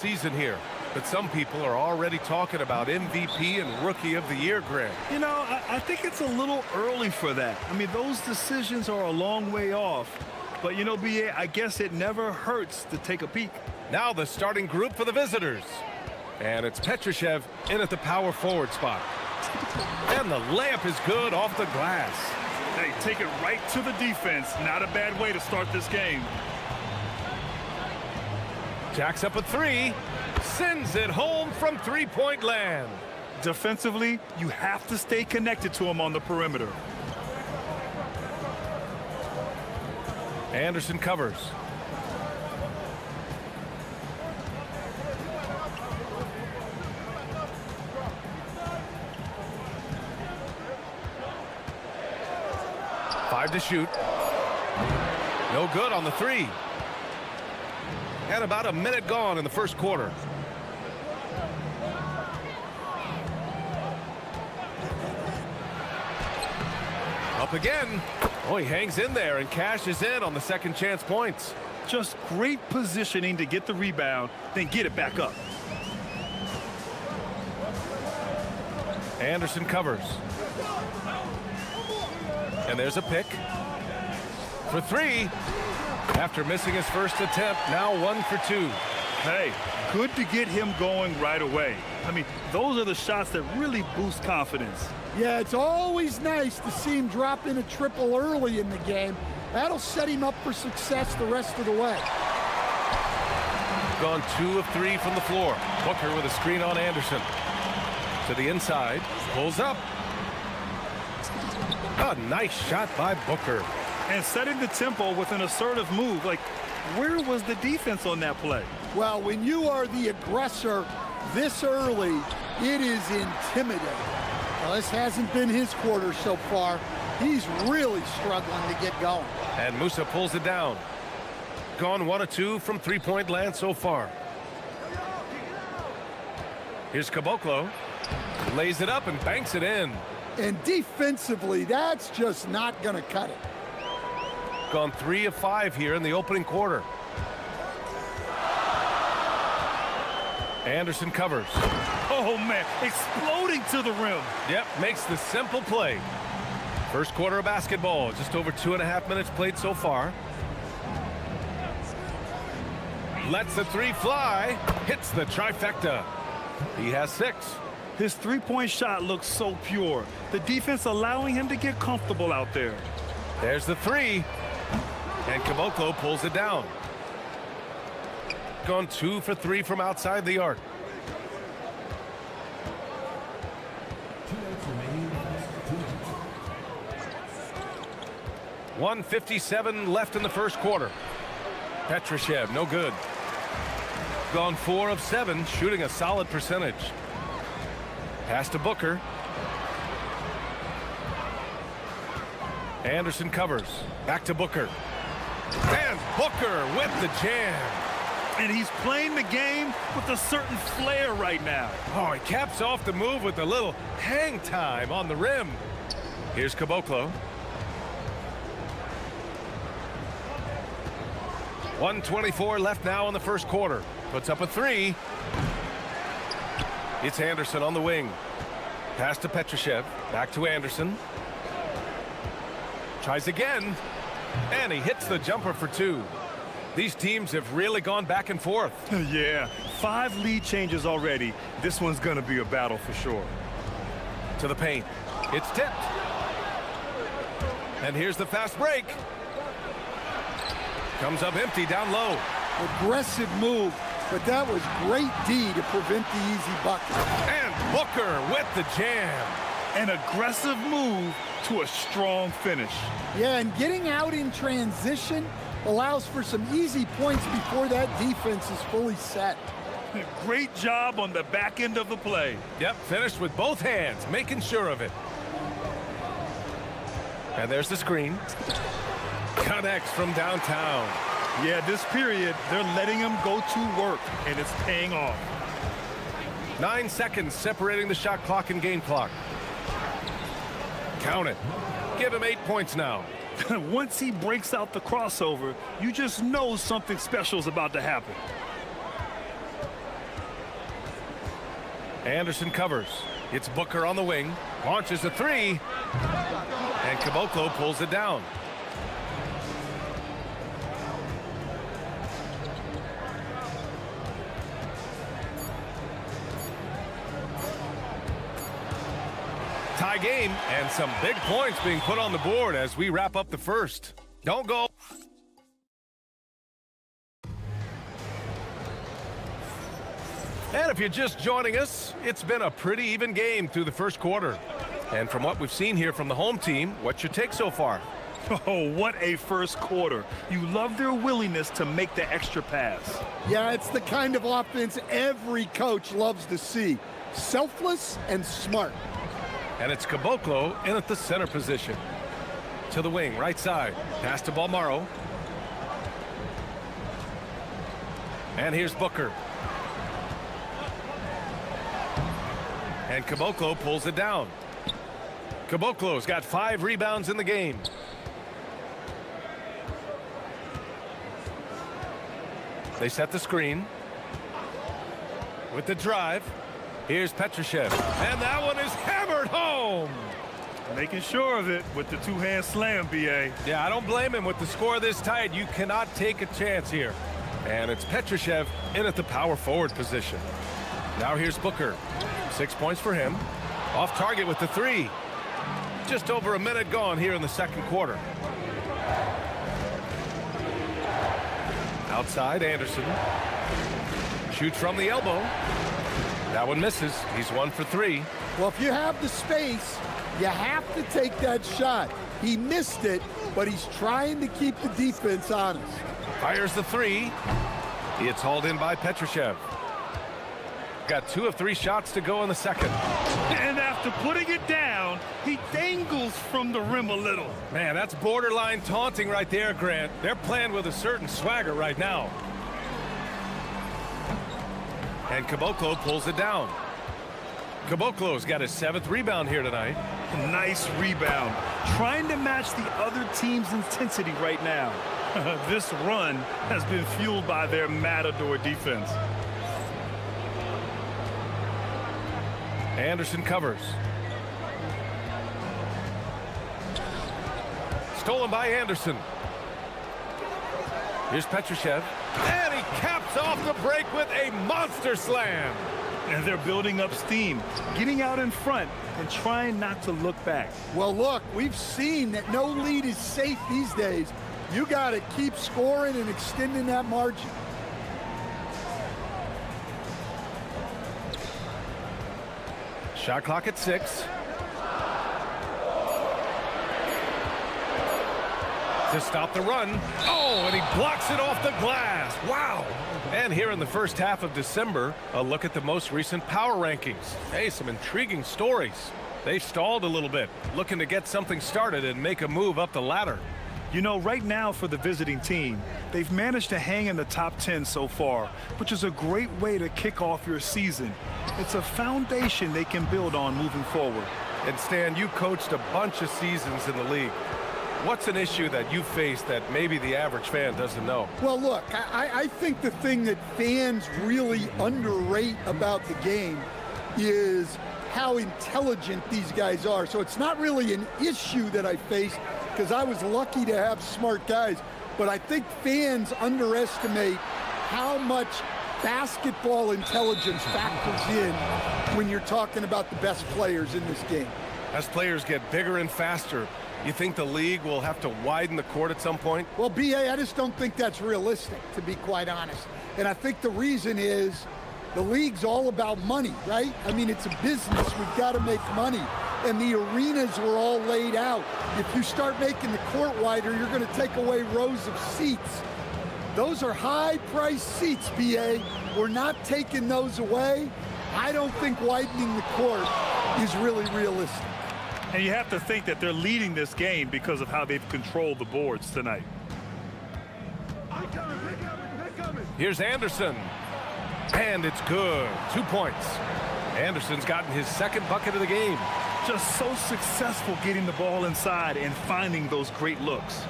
season here, but some people are already talking about MVP and Rookie of the Year grant. You know, I think it's a little early for that. I mean, those decisions are a long way off. But, you know, B.A., I guess it never hurts to take a peek. Now the starting group for the visitors. And it's Petrushev in at the power forward spot. And the layup is good off the glass. Hey, take it right to the defense. Not a bad way to start this game. Jacks up a three. Sends it home from three-point land. Defensively, you have to stay connected to him on the perimeter. Anderson covers. Five to shoot. No good on the three. And about a minute gone in the first quarter. Up again. Oh, he hangs in there and cashes in on the second chance points. Just great positioning to get the rebound, then get it back up. Anderson covers. And there's a pick. For three. After missing his first attempt, now 1 for 2. Hey, good to get him going right away. I mean, those are the shots that really boost confidence. Yeah, it's always nice to see him drop in a triple early in the game. That'll set him up for success the rest of the way. Gone 2 of 3 from the floor. Booker with a screen on Anderson. To the inside, pulls up. A nice shot by Booker. And setting the tempo with an assertive move. Like, where was the defense on that play? Well, when you are the aggressor this early, it is intimidating. Well, this hasn't been his quarter so far. He's really struggling to get going. And Musa pulls it down. Gone 1 of 2 from three-point land so far. Here's Caboclo. Lays it up and banks it in. And defensively, that's just not going to cut it. Gone 3 of 5 here in the opening quarter. Anderson covers. Oh, man, exploding to the rim. Yep, makes the simple play. First quarter of basketball, just over 2.5 minutes played so far. Lets the three fly, hits the trifecta. He has 6. His three-point shot looks so pure. The defense allowing him to get comfortable out there. There's the three. And Caboclo pulls it down. Gone 2 for 3 from outside the arc. .157 left in the first quarter. Petrushev, no good. Gone 4 of 7, shooting a solid percentage. Pass to Booker. Anderson covers. Back to Booker. And Booker with the jam. And he's playing the game with a certain flair right now. Oh, he caps off the move with a little hang time on the rim. Here's Caboclo. 1:24 left now in the first quarter. Puts up a three. It's Anderson on the wing. Pass to Petrushev. Back to Anderson. Tries again. And he hits the jumper for 2. These teams have really gone back and forth. Yeah, 5 lead changes already. This one's going to be a battle for sure. To the paint. It's tipped. And here's the fast break. Comes up empty down low. Aggressive move, but that was great D to prevent the easy bucket. And Booker with the jam. An aggressive move to a strong finish. Yeah, and getting out in transition allows for some easy points before that defense is fully set. Great job on the back end of the play. Yep, finished with both hands, making sure of it. And there's the screen. Connects from downtown. Yeah, this period, they're letting him go to work, and it's paying off. 9 seconds separating the shot clock and game clock. Count it. Give him 8 points now. Once he breaks out the crossover, you just know something special is about to happen. Anderson covers. It's Booker on the wing. Launches a three. And Caboclo pulls it down. Tie game, and some big points being put on the board as we wrap up the first. Don't go. And if you're just joining us, it's been a pretty even game through the first quarter. And from what we've seen here from the home team, what's your take so far? Oh, what a first quarter. You love their willingness to make the extra pass. Yeah, it's the kind of offense every coach loves to see. Selfless and smart. And it's Caboclo in at the center position. To the wing, right side. Pass to Balmaro. And here's Booker. And Caboclo pulls it down. Caboclo's got 5 rebounds in the game. They set the screen. With the drive. Here's Petrushev. And that one is hammered home. Making sure of it with the two-hand slam, B.A. Yeah, I don't blame him. With the score this tight, you cannot take a chance here. And it's Petrushev in at the power forward position. Now here's Booker. 6 points for him. Off target with the three. Just over a minute gone here in the second quarter. Outside, Anderson. Shoots from the elbow. That one misses. He's 1 for 3. Well, if you have the space, you have to take that shot. He missed it, but he's trying to keep the defense honest. Fires the three. It's hauled in by Petrushev. Got 2 of 3 shots to go in the second. And after putting it down, he dangles from the rim a little. Man, that's borderline taunting right there, Grant. They're playing with a certain swagger right now. And Caboclo pulls it down. Caboclo's got his 7th rebound here tonight. Nice rebound. Trying to match the other team's intensity right now. This run has been fueled by their matador defense. Anderson covers. Stolen by Anderson. Here's Petrushev. And he caps off the break with a monster slam. And they're building up steam, getting out in front and trying not to look back. Well, look, we've seen that no lead is safe these days. You got to keep scoring and extending that margin. Shot clock at 6. To stop the run. Oh, and he blocks it off the glass. Wow. And here in the first half of December, a look at the most recent power rankings. Hey, some intriguing stories. They stalled a little bit, looking to get something started and make a move up the ladder. You know, right now for the visiting team, they've managed to hang in the top 10 so far, which is a great way to kick off your season. It's a foundation they can build on moving forward. And Stan, you coached a bunch of seasons in the league. What's an issue that you face that maybe the average fan doesn't know? Well, look, I think the thing that fans really underrate about the game is how intelligent these guys are. So it's not really an issue that I face because I was lucky to have smart guys. But I think fans underestimate how much basketball intelligence factors in when you're talking about the best players in this game. As players get bigger and faster, you think the league will have to widen the court at some point? Well, B.A., I just don't think that's realistic, to be quite honest. And I think the reason is the league's all about money, right? I mean, it's a business. We've got to make money. And the arenas were all laid out. If you start making the court wider, you're going to take away rows of seats. Those are high-priced seats, B.A. We're not taking those away. I don't think widening the court is really realistic. And you have to think that they're leading this game because of how they've controlled the boards tonight. Here's Anderson. And it's good. 2 points. Anderson's gotten his 2nd bucket of the game. Just so successful getting the ball inside and finding those great looks.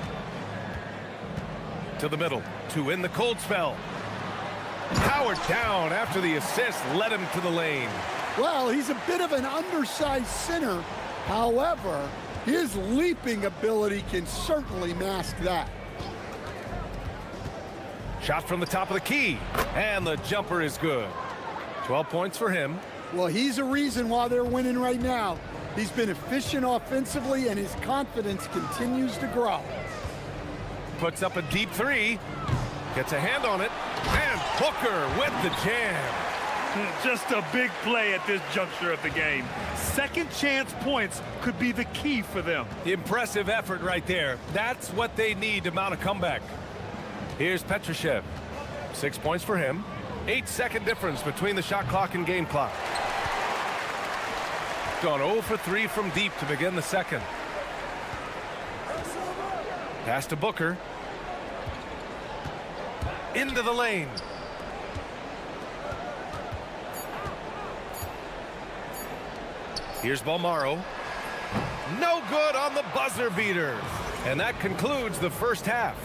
To the middle. To in the cold spell. Powered down after the assist led him to the lane. Well, he's a bit of an undersized center. However, his leaping ability can certainly mask that. Shot from the top of the key, and the jumper is good. 12 points for him. Well, he's a reason why they're winning right now. He's been efficient offensively, and his confidence continues to grow. Puts up a deep three, gets a hand on it, and Booker with the jam. Just a big play at this juncture of the game. Second chance points could be the key for them. Impressive effort right there. That's what they need to mount a comeback. Here's Petrushev. 6 points for him. 8-second difference between the shot clock and game clock. Gone 0 for 3 from deep to begin the second. Pass to Booker. Into the lane. Here's Balmaro. No good on the buzzer beater. And that concludes the first half.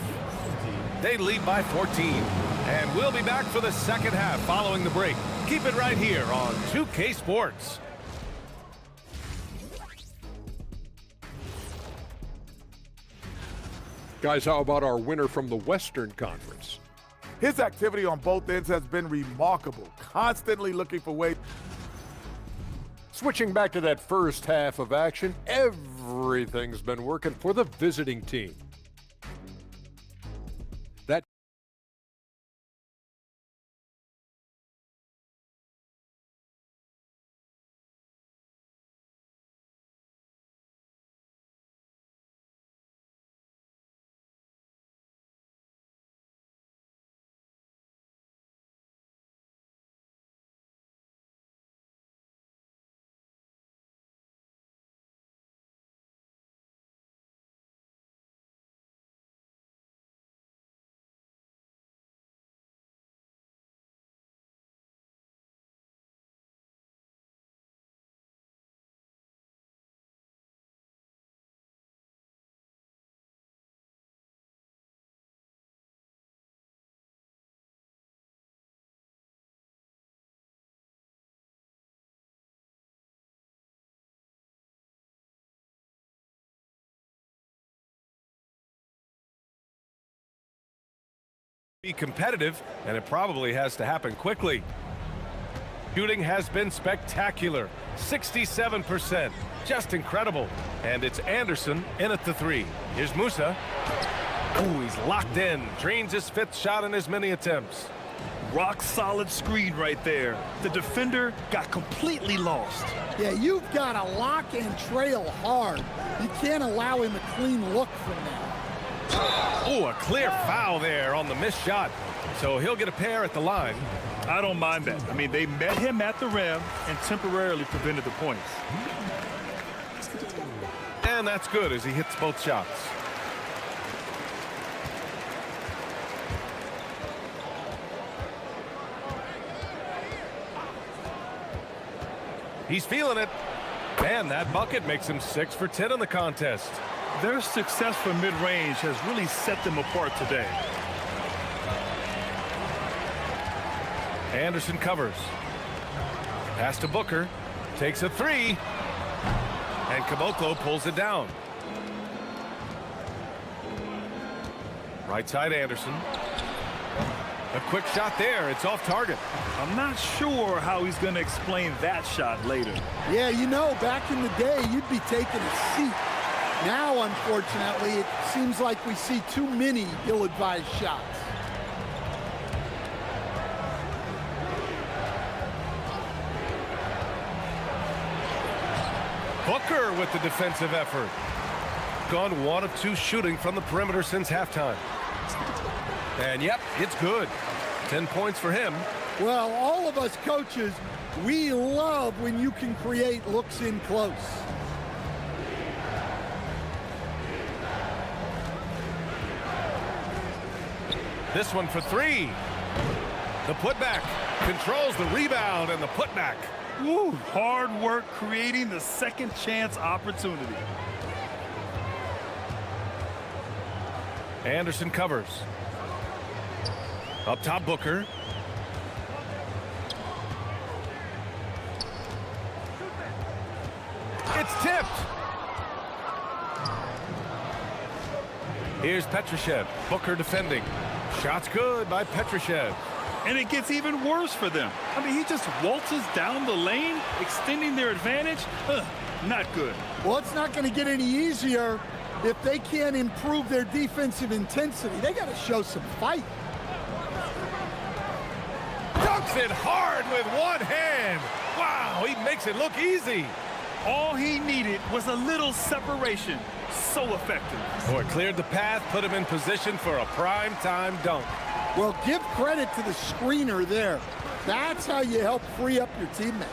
They lead by 14. And we'll be back for the second half following the break. Keep it right here on 2K Sports. Guys, how about our winner from the Western Conference? His activity on both ends has been remarkable, constantly looking for ways. Switching back to that first half of action, everything's been working for the visiting team. That be competitive, and it probably has to happen quickly. Shooting has been spectacular. 67%. Just incredible. And it's Anderson in at the three. Here's Musa. Oh, he's locked in. Drains his fifth shot in as many attempts. Rock solid screen right there. The defender got completely lost. Yeah, you've got to lock and trail hard. You can't allow him a clean look from that. Oh, a clear foul there on the missed shot. So he'll get a pair at the line. I don't mind that. I mean, they met him at the rim and temporarily prevented the points. And that's good as he hits both shots. He's feeling it. And that bucket makes him 6 for 10 in the contest. Their success from mid-range has really set them apart today. Anderson covers. Pass to Booker. Takes a three. And Caboclo pulls it down. Right side Anderson. A quick shot there. It's off target. I'm not sure how he's going to explain that shot later. Yeah, you know, back in the day, you'd be taking a seat. Now, unfortunately, it seems like we see too many ill-advised shots. Booker with the defensive effort. Gone 1 of 2 shooting from the perimeter since halftime. And yep, it's good. 10 points for him. Well, all of us coaches, we love when you can create looks in close. This one for 3. The putback controls the rebound and the putback. Woo, hard work creating the second chance opportunity. Anderson covers. Up top, Booker. Here's Petrushev. Booker defending. Shot's good by Petrushev. And it gets even worse for them. I mean, he just waltzes down the lane, extending their advantage. Not good. Well, it's not going to get any easier if they can't improve their defensive intensity. They got to show some fight. Dunks it hard with one hand. Wow, he makes it look easy. All he needed was a little separation. So effective. Boy, cleared the path, put him in position for a prime-time dunk. Well, give credit to the screener there. That's how you help free up your teammates.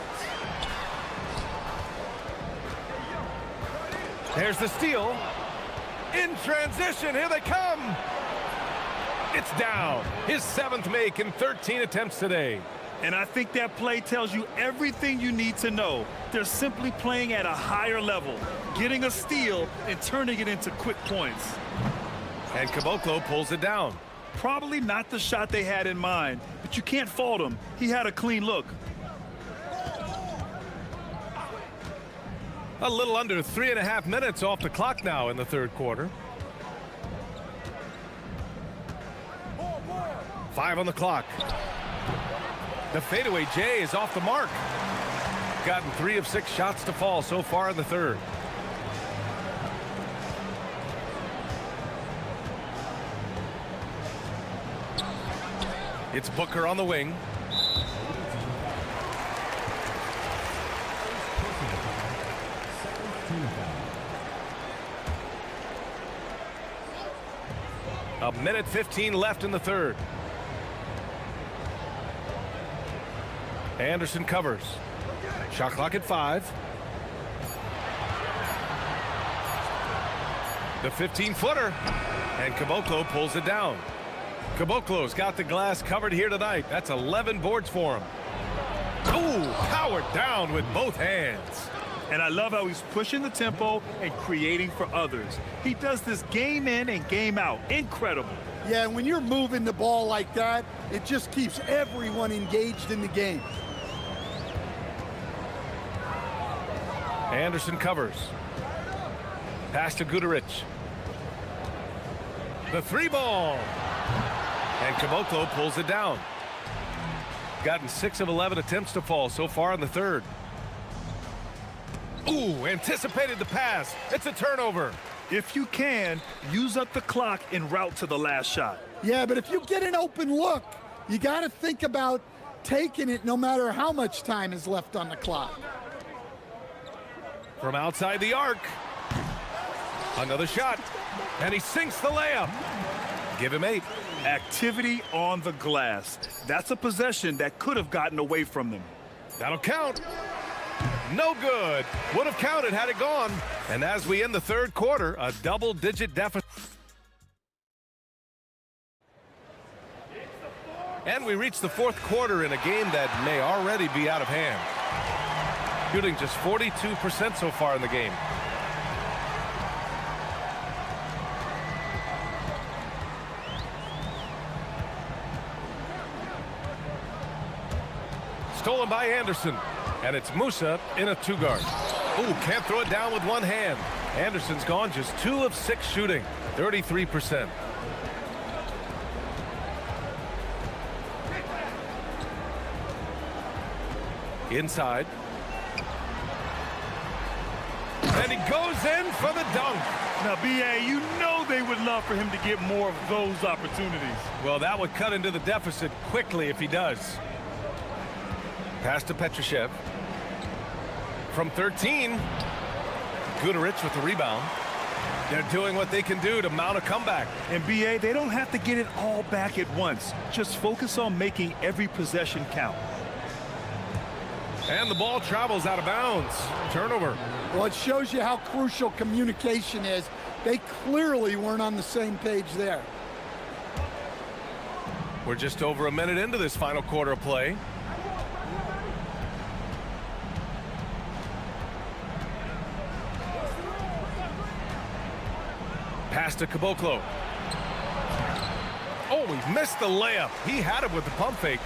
There's the steal. In transition, here they come. It's down. His 7th make in 13 attempts today. And I think that play tells you everything you need to know. They're simply playing at a higher level, getting a steal and turning it into quick points. And Caboclo pulls it down. Probably not the shot they had in mind, but you can't fault him. He had a clean look. A little under 3.5 minutes off the clock now in the third quarter. 5 on the clock. The fadeaway J is off the mark. Gotten 3 of 6 shots to fall so far in the third. It's Booker on the wing. A minute 15 left in the third. Anderson covers. Shot clock at 5. The 15-footer. And Caboclo pulls it down. Caboclo's got the glass covered here tonight. That's 11 boards for him. Ooh, powered down with both hands. And I love how he's pushing the tempo and creating for others. He does this game in and game out. Incredible. Yeah, and when you're moving the ball like that, it just keeps everyone engaged in the game. Anderson covers. Pass to Guduric. The 3-ball. And Caboclo pulls it down. Gotten 6 of 11 attempts to fall so far in the third. Ooh, anticipated the pass. It's a turnover. If you can, use up the clock en route to the last shot. Yeah, but if you get an open look, you got to think about taking it no matter how much time is left on the clock. From outside the arc. Another shot. And he sinks the layup. Give him 8. Activity on the glass. That's a possession that could have gotten away from them. That'll count. No good. Would have counted had it gone. And as we end the third quarter, a double-digit deficit. And we reach the fourth quarter in a game that may already be out of hand. Shooting just 42% so far in the game. Stolen by Anderson. And it's Musa in a 2-guard. Ooh, can't throw it down with one hand. Anderson's gone just 2 of 6 shooting, 33%. Inside. And he goes in for the dunk. Now, B.A., you know they would love for him to get more of those opportunities. Well, that would cut into the deficit quickly if he does. Pass to Petrushev. From 13, Guduric with the rebound. They're doing what they can do to mount a comeback. And B.A., they don't have to get it all back at once. Just focus on making every possession count. And the ball travels out of bounds. Turnover. Well, it shows you how crucial communication is. They clearly weren't on the same page there. We're just over a minute into this final quarter of play. Pass to Caboclo. Oh, he missed the layup. He had it with the pump fake.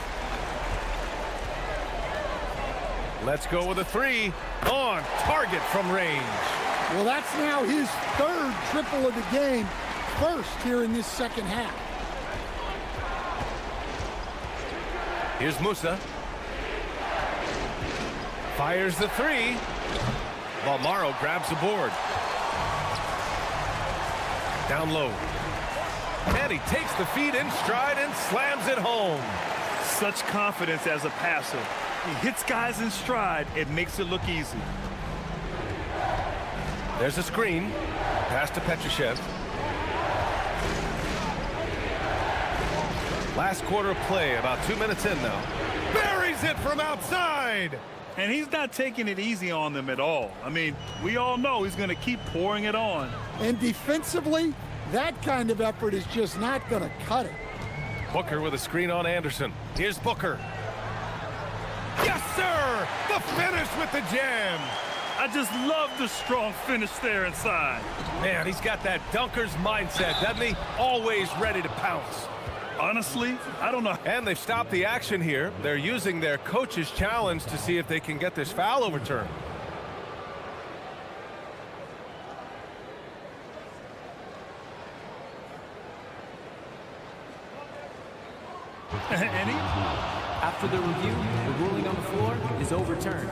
Let's go with a 3 on target from range. Well, that's now his 3rd triple of the game. first here in this second half. Here's Musa. Fires the three. Balmaro grabs the board. Down low. And he takes the feed in stride and slams it home. Such confidence as a passer. He hits guys in stride. It makes it look easy. There's a screen. Pass to Petrushev. Last quarter of play, about 2 minutes in now. Buries it from outside! And he's not taking it easy on them at all. I mean, we all know he's going to keep pouring it on. And defensively, that kind of effort is just not going to cut it. Booker with a screen on Anderson. Here's Booker. Yes, sir! The finish with the jam! I just love the strong finish there inside. Man, he's got that dunker's mindset, doesn't he? Always ready to pounce. Honestly, I don't know. And they've stopped the action here. They're using their coach's challenge to see if they can get this foul overturned. Any? After the review, the ruling on the floor is overturned.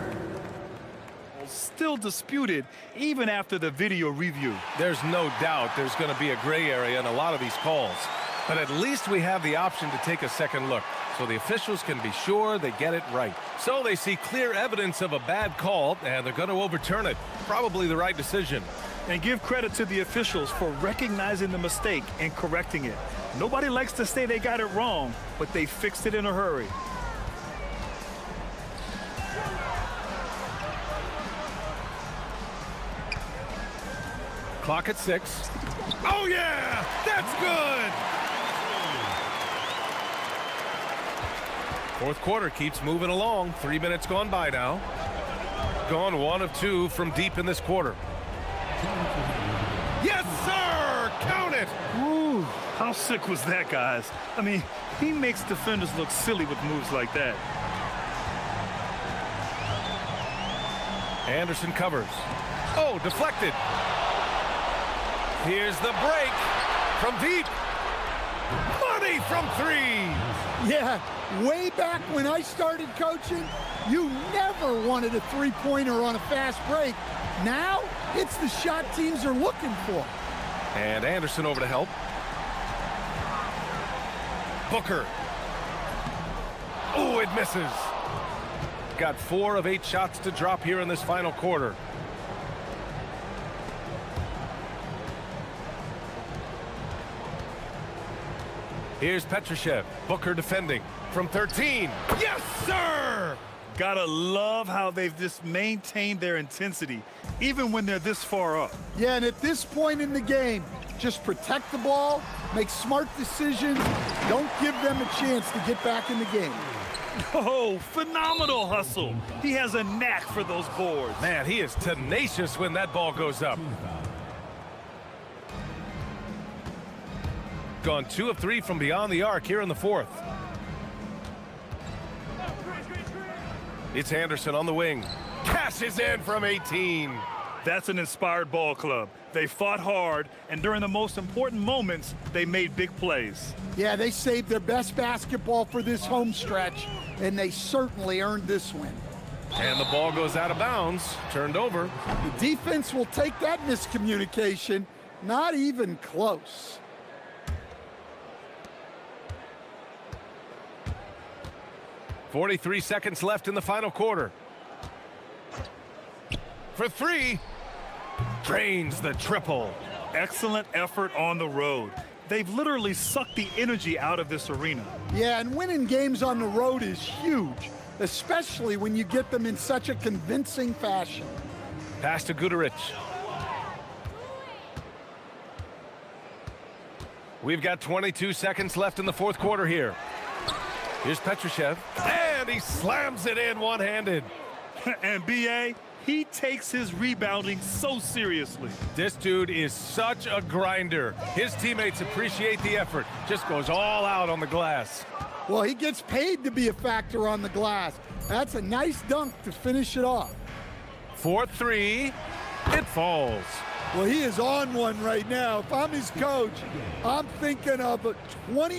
Still disputed even after the video review. There's no doubt there's going to be a gray area in a lot of these calls. But at least we have the option to take a second look, so the officials can be sure they get it right. So they see clear evidence of a bad call, and they're going to overturn it. Probably the right decision. And give credit to the officials for recognizing the mistake and correcting it. Nobody likes to say they got it wrong, but they fixed it in a hurry. Clock at 6. Oh, yeah! That's good! Fourth quarter keeps moving along. 3 minutes gone by now. Gone 1 of 2 from deep in this quarter. Yes, sir! Count it! Ooh, how sick was that, guys? I mean, he makes defenders look silly with moves like that. Anderson covers. Oh, deflected. Here's the break from deep. Money from 3. Yeah, way back when I started coaching, you never wanted a three-pointer on a fast break. Now, it's the shot teams are looking for. And Anderson over to help. Booker. Oh, it misses. Got 4 of 8 shots to drop here in this final quarter. Here's Petrushev. Booker defending from 13. Yes, sir! Gotta love how they've just maintained their intensity, even when they're this far up. Yeah, and at this point in the game, just protect the ball, make smart decisions, don't give them a chance to get back in the game. Oh, phenomenal hustle. He has a knack for those boards. Man, he is tenacious when that ball goes up. Gone 2 of 3 from beyond the arc here in the fourth. It's Anderson on the wing. Cashes in from 18. That's an inspired ball club. They fought hard, and during the most important moments, they made big plays. Yeah, they saved their best basketball for this home stretch, and they certainly earned this win. And the ball goes out of bounds, turned over. The defense will take that miscommunication, not even close. .43 seconds left in the final quarter. For 3, drains the triple. Excellent effort on the road. They've literally sucked the energy out of this arena. Yeah, and winning games on the road is huge, especially when you get them in such a convincing fashion. Pass to Guduric. We've got 22 seconds left in the fourth quarter here. Here's Petrushev, and he slams it in one-handed. And B.A., he takes his rebounding so seriously. This dude is such a grinder. His teammates appreciate the effort. Just goes all out on the glass. Well, he gets paid to be a factor on the glass. That's a nice dunk to finish it off. 4-3, it falls. Well, he is on one right now. If I'm his coach, I'm thinking of a 20.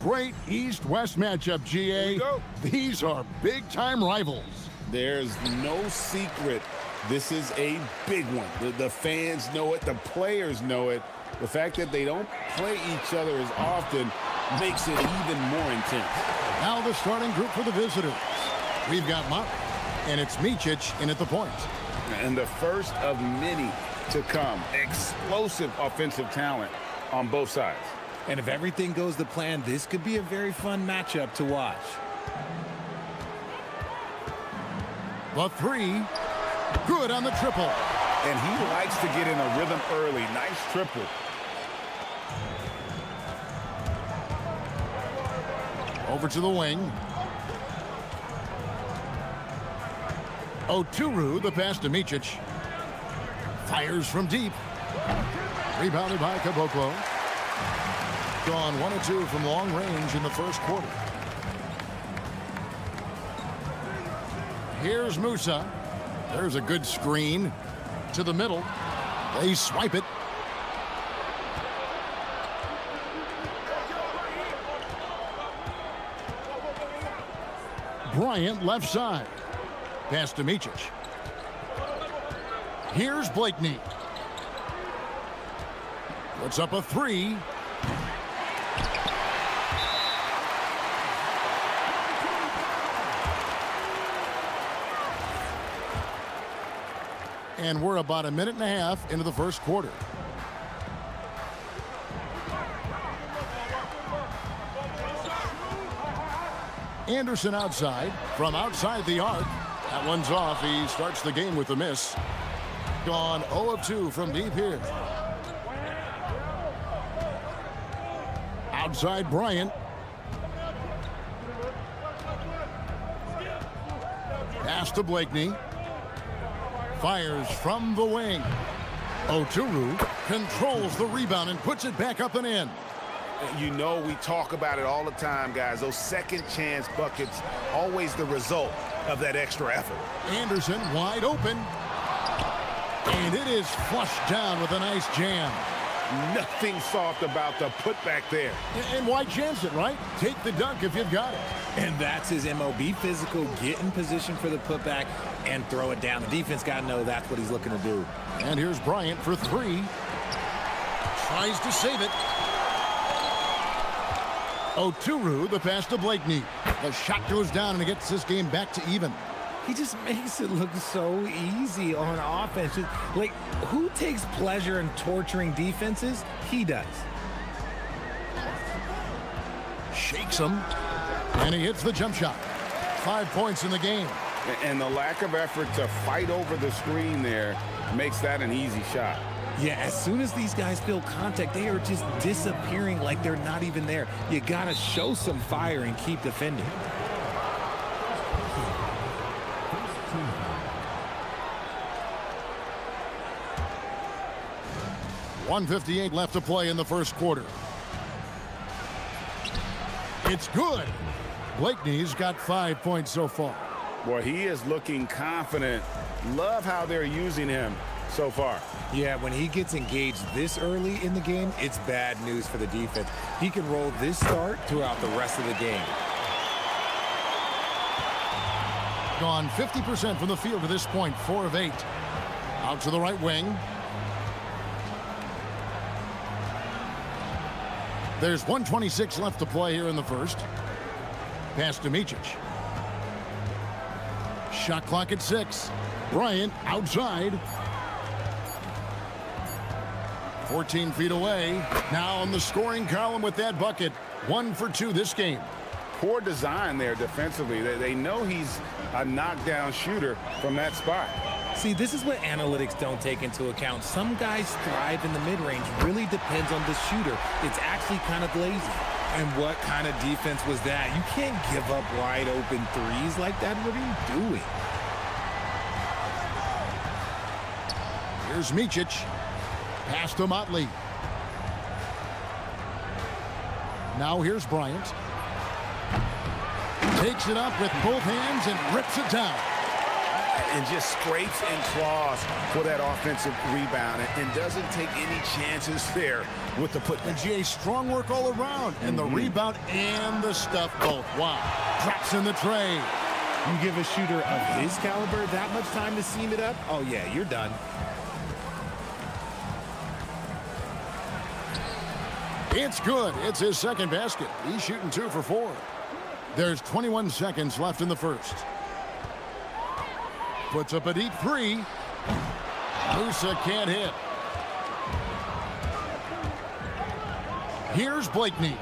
great East-West matchup, GA. These are big-time rivals. There's no secret. This is a big one. The fans know it. The players know it. The fact that they don't play each other as often makes it even more intense. Now the starting group for the visitors. We've got Mott, and it's Micic in at the point. And the first of many to come. Explosive offensive talent on both sides. And if everything goes to plan, this could be a very fun matchup to watch. The three, good on the triple. And he likes to get in a rhythm early. Nice triple. Over to the wing. Oturu, the pass to Micic. Fires from deep. Rebounded by Caboclo. Gone 1 of 2 from long range in the first quarter. Here's Musa. There's a good screen. To the middle. They swipe it. Bryant left side. Pass to Micic. Here's Blakeney. Puts up a three. And we're about a minute and a half into the first quarter. Anderson outside, from outside the arc. That one's off. He starts the game with a miss. Gone 0 of 2 from deep here. Outside Bryant. Pass to Blakeney. Fires from the wing. Oturu controls the rebound and puts it back up and in. You know, we talk about it all the time, guys. Those second chance buckets, always the result of that extra effort. Anderson wide open. And it is flushed down with a nice jam. Nothing soft about the putback there. And why chance it, right? Take the dunk if you've got it. And that's his MO. Be physical, get in position for the putback, and throw it down. The defense got to know that's what he's looking to do. And here's Bryant for three. Tries to save it. Oturu, the pass to Blakeney. The shot goes down and it gets this game back to even. He just makes it look so easy on offense. Like, who takes pleasure in torturing defenses? He does. Shakes him. And he hits the jump shot. 5 points in the game. And the lack of effort to fight over the screen there makes that an easy shot. Yeah, as soon as these guys feel contact, they are just disappearing like they're not even there. You got to show some fire and keep defending. .158 left to play in the first quarter. It's good. Blakeney's got 5 points so far. Boy, he is looking confident. Love how they're using him so far. Yeah, when he gets engaged this early in the game, it's bad news for the defense. He can roll this start throughout the rest of the game. Gone 50% from the field to this point, 4 of 8. Out to the right wing. There's 1:26 left to play here in the first. Pass to Micic. Shot clock at 6. Bryant outside. 14 feet away. Now on the scoring column with that bucket. 1 for 2 this game. Poor design there defensively. They know he's a knockdown shooter from that spot. See, this is what analytics don't take into account. Some guys thrive in the mid-range. Really depends on the shooter. It's actually kind of lazy. And what kind of defense was that? You can't give up wide open threes like that. What are you doing? Here's Micic. Pass to Motley. Now here's Bryant. Takes it up with both hands and rips it down. and just scrapes and claws for that offensive rebound and doesn't take any chances there with the putback. And GA, strong work all around, and the rebound and the stuff both. Wow. Drops in the tray. You give a shooter of his caliber that much time to seam it up, oh yeah, you're done. It's good. It's his second basket. He's shooting 2 for 4. There's 21 seconds left in the first. Puts up a deep 3. Musa can't hit. Here's Blakeney.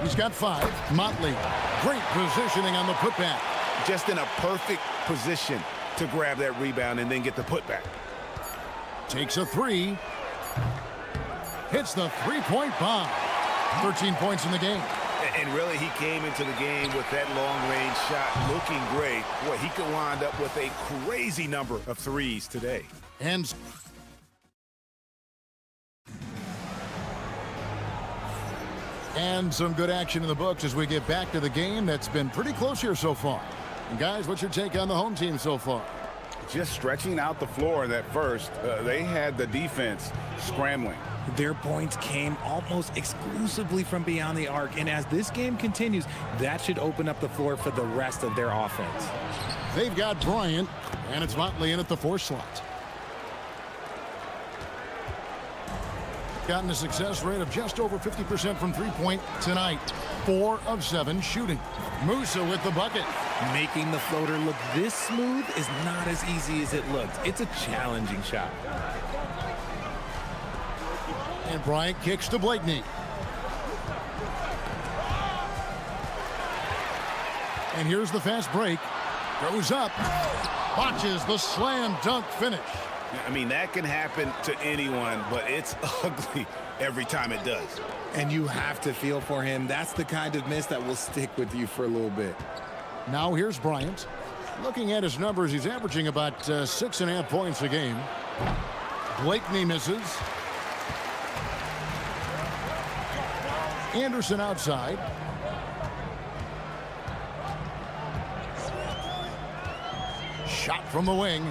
He's got 5. Motley. Great positioning on the putback. Just in a perfect position to grab that rebound and then get the putback. Takes a 3. Hits the three-point bomb. 13 points in the game. And really, he came into the game with that long-range shot looking great. Boy, he could wind up with a crazy number of threes today. And some good action in the books as we get back to the game that's been pretty close here so far. And guys, what's your take on the home team so far? Just stretching out the floor in that first. They had the defense scrambling. Their points came almost exclusively from beyond the arc, and as this game continues, that should open up the floor for the rest of their offense. They've got Bryant, and it's Motley in at the 4 slot. Gotten a success rate of just over 50% from three-point tonight. 4 of 7 shooting. Musa with the bucket. Making the floater look this smooth is not as easy as it looks. It's a challenging shot. And Bryant kicks to Blakeney. And here's the fast break. Goes up. Botches the slam dunk finish. I mean, that can happen to anyone, but it's ugly every time it does. And you have to feel for him. That's the kind of miss that will stick with you for a little bit. Now here's Bryant. Looking at his numbers, he's averaging about 6.5 points a game. Blakeney misses. Anderson outside. Shot from the wing.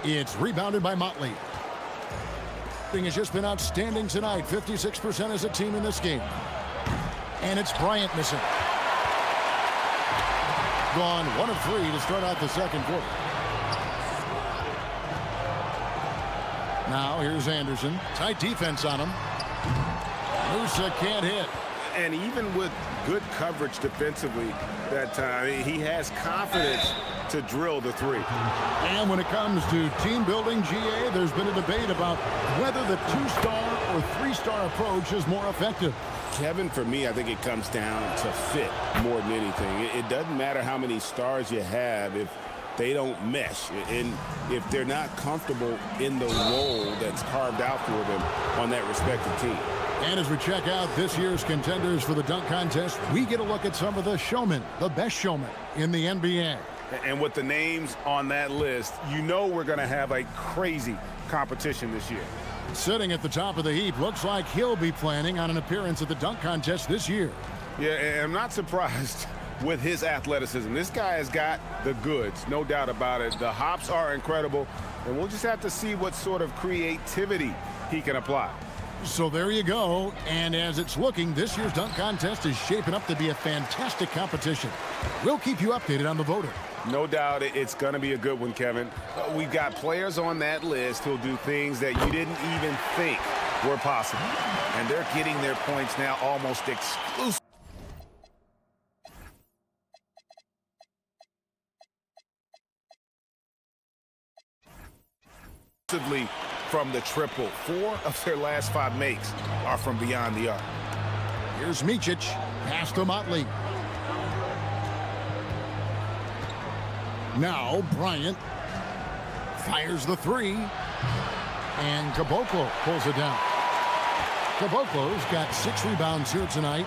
It's rebounded by Motley. Thing has just been outstanding tonight. 56% as a team in this game. And it's Bryant missing. Gone 1 of 3 to start out the second quarter. Now here's Anderson. Tight defense on him. Musa can't hit. And even with good coverage defensively that time, he has confidence to drill the 3. And when it comes to team building, GA, there's been a debate about whether the 2-star or 3-star approach is more effective. Kevin, for me, I think it comes down to fit more than anything. It doesn't matter how many stars you have if they don't mesh and if they're not comfortable in the role that's carved out for them on that respective team. And as we check out this year's contenders for the dunk contest, we get a look at some of the showmen, the best showmen in the NBA. And with the names on that list, you know we're going to have a crazy competition this year. Sitting at the top of the heap, looks like he'll be planning on an appearance at the dunk contest this year. Yeah, and I'm not surprised with his athleticism. This guy has got the goods, no doubt about it. The hops are incredible, and we'll just have to see what sort of creativity he can apply. So there you go, and as it's looking, this year's dunk contest is shaping up to be a fantastic competition. We'll keep you updated on the voting. No doubt it's going to be a good one, Kevin. We've got players on that list who'll do things that you didn't even think were possible, and they're getting their points now almost exclusively from the triple. 4 of their last 5 makes are from beyond the arc. Here's Micic, pass to Motley. Now Bryant fires the 3, and Caboclo pulls it down. Caboclo's got 6 rebounds here tonight.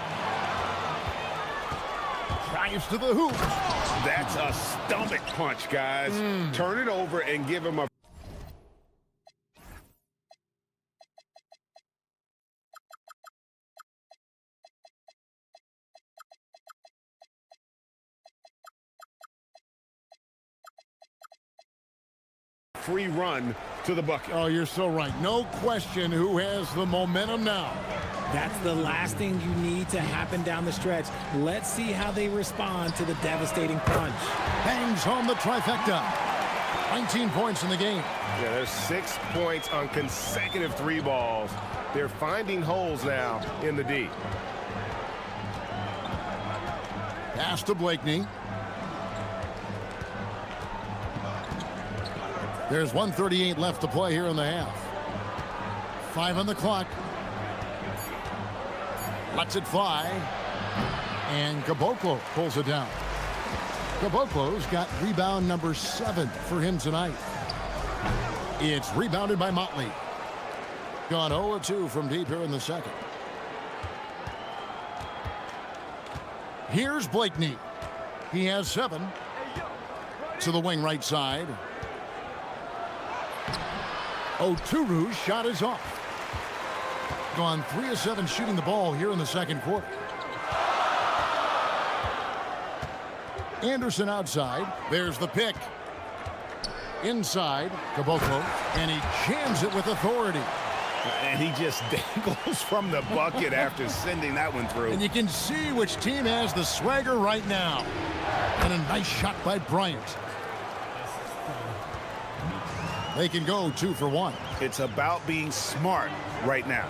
Drives to the hoop. That's a stomach punch, guys. Turn it over and give him a free run to the bucket. Oh, you're so right. No question who has the momentum now. That's the last thing you need to happen down the stretch. Let's see how they respond to the devastating punch. Bangs home the trifecta. 19 points in the game. Yeah, there's 6 points on consecutive 3 balls. They're finding holes now in the D. Pass to Blakeney. There's 1:38 left to play here in the half. 5 on the clock. Lets it fly. And Caboclo pulls it down. Caboclo's got rebound number 7 for him tonight. It's rebounded by Motley. Gone 0-2 from deep here in the second. Here's Blakeney. He has 7. To the wing right side. Oturu's shot is off. Gone 3 of 7 shooting the ball here in the second quarter. Anderson outside. There's the pick. Inside, Caboclo, and he jams it with authority. And he just dangles from the bucket after sending that one through. And you can see which team has the swagger right now. And a nice shot by Bryant. They can go 2 for 1. It's about being smart right now.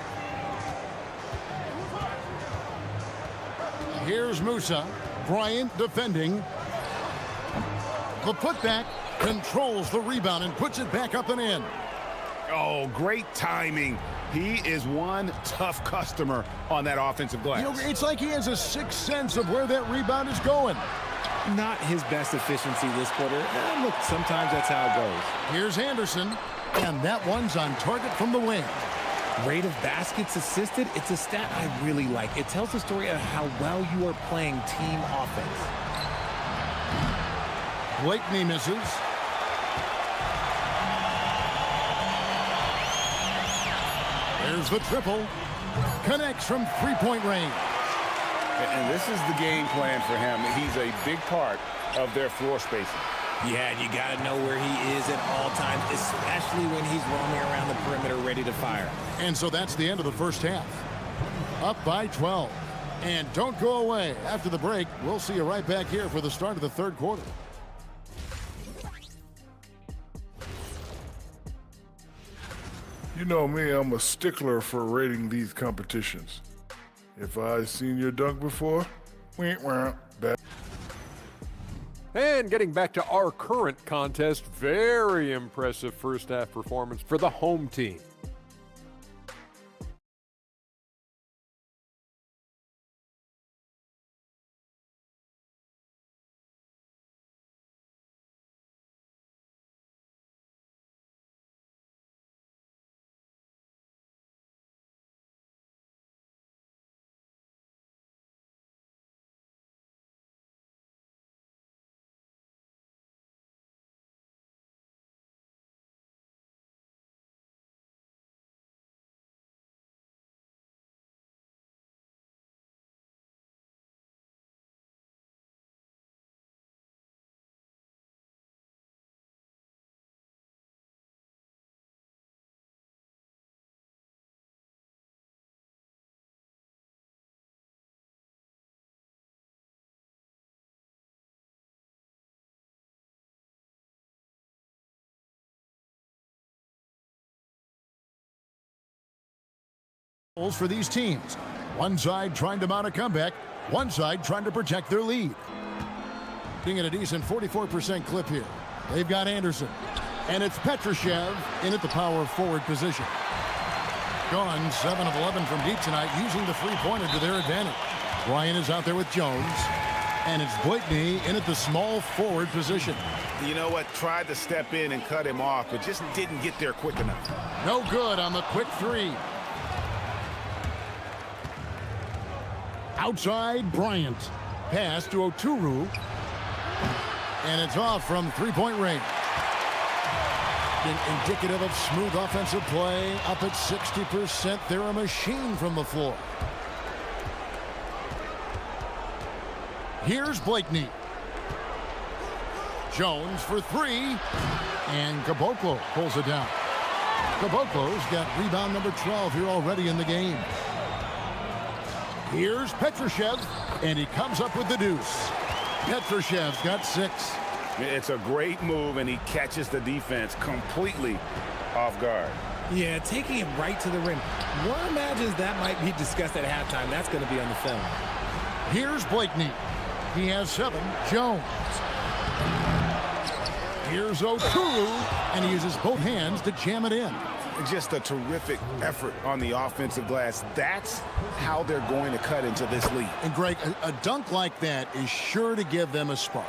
Here's Musa. Bryant defending. The putback controls the rebound and puts it back up and in. Oh, great timing. He is one tough customer on that offensive glass. You know, it's like he has a sixth sense of where that rebound is going. Not his best efficiency this quarter. Look, sometimes that's how it goes. Here's Anderson, and that one's on target from the wing. Rate of baskets assisted, it's a stat I really like. It tells the story of how well you are playing team offense. Blakeney misses. There's the triple. Connects from three-point range. And this is the game plan for him. He's a big part of their floor spacing. Yeah, and you got to know where he is at all times, especially when he's roaming around the perimeter ready to fire. And so that's the end of the first half. Up by 12. And don't go away. After the break, we'll see you right back here for the start of the third quarter. You know me, I'm a stickler for rating these competitions. If I've seen your dunk before, back. And getting back to our current contest, very impressive first half performance for the home team. For these teams. One side trying to mount a comeback, one side trying to protect their lead. Being at a decent 44% clip here. They've got Anderson. And it's Petrushev in at the power forward position. Gone 7 of 11 from deep tonight, using the three-pointer to their advantage. Ryan is out there with Jones. And it's Blakeney in at the small forward position. You know what? Tried to step in and cut him off, but just didn't get there quick enough. No good on the quick three. Outside, Bryant. Pass to Oturu. And it's off from three-point range. Indicative of smooth offensive play. Up at 60%. They're a machine from the floor. Here's Blakeney. Jones for three. And Caboclo pulls it down. Caboclo's got rebound number 12 here already in the game. Here's Petrushev, and he comes up with the deuce. Petrushev's got 6. It's a great move, and he catches the defense completely off guard. Yeah, taking it right to the rim. One imagines that might be discussed at halftime. That's going to be on the film. Here's Blakeney. He has 7. Jones. Here's Oturu, and he uses both hands to jam it in. Just a terrific effort on the offensive glass. That's how they're going to cut into this lead. And Greg, a dunk like that is sure to give them a spark.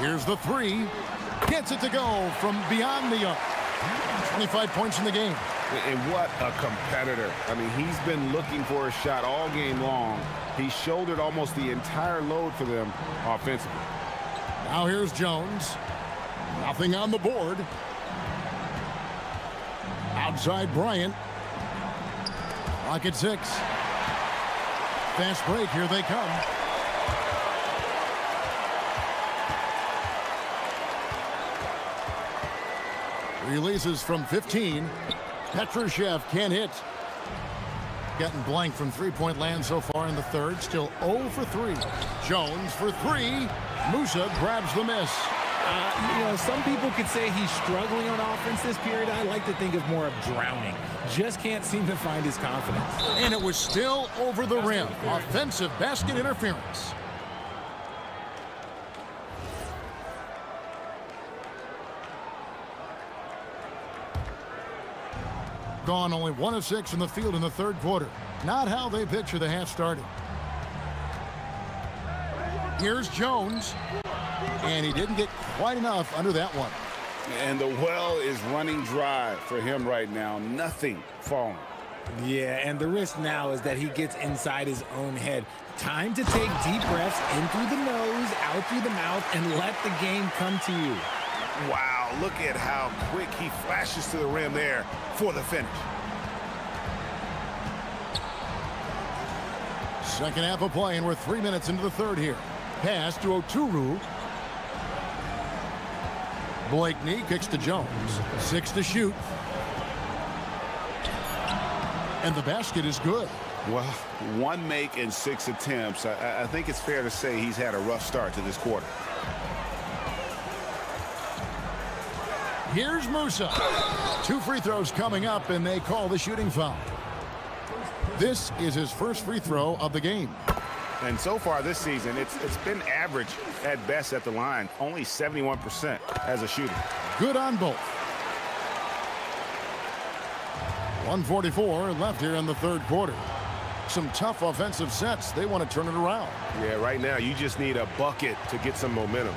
Here's the three. Gets it to go from beyond the arc. 25 points in the game. And what a competitor. I mean, he's been looking for a shot all game long. He shouldered almost the entire load for them offensively. Now here's Jones. Nothing on the board. Outside Bryant. Clock at 6. Fast break. Here they come. Releases from 15. Petrushev can't hit. Getting blank from three-point land so far in the third. Still 0 for 3. Jones for 3. Musa grabs the miss. You know, some people could say he's struggling on offense this period. I like to think of more of drowning. Just can't seem to find his confidence. And it was still over the rim. Offensive basket interference. Gone only 1 of 6 from the field in the third quarter. Not how they picture the half started. Here's Jones. And he didn't get quite enough under that one. And the well is running dry for him right now. Nothing falling. Yeah, and the risk now is that he gets inside his own head. Time to take deep breaths in through the nose, out through the mouth, and let the game come to you. Wow, look at how quick he flashes to the rim there for the finish. Second half of play, and we're 3 minutes into the third here. Pass to Oturu. Blakeney kicks to Jones. 6 to shoot. And the basket is good. Well, 1 make in 6 attempts. I think it's fair to say he's had a rough start to this quarter. Here's Musa. 2 free throws coming up, and they call the shooting foul. This is his first free throw of the game. And so far this season, it's been average at best at the line. Only 71% as a shooter. Good on both. 1:44 left here in the third quarter. Some tough offensive sets. They want to turn it around. Yeah, right now you just need a bucket to get some momentum.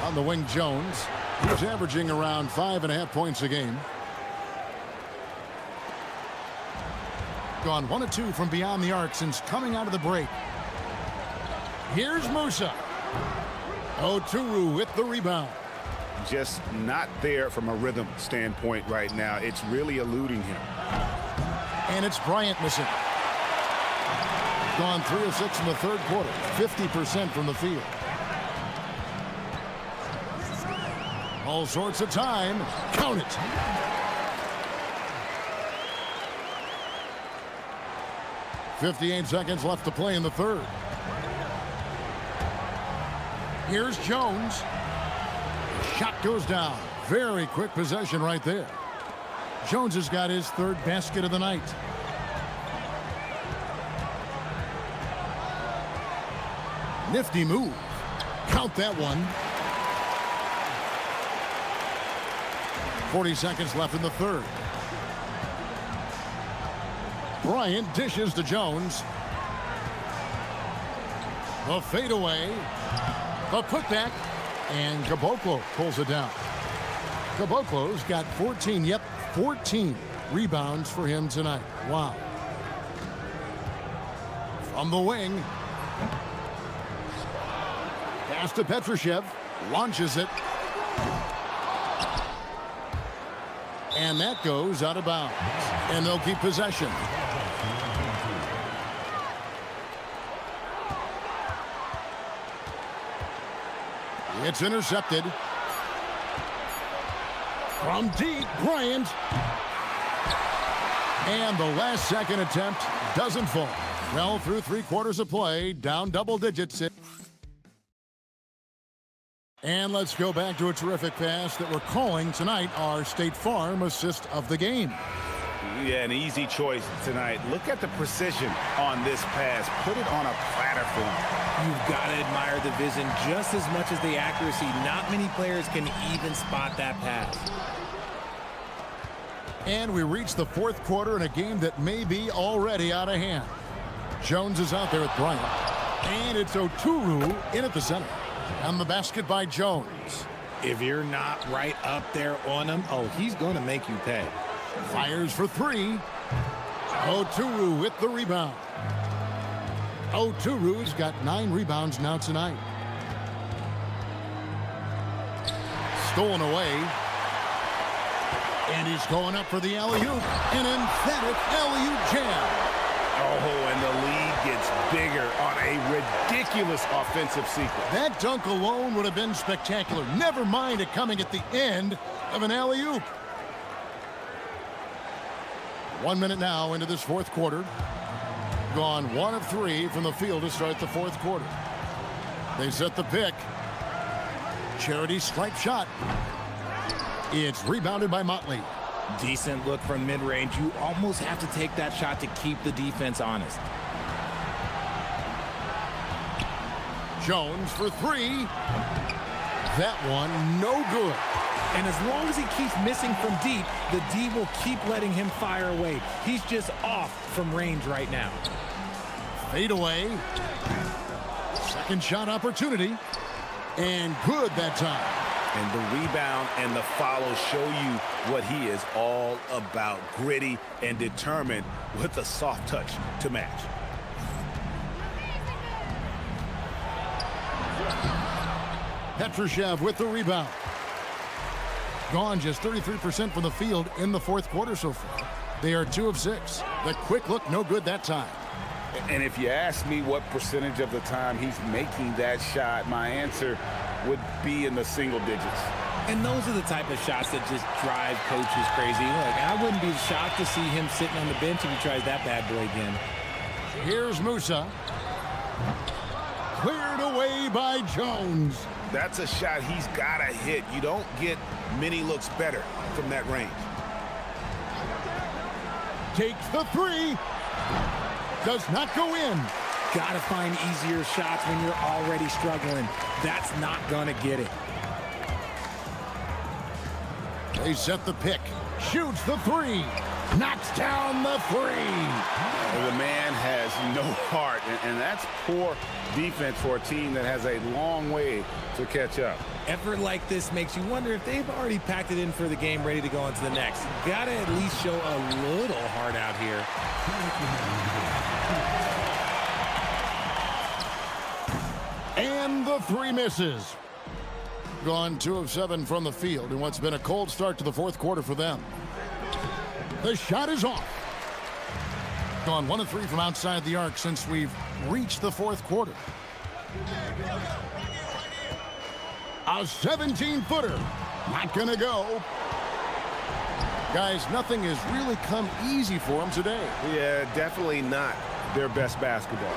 On the wing, Jones. He's averaging around 5.5 points a game. Gone 1 of 2 from beyond the arc since coming out of the break. Here's Musa. Oturu with the rebound. Just not there from a rhythm standpoint right now. It's really eluding him. And it's Bryant missing. Gone 3 of 6 in the third quarter. 50% from the field. All sorts of time. Count it. .58 seconds left to play in the third. Here's Jones. Shot goes down. Very quick possession right there. Jones has got his third basket of the night. Nifty move. Count that one. 40 seconds left in the third. Bryant dishes to Jones. The fadeaway. The putback. And Caboclo pulls it down. Caboclo's got 14, 14 rebounds for him tonight. Wow. From the wing. Pass to Petrushev. Launches it. And that goes out of bounds. And they'll keep possession. It's intercepted. From deep, Bryant. And the last second attempt doesn't fall. Well, through 3 quarters of play, down double digits. And let's go back to a terrific pass that we're calling tonight our State Farm assist of the game. Yeah, an easy choice tonight. Look at the precision on this pass. Put it on a platter for him. You've got to admire the vision just as much as the accuracy. Not many players can even spot that pass. And we reach the 4th quarter in a game that may be already out of hand. Jones is out there with Bryant. And it's Oturu in at the center. And the basket by Jones. If you're not right up there on him, oh, he's going to make you pay. Fires for 3. Oturu with the rebound. Oturu's got 9 rebounds now tonight. Stolen away. And he's going up for the alley-oop. An emphatic alley-oop jam. Oh, and the lead gets bigger on a ridiculous offensive sequence. That dunk alone would have been spectacular. Never mind it coming at the end of an alley-oop. 1 minute now into this 4th quarter. Gone 1 of 3 from the field to start the 4th quarter. They set the pick. Charity stripe shot. It's rebounded by Motley. Decent look from mid-range. You almost have to take that shot to keep the defense honest. Jones for 3. That one no good. And as long as he keeps missing from deep, the D will keep letting him fire away. He's just off from range right now. Fade away. Second shot opportunity. And good that time. And the rebound and the follow show you what he is all about. Gritty and determined with a soft touch to match. Petrushev with the rebound. Gone just 33% from the field in the 4th quarter so far. They are 2 of 6. The quick look, no good that time. And if you ask me what percentage of the time he's making that shot, my answer would be in the single digits. And those are the type of shots that just drive coaches crazy. Look, I wouldn't be shocked to see him sitting on the bench if he tries that bad boy again. Here's Musa. Cleared away by Jones. That's a shot he's got to hit. You don't get many looks better from that range. Takes the 3. Does not go in. Got to find easier shots when you're already struggling. That's not going to get it. They set the pick. Shoots the 3. Knocks down the 3. The man has no heart, and that's poor defense for a team that has a long way to catch up. Effort like this makes you wonder if they've already packed it in for the game, ready to go on to the next. Got to at least show a little heart out here. And the 3 misses. Gone 2 of 7 from the field in what's been a cold start to the 4th quarter for them. The shot is off. Gone 1 of 3 from outside the arc since we've reached the 4th quarter. A 17-footer. Not gonna go. Guys, nothing has really come easy for them today. Yeah, definitely not their best basketball.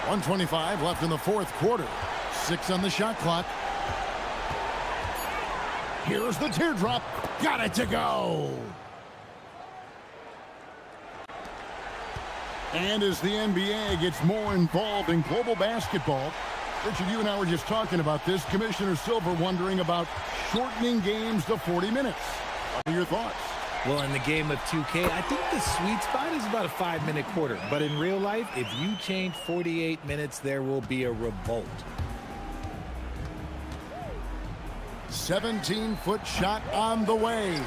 1:25 left in the 4th quarter. 6 on the shot clock. Here's the teardrop. Got it to go. And as the NBA gets more involved in global basketball, Richard, you and I were just talking about this. Commissioner Silver wondering about shortening games to 40 minutes. What are your thoughts? Well, in the game of 2K, I think the sweet spot is about a 5-minute quarter. But in real life, if you change 48 minutes, there will be a revolt. 17-foot shot on the way.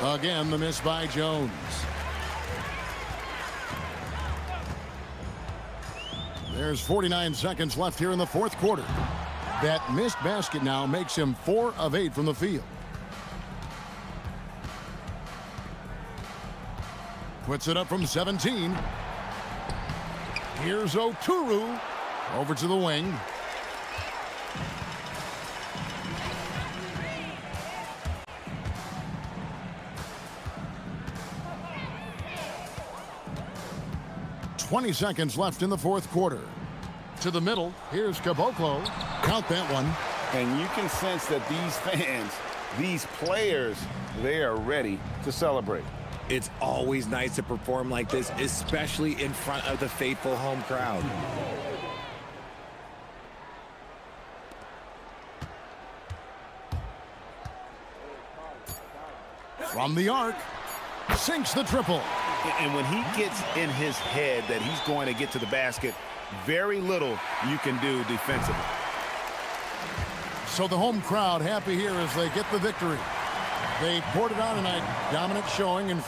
Again, the miss by Jones. There's 49 seconds left here in the fourth quarter. That missed basket now makes him 4 of 8 from the field. Puts it up from 17. Here's Oturu. Over to the wing. .20 seconds left in the fourth quarter. To the middle. Here's Caboclo. Count that one. And you can sense that these fans, these players, they are ready to celebrate. It's always nice to perform like this, especially in front of the faithful home crowd. From the arc, sinks the triple. And when he gets in his head that he's going to get to the basket, very little you can do defensively. So the home crowd happy here as they get the victory. They poured it on tonight. Dominant showing and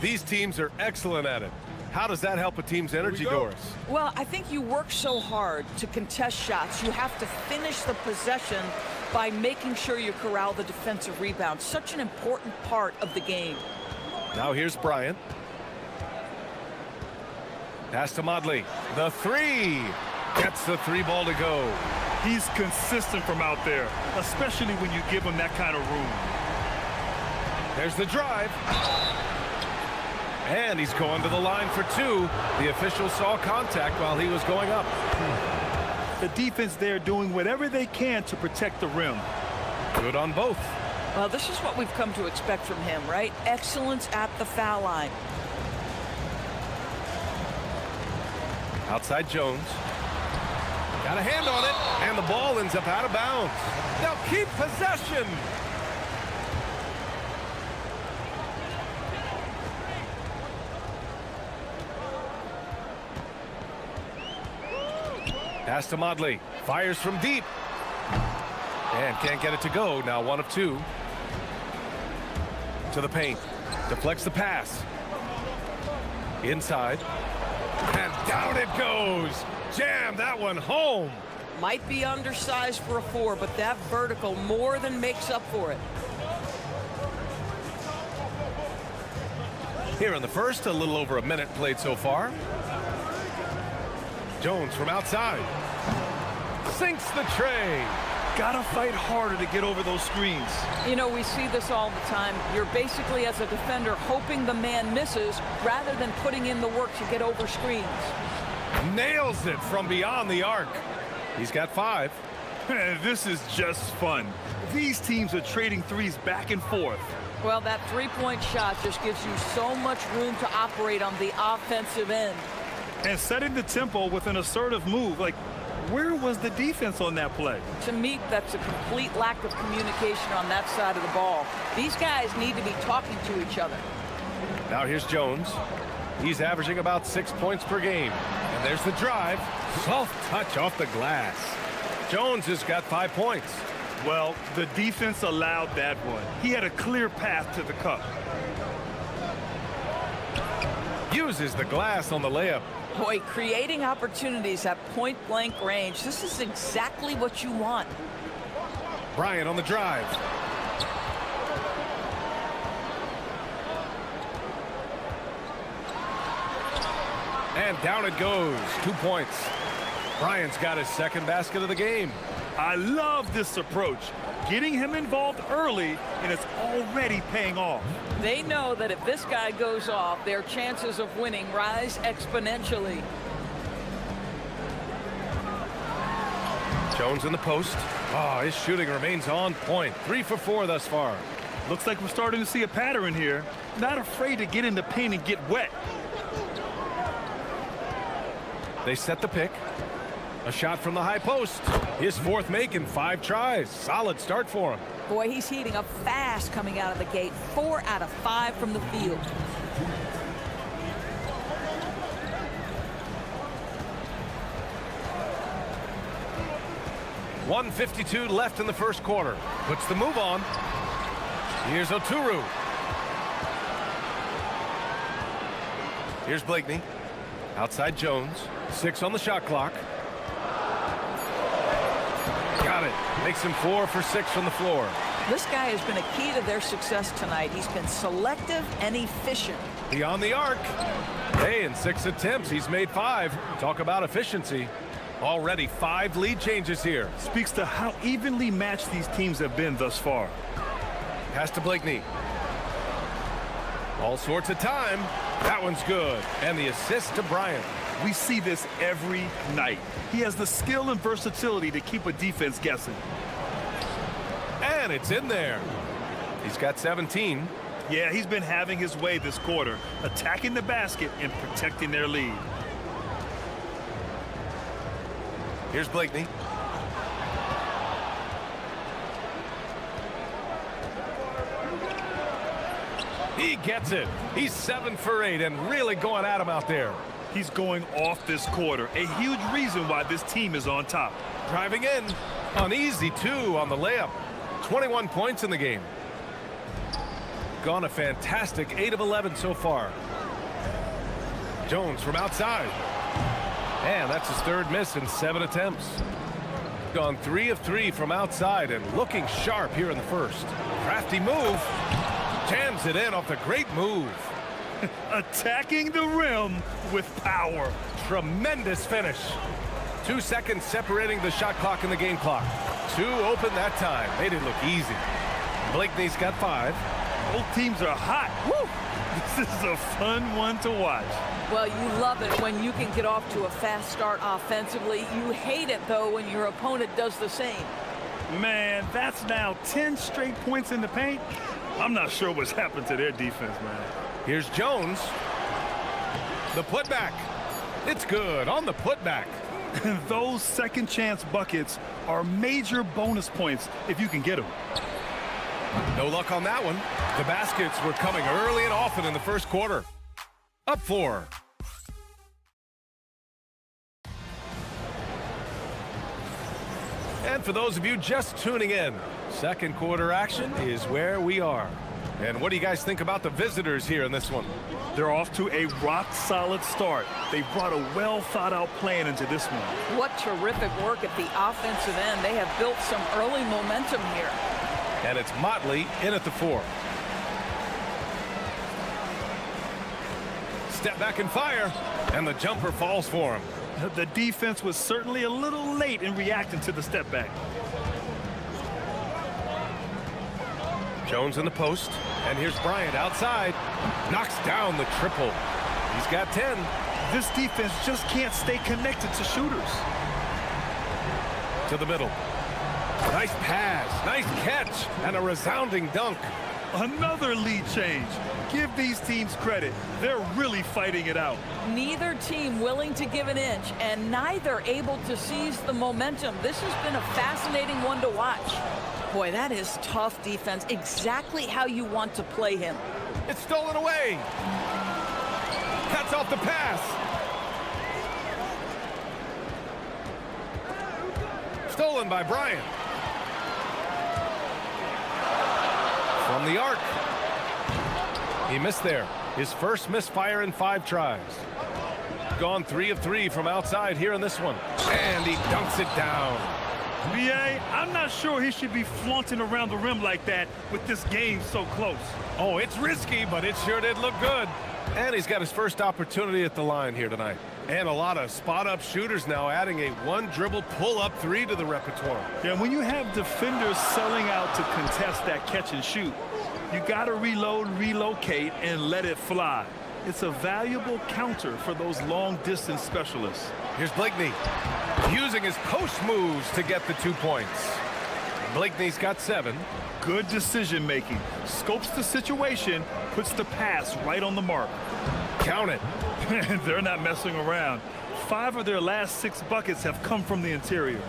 These teams are excellent at it. How does that help a team's energy, Doris? Well, I think you work so hard to contest shots. You have to finish the possession by making sure you corral the defensive rebound. Such an important part of the game. Now here's Bryant. Pass to Modley. The three. Gets the three ball to go. He's consistent from out there, especially when you give him that kind of room. There's the drive. And he's going to the line for two. The official saw contact while he was going up. The defense there doing whatever they can to protect the rim. Good on both. Well, this is what we've come to expect from him, right? Excellence at the foul line. Outside Jones. Got a hand on it, and the ball ends up out of bounds. They'll keep possession. Pass to Modley. Fires from deep. And can't get it to go. Now 1 of 2. To the paint. Deflects the pass. Inside. And down it goes. Jam that one home. Might be undersized for a 4, but that vertical more than makes up for it. Here in the first, a little over a minute played so far. Jones from outside. Sinks the tray. Gotta fight harder to get over those screens. You know, we see this all the time. You're basically, as a defender, hoping the man misses rather than putting in the work to get over screens. Nails it from beyond the arc. He's got 5. This is just fun. These teams are trading threes back and forth. Well, that three-point shot just gives you so much room to operate on the offensive end. And setting the tempo with an assertive move. Like, where was the defense on that play? To me, that's a complete lack of communication on that side of the ball. These guys need to be talking to each other. Now here's Jones. He's averaging about 6 points per game. And there's the drive. Soft touch off the glass. Jones has got 5 points. Well, the defense allowed that one. He had a clear path to the cup. Uses the glass on the layup. Boy, creating opportunities at point-blank range. This is exactly what you want. Bryant on the drive. And down it goes. 2 points. Bryant's got his second basket of the game. I love this approach. Getting him involved early, and it's already paying off. They know that if this guy goes off, their chances of winning rise exponentially. Jones in the post. Oh, his shooting remains on point. 3 for 4 thus far. Looks like we're starting to see a pattern here. Not afraid to get in the paint and get wet. They set the pick. A shot from the high post. His 4th make in 5 tries. Solid start for him. Boy, he's heating up fast coming out of the gate. 4 out of 5 from the field. .152 left in the first quarter. Puts the move on. Here's Oturu. Here's Blakeney. Outside Jones. 6 on the shot clock. Got it. Makes him 4 for 6 from the floor. This guy has been a key to their success tonight. He's been selective and efficient. Beyond the arc. Hey, in 6 attempts, he's made 5. Talk about efficiency. Already 5 lead changes here. Speaks to how evenly matched these teams have been thus far. Pass to Blakeney. All sorts of time. That one's good. And the assist to Bryant. We see this every night. He has the skill and versatility to keep a defense guessing. And it's in there. He's got 17. Yeah, he's been having his way this quarter, attacking the basket and protecting their lead. Here's Blakeney. He gets it. He's 7 for 8 and really going at him out there. He's going off this quarter. A huge reason why this team is on top. Driving in. An easy 2 on the layup. 21 points in the game. Gone a fantastic 8 of 11 so far. Jones from outside. And that's his third miss in 7 attempts. Gone 3 of 3 from outside and looking sharp here in the first. Crafty move. Jams it in off the great move. Attacking the rim with power. Tremendous finish. 2 seconds separating the shot clock and the game clock. 2 open that time. Made it look easy. Blakeney's got 5. Both teams are hot. Woo! This is a fun one to watch. Well, you love it when you can get off to a fast start offensively. You hate it, though, when your opponent does the same. Man, that's now 10 straight points in the paint. I'm not sure what's happened to their defense, man. Here's Jones. The putback. It's good on the putback. Those second chance buckets are major bonus points if you can get them. No luck on that one. The baskets were coming early and often in the first quarter. Up 4. And for those of you just tuning in, second quarter action is where we are. And what do you guys think about the visitors here in this one? They're off to a rock-solid start. They brought a well-thought-out plan into this one. What terrific work at the offensive end. They have built some early momentum here. And it's Motley in at the 4. Step back and fire, and the jumper falls for him. The defense was certainly a little late in reacting to the step back. Jones in the post, and here's Bryant outside. Knocks down the triple. He's got 10. This defense just can't stay connected to shooters. To the middle. Nice pass, nice catch, and a resounding dunk. Another lead change. Give these teams credit. They're really fighting it out. Neither team willing to give an inch, and neither able to seize the momentum. This has been a fascinating one to watch. Boy, that is tough defense. Exactly how you want to play him. It's stolen away. Cuts off the pass. Stolen by Bryant. From the arc. He missed there. His first misfire in 5 tries. Gone 3 of 3 from outside here in this one. And he dunks it down. BA, I'm not sure he should be flaunting around the rim like that with this game so close. Oh, it's risky, but it sure did look good. And he's got his first opportunity at the line here tonight. And a lot of spot-up shooters now, adding a 1-dribble pull-up 3 to the repertoire. Yeah, when you have defenders selling out to contest that catch and shoot, you got to reload, relocate, and let it fly. It's a valuable counter for those long-distance specialists. Here's Blakeney, using his post moves to get the 2 points. Blakeney's got 7. Good decision-making. Scopes the situation, puts the pass right on the mark. Count it. They're not messing around. 5 of their last 6 buckets have come from the interior.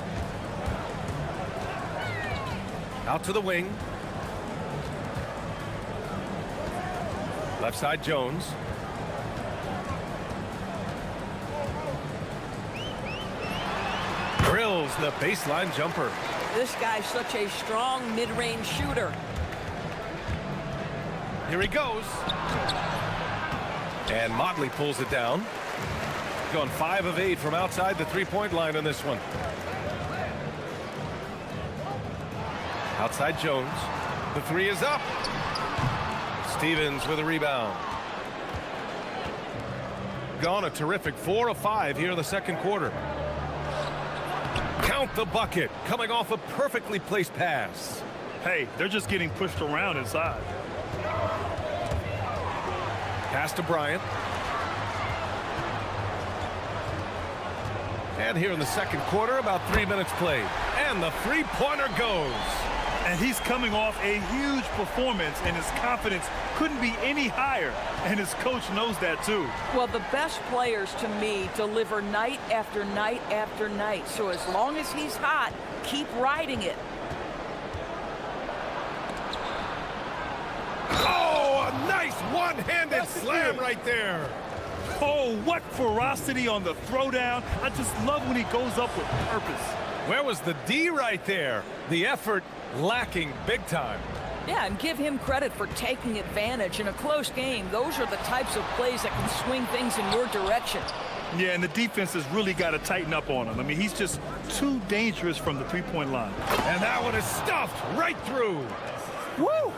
Out to the wing. Left side, Jones. Drills the baseline jumper. This guy's such a strong mid-range shooter. Here he goes. And Motley pulls it down. Gone 5 of 8 from outside the 3-point line in this one. Outside Jones. The 3 is up. Stevens with a rebound. Gone a terrific 4 of 5 here in the second quarter. Count the bucket, coming off a perfectly placed pass. Hey, they're just getting pushed around inside. Pass to Bryant. And here in the second quarter, about 3 minutes played. And the 3-pointer goes. And he's coming off a huge performance, and his confidence couldn't be any higher. And his coach knows that, too. Well, the best players, to me, deliver night after night after night. So as long as he's hot, keep riding it. Oh, a nice one-handed slam right there. Oh, what ferocity on the throwdown. I just love when he goes up with purpose. Where was the D right there? The effort lacking big time. Yeah, and give him credit for taking advantage in a close game. Those are the types of plays that can swing things in your direction. Yeah, and the defense has really got to tighten up on him. I mean, he's just too dangerous from the three-point line. And that one is stuffed right through. Woo!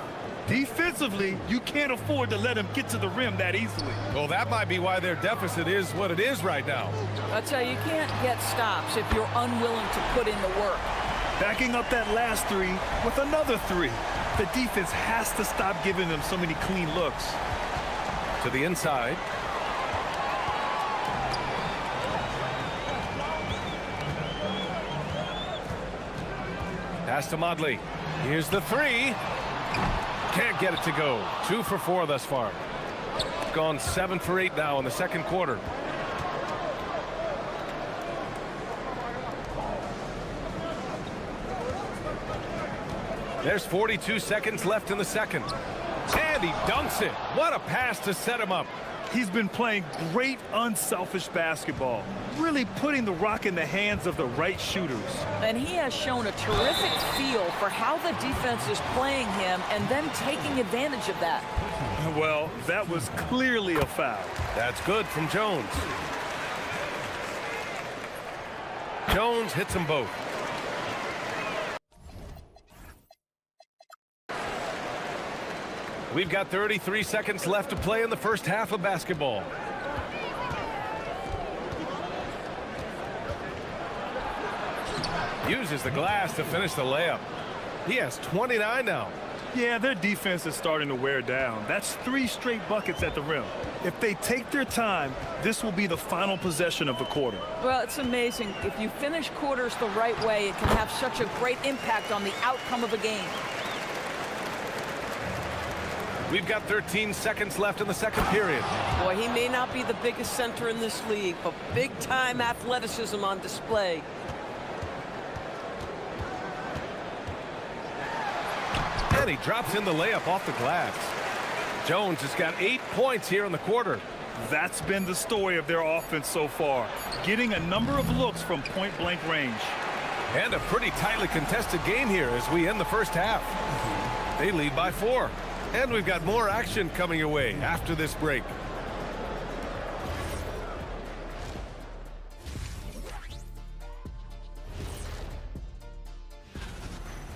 Defensively, you can't afford to let him get to the rim that easily. Well, that might be why their deficit is what it is right now. That's how you can't get stops if you're unwilling to put in the work. Backing up that last three with another three. The defense has to stop giving them so many clean looks. To the inside. Pass to Modley. Here's the three. Can't get it to go. 2 for 4 thus far. Gone 7 for 8 now in the second quarter. There's 42 seconds left in the second. And he dunks it. What a pass to set him up. He's been playing great, unselfish basketball, really putting the rock in the hands of the right shooters. And he has shown a terrific feel for how the defense is playing him and then taking advantage of that. Well, that was clearly a foul. That's good from Jones. Jones hits them both. We've got 33 seconds left to play in the first half of basketball. Uses the glass to finish the layup. He has 29 now. Yeah, their defense is starting to wear down. That's 3 straight buckets at the rim. If they take their time, this will be the final possession of the quarter. Well, it's amazing. If you finish quarters the right way, it can have such a great impact on the outcome of a game. We've got 13 seconds left in the second period. Boy, he may not be the biggest center in this league, but big-time athleticism on display. And he drops in the layup off the glass. Jones has got 8 points here in the quarter. That's been the story of their offense so far, getting a number of looks from point-blank range. And a pretty tightly contested game here as we end the first half. They lead by 4. And we've got more action coming your way after this break.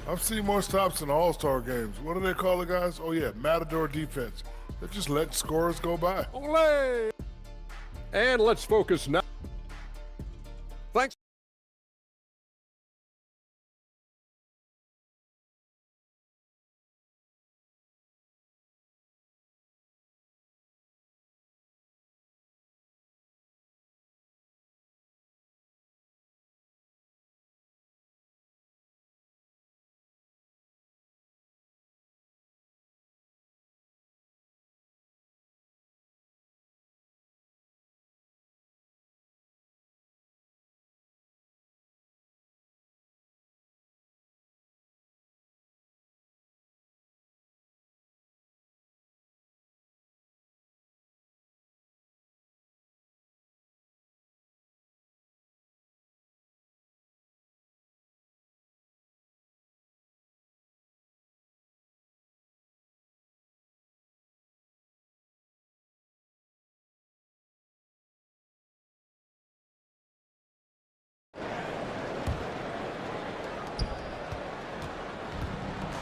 I've seen more stops in All-Star games. What do they call it, guys? Oh, yeah, Matador defense. They just let scorers go by. Olé! And let's focus now. Thanks.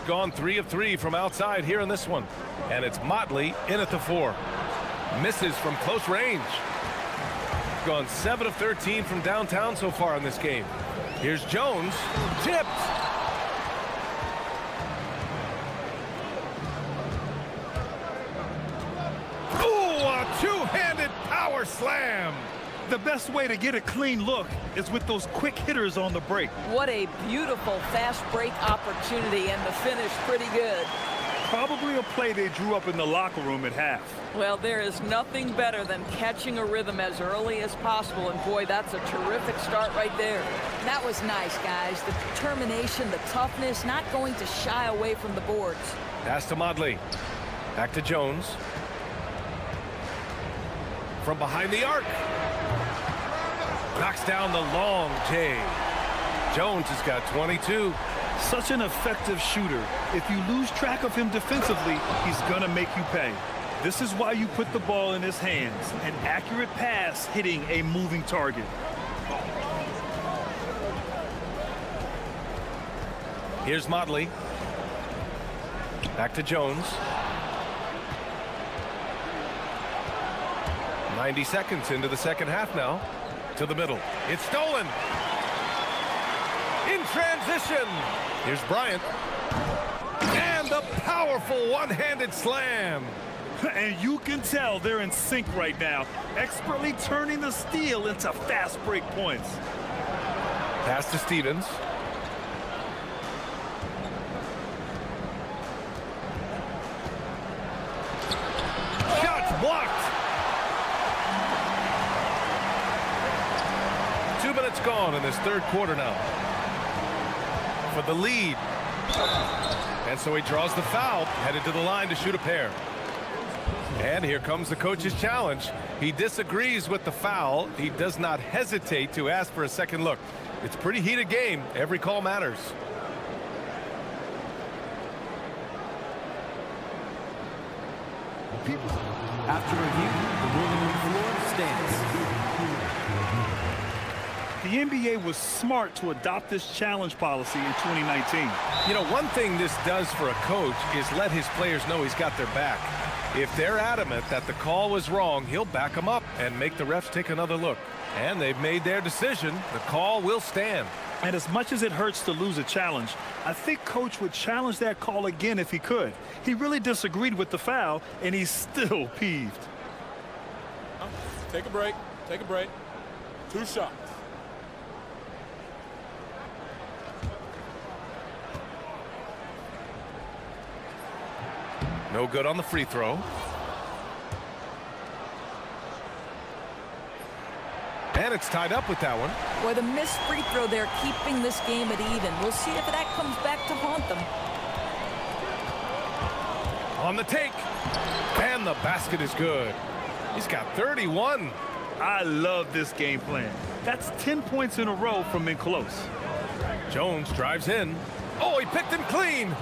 Gone 3 of 3 from outside here in this one. And it's Motley in at the 4. Misses from close range. Gone 7 of 13 from downtown so far in this game. Here's Jones. Tipped. Ooh, a two-handed power slam. The best way to get a clean look is with those quick hitters on the break. What a beautiful fast break opportunity, and the finish pretty good. Probably a play they drew up in the locker room at half. Well, there is nothing better than catching a rhythm as early as possible, and boy, that's a terrific start right there. That was nice, guys. The determination, the toughness, not going to shy away from the boards. Pass to Modley. Back to Jones. From behind the arc. Knocks down the long J. Jones has got 22. Such an effective shooter. If you lose track of him defensively, he's gonna make you pay. This is why you put the ball in his hands. An accurate pass hitting a moving target. Here's Motley. Back to Jones. 90 seconds into the second half now. To the middle. It's stolen. In transition. Here's Bryant. And the powerful one-handed slam. And you can tell they're in sync right now, expertly turning the steal into fast break points. Pass to Stevens. Shots blocked. 2 minutes gone in this third quarter now. For the lead. And so he draws the foul, headed to the line to shoot a pair. And here comes the coach's challenge. He disagrees with the foul. He does not hesitate to ask for a second look. It's a pretty heated game. Every call matters. After review, the ruling on the floor stands. The NBA was smart to adopt this challenge policy in 2019. You know, one thing this does for a coach is let his players know he's got their back. If they're adamant that the call was wrong, he'll back them up and make the refs take another look. And they've made their decision. The call will stand. And as much as it hurts to lose a challenge, I think Coach would challenge that call again if he could. He really disagreed with the foul, and he's still peeved. Take a break. Take a break. 2 shots. No good on the free throw. And it's tied up with that one. Boy, the missed free throw there keeping this game at even. We'll see if that comes back to haunt them. On the take. And the basket is good. He's got 31. I love this game plan. That's 10 points in a row from in close. Jones drives in. Oh, he picked him clean.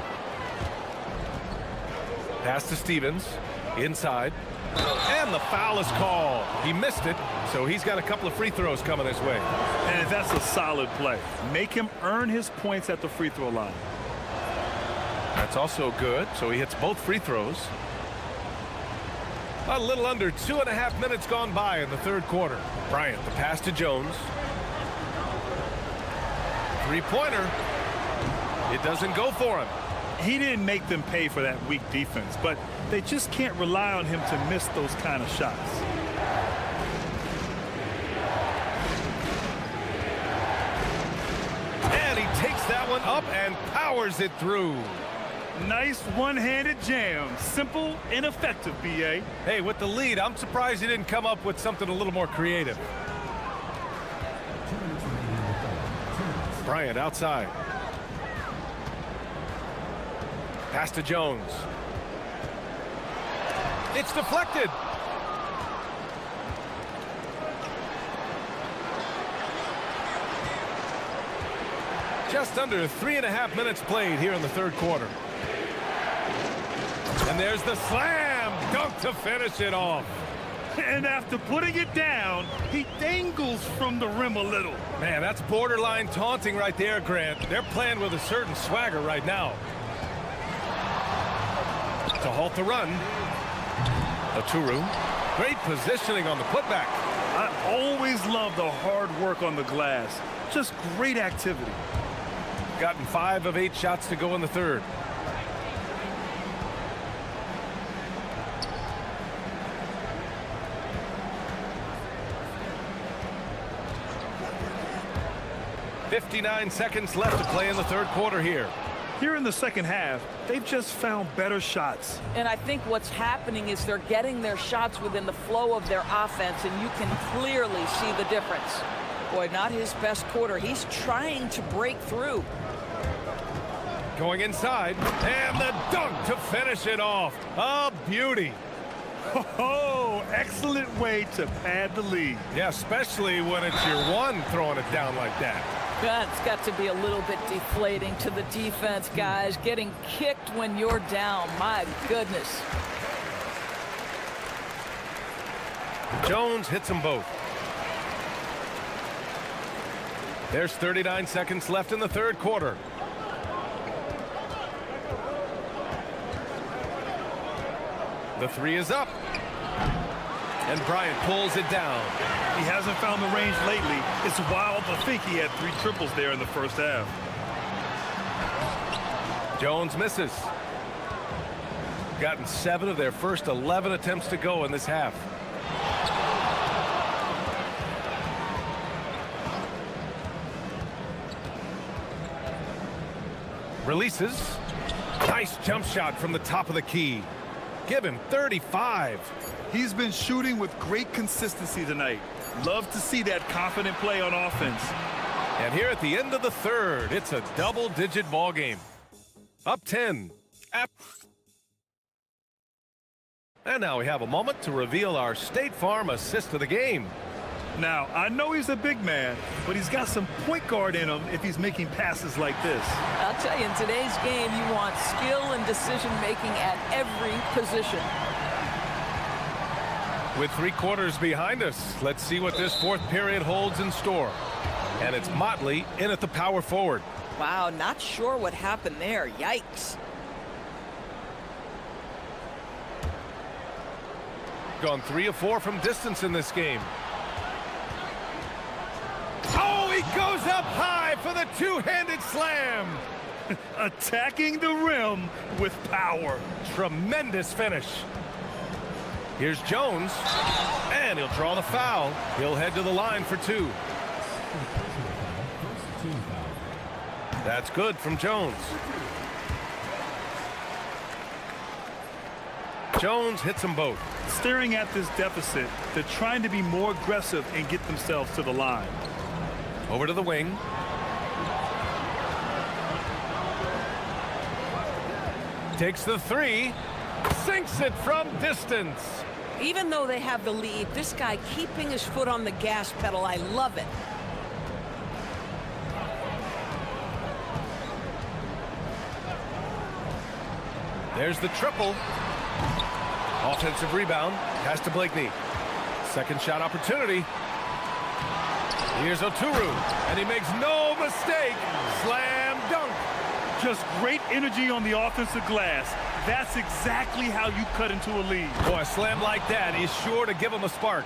Pass to Stevens. Inside. And the foul is called. He missed it, so he's got a couple of free throws coming his way. And that's a solid play. Make him earn his points at the free throw line. That's also good, so he hits both free throws. A little under 2.5 minutes gone by in the third quarter. Bryant, the pass to Jones. Three-pointer. It doesn't go for him. He didn't make them pay for that weak defense, but they just can't rely on him to miss those kind of shots. And he takes that one up and powers it through. Nice one-handed jam. Simple and effective, B.A. Hey, with the lead, I'm surprised he didn't come up with something a little more creative. Bryant outside. Pass to Jones. It's deflected. Just under 3.5 minutes played here in the third quarter. And there's the slam dunk to finish it off. And after putting it down, he dangles from the rim a little. Man, that's borderline taunting right there, Grant. They're playing with a certain swagger right now. To halt the run. Aturu. Great positioning on the putback. I always love the hard work on the glass. Just great activity. Gotten 5 of 8 shots to go in the third. .59 seconds left to play in the third quarter here. Here in the second half, they've just found better shots. And I think what's happening is they're getting their shots within the flow of their offense, and you can clearly see the difference. Boy, not his best quarter. He's trying to break through. Going inside, and the dunk to finish it off. A beauty. Oh, excellent way to pad the lead. Yeah, especially when it's your one throwing it down like that. That's got to be a little bit deflating to the defense, guys. Getting kicked when you're down. My goodness. Jones hits them both. There's 39 seconds left in the third quarter. The three is up. And Bryant pulls it down. He hasn't found the range lately. It's wild to think he had 3 triples there in the first half. Jones misses. Gotten 7 of their first 11 attempts to go in this half. Releases. Nice jump shot from the top of the key. Give him 35. He's been shooting with great consistency tonight. Love to see that confident play on offense. And here at the end of the third, it's a double-digit ball game. Up 10. And now we have a moment to reveal our State Farm assist of the game. Now, I know he's a big man, but he's got some point guard in him if he's making passes like this. I'll tell you, in today's game, you want skill and decision-making at every position. With 3 quarters behind us, let's see what this fourth period holds in store. And it's Motley in at the power forward. Wow, not sure what happened there. Yikes. Gone 3 of 4 from distance in this game. Oh, he goes up high for the two-handed slam. Attacking the rim with power. Tremendous finish. Here's Jones, and he'll draw the foul. He'll head to the line for 2. That's good from Jones. Jones hits them both. Staring at this deficit, they're trying to be more aggressive and get themselves to the line. Over to the wing. Takes the 3. Sinks it from distance. Even though they have the lead, this guy keeping his foot on the gas pedal, I love it. There's the triple. Offensive rebound. Pass to Blakeney. Second shot opportunity. Here's Oturu, and he makes no mistake. Slam dunk. Just great energy on the offensive glass. That's exactly how you cut into a lead. Boy, a slam like that is sure to give him a spark.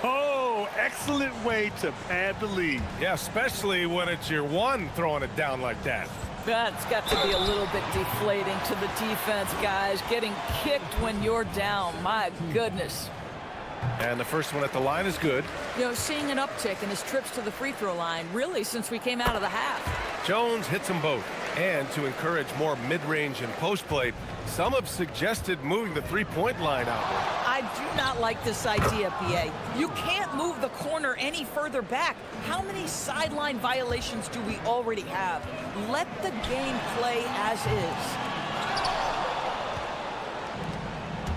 Oh, excellent way to pad the lead. Yeah, especially when it's your one throwing it down like that. That's got to be a little bit deflating to the defense, guys. Getting kicked when you're down. My goodness. And the first one at the line is good. You know, seeing an uptick in his trips to the free throw line, really, since we came out of the half. Jones hits them both. And to encourage more mid-range and post-play, some have suggested moving the three-point line out. I do not like this idea, PA. You can't move the corner any further back. How many sideline violations do we already have? Let the game play as is.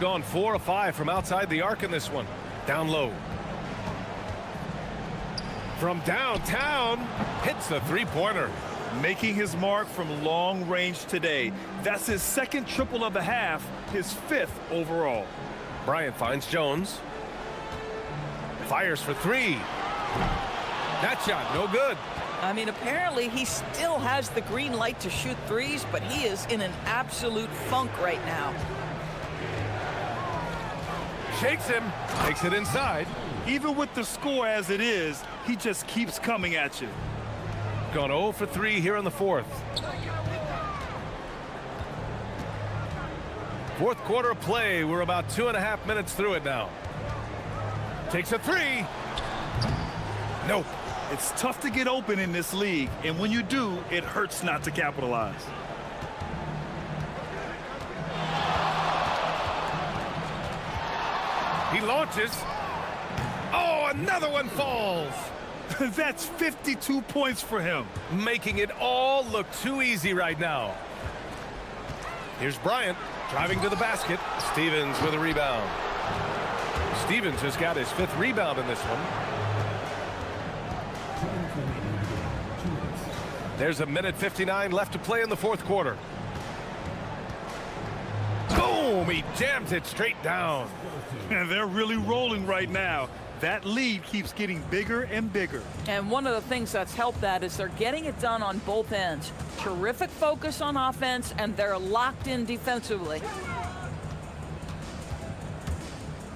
Gone 4 of 5 from outside the arc in this one. Down low. From downtown, hits the three-pointer. Making his mark from long range today. That's his second triple of the half, his 5th overall. Bryant finds Jones. Fires for 3. That shot, no good. I mean, apparently he still has the green light to shoot threes, but he is in an absolute funk right now. Shakes him, takes it inside. Even with the score as it is, he just keeps coming at you. Gone 0 for 3 here in the fourth. Fourth quarter of play. We're about 2.5 minutes through it now. Takes a 3. Nope. It's tough to get open in this league, and when you do, it hurts not to capitalize. He launches. Oh, another one falls. That's 52 points for him. Making it all look too easy right now. Here's Bryant driving to the basket. Stevens with a rebound. Stevens has got his 5th rebound in this one. There's a minute 59 left to play in the fourth quarter. Boom! He jams it straight down. And they're really rolling right now. That lead keeps getting bigger and bigger. And one of the things that's helped that is they're getting it done on both ends. Terrific focus on offense, and they're locked in defensively.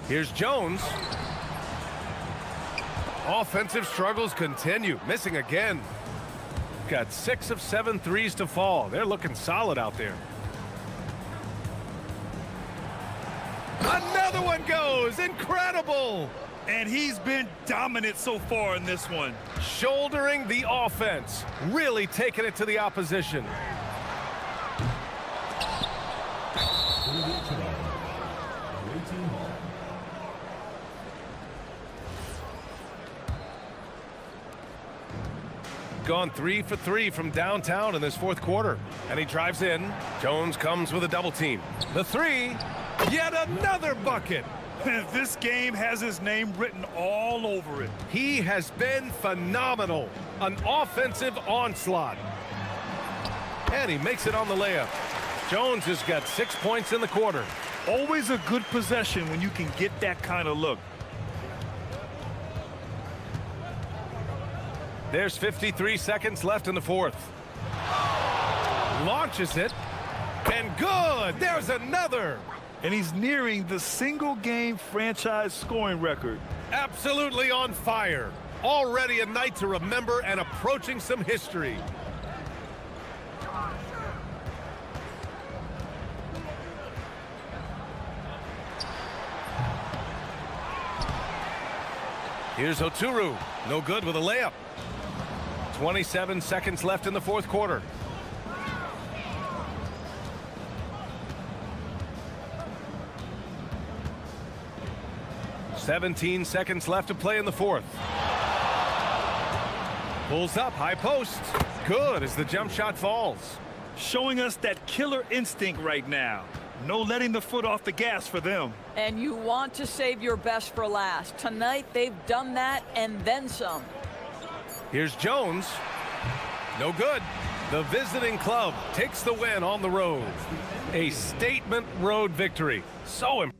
Here's Jones. Offensive struggles continue. Missing again. Got 6 of 7 threes to fall. They're looking solid out there. Another one goes. Incredible. And he's been dominant so far in this one. Shouldering the offense. Really taking it to the opposition. Gone 3 for 3 from downtown in this fourth quarter. And he drives in. Jones comes with a double team. The three. Yet another bucket. This game has his name written all over it. He has been phenomenal. An offensive onslaught. And he makes it on the layup. Jones has got 6 points in the quarter. Always a good possession when you can get that kind of look. There's 53 seconds left in the fourth. Launches it. And good. There's another. And he's nearing the single-game franchise scoring record. Absolutely on fire. Already a night to remember and approaching some history. Here's Oturu. No good with a layup. 27 seconds left in the fourth quarter. "17 seconds left to play in the fourth. Pulls up, high post. Good as the jump shot falls. Showing us that killer instinct right now. No letting the foot off the gas for them. And you want to save your best for last. Tonight, they've done that and then some. Here's Jones. No good. The visiting club takes the win on the road. A statement road victory. So impressive.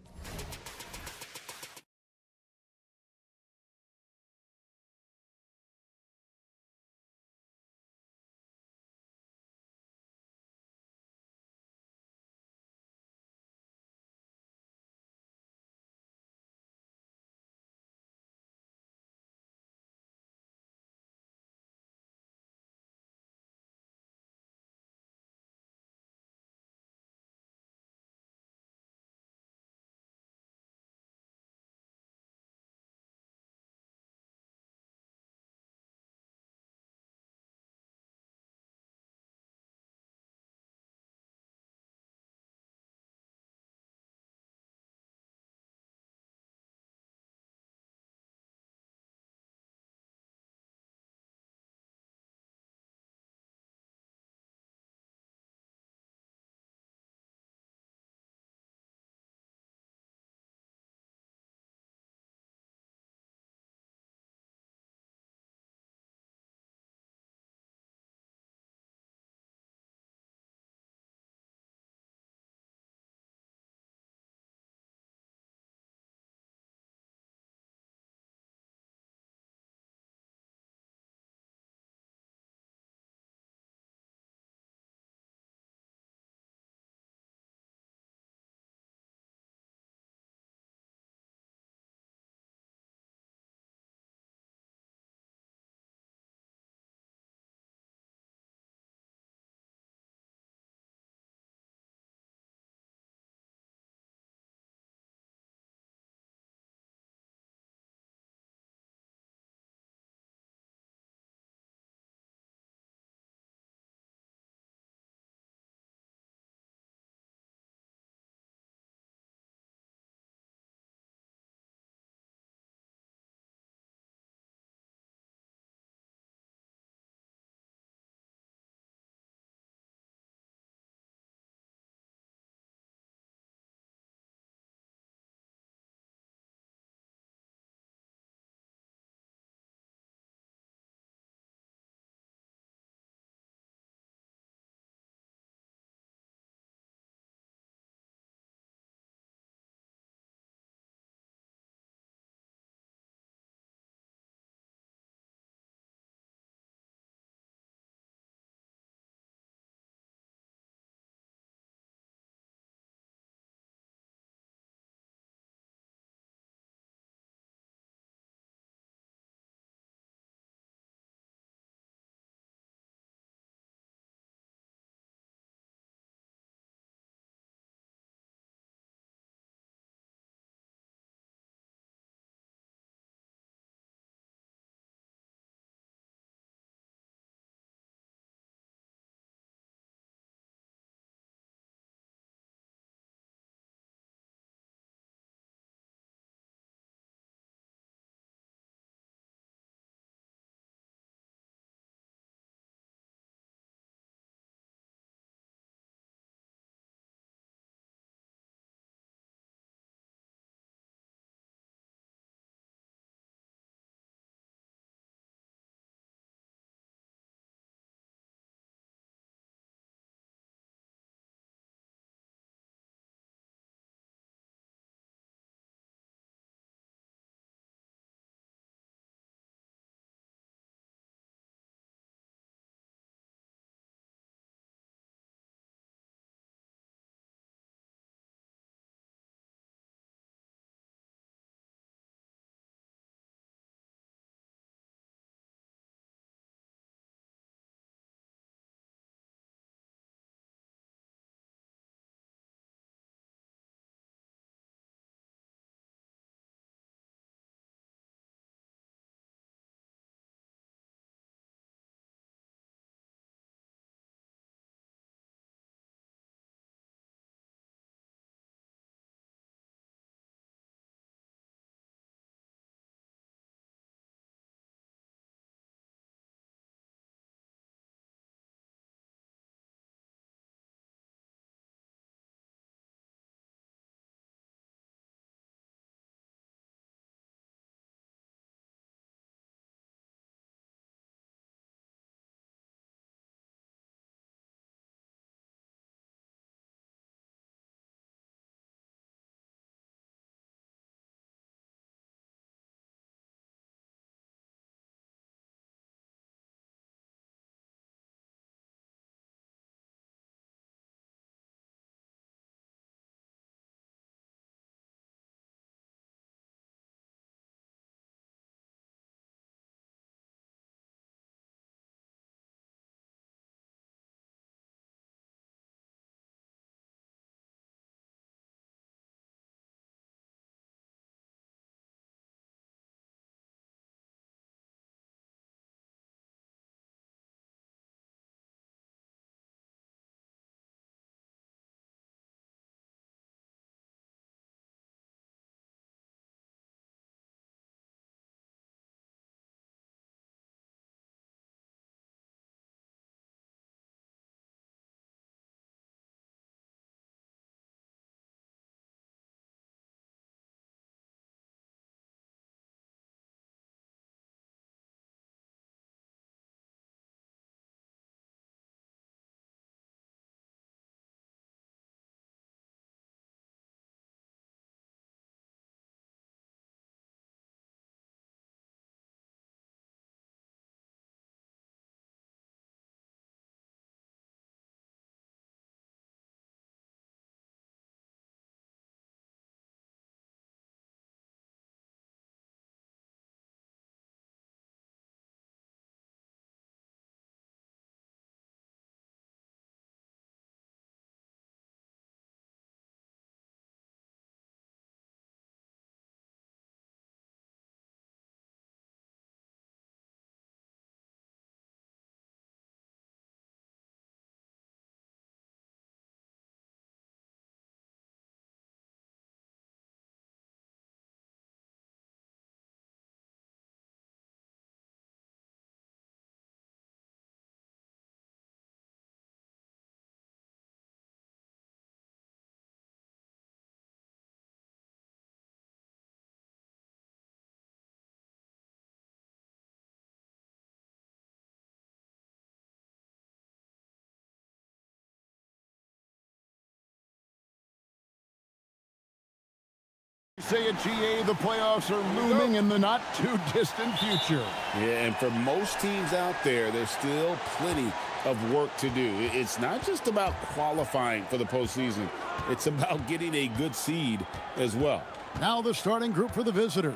Say at GA, the playoffs are looming in the not-too-distant future. Yeah, and for most teams out there, there's still plenty of work to do. It's not just about qualifying for the postseason. It's about getting a good seed as well. Now the starting group for the visitors.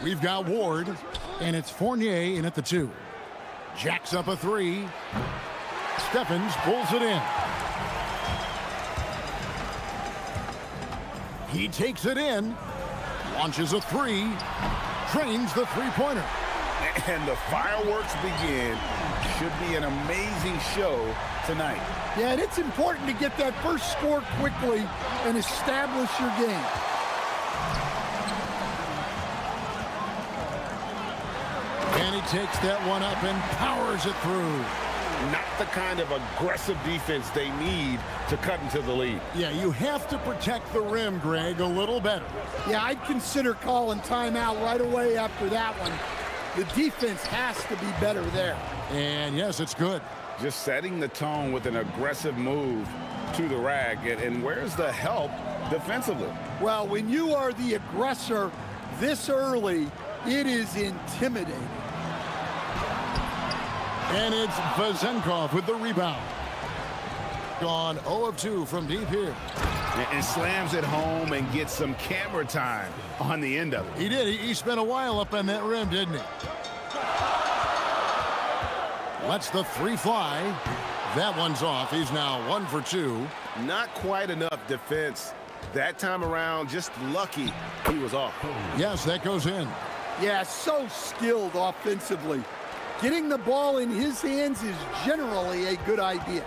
We've got Ward, and it's Fournier in at the 2. Jacks up a 3. Stephens pulls it in. He takes it in, launches a 3, drains the three-pointer. And the fireworks begin. Should be an amazing show tonight. Yeah, and it's important to get that first score quickly and establish your game. And he takes that one up and powers it through. Not the kind of aggressive defense they need to cut into the lead. Yeah, you have to protect the rim, Greg, a little better. Yeah, I'd consider calling timeout right away after that one. The defense has to be better there. And yes, it's good. Just setting the tone with an aggressive move to the rack. And where's the help defensively? Well, when you are the aggressor this early, it is intimidating. And it's Vezenkov with the rebound. Gone 0 of 2 from deep here. And slams it home and gets some camera time on the end of it. He did. He spent a while up on that rim, didn't he? Lets the 3 fly. That one's off. He's now 1 for 2. Not quite enough defense that time around. Just lucky he was off. Yes, that goes in. Yeah, so skilled offensively. Getting the ball in his hands is generally a good idea.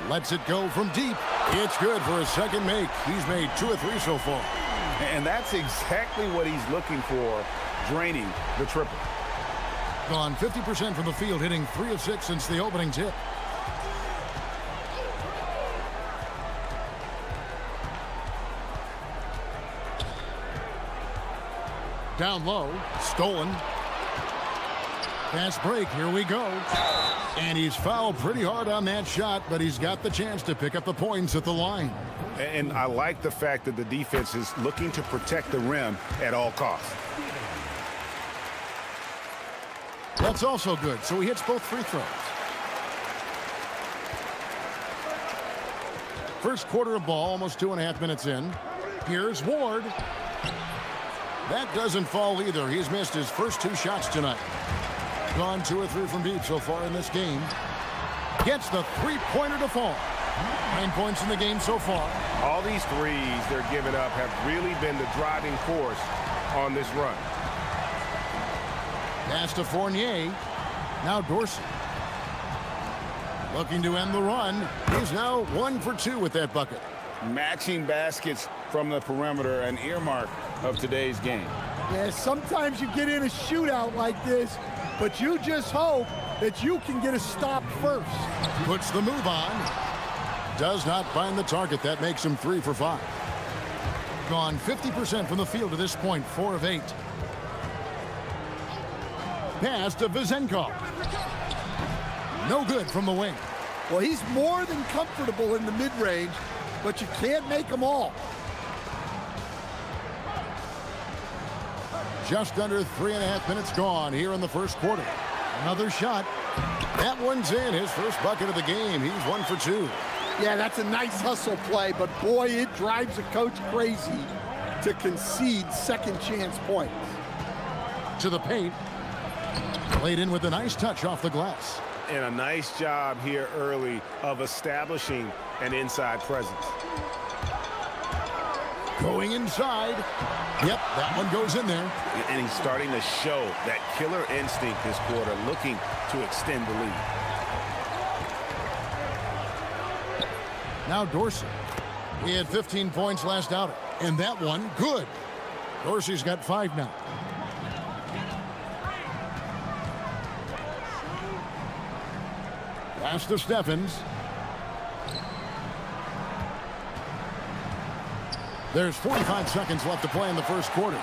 Lets it go from deep. It's good for a second make. He's made 2 of 3 so far. And that's exactly what he's looking for, draining the triple. Gone 50% from the field, hitting 3 of 6 since the opening tip. Down low, stolen. Fast break, here we go. And he's fouled pretty hard on that shot, but he's got the chance to pick up the points at the line. And I like the fact that the defense is looking to protect the rim at all costs. That's also good, so he hits both free throws. First quarter of ball, almost 2.5 minutes in. Here's Ward. That doesn't fall either. He's missed his first 2 shots tonight. Gone 2 or 3 from deep so far in this game. Gets the three-pointer to fall. 9 points in the game so far. All these threes they're giving up have really been the driving force on this run. Pass to Fournier. Now Dorsey. Looking to end the run. He's now 1 for 2 with that bucket. Matching baskets from the perimeter, an earmark of today's game. Yeah, sometimes you get in a shootout like this, but you just hope that you can get a stop first. Puts the move on. Does not find the target. That makes him 3 for 5. Gone 50% from the field to this point, 4 of 8. Pass to Vezenkov. No good from the wing. Well, he's more than comfortable in the mid-range, but you can't make them all. Just under 3.5 minutes gone here in the first quarter. Another shot. That one's in. His first bucket of the game. He's 1 for 2. Yeah, that's a nice hustle play, but boy, it drives a coach crazy to concede second chance points. To the paint. Played in with a nice touch off the glass. And a nice job here early of establishing an inside presence. Going inside. Yep, that one goes in there. And he's starting to show that killer instinct this quarter, looking to extend the lead. Now Dorsey. He had 15 points last outing. And that one, good. Dorsey's got 5 now. Pass to Stephens. There's 45 seconds left to play in the first quarter.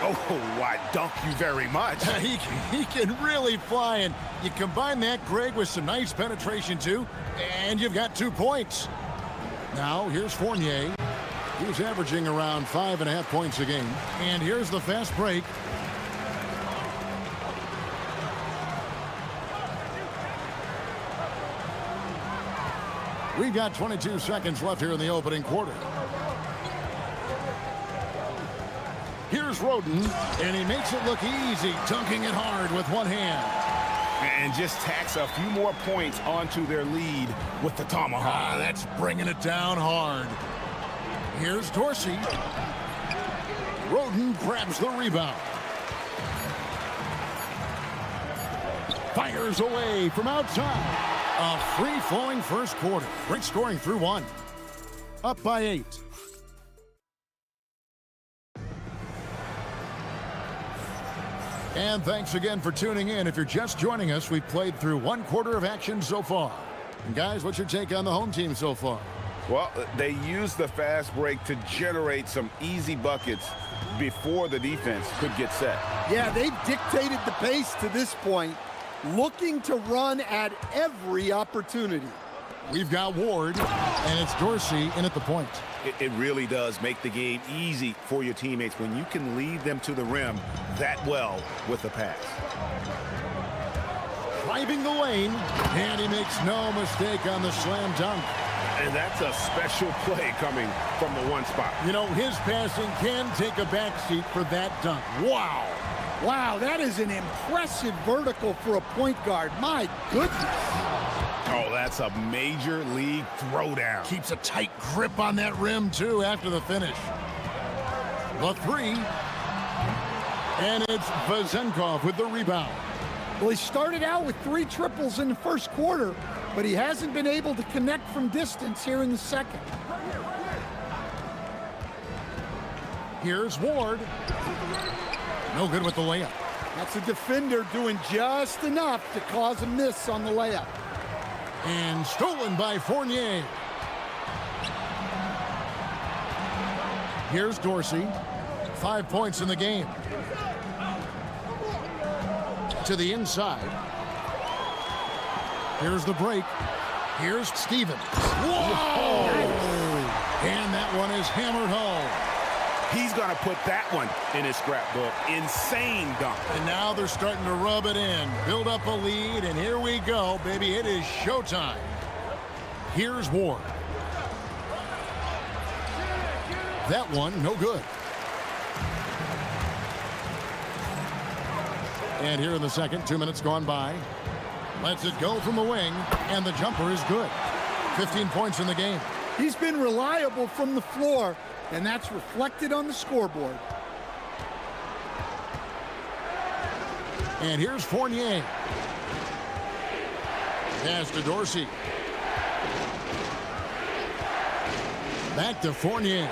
Oh, I dunk you very much. he can really fly, and you combine that, Greg, with some nice penetration, too, and you've got 2 points. Now, here's Fournier. He's averaging around 5.5 points a game. And here's the fast break. We've got 22 seconds left here in the opening quarter. Here's Roden, and he makes it look easy, dunking it hard with one hand. And just tacks a few more points onto their lead with the tomahawk. That's bringing it down hard. Here's Dorsey. Roden grabs the rebound. Fires away from outside. A free-flowing first quarter. Great scoring through one. Up by 8. And thanks again for tuning in. If you're just joining us, we've played through one quarter of action so far. And guys, what's your take on the home team so far? Well, they used the fast break to generate some easy buckets before the defense could get set. Yeah, they've dictated the pace to this point, looking to run at every opportunity. We've got Ward, and it's Dorsey in at the point. It really does make the game easy for your teammates when you can lead them to the rim that well with the pass. Driving the lane, and he makes no mistake on the slam dunk. And that's a special play coming from the one spot. You know, his passing can take a backseat for that dunk. Wow. Wow, that is an impressive vertical for a point guard. My goodness. Oh, that's a major league throwdown. Keeps a tight grip on that rim, too, after the finish. The three. And it's Vezenkov with the rebound. Well, he started out with 3 triples in the first quarter, but he hasn't been able to connect from distance here in the second. Here's Ward. No good with the layup. That's a defender doing just enough to cause a miss on the layup. And stolen by Fournier. Here's Dorsey. 5 points in the game. To the inside. Here's the break. Here's Stevens. Whoa! And that one is hammered home. He's going to put that one in his scrapbook. Insane dunk. And now they're starting to rub it in. Build up a lead, and here we go, baby. It is showtime. Here's Ward. That one, no good. And here in the second, 2 minutes gone by. Lets it go from the wing, and the jumper is good. 15 points in the game. He's been reliable from the floor, and that's reflected on the scoreboard. And here's Fournier. Pass to Dorsey. Back to Fournier.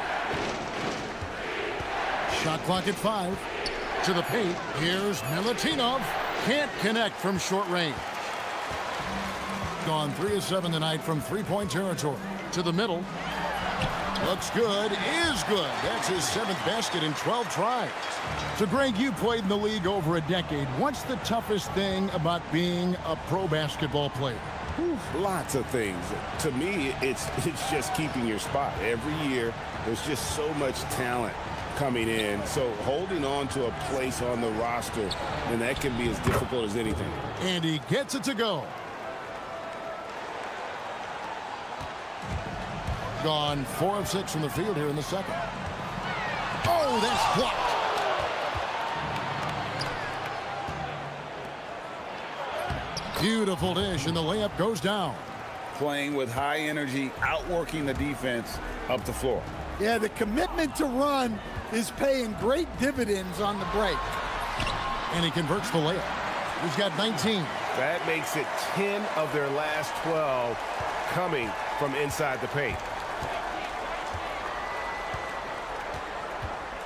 Shot clock at 5. To the paint. Here's Milutinov. Can't connect from short range. Gone 3 of 7 tonight from three-point territory. To the middle. Looks good. Is good. That's his 7th basket in 12 tries. So, Greg, you played in the league over a decade. What's the toughest thing about being a pro basketball player? Lots of things. To me, it's just keeping your spot. Every year, there's just so much talent coming in. So holding on to a place on the roster, and that can be as difficult as anything. And he gets it to go. Gone 4 of 6 from the field here in the second. Oh, that's blocked. Beautiful dish, and the layup goes down. Playing with high energy, outworking the defense up the floor. Yeah, the commitment to run is paying great dividends on the break. And he converts the layup. He's got 19. That makes it 10 of their last 12 coming from inside the paint.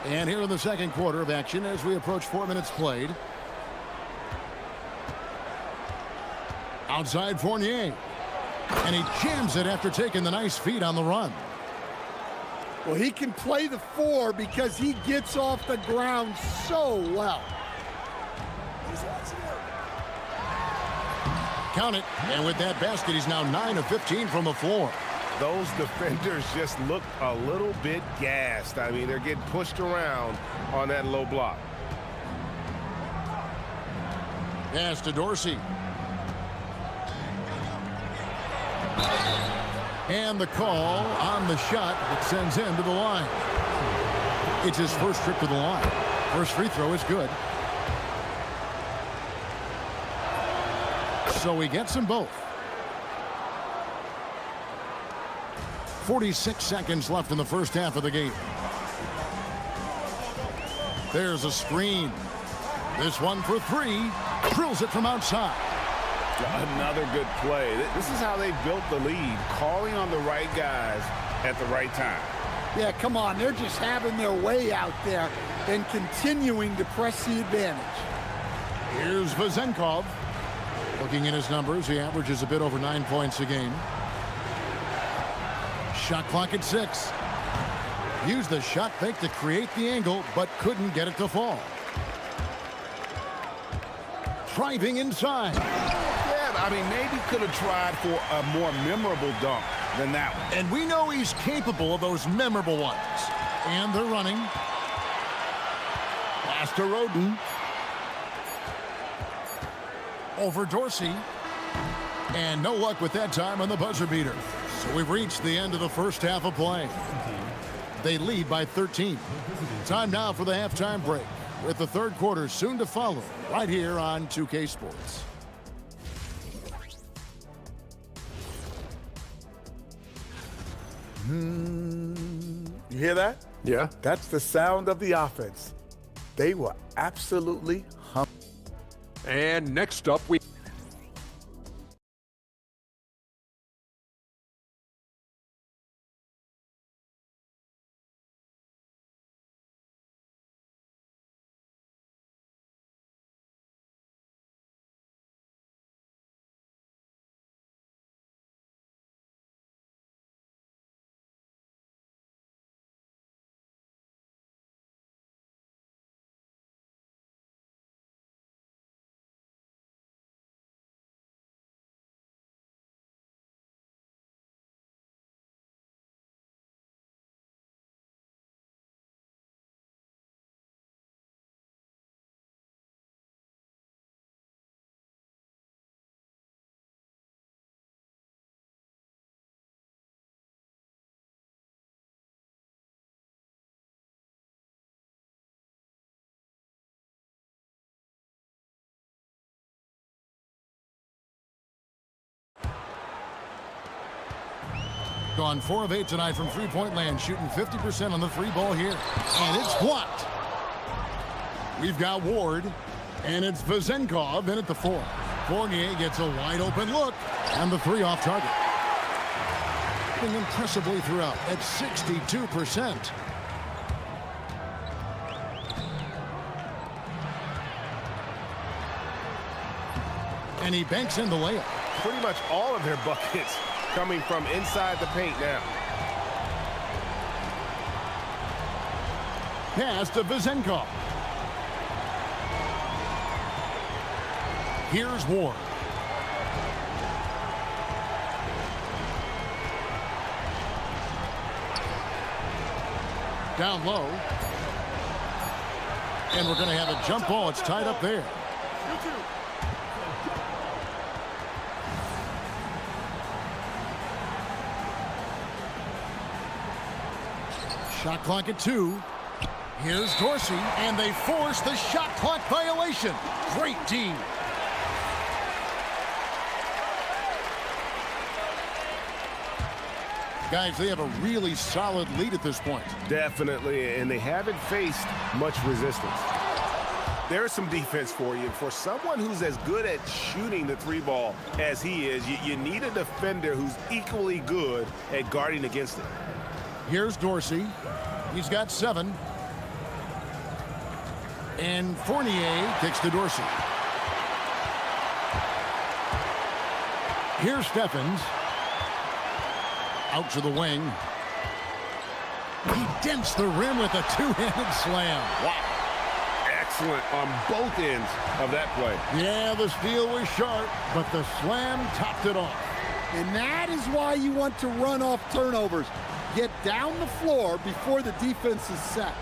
And here in the second quarter of action as we approach 4 minutes played. Outside Fournier. And he jams it after taking the nice feed on the run. Well, he can play the 4 because he gets off the ground so well. Count it. And with that basket, he's now 9 of 15 from the floor. those defenders just look a little bit gassed. I mean, they're getting pushed around on that low block. Pass to Dorsey. And the call on the shot that sends him to the line. It's his first trip to the line. First free throw is good. So he gets them both. 46 seconds left in the first half of the game. There's a screen. This one for three. Drills it from outside. Another good play. This is how they built the lead, calling on the right guys at the right time. Yeah, come on. They're just having their way out there and continuing to press the advantage. Here's Vezenkov. Looking at his numbers, he averages a bit over 9 points a game. Shot clock at 6. Used the shot fake to create the angle, but couldn't get it to fall. Driving inside. Yeah, I mean, maybe could have tried for a more memorable dunk than that one. And we know he's capable of those memorable ones. And they're running. Pass to Roden. Over Dorsey. And no luck with that time on the buzzer beater. So we've reached the end of the first half of play. They lead by 13. Time now for the halftime break, with the third quarter soon to follow, right here on 2K Sports. You hear that? Yeah. That's the sound of the offense. They were absolutely hungry. And next up, we... Gone 4 of 8 tonight from three-point land, shooting 50% on the three ball here. And it's blocked. We've got Ward, and it's Vezenkov in at the 4. Fournier gets a wide-open look, and the 3 off target. Impressively throughout at 62%. And he banks in the layup. Pretty much all of their buckets coming from inside the paint now. Pass to Vezenkov. Here's Ward. Down low. And we're going to have a jump ball. It's tied up there. Shot clock at 2. Here's Dorsey, and they force the shot clock violation. Great D. Guys, they have a really solid lead at this point. Definitely, and they haven't faced much resistance. There's some defense for you. For someone who's as good at shooting the three ball as he is, you need a defender who's equally good at guarding against it. Here's Dorsey. He's got 7. And Fournier kicks to Dorsey. Here's Stephens. Out to the wing. He dents the rim with a two-handed slam. Wow. Excellent on both ends of that play. Yeah, the steal was sharp, but the slam topped it off. And that is why you want to run off turnovers. Get down the floor before the defense is set.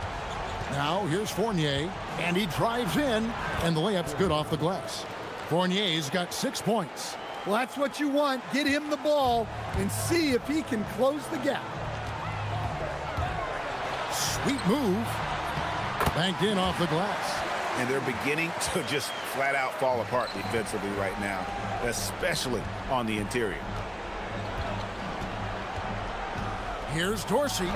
Now here's Fournier, and he drives in, and the layup's good off the glass. Fournier's got 6 points. Well, that's what you want. Get him the ball and see if he can close the gap. Sweet move. Banked in off the glass. And they're beginning to just flat out fall apart defensively right now, especially on the interior. Here's Dorsey.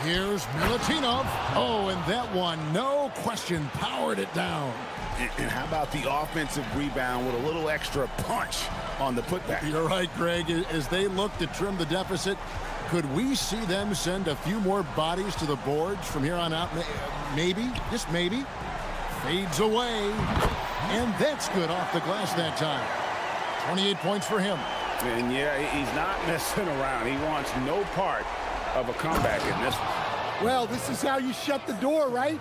Here's Milutinov. Oh, and that one, no question, powered it down. And how about the offensive rebound with a little extra punch on the putback? You're right, Greg. As they look to trim the deficit, could we see them send a few more bodies to the boards from here on out? Maybe, just maybe. Fades away. And that's good off the glass that time. 28 points for him. And yeah, he's not messing around. He wants no part of a comeback in this one. Well, this is how you shut the door, right?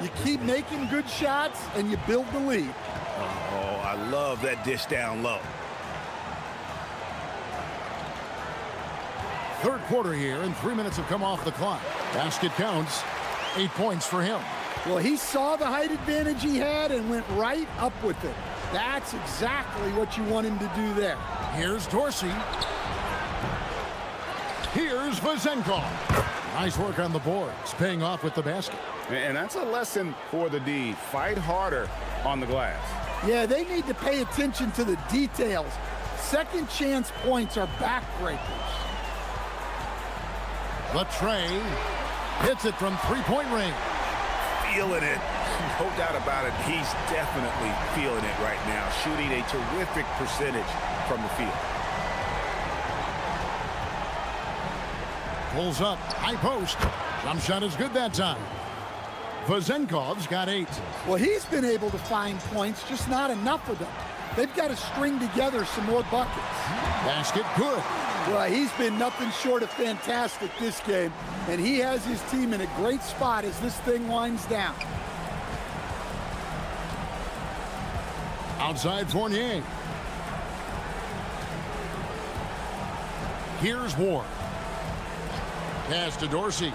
You keep making good shots and you build the lead. Oh, I love that dish down low. Third quarter here, and 3 minutes have come off the clock. Basket counts. 8 points for him. Well, he saw the height advantage he had and went right up with it. That's exactly what you want him to do there. Here's Dorsey. Here's Vazenkov. Nice work on the boards, paying off with the basket. And that's a lesson for the D. Fight harder on the glass. Yeah, they need to pay attention to the details. Second chance points are backbreakers. Latrey hits it from three-point range. Feeling it. No doubt about it. He's definitely feeling it right now. Shooting a terrific percentage from the field. Pulls up, high post. Jump shot is good that time. Vazenkov's got 8. Well, he's been able to find points, just not enough of them. They've got to string together some more buckets. Basket good. Well, he's been nothing short of fantastic this game, and he has his team in a great spot as this thing winds down. Outside Fournier. Here's Ward. Pass to Dorsey.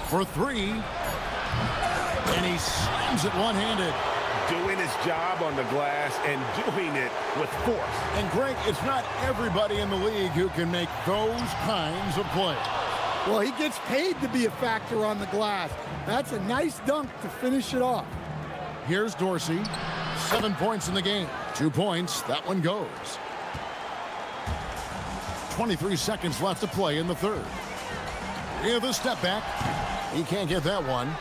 For 3. And he slams it one-handed. Doing his job on the glass and doing it with force. And Greg, it's not everybody in the league who can make those kinds of plays. Well, he gets paid to be a factor on the glass. That's a nice dunk to finish it off. Here's Dorsey. 7 points in the game. 2 points. That one goes. 23 seconds left to play in the third. Here's the step back. He can't get that one.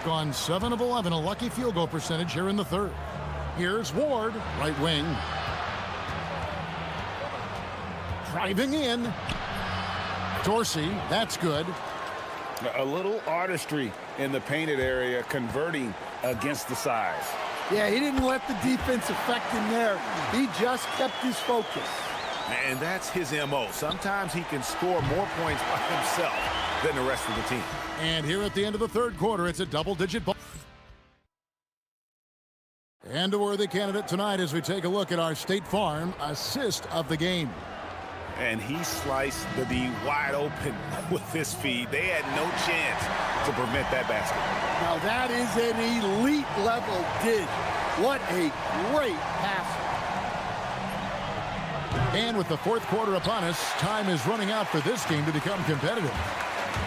Gone 7 of 11, a lucky field goal percentage here in the third. Here's Ward, right wing. Driving in. Dorsey, that's good. A little artistry in the painted area, converting against the size. Yeah, he didn't let the defense affect him there. He just kept his focus. And that's his MO. Sometimes he can score more points by himself than the rest of the team. And here at the end of the third quarter, it's a double-digit ball. And a worthy candidate tonight as we take a look at our State Farm assist of the game. And he sliced the D wide open with his feed. They had no chance to prevent that basket. Now that is an elite level dish. What a great pass. And with the fourth quarter upon us, time is running out for this game to become competitive.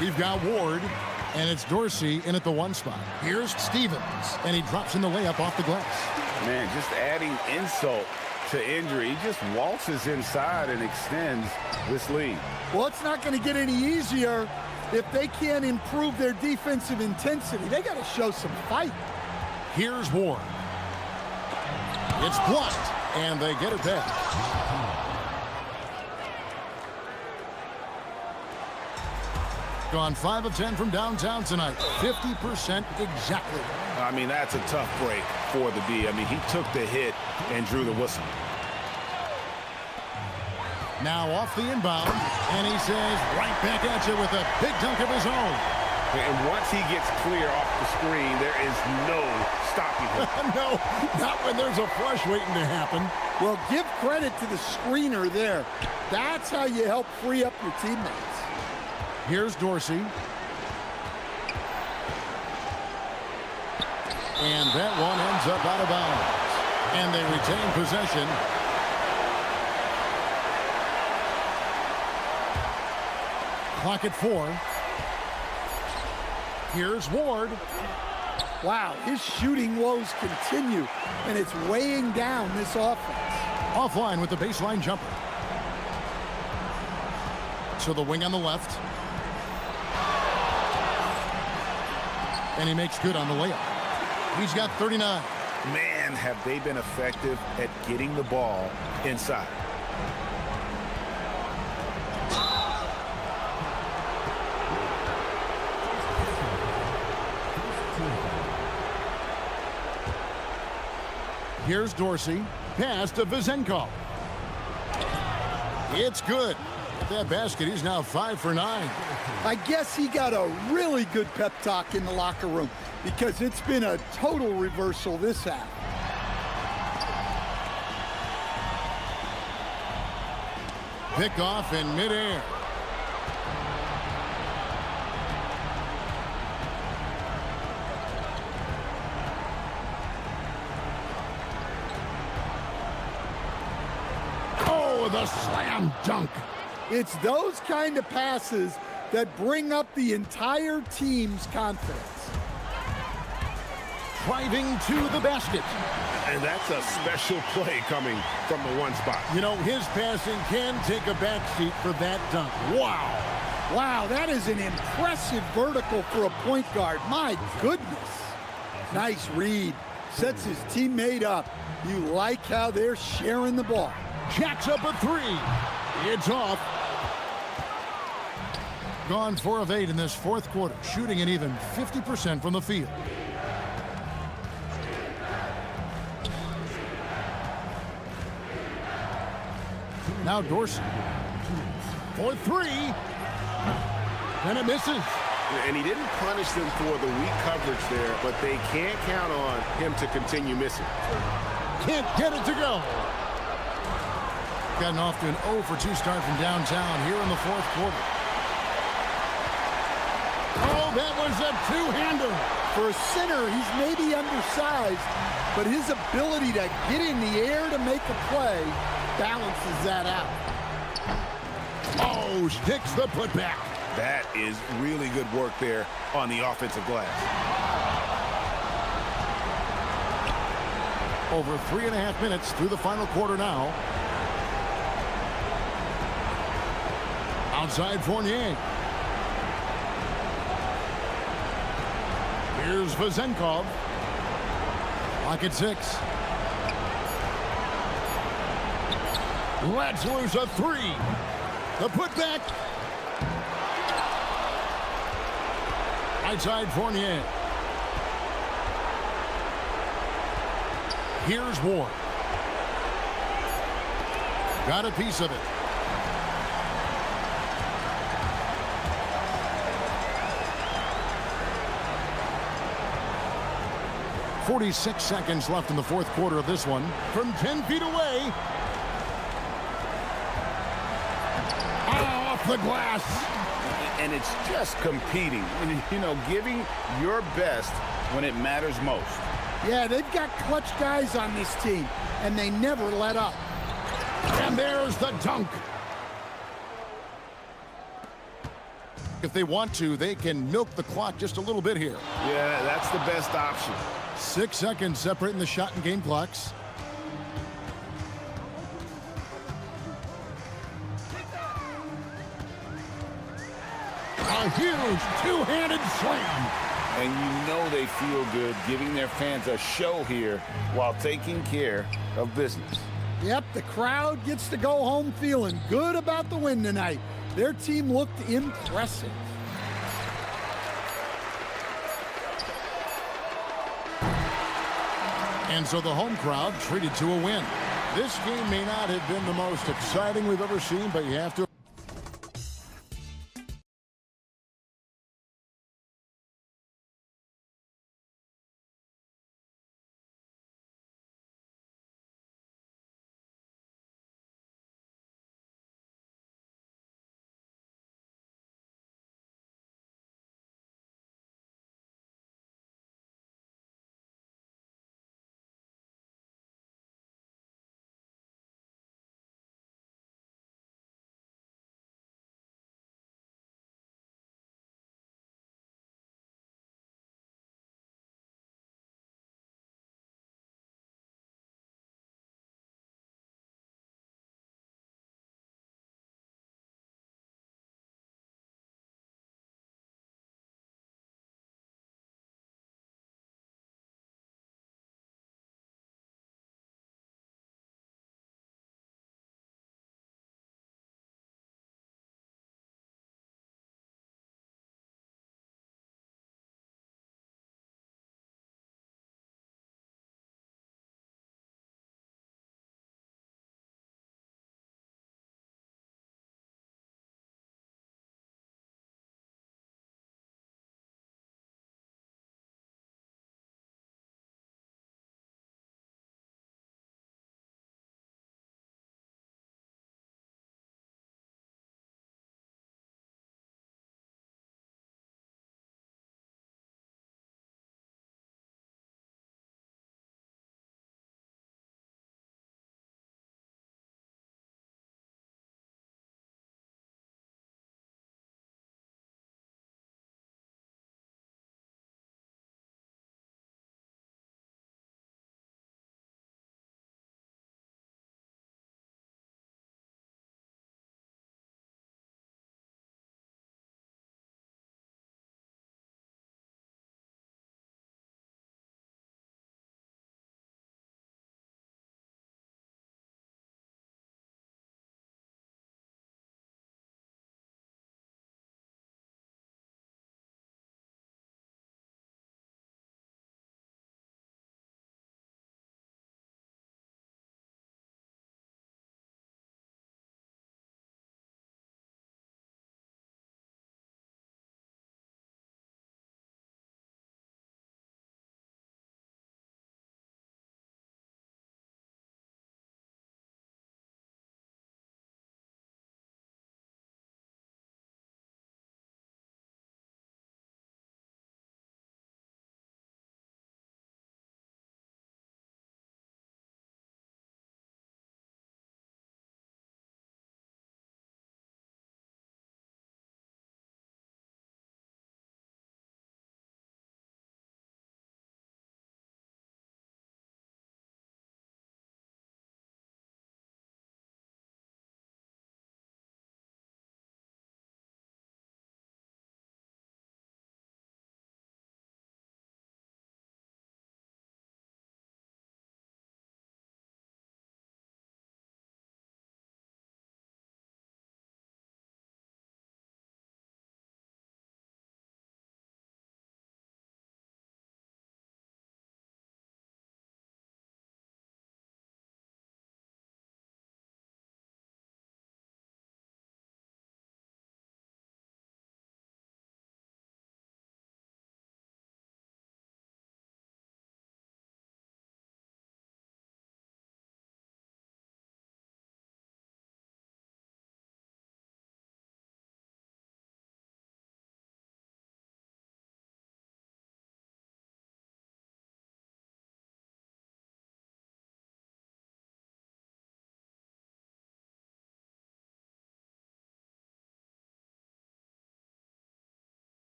We've got Ward, and it's Dorsey in at the 1 spot. Here's Stevens, and he drops in the layup off the glass. Man, just adding insult to injury. He just waltzes inside and extends this lead. Well, it's not going to get any easier if they can't improve their defensive intensity. They got to show some fight. Here's Ward. It's blocked, and they get it back. Gone 5 of 10 from downtown tonight. 50% exactly. I mean, that's a tough break for the D. I mean, he took the hit and drew the whistle. Now off the inbound, and he says right back at you with a big dunk of his own. And once he gets clear off the screen, there is no stopping him. No, not when there's a flush waiting to happen. Well, give credit to the screener there. That's how you help free up your teammates. Here's Dorsey. And that one ends up out of bounds. And they retain possession. Clock at 4. Here's Ward. Wow, his shooting woes continue, and it's weighing down this offense. Offline with the baseline jumper. So the wing on the left. And he makes good on the layup. He's got 39. Man, have they been effective at getting the ball inside. Here's Dorsey. Pass to Vizenkov. It's good. With that basket, he's now 5 for 9. I guess he got a really good pep talk in the locker room because it's been a total reversal this half. Pick off in midair. Oh, the slam dunk. It's those kind of passes that bring up the entire team's confidence. Driving to the basket. And that's a special play coming from the one spot. You know, his passing can take a backseat for that dunk. Wow. Wow, that is an impressive vertical for a point guard. My goodness. Nice read. Sets his teammate up. You like how they're sharing the ball. Jacks up a 3. It's off. Gone 4 of 8 in this fourth quarter, shooting an even 50% from the field. Now Dorsey. For 3. And it misses. And he didn't punish them for the weak coverage there, but they can't count on him to continue missing. Can't get it to go. Gotten off to an 0 for 2 start from downtown here in the fourth quarter. Oh, that was a two-hander. For a center, he's maybe undersized, but his ability to get in the air to make a play balances that out. Oh, sticks the putback. That is really good work there on the offensive glass. Over 3.5 minutes through the final quarter now. Outside Fournier. Here's Vizenkov. Lock at 6. Let's lose a 3. The putback. Outside Fournier. Here's Ward. Got a piece of it. .46 seconds left in the fourth quarter of this one. From 10 feet away. Off the glass. And it's just competing. You know, giving your best when it matters most. Yeah, they've got clutch guys on this team, and they never let up. And there's the dunk. If they want to, they can milk the clock just a little bit here. Yeah, that's the best option. 6 seconds separating the shot and game clocks. A huge two-handed slam. And you know they feel good giving their fans a show here while taking care of business. Yep, the crowd gets to go home feeling good about the win tonight. Their team looked impressive. And so the home crowd treated to a win. This game may not have been the most exciting we've ever seen, but you have to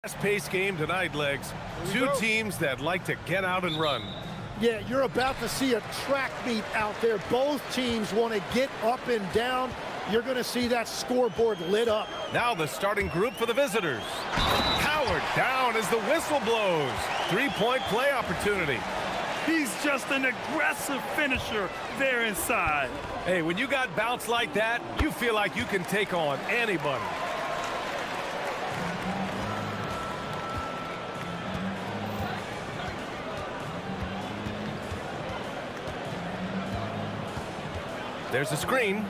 Fast-paced game tonight, Legs. Two teams that like to get out and run. Yeah, you're about to see a track meet out there. Both teams want to get up and down. You're going to see that scoreboard lit up. Now the starting group for the visitors. Powered down as the whistle blows. Three-point play opportunity. He's just an aggressive finisher there inside. Hey, when you got bounce like that, you feel like you can take on anybody. There's a screen.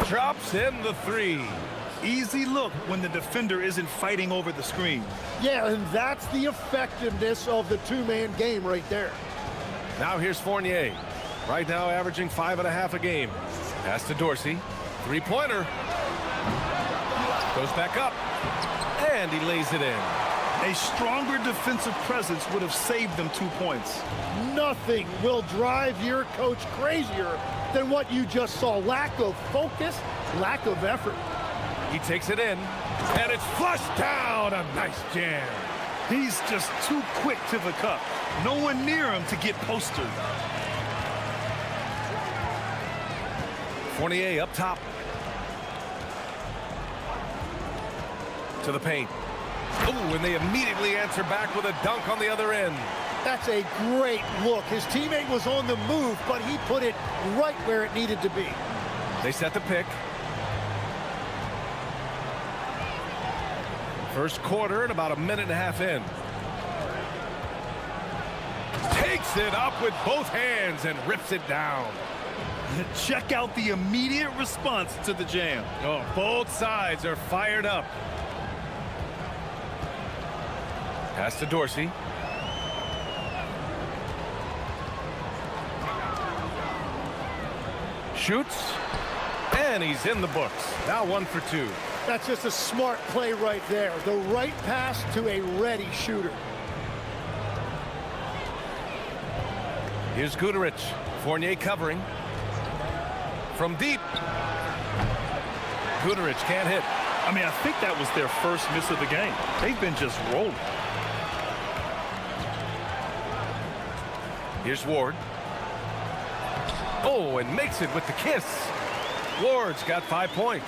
Drops in the three. Easy look when the defender isn't fighting over the screen. Yeah, and that's the effectiveness of the two-man game right there. Now here's Fournier. Right now averaging 5.5 a game. Pass to Dorsey. Three-pointer. Goes back up. And he lays it in. A stronger defensive presence would have saved them 2 points. Nothing will drive your coach crazier than what you just saw. Lack of focus, lack of effort. He takes it in, and it's flushed down. A nice jam. He's just too quick to the cup. No one near him to get posted. Fournier up top. To the paint. Ooh, and they immediately answer back with a dunk on the other end. That's a great look. His teammate was on the move, but he put it right where it needed to be. They set the pick. First quarter and about a minute and a half in. Takes it up with both hands and rips it down. Check out the immediate response to the jam. Oh, both sides are fired up. Pass to Dorsey. Shoots. And he's in the books. Now 1 for 2. That's just a smart play right there. The right pass to a ready shooter. Here's Guterich. Fournier covering. From deep. Guterich can't hit. I mean, I think that was their first miss of the game. They've been just rolling. Here's Ward. Oh, and makes it with the kiss. Ward's got 5 points.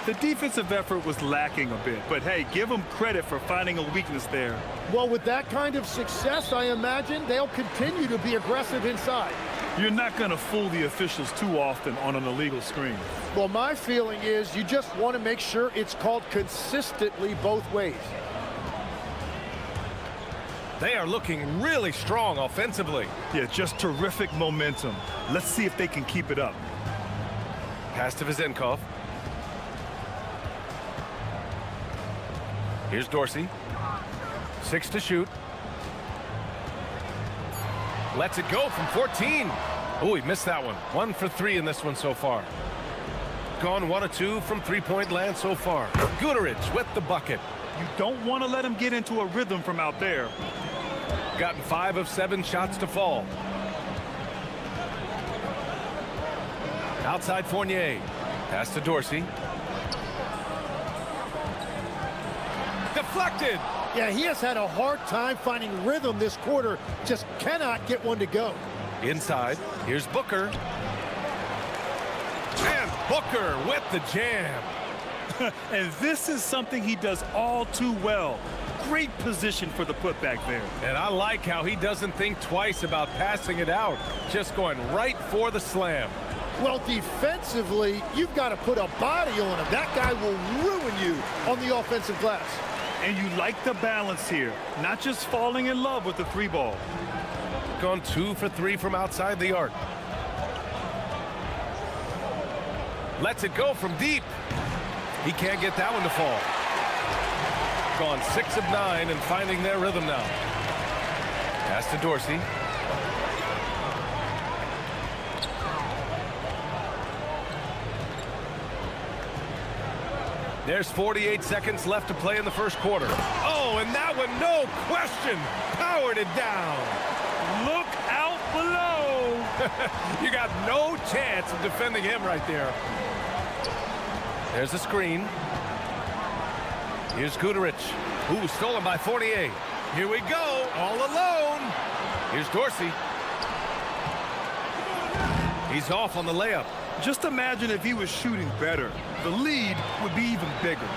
The defensive effort was lacking a bit, but hey, give them credit for finding a weakness there. Well, with that kind of success, I imagine they'll continue to be aggressive inside. You're not going to fool the officials too often on an illegal screen. Well, my feeling is you just want to make sure it's called consistently both ways. They are looking really strong offensively. Yeah, just terrific momentum. Let's see if they can keep it up. Pass to Vezenkov. Here's Dorsey. 6 to shoot. Lets it go from 14. Oh, he missed that one. 1 for 3 in this one so far. Gone 1 of 2 from three-point land so far. Guterich with the bucket. You don't want to let him get into a rhythm from out there. Gotten 5 of 7 shots to fall. Outside Fournier. Pass to Dorsey. Deflected. Yeah, he has had a hard time finding rhythm this quarter. Just cannot get one to go. Inside. Here's Booker. And Booker with the jam. And this is something he does all too well. Great position for the putback there. And I like how he doesn't think twice about passing it out. Just going right for the slam. Well, defensively, you've got to put a body on him. That guy will ruin you on the offensive glass. And you like the balance here. Not just falling in love with the three ball. Gone 2 for 3 from outside the arc. Lets it go from deep. He can't get that one to fall. Gone 6 of 9 and finding their rhythm now. Pass to Dorsey. There's 48 seconds left to play in the first quarter. Oh, and that one, no question, powered it down. Look out below. You got no chance of defending him right there. There's a screen. Here's Guterich. Ooh, stolen by Fournier. Here we go, all alone. Here's Dorsey. He's off on the layup. Just imagine if he was shooting better. The lead would be even bigger.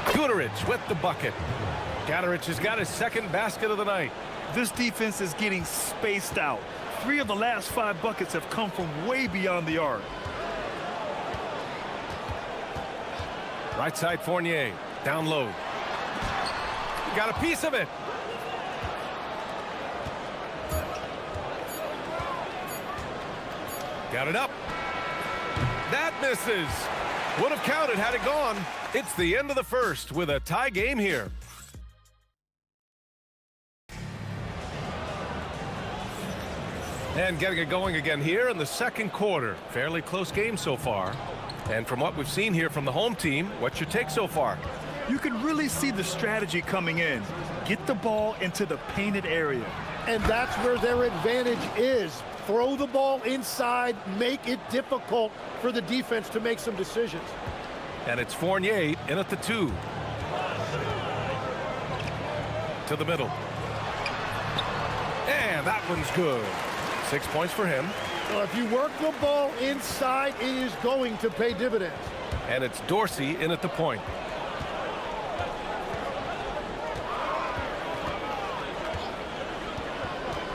Guterich with the bucket. Guterich has got his second basket of the night. This defense is getting spaced out. 3 of the last 5 buckets have come from way beyond the arc. Right side Fournier, down low. Got a piece of it. Got it up. That misses. Would have counted had it gone. It's the end of the first with a tie game here. And getting it going again here in the second quarter. Fairly close game so far. And from what we've seen here from the home team, what's your take so far? You can really see the strategy coming in. Get the ball into the painted area. And that's where their advantage is. Throw the ball inside, make it difficult for the defense to make some decisions. And it's Fournier in at the 2. To the middle. And that one's good. 6 points for him. Well, if you work the ball inside, it is going to pay dividends. And it's Dorsey in at the point.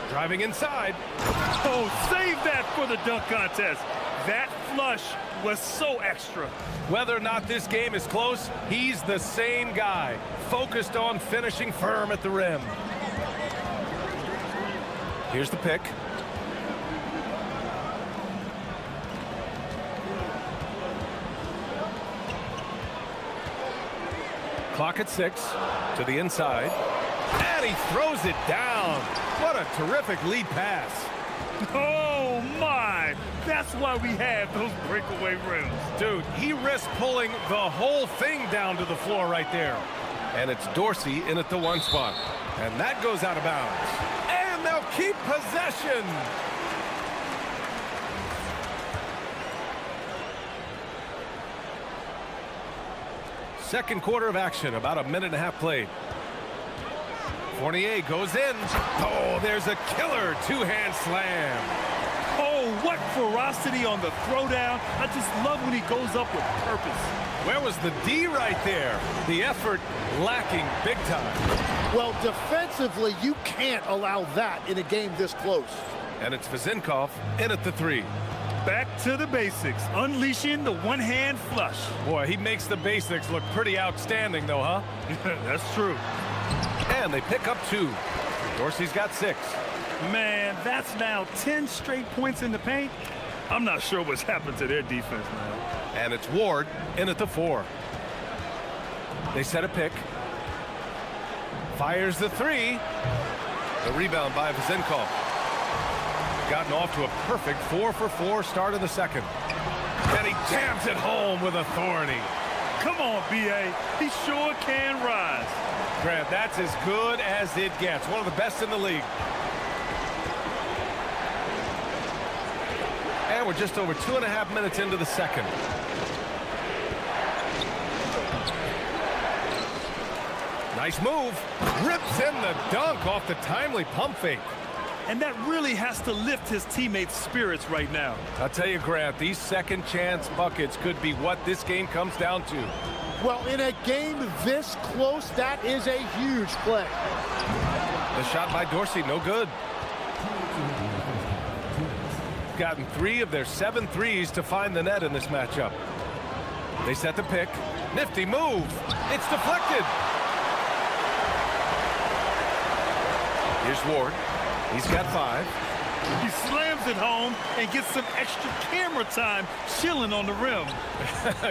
Driving inside. Oh, save that for the dunk contest. That flush was so extra. Whether or not this game is close, he's the same guy, focused on finishing firm at the rim. Here's the pick. Clock at 6 to the inside. And he throws it down. What a terrific lead pass. Oh, my. That's why we have those breakaway rims. Dude, he risked pulling the whole thing down to the floor right there. And it's Dorsey in at the 1 spot. And that goes out of bounds. And they'll keep possession. Second quarter of action, about a minute and a half played. Fournier goes in. Oh, there's a killer two-hand slam. Oh, what ferocity on the throwdown. I just love when he goes up with purpose. Where was the D right there? The effort lacking big time. Well, defensively, you can't allow that in a game this close. And it's Vezinkov in at the 3. Back to the basics, unleashing the one-hand flush. Boy, he makes the basics look pretty outstanding, though, huh? That's true. And they pick up 2. Dorsey's got 6. Man, that's now 10 straight points in the paint. I'm not sure what's happened to their defense, man. And it's Ward in at the 4. They set a pick. Fires the 3. The rebound by Vezinkov. Gotten off to a perfect 4-for-4 start of the second. And he jams it home with authority. Come on, B.A. He sure can rise. Grant, that's as good as it gets. One of the best in the league. And we're just over 2.5 minutes into the second. Nice move. Rips in the dunk off the timely pump fake. And that really has to lift his teammates' spirits right now. I'll tell you, Grant, these second chance buckets could be what this game comes down to. Well, in a game this close, that is a huge play. The shot by Dorsey, no good. Gotten 3 of their 7 threes to find the net in this matchup. They set the pick. Nifty move. It's deflected. Here's Ward. He's got 5. He slams it home and gets some extra camera time chilling on the rim.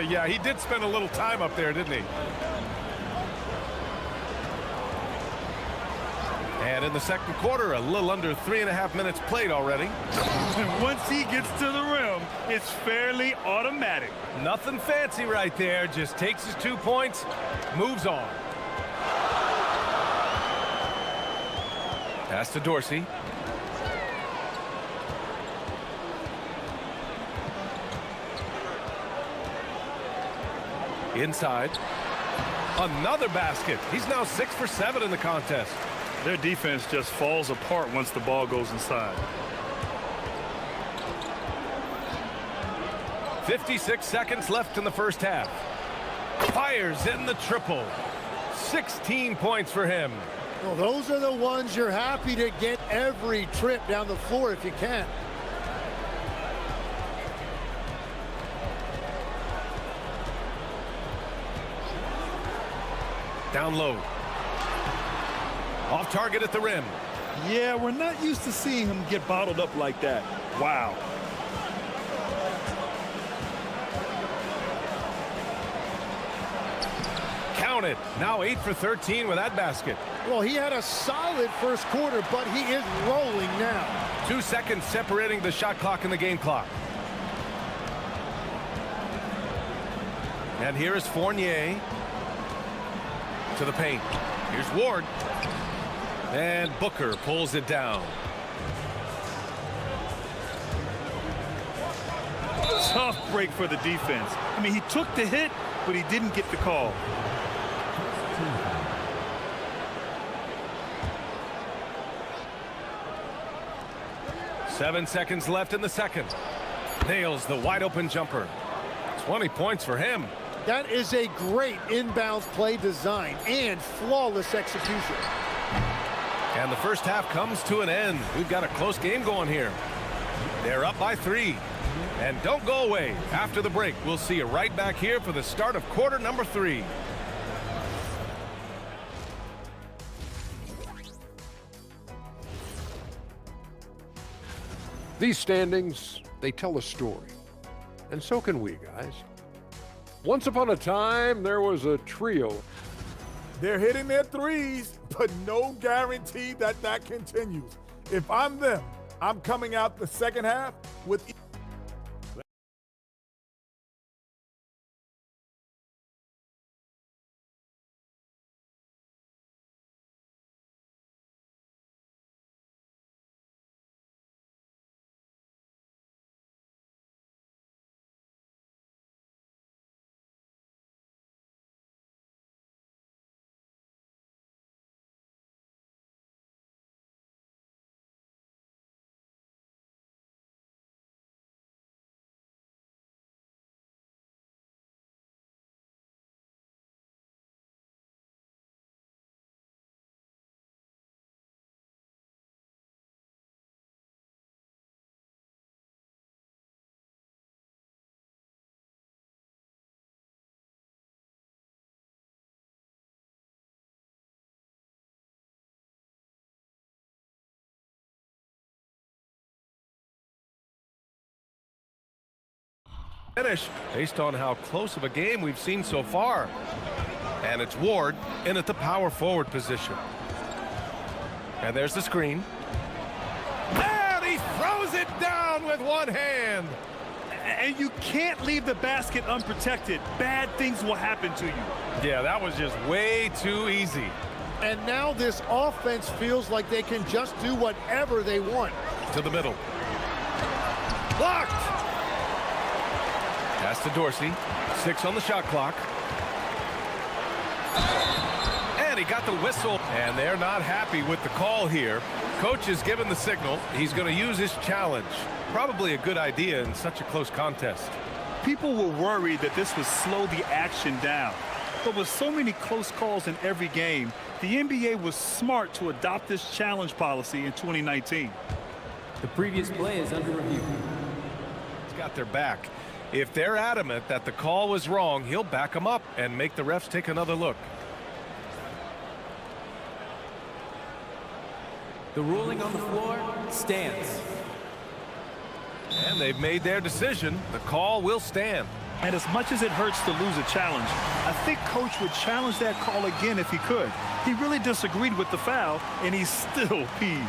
Yeah, he did spend a little time up there, didn't he? And in the second quarter, a little under 3.5 minutes played already. And once he gets to the rim, it's fairly automatic. Nothing fancy right there. Just takes his 2 points, moves on. Pass to Dorsey. Inside. Another basket. He's now 6 for 7 in the contest. Their defense just falls apart once the ball goes inside. 56 seconds left in the first half. Fires in the triple. 16 points for him. Well, those are the ones you're happy to get every trip down the floor if you can. Down low. Off target at the rim. Yeah, we're not used to seeing him get bottled up like that. Wow. Count it. Now 8 for 13 with that basket. Well, he had a solid first quarter, but he is rolling now. 2 seconds separating the shot clock and the game clock. And here is Fournier to the paint. Here's Ward. And Booker pulls it down. Tough break for the defense. I mean, he took the hit, but he didn't get the call. Seven seconds left in the second. Nails the wide open jumper. 20 points for him. That is a great inbounds play design and flawless execution. And the first half comes to an end. We've got a close game going here. They're up by 3. And don't go away. After the break, we'll see you right back here for the start of quarter number 3. These standings, they tell a story. And so can we, guys. Once upon a time, there was a trio. They're hitting their threes, but no guarantee that that continues. If I'm them, I'm coming out the second half with... Finish based on how close of a game we've seen so far. And it's Ward in at the power forward position. And there's the screen. And he throws it down with one hand. And you can't leave the basket unprotected. Bad things will happen to you. Yeah, that was just way too easy. And now this offense feels like they can just do whatever they want. To the middle. Blocked. Pass to Dorsey. 6 on the shot clock. And he got the whistle. And they're not happy with the call here. Coach has given the signal. He's going to use his challenge. Probably a good idea in such a close contest. People were worried that this would slow the action down. But with so many close calls in every game, the NBA was smart to adopt this challenge policy in 2019. The previous play is under review. He's got their back. If they're adamant that the call was wrong, he'll back them up and make the refs take another look. The ruling on the floor stands. And they've made their decision. The call will stand. And as much as it hurts to lose a challenge, I think Coach would challenge that call again if he could. He really disagreed with the foul, and he's still peeved.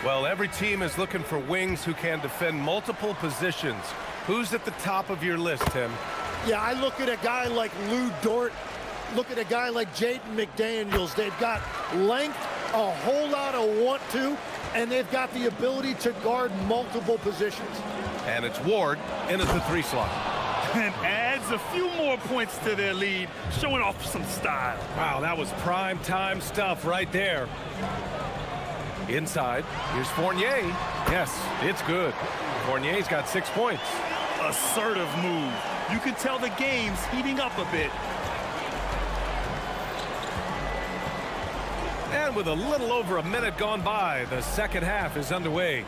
Well, every team is looking for wings who can defend multiple positions. Who's at the top of your list, Tim? Yeah, I look at a guy like Lou Dort, look at a guy like Jaden McDaniels. They've got length, a whole lot of want to, and they've got the ability to guard multiple positions. And it's Ward in at the 3 slot. And adds a few more points to their lead, showing off some style. Wow, that was prime time stuff right there. Inside, here's Fournier. Yes, it's good. Fournier's got 6 points. Assertive move. You can tell the game's heating up a bit. And with a little over a minute gone by, the second half is underway.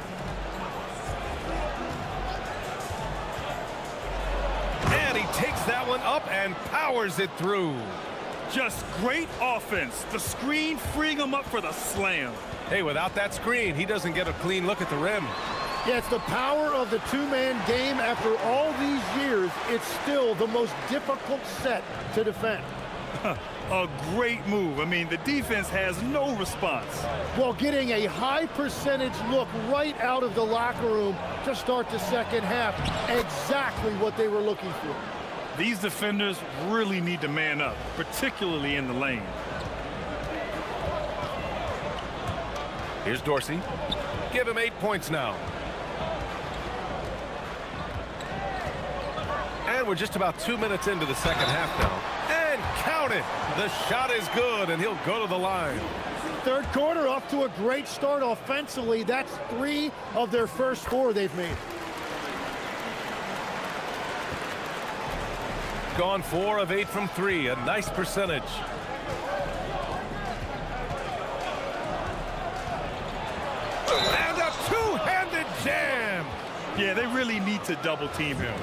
And he takes that one up and powers it through. Just great offense. The screen freeing him up for the slam. Hey, without that screen, he doesn't get a clean look at the rim. Yeah, it's the power of the two-man game. After all these years, it's still the most difficult set to defend. A great move. I mean, the defense has no response. Well, getting a high percentage look right out of the locker room to start the second half. Exactly what they were looking for. These defenders really need to man up, particularly in the lane. Here's Dorsey. Give him 8 points now. And we're just about 2 minutes into the second half now. And count it. The shot is good, and he'll go to the line. Third quarter off to a great start offensively. That's 3 of their first 4 they've made. Gone 4 of 8 from 3. A nice percentage. And a two-handed jam. Yeah, they really need to double team him.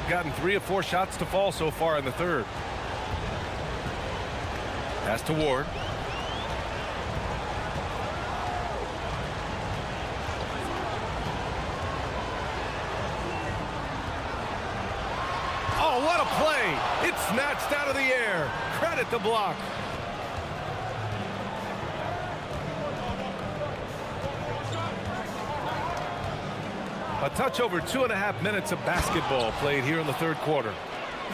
Gotten 3 of 4 shots to fall so far in the third. Pass to Ward. Oh, what a play! It's snatched out of the air. Credit the block. A touch over 2.5 minutes of basketball played here in the third quarter.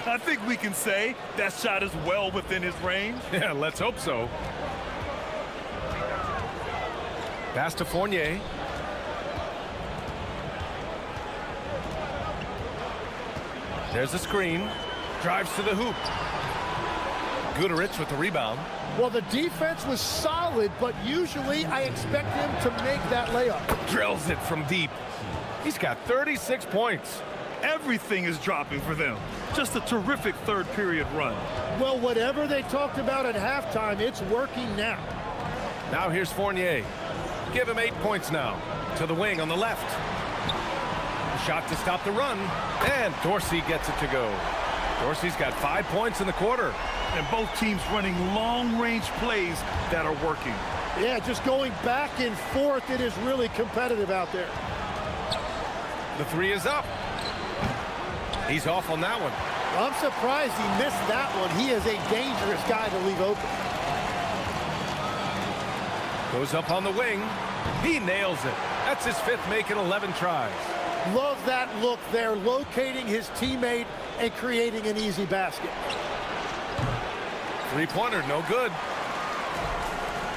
I think we can say that shot is well within his range. Yeah, let's hope so. Pass to Fournier. There's a screen. Drives to the hoop. Guterich with the rebound. Well, the defense was solid, but usually I expect him to make that layup. Drills it from deep. He's got 36 points. Everything is dropping for them. Just a terrific third period run. Well, whatever they talked about at halftime, it's working now. Now here's Fournier. Give him 8 points now. To the wing on the left. Shot to stop the run. And Dorsey gets it to go. Dorsey's got 5 points in the quarter. And both teams running long-range plays that are working. Yeah, just going back and forth. It is really competitive out there. The 3 is up. He's off on that one. I'm surprised he missed that one. He is a dangerous guy to leave open. Goes up on the wing. He nails it. That's his 5th make in 11 tries. Love that look there, locating his teammate and creating an easy basket. 3-pointer, no good.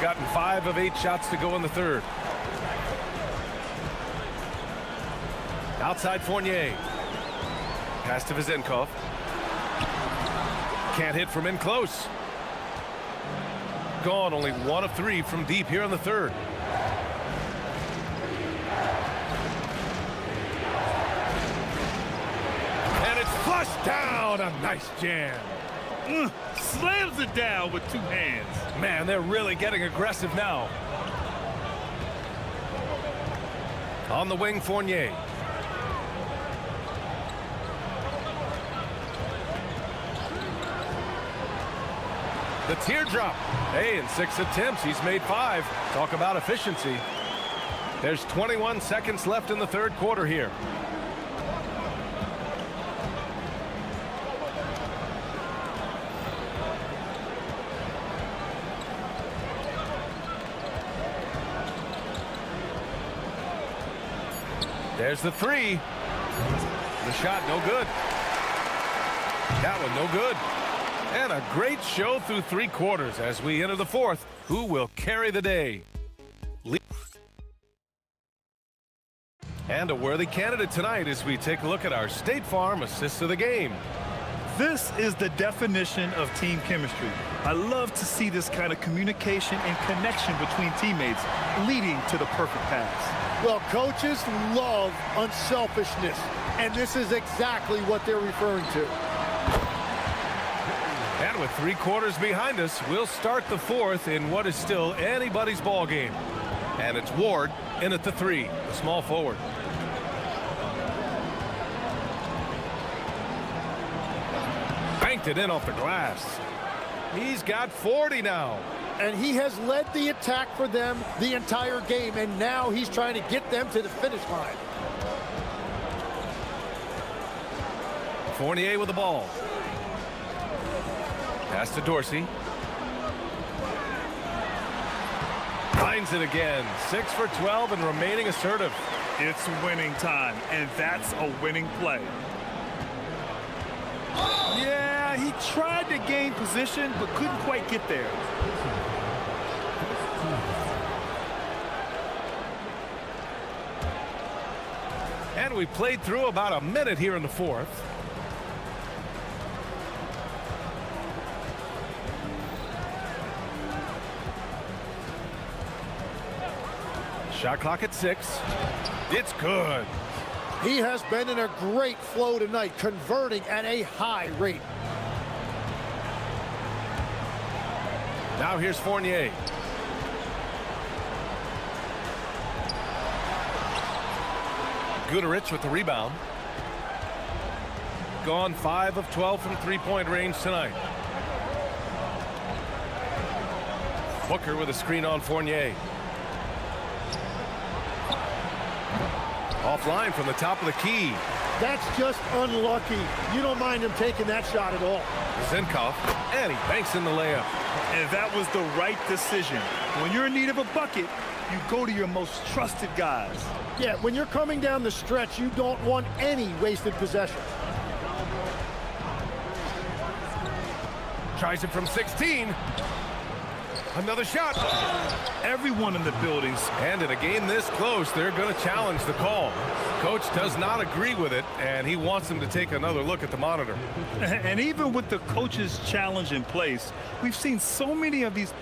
Gotten 5 of 8 shots to go in the third. Outside Fournier. Pass to Vezenkov. Can't hit from in close. Gone only 1 of 3 from deep here in the third. And it's flushed down. A nice jam. Slams it down with 2 hands. Man, they're really getting aggressive now. On the wing, Fournier. The teardrop. Hey, in 6 attempts, he's made 5. Talk about efficiency. There's 21 seconds left in the third quarter here. There's the three. The shot, no good. That one, no good. And a great show through 3 quarters as we enter the 4th. Who will carry the day? And a worthy candidate tonight as we take a look at our State Farm assists of the game. This is the definition of team chemistry. I love to see this kind of communication and connection between teammates leading to the perfect pass. Well, coaches love unselfishness, and this is exactly what they're referring to. And with 3 quarters behind us, we'll start the 4th in what is still anybody's ball game. And it's Ward in at the 3, the small forward. Banked it in off the glass. He's got 40 now. And he has led the attack for them the entire game, and now he's trying to get them to the finish line. Fournier with the ball. Pass to Dorsey. Finds it again. 6 for 12 and remaining assertive. It's winning time, and that's a winning play. Yeah, he tried to gain position, but couldn't quite get there. And we played through about a minute here in the 4th. Shot clock at 6. It's good. He has been in a great flow tonight, converting at a high rate. Now here's Fournier. Guterich with the rebound. Gone 5 of 12 from 3-point range tonight. Booker with a screen on Fournier. Offline from the top of the key. That's just unlucky. You don't mind him taking that shot at all. Zenkov, and he banks in the layup. And that was the right decision. When you're in need of a bucket, you go to your most trusted guys. Yeah, when you're coming down the stretch, you don't want any wasted possession. Tries it from 16. Another shot. Everyone in the buildings. And in a game this close, they're going to challenge the call. Coach does not agree with it, and he wants them to take another look at the monitor. And even with the coach's challenge in place, we've seen so many of these.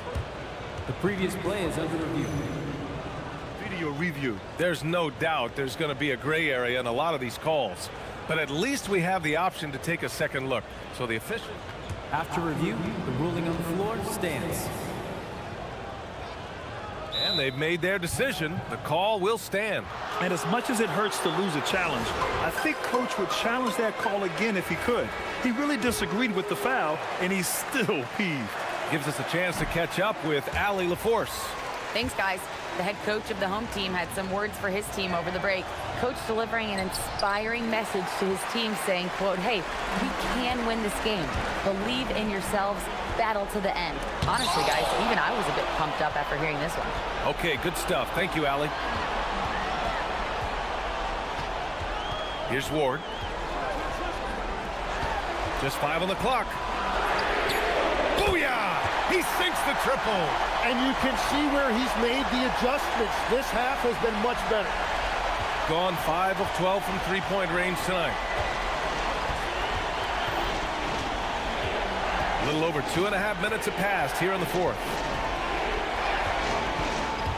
The previous play is under review. Video review. There's no doubt there's going to be a gray area in a lot of these calls. But at least we have the option to take a second look. So the official. After review, the ruling on the floor stands. And they've made their decision. The call will stand. And as much as it hurts to lose a challenge, I think Coach would challenge that call again if he could. He really disagreed with the foul, and he's still peeved. Gives us a chance to catch up with Allie LaForce. Thanks, guys. The head coach of the home team had some words for his team over the break. Coach delivering an inspiring message to his team saying, quote, "Hey, we can win this game. Believe in yourselves. Battle to the end." Honestly, guys, even I was a bit pumped up after hearing this one. Okay, good stuff. Thank you, Allie. Here's Ward. Just 5 on the clock. Booyah! He sinks the triple. And you can see where he's made the adjustments. This half has been much better. Gone 5 of 12 from 3-point range tonight. A little over 2.5 minutes have passed here in the 4th.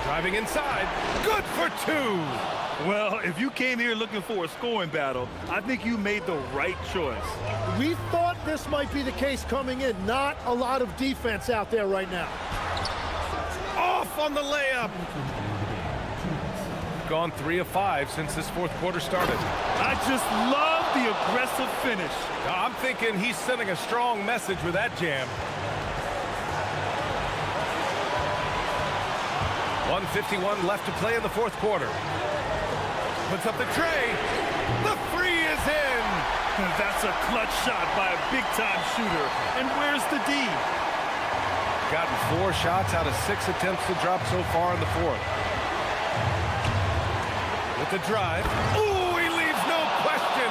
Driving inside. Good for 2. Well, if you came here looking for a scoring battle, I think you made the right choice. We thought this might be the case coming in. Not a lot of defense out there right now. Off on the layup. Gone 3 of 5 since this 4th quarter started. I just love the aggressive finish. I'm thinking he's sending a strong message with that jam. 1:51 left to play in the 4th quarter. Puts up the tray. The 3 is in. That's a clutch shot by a big-time shooter. And where's the D? Gotten 4 shots out of 6 attempts to drop so far in the 4th. With with the drive. Ooh, he leaves no question.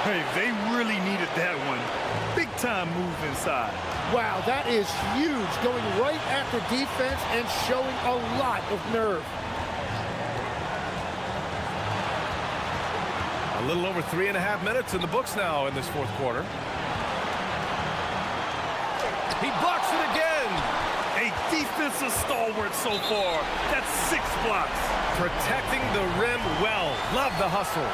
Hey, they really needed that one. Big time move inside. Wow, that is huge, going right at the defense and showing a lot of nerve. A little over 3.5 minutes in the books now in this fourth quarter. He blocks it again. A defensive stalwart so far. That's 6 blocks. Protecting the rim well. Love the hustle.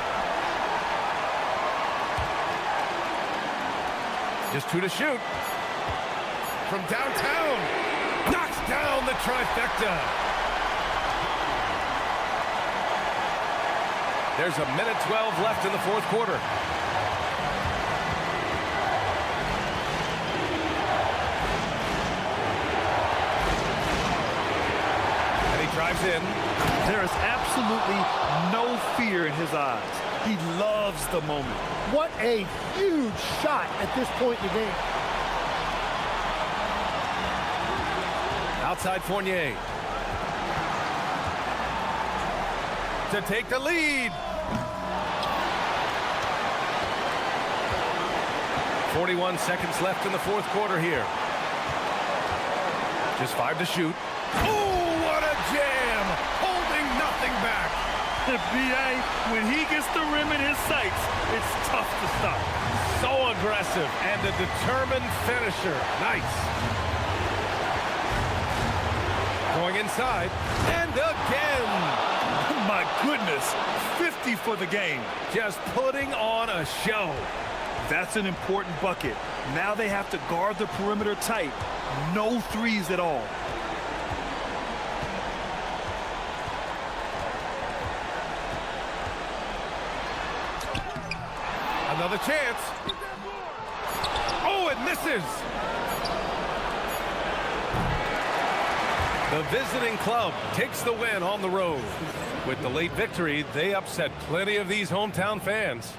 Just 2 to shoot. From downtown. Knocks down the trifecta. There's 1:12 left in the fourth quarter. And he drives in. There is absolutely no fear in his eyes. He loves the moment. What a huge shot at this point in the game. Outside Fournier. To take the lead. 41 seconds left in the fourth quarter here. Just 5 to shoot. Oh, what a jam! Holding nothing back. B.A., when he gets the rim in his sights, it's tough to stop. So aggressive and a determined finisher. Nice. Going inside, and again. My goodness, 50 for the game. Just putting on a show. That's an important bucket. Now they have to guard the perimeter tight. No threes at all. Another chance. Oh, it misses. The visiting club takes the win on the road. With the late victory, they upset plenty of these hometown fans.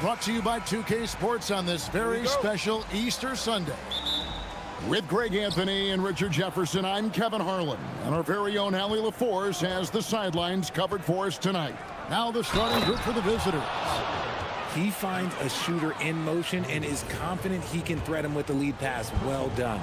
Brought to you by 2K Sports on this very special Easter Sunday. With Greg Anthony and Richard Jefferson, I'm Kevin Harlan. And our very own Allie LaForce has the sidelines covered for us tonight. Now the starting group for the visitors. He finds a shooter in motion and is confident he can thread him with the lead pass. Well done.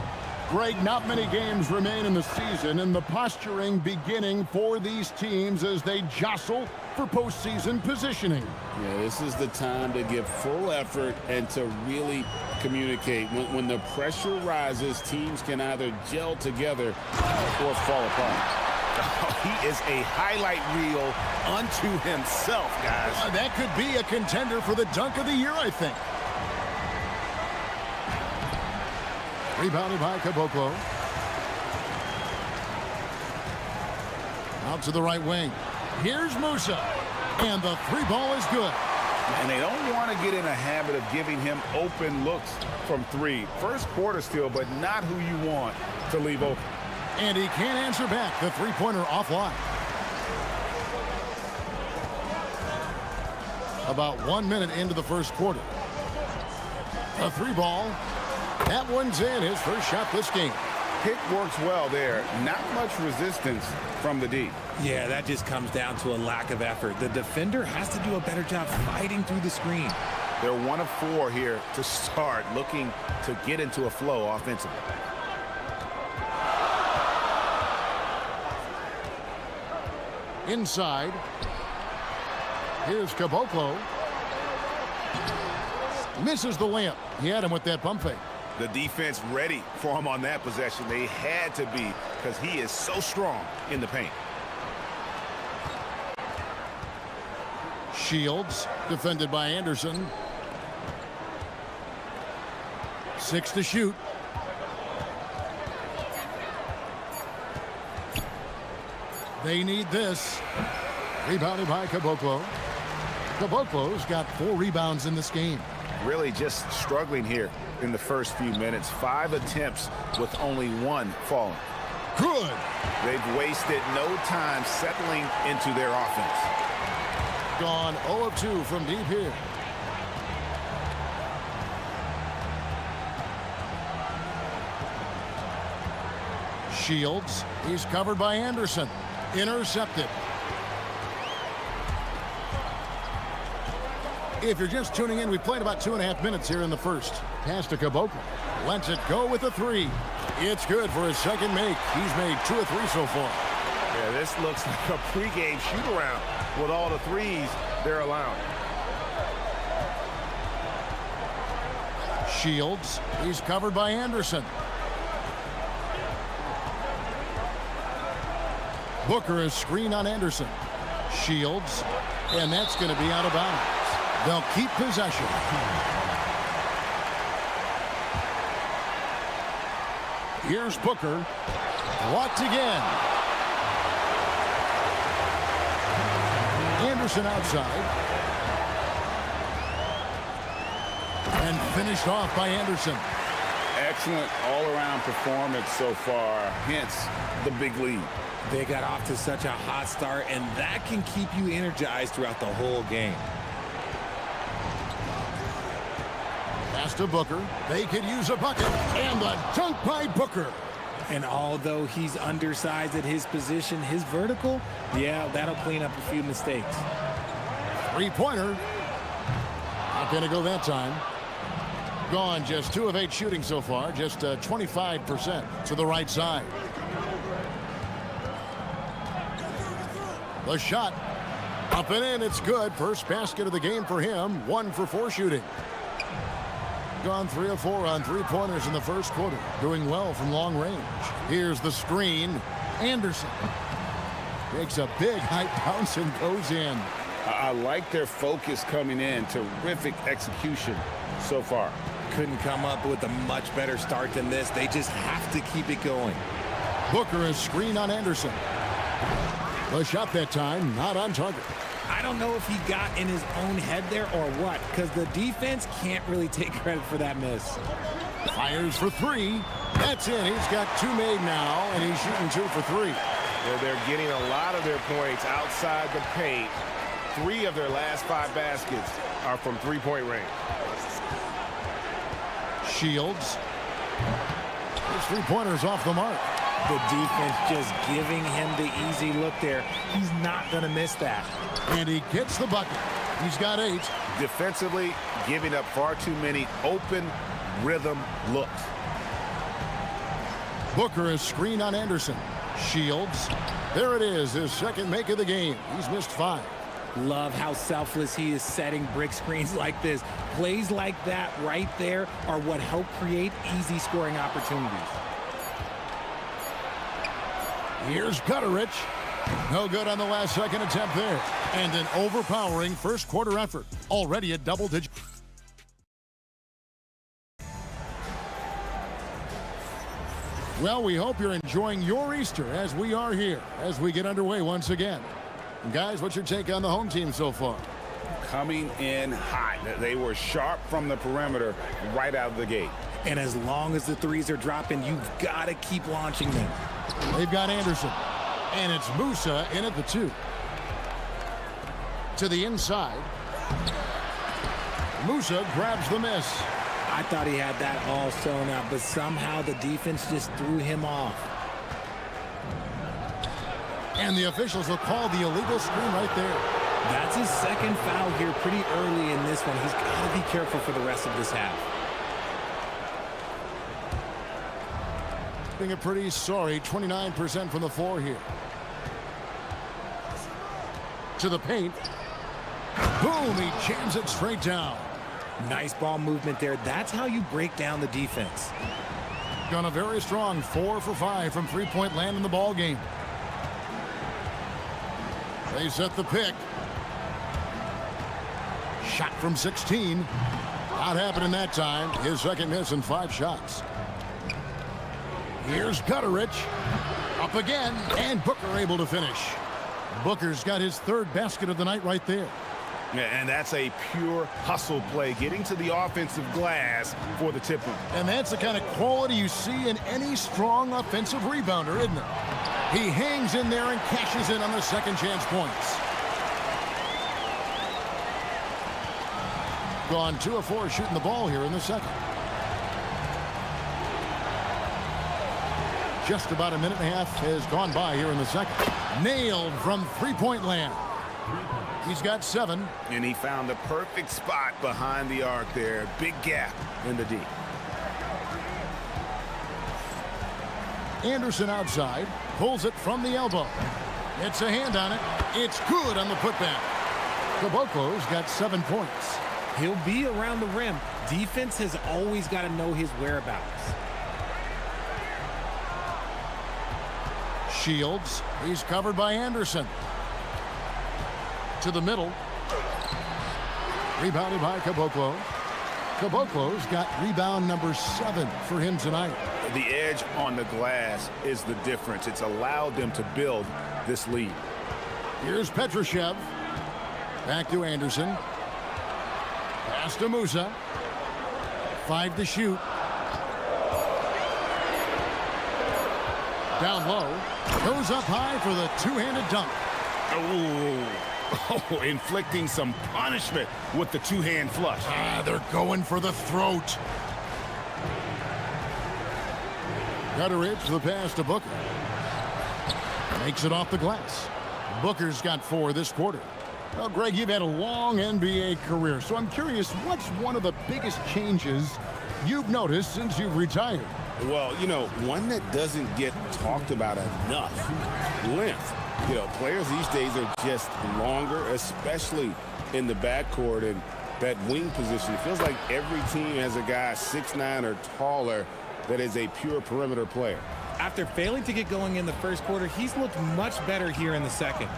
Greg, not many games remain in the season, and the posturing beginning for these teams as they jostle for postseason positioning. Yeah, this is the time to give full effort and to really communicate. When the pressure rises, teams can either gel together or fall apart. Oh, he is a highlight reel unto himself, guys. That could be a contender for the dunk of the year, I think. Rebounded by Caboclo. Out to the right wing. Here's Musa. And the three ball is good. And they don't want to get in a habit of giving him open looks from three. First quarter still, but not who you want to leave open. And he can't answer back. The three-pointer offline. About 1 minute into the first quarter. A three ball. That one's in. His first shot this game. Pick works well there. Not much resistance from the D. Yeah, that just comes down to a lack of effort. The defender has to do a better job fighting through the screen. They're 1 of 4 here to start, looking to get into a flow offensively. Inside. Here's Caboclo. Misses the layup. He had him with that pump fake. The defense ready for him on that possession. They had to be, because he is so strong in the paint. Shields, defended by Anderson. 6 to shoot. They need this. Rebounded by Caboclo. Caboclo's got 4 rebounds in this game. Really just struggling here in the first few minutes. 5 attempts with only 1 falling. Good. They've wasted no time settling into their offense. Gone 0 of 2 from deep here. Shields. He's covered by Anderson. Intercepted. If you're just tuning in, we played about 2.5 minutes here in the first. Pass to Caboclo. Lets it go with a 3. It's good for his second make. He's made 2 of 3 so far. Yeah, this looks like a pregame shoot-around with all the threes they're allowing. Shields. He's covered by Anderson. Booker is screen on Anderson. Shields. And that's going to be out of bounds. They'll keep possession. Here's Booker. Blocked again. Anderson outside. And finished off by Anderson. Excellent all-around performance so far, hence the big lead. They got off to such a hot start, and that can keep you energized throughout the whole game. Pass to Booker. They could use a bucket. And the dunk by Booker. And although he's undersized at his position, his vertical, yeah, that'll clean up a few mistakes. Three-pointer. Not going to go that time. Gone just 2 of 8 shooting so far. Just 25% to the right side. The shot. Up and in. It's good. First basket of the game for him. 1 for 4 shooting. Gone 3 of 4 on 3-pointers in the first quarter. Doing well from long range. Here's the screen. Anderson takes a big high bounce and goes in. I like their focus coming in. Terrific execution so far. Couldn't come up with a much better start than this. They just have to keep it going. Booker is screen on Anderson. The shot that time, not on target. I don't know if he got in his own head there or what, because the defense can't really take credit for that miss. Fires for 3. That's it. He's got 2 made now, and he's shooting 2 for 3. They're getting a lot of their points outside the paint, 3 of their last 5 baskets are from three-point range. Shields. His three-pointers off the mark. The defense just giving him the easy look there. He's not going to miss that. And he gets the bucket. He's got 8. Defensively, giving up far too many open rhythm looks. Booker is screen on Anderson. Shields. There it is, his second make of the game. He's missed 5. Love how selfless he is setting brick screens like this. Plays like that right there are what help create easy scoring opportunities. Here's Gutterich. No good on the last second attempt there. And an overpowering first quarter effort. Already at double digit. Well, we hope you're enjoying your Easter as we are here, as we get underway once again. And guys, what's your take on the home team so far? Coming in hot. They were sharp from the perimeter right out of the gate. And as long as the threes are dropping, you've got to keep launching them. They've got Anderson. And it's Musa in at the 2. To the inside. Musa grabs the miss. I thought he had that all sewn up, but somehow the defense just threw him off. And the officials will call the illegal screen right there. That's his second foul here pretty early in this one. He's got to be careful for the rest of this half. Being a pretty sorry 29% from the floor here. To the paint. Boom, he jams it straight down. Nice ball movement there. That's how you break down the defense. Gone a very strong 4 for 5 from three-point land in the ball game. They set the pick. Shot from 16. Not happening that time. His second miss in 5 shots. Here's Gutterich. Up again. And Booker able to finish. Booker's got his 3rd basket of the night right there. And that's a pure hustle play, getting to the offensive glass for the tip-in. And that's the kind of quality you see in any strong offensive rebounder, isn't it? He hangs in there and cashes in on the second chance points. Gone 2 of 4 shooting the ball here in the second. Just about a minute and a half has gone by here in the second. Nailed from three-point land. He's got 7. And he found the perfect spot behind the arc there. Big gap in the D. Anderson outside. Pulls it from the elbow. It's a hand on it. It's good on the putback. Caboclo's got 7 points. He'll be around the rim. Defense has always got to know his whereabouts. Shields. He's covered by Anderson. To the middle. Rebounded by Caboclo. Caboclo's got rebound number 7 for him tonight. The edge on the glass is the difference. It's allowed them to build this lead. Here's Petrushev. Back to Anderson. Pass to Musa. 5 to shoot. Down low. Goes up high for the two-handed dunk. Oh, inflicting some punishment with the two-hand flush. They're going for the throat. Gutterich the pass to Booker. Makes it off the glass. Booker's got 4 this quarter. Well, Greg, you've had a long NBA career, so I'm curious, what's one of the biggest changes you've noticed since you've retired? Well, you know, one that doesn't get talked about enough, length. You know, players these days are just longer, especially in the backcourt and that wing position. It feels like every team has a guy 6'9" or taller that is a pure perimeter player. After failing to get going in the first quarter, he's looked much better here in the second.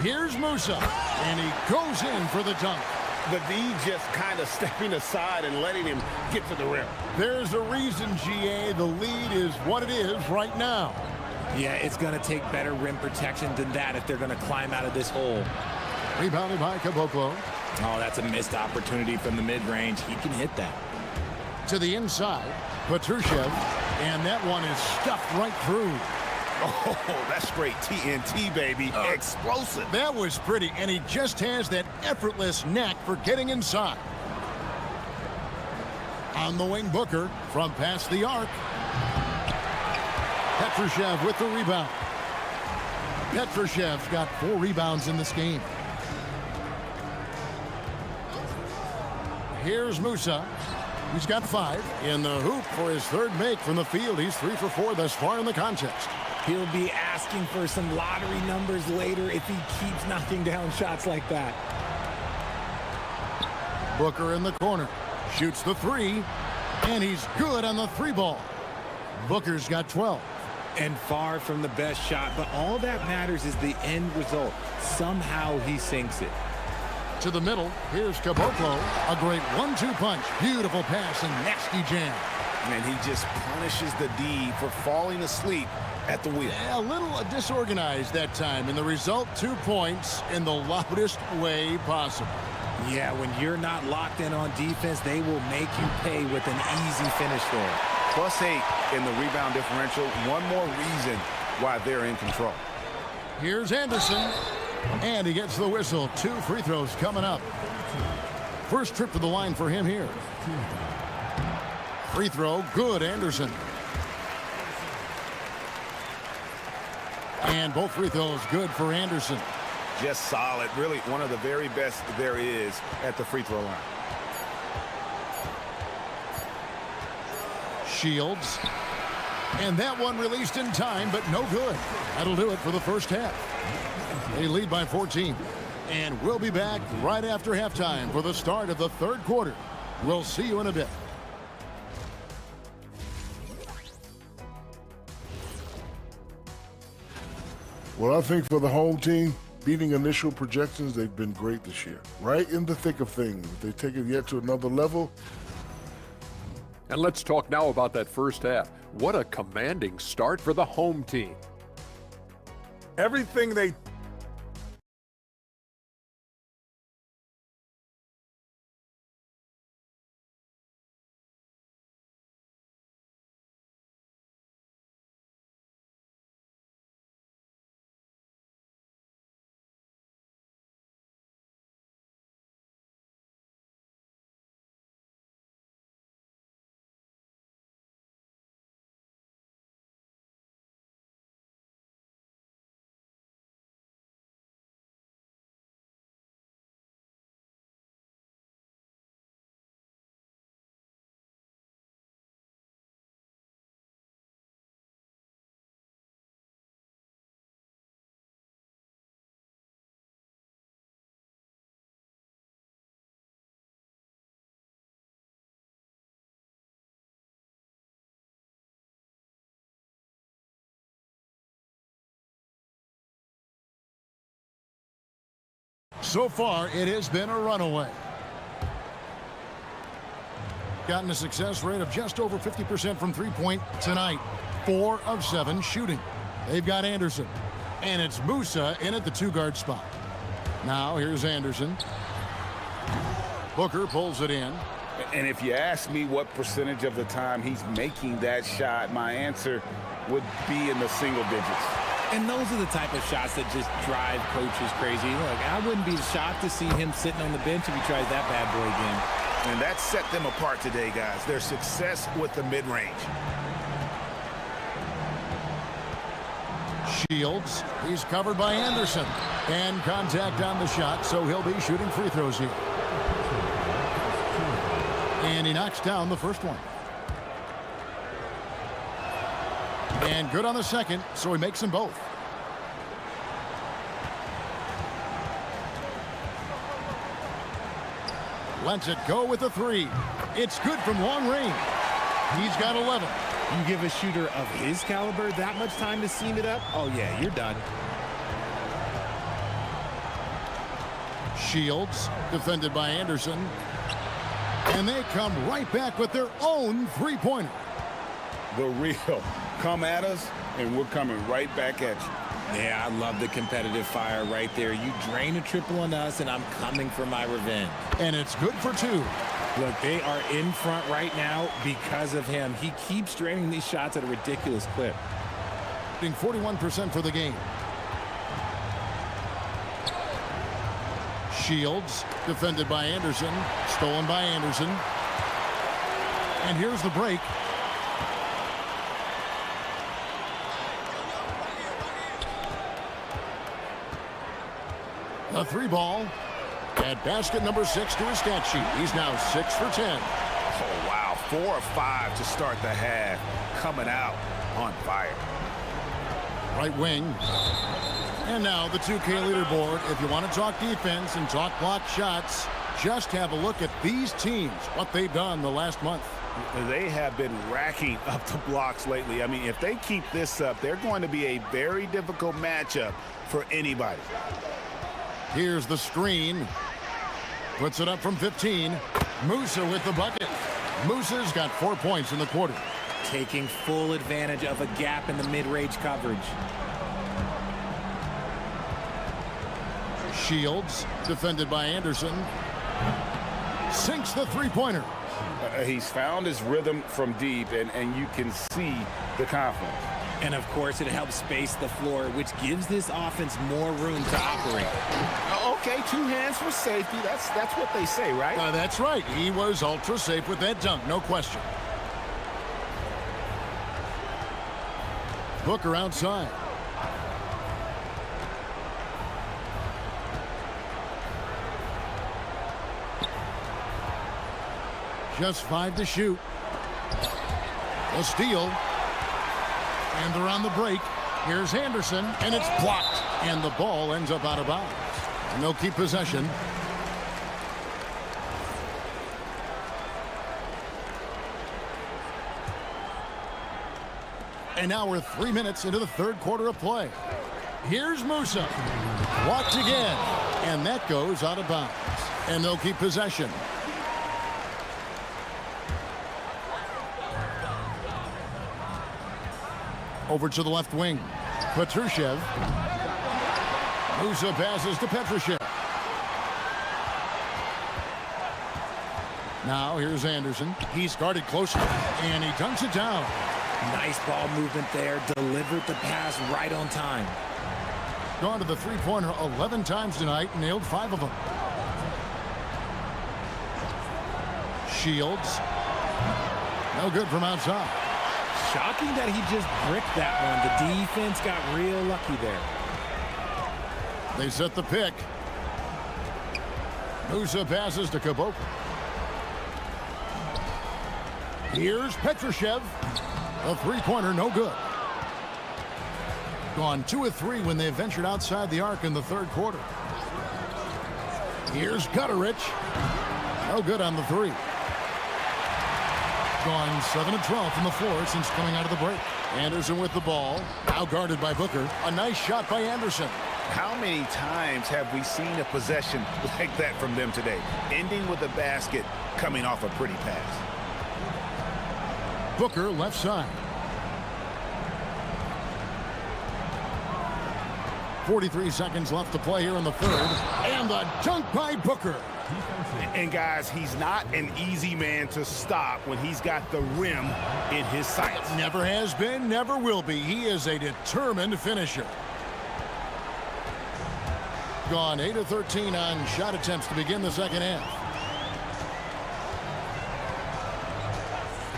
Here's Musa, and he goes in for the dunk. The D just kind of stepping aside and letting him get to the rim. There's a reason, GA, the lead is what it is right now. Yeah, it's going to take better rim protection than that if they're going to climb out of this hole. Rebounded by Caboclo. Oh, that's a missed opportunity from the mid-range. He can hit that. To the inside, Petrushev, and that one is stuffed right through. Oh, that's straight TNT, baby. Explosive. That was pretty, and he just has that effortless knack for getting inside. On the wing, Booker from past the arc. Petrushev with the rebound. Petrushev's got 4 rebounds in this game. Here's Musa. He's got 5 in the hoop for his 3rd make from the field. He's 3 for 4 thus far in the contest. He'll be asking for some lottery numbers later if he keeps knocking down shots like that. Booker in the corner. Shoots the 3, and he's good on the 3 ball. Booker's got 12. And far from the best shot, but all that matters is the end result. Somehow he sinks it. To the middle, here's Caboclo. A great 1-2 punch. Beautiful pass and nasty jam. And he just punishes the D for falling asleep at the wheel. Yeah, a little disorganized that time, and the result 2 points in the loudest way possible. Yeah, when you're not locked in on defense, they will make you pay with an easy finish there. +8 in the rebound differential. One more reason why they're in control. Here's Anderson, and he gets the whistle. 2 free throws coming up. First trip to the line for him here. Free throw, good, Anderson. And both free throws good for Anderson. Just solid. Really one of the very best there is at the free throw line. Shields. And that one released in time, but no good. That'll do it for the first half. They lead by 14. And we'll be back right after halftime for the start of the 3rd quarter. We'll see you in a bit. Well, I think for the home team, beating initial projections, they've been great this year. Right in the thick of things. If they take it yet to another level. And let's talk now about that first half. What a commanding start for the home team. Everything they So far, it has been a runaway. Gotten a success rate of just over 50% from three-point tonight. 4 of 7 shooting. They've got Anderson. And it's Musa in at the 2-guard spot. Now, here's Anderson. Booker pulls it in. And if you ask me what percentage of the time he's making that shot, my answer would be in the single digits. And those are the type of shots that just drive coaches crazy. Look, I wouldn't be shocked to see him sitting on the bench if he tries that bad boy again. And that set them apart today, guys. Their success with the mid-range. Shields. He's covered by Anderson. And contact on the shot, so he'll be shooting free throws here. And he knocks down the first one. And good on the second, so he makes them both. Lets it go with the 3. It's good from long range. He's got 11. You give a shooter of his caliber that much time to seam it up? Oh, yeah, you're done. Shields, defended by Anderson. And they come right back with their own three-pointer. The real. Come at us, and we're coming right back at you. Yeah, I love the competitive fire right there. You drain a triple on us, and I'm coming for my revenge. And it's good for 2. Look, they are in front right now because of him. He keeps draining these shots at a ridiculous clip. shooting 41% for the game. Shields, defended by Anderson, stolen by Anderson. And here's the break. The three ball. At basket number 6 to his stat sheet. He's now 6 for 10. Oh, wow. 4 or 5 to start the half. Coming out on fire. Right wing. And now the 2K leaderboard. If you want to talk defense and talk block shots, just have a look at these teams, what they've done the last month. They have been racking up the blocks lately. I mean, if they keep this up, they're going to be a very difficult matchup for anybody. Here's the screen. Puts it up from 15. Musa with the bucket. Musa's got 4 points in the quarter. Taking full advantage of a gap in the mid-range coverage. Shields, defended by Anderson. Sinks the three-pointer. He's found his rhythm from deep, and you can see the confidence. And, of course, it helps space the floor, which gives this offense more room to operate. Okay, 2 hands for safety. That's what they say, right? That's right. He was ultra safe with that dunk, no question. Booker outside. Just 5 to shoot. A steal. And they're on the break. Here's Anderson, and it's blocked. And the ball ends up out of bounds. And they'll keep possession. And now we're 3 minutes into the third quarter of play. Here's Musa. Blocked again. And that goes out of bounds. And they'll keep possession. Over to the left wing. Petrushev. Musa passes to Petrushev. Now here's Anderson. He's guarded closely. And he dunks it down. Nice ball movement there. Delivered the pass right on time. Gone to the three-pointer 11 times tonight. Nailed 5 of them. Shields. No good from outside. Shocking that he just bricked that one. The defense got real lucky there. They set the pick. Musa passes to Kaboka. Here's Petrushev. A three-pointer, no good. Gone 2 of 3 when they ventured outside the arc in the third quarter. Here's Gutterich. No good on the 3. Gone 7 of 12 from the floor since coming out of the break. Anderson with the ball. Now guarded by Booker. A nice shot by Anderson. How many times have we seen a possession like that from them today? Ending with a basket, coming off a pretty pass. Booker left side. 43 seconds left to play here in the third. And the dunk by Booker. And guys, he's not an easy man to stop when he's got the rim in his sights. Never has been, never will be. He is a determined finisher. Gone 8 of 13 on shot attempts to begin the second half.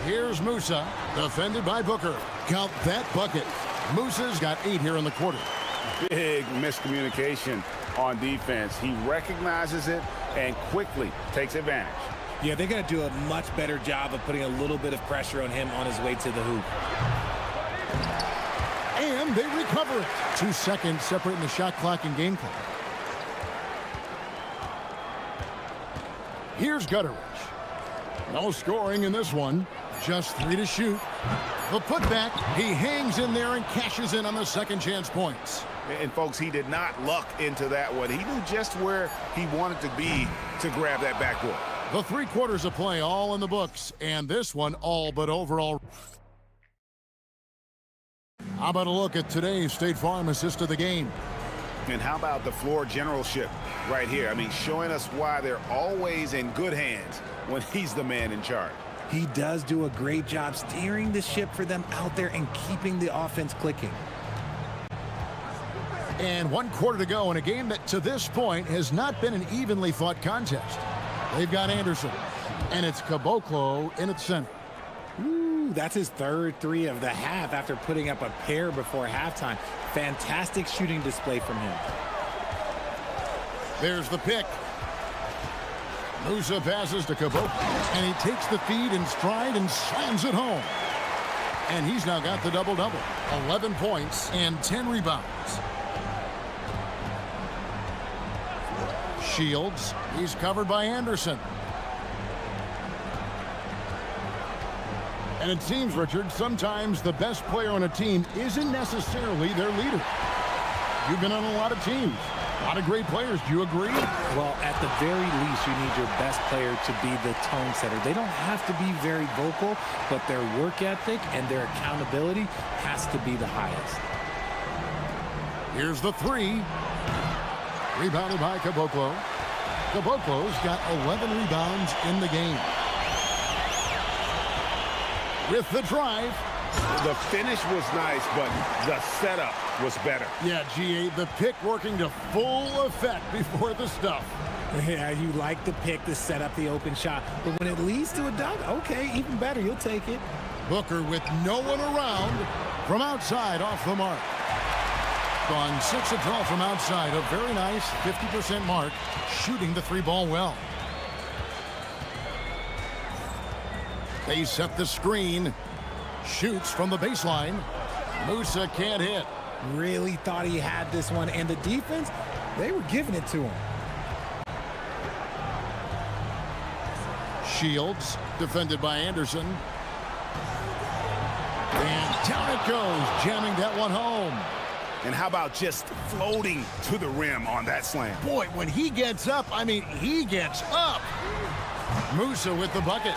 Here's Musa, defended by Booker. Count that bucket. Musa's got 8 here in the quarter. Big miscommunication on defense. He recognizes it and quickly takes advantage. Yeah, they're going to do a much better job of putting a little bit of pressure on him on his way to the hoop. And they recover it. 2 seconds separating the shot clock and game clock. Here's Gutterich. No scoring in this one. Just 3 to shoot. The putback. He hangs in there and cashes in on the second chance points. And folks, he did not luck into that one. He knew just where he wanted to be to grab that backboard. The 3 quarters of play all in the books, and this one all but overall. How about a look at today's State Farm assist of the game? And how about the floor generalship right here? I mean, showing us why they're always in good hands when he's the man in charge. He does do a great job steering the ship for them out there and keeping the offense clicking. And 1 quarter to go in a game that to this point has not been an evenly fought contest. They've got Anderson, and it's Caboclo in its center. Ooh, that's his third three of the half after putting up a pair before halftime. Fantastic shooting display from him. There's the pick. Musa passes to Caboclo, and he takes the feed in stride and slams it home. And he's now got the double-double. 11 points and 10 rebounds. Shields, he's covered by Anderson. And it seems, Richard, sometimes the best player on a team isn't necessarily their leader. You've been on a lot of teams, a lot of great players. Do you agree? Well, at the very least, you need your best player to be the tone setter. They don't have to be very vocal, but their work ethic and their accountability has to be the highest. Here's the three. Rebounded by Caboclo. Caboclo's got 11 rebounds in the game. With the drive. The finish was nice, but the setup was better. Yeah, G8, the pick working to full effect before the stuff. Yeah, you like the pick to set up the open shot, but when it leads to a dunk, okay, even better, you'll take it. Booker with no one around from outside off the mark. Gone 6 of 12 from outside, a very nice 50% mark, shooting the three ball well. They set the screen, shoots from the baseline. Musa can't hit. Really thought he had this one, and the defense, they were giving it to him. Shields, defended by Anderson. And down it goes, jamming that one home. And how about just floating to the rim on that slam? Boy, when he gets up, I mean, he gets up. Musa with the bucket.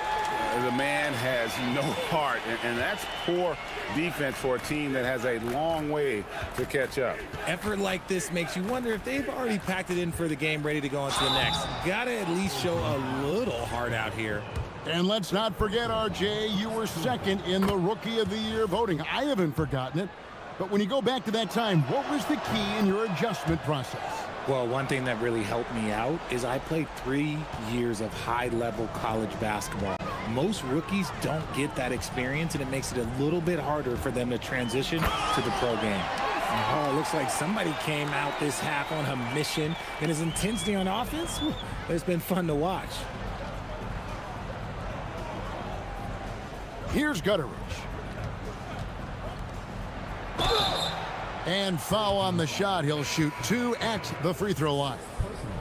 The man has no heart, and that's poor defense for a team that has a long way to catch up. Effort like this makes you wonder if they've already packed it in for the game, ready to go on to the next. Gotta at least show a little heart out here. And let's not forget, RJ, you were second in the Rookie of the Year voting. I haven't forgotten it. But when you go back to that time, what was the key in your adjustment process? Well, one thing that really helped me out is I played 3 years of high-level college basketball. Most rookies don't get that experience, and it makes it a little bit harder for them to transition to the pro game. Oh, it looks like somebody came out this half on a mission, and his intensity on offense, it's been fun to watch. Here's Gutteridge. And foul on the shot. He'll shoot 2 at the free throw line.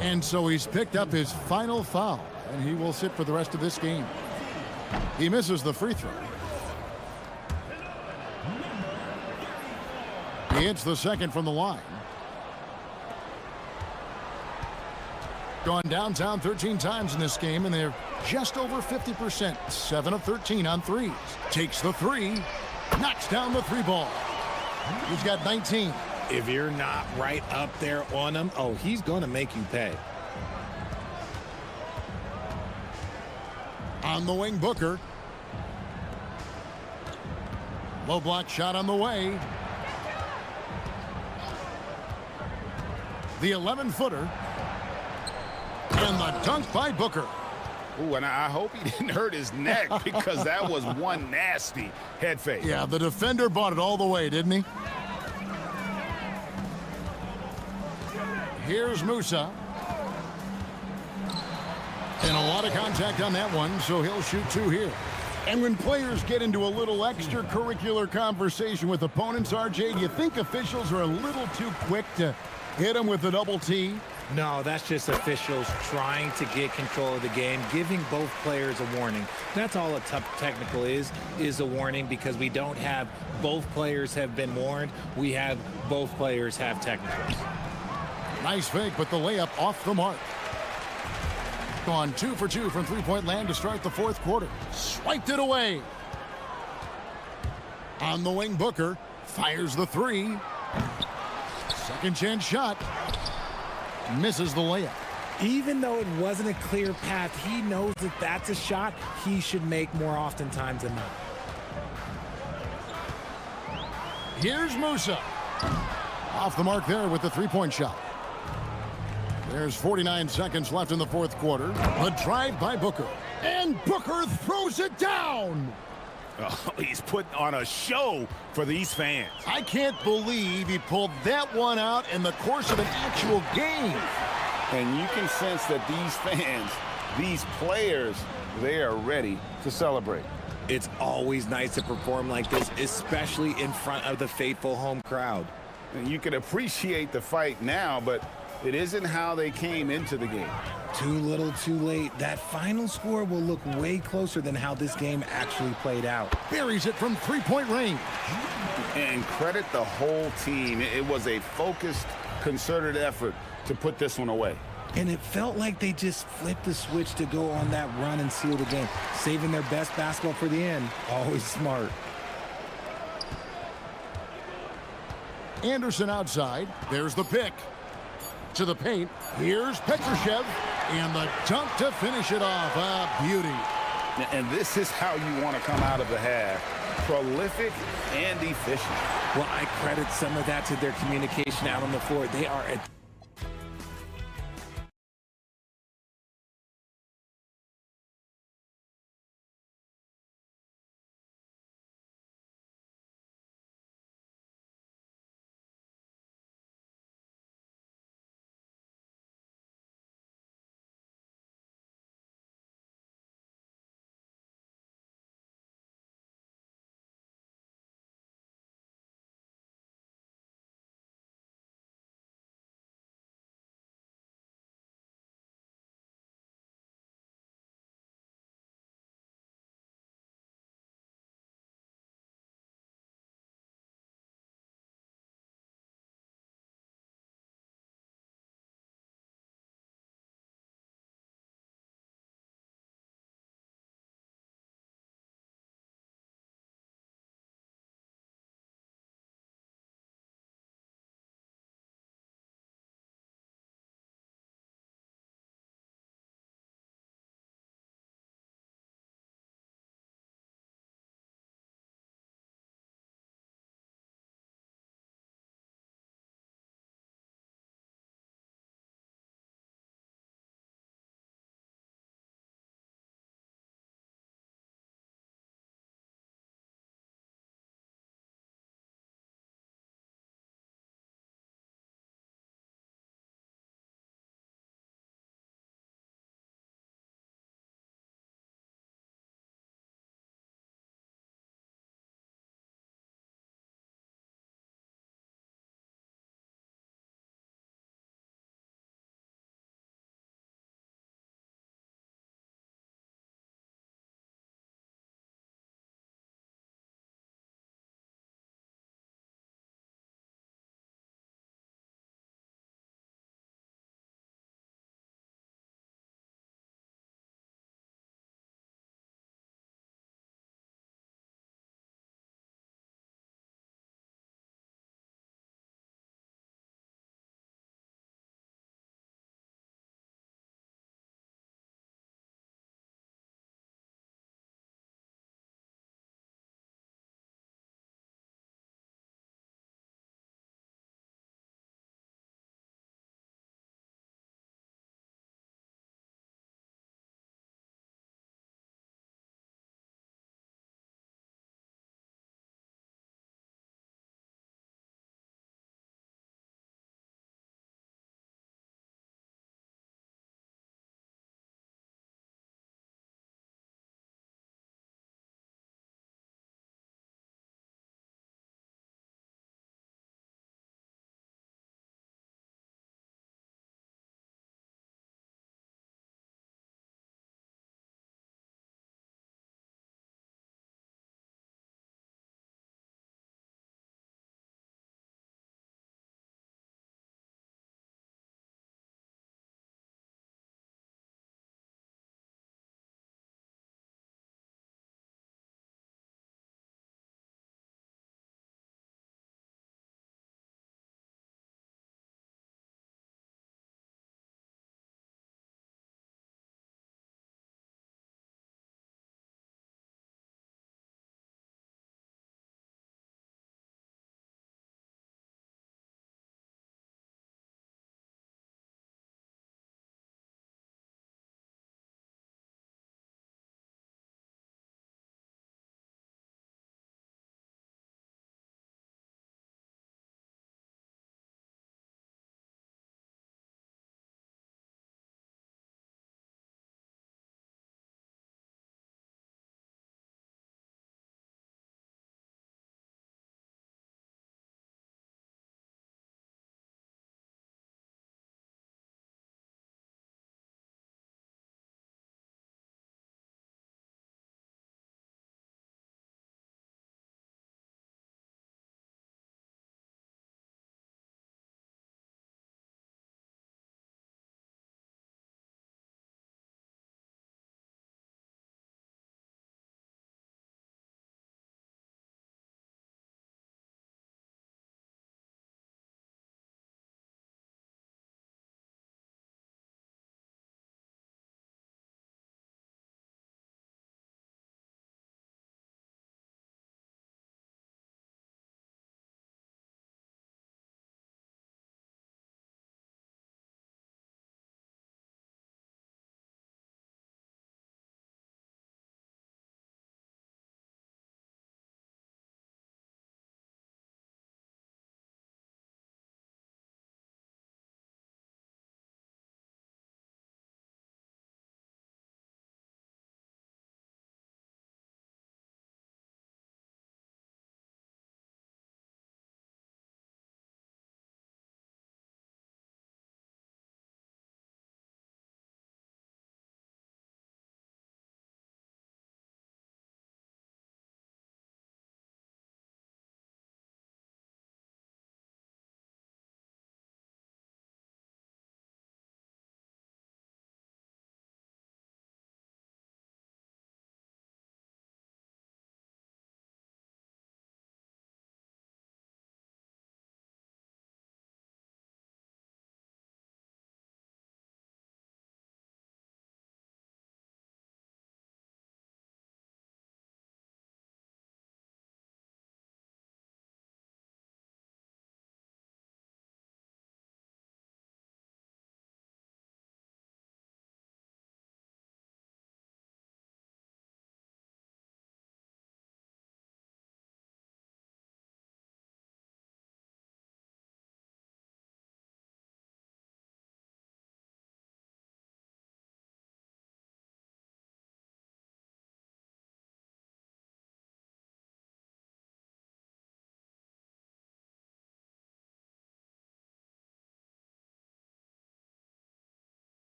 And so he's picked up his final foul, and he will sit for the rest of this game. He misses the free throw. He hits the second from the line. Gone downtown 13 times in this game, and they're just over 50%. 7 of 13 on threes. Takes the three, knocks down the three ball. He's got 19. If you're not right up there on him, oh, he's going to make you pay. On the wing, Booker. Low block shot on the way. The 11-footer. And the dunk by Booker. Ooh, and I hope he didn't hurt his neck because that was one nasty head fake. Yeah, the defender bought it all the way, didn't he? Here's Musa. And a lot of contact on that one, so he'll shoot 2 here. And when players get into a little extracurricular conversation with opponents, RJ, do you think officials are a little too quick to hit them with the double T? No, that's just officials trying to get control of the game, giving both players a warning. That's all a tough technical is a warning, because we don't have both players have been warned. We have both players have technicals. Nice fake, but the layup off the mark. Gone 2 for 2 from three-point land to start the fourth quarter. Swiped it away. On the wing, Booker fires the three. Second chance shot. Misses the layup. Even though it wasn't a clear path, he knows that that's a shot he should make more oftentimes than not. Here's Musa. Off the mark there with the three-point shot. There's 49 seconds left in the fourth quarter. A drive by Booker. And Booker throws it down. Oh, he's putting on a show for these fans. I can't believe he pulled that one out in the course of an actual game. And you can sense that these fans, these players, they are ready to celebrate. It's always nice to perform like this, especially in front of the faithful home crowd. And you can appreciate the fight now, but it isn't how they came into the game. Too little, too late. That final score will look way closer than how this game actually played out. Buries it from three-point range. And credit the whole team. It was a focused, concerted effort to put this one away. And it felt like they just flipped the switch to go on that run and seal the game, saving their best basketball for the end. Always smart. Anderson outside. There's the pick. To the paint. Here's Petrushev. And the dunk to finish it off. A beauty. And this is how you want to come out of the half. Prolific and efficient. Well, I credit some of that to their communication out on the floor. They are at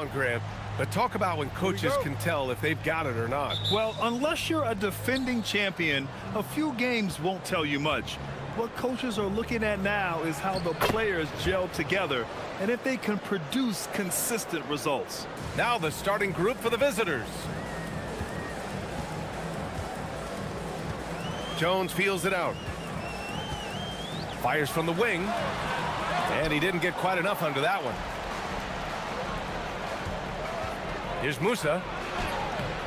Grant, but talk about when coaches can tell if they've got it or not. Well, unless you're a defending champion, a few games won't tell you much. What coaches are looking at now is how the players gel together and if they can produce consistent results. Now the starting group for the visitors. Jones feels it out. Fires from the wing. And he didn't get quite enough under that one. Here's Musa.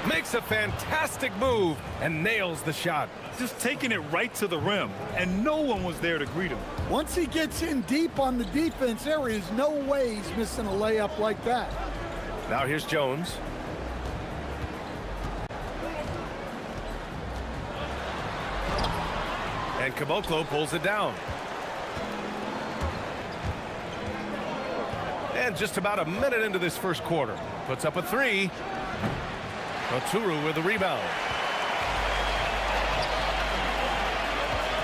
Makes a fantastic move and nails the shot. Just taking it right to the rim, and no one was there to greet him. Once he gets in deep on the defense, there is no way he's missing a layup like that. Now here's Jones. And Caboclo pulls it down. And just about a minute into this first quarter. Puts up a three. Oturu with the rebound.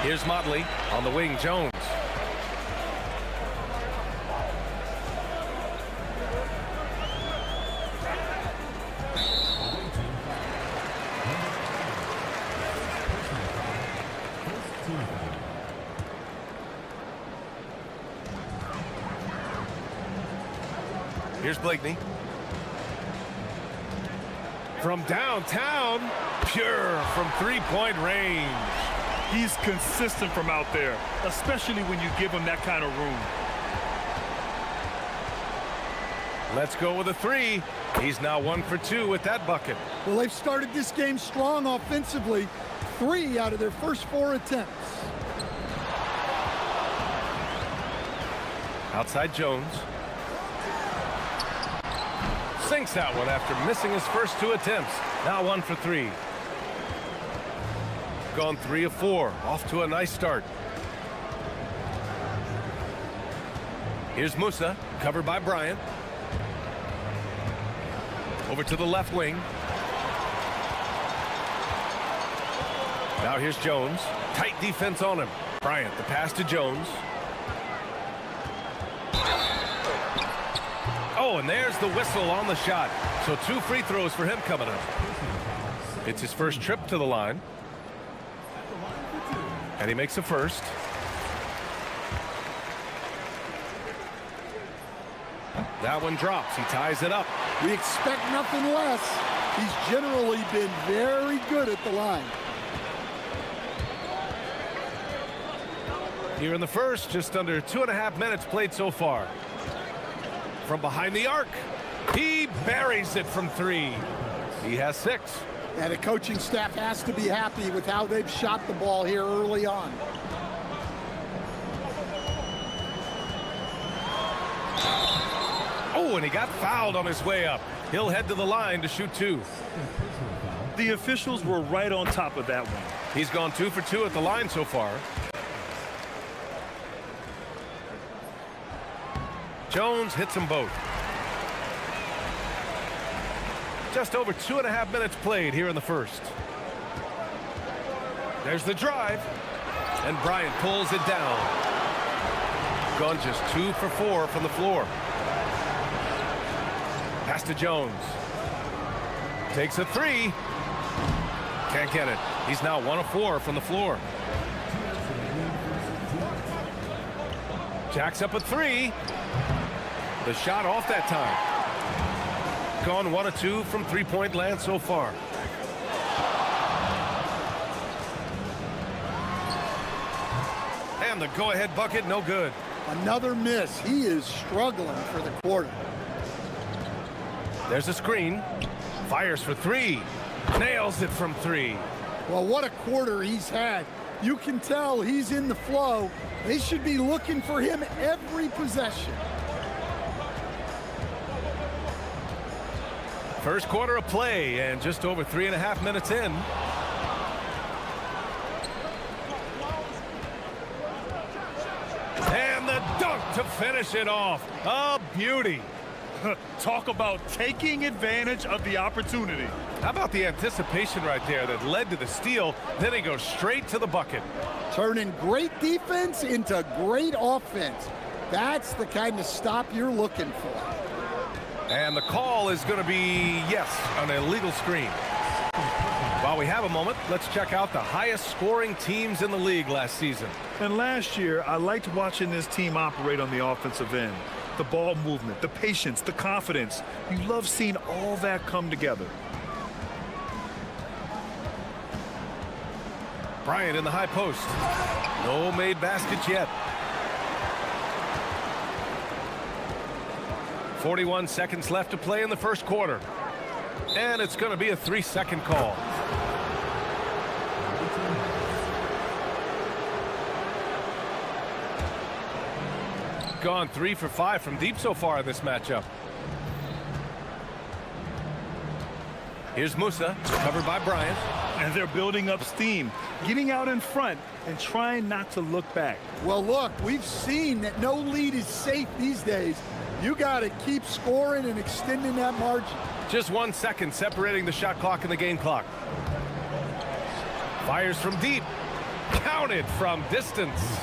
Here's Motley on the wing, Jones. Here's Blakeney. From downtown, pure from three-point range. He's consistent from out there, especially when you give him that kind of room. Let's go with a three. He's now 1 for 2 with that bucket. Well, they've started this game strong offensively. 3 out of their first 4 attempts. Outside Jones. Sinks that one after missing his first 2 attempts. Now 1 for 3. Gone 3 of 4. Off to a nice start. Here's Musa, covered by Bryant. Over to the left wing. Now here's Jones. Tight defense on him. Bryant, the pass to Jones. Oh, and there's the whistle on the shot. So 2 free throws for him coming up. It's his first trip to the line. And he makes a first. That one drops. He ties it up. We expect nothing less. He's generally been very good at the line. Here in the first, just under 2.5 minutes played so far. From behind the arc, he buries it from 3. He has 6. And the coaching staff has to be happy with how they've shot the ball here early on. Oh, and he got fouled on his way up. He'll head to the line to shoot 2. The officials were right on top of that one. He's gone 2 for 2 at the line so far. Jones hits them both. Just over 2.5 minutes played here in the first. There's the drive. And Bryant pulls it down. Gone just 2 for 4 from the floor. Pass to Jones. Takes a 3. Can't get it. He's now 1 of 4 from the floor. Jacks up a 3. The shot off that time. Gone 1 of 2 from three-point land so far. And the go-ahead bucket, no good. Another miss. He is struggling for the quarter. There's a screen. Fires for 3. Nails it from 3. Well, what a quarter he's had. You can tell he's in the flow. They should be looking for him every possession. First quarter of play and just over 3.5 minutes in. And the dunk to finish it off. A beauty. Talk about taking advantage of the opportunity. How about the anticipation right there that led to the steal? Then he goes straight to the bucket. Turning great defense into great offense. That's the kind of stop you're looking for. And the call is going to be, yes, an illegal screen. While we have a moment, let's check out the highest scoring teams in the league last season. And last year, I liked watching this team operate on the offensive end. The ball movement, the patience, the confidence. You love seeing all that come together. Bryant in the high post. No made baskets yet. 41 seconds left to play in the first quarter. And it's going to be a 3-second call. Gone 3 for 5 from deep so far in this matchup. Here's Musa, covered by Bryant. And they're building up steam, getting out in front and trying not to look back. Well, look, we've seen that no lead is safe these days. You got to keep scoring and extending that margin. Just 1 second separating the shot clock and the game clock. Fires from deep. Counted from distance.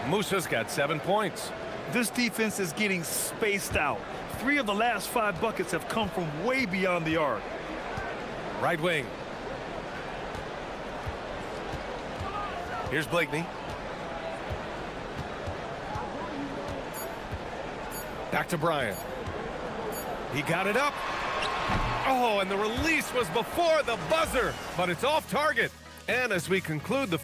Musa's got 7 points. This defense is getting spaced out. 3 of the last 5 buckets have come from way beyond the arc. Right wing. Here's Blakeney. Back to Bryant. He got it up. Oh, and the release was before the buzzer, but it's off target. And as we conclude the...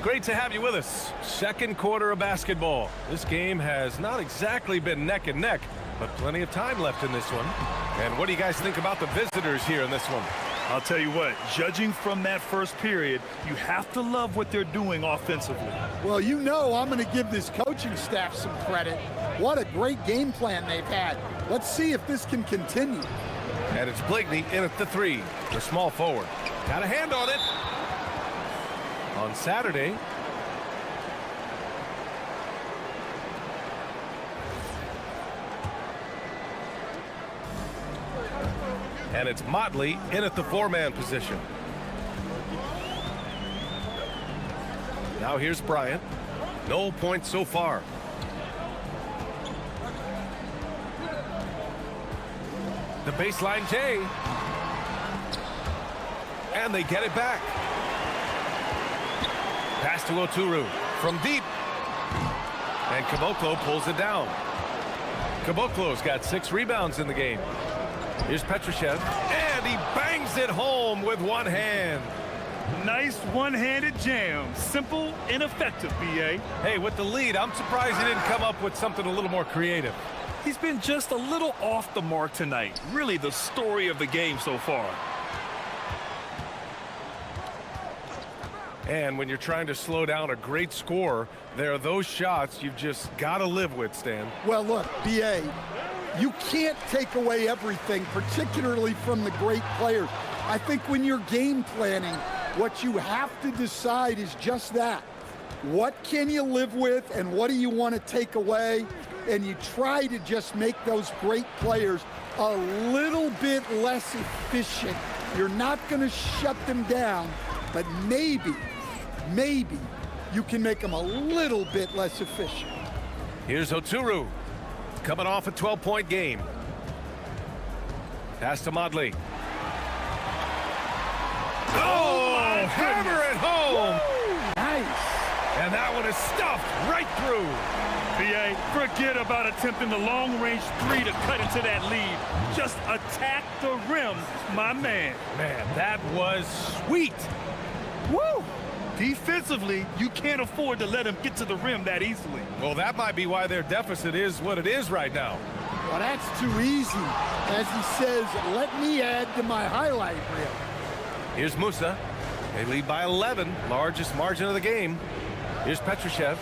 Great to have you with us. Second quarter of basketball. This game has not exactly been neck and neck, but plenty of time left in this one. And what do you guys think about the visitors here in this one? I'll tell you what, judging from that first period, you have to love what they're doing offensively. Well, you know I'm going to give this coaching staff some credit. What a great game plan they've had. Let's see if this can continue. And it's Blakeney in at the 3, the small forward. Got a hand on it. On Saturday, and it's Motley in at the 4-man position. Now here's Bryant. No points so far. The baseline J. And they get it back. Pass to Oturu from deep. And Caboclo pulls it down. Caboclo's got 6 rebounds in the game. Here's Petrushev, and he bangs it home with one hand. Nice one-handed jam. Simple and effective, B.A. Hey, with the lead, I'm surprised he didn't come up with something a little more creative. He's been just a little off the mark tonight. Really the story of the game so far. And when you're trying to slow down a great scorer, there are those shots you've just got to live with, Stan. Well, look, B.A., you can't take away everything, particularly from the great players. I think when you're game planning, what you have to decide is just that. What can you live with and what do you want to take away? And you try to just make those great players a little bit less efficient. You're not going to shut them down, but maybe you can make them a little bit less efficient. Here's Oturu, coming off a 12-point game. Pass to Motley. Oh, hammer it home! Woo! Nice. And that one is stuffed right through. B.A., forget about attempting the long-range 3 to cut into that lead. Just attack the rim, my man. Man, that was sweet. Woo! Defensively, you can't afford to let him get to the rim that easily. Well, that might be why their deficit is what it is right now. Well, that's too easy. As he says, let me add to my highlight reel. Here's Musa. They lead by 11, largest margin of the game. Here's Petrushev.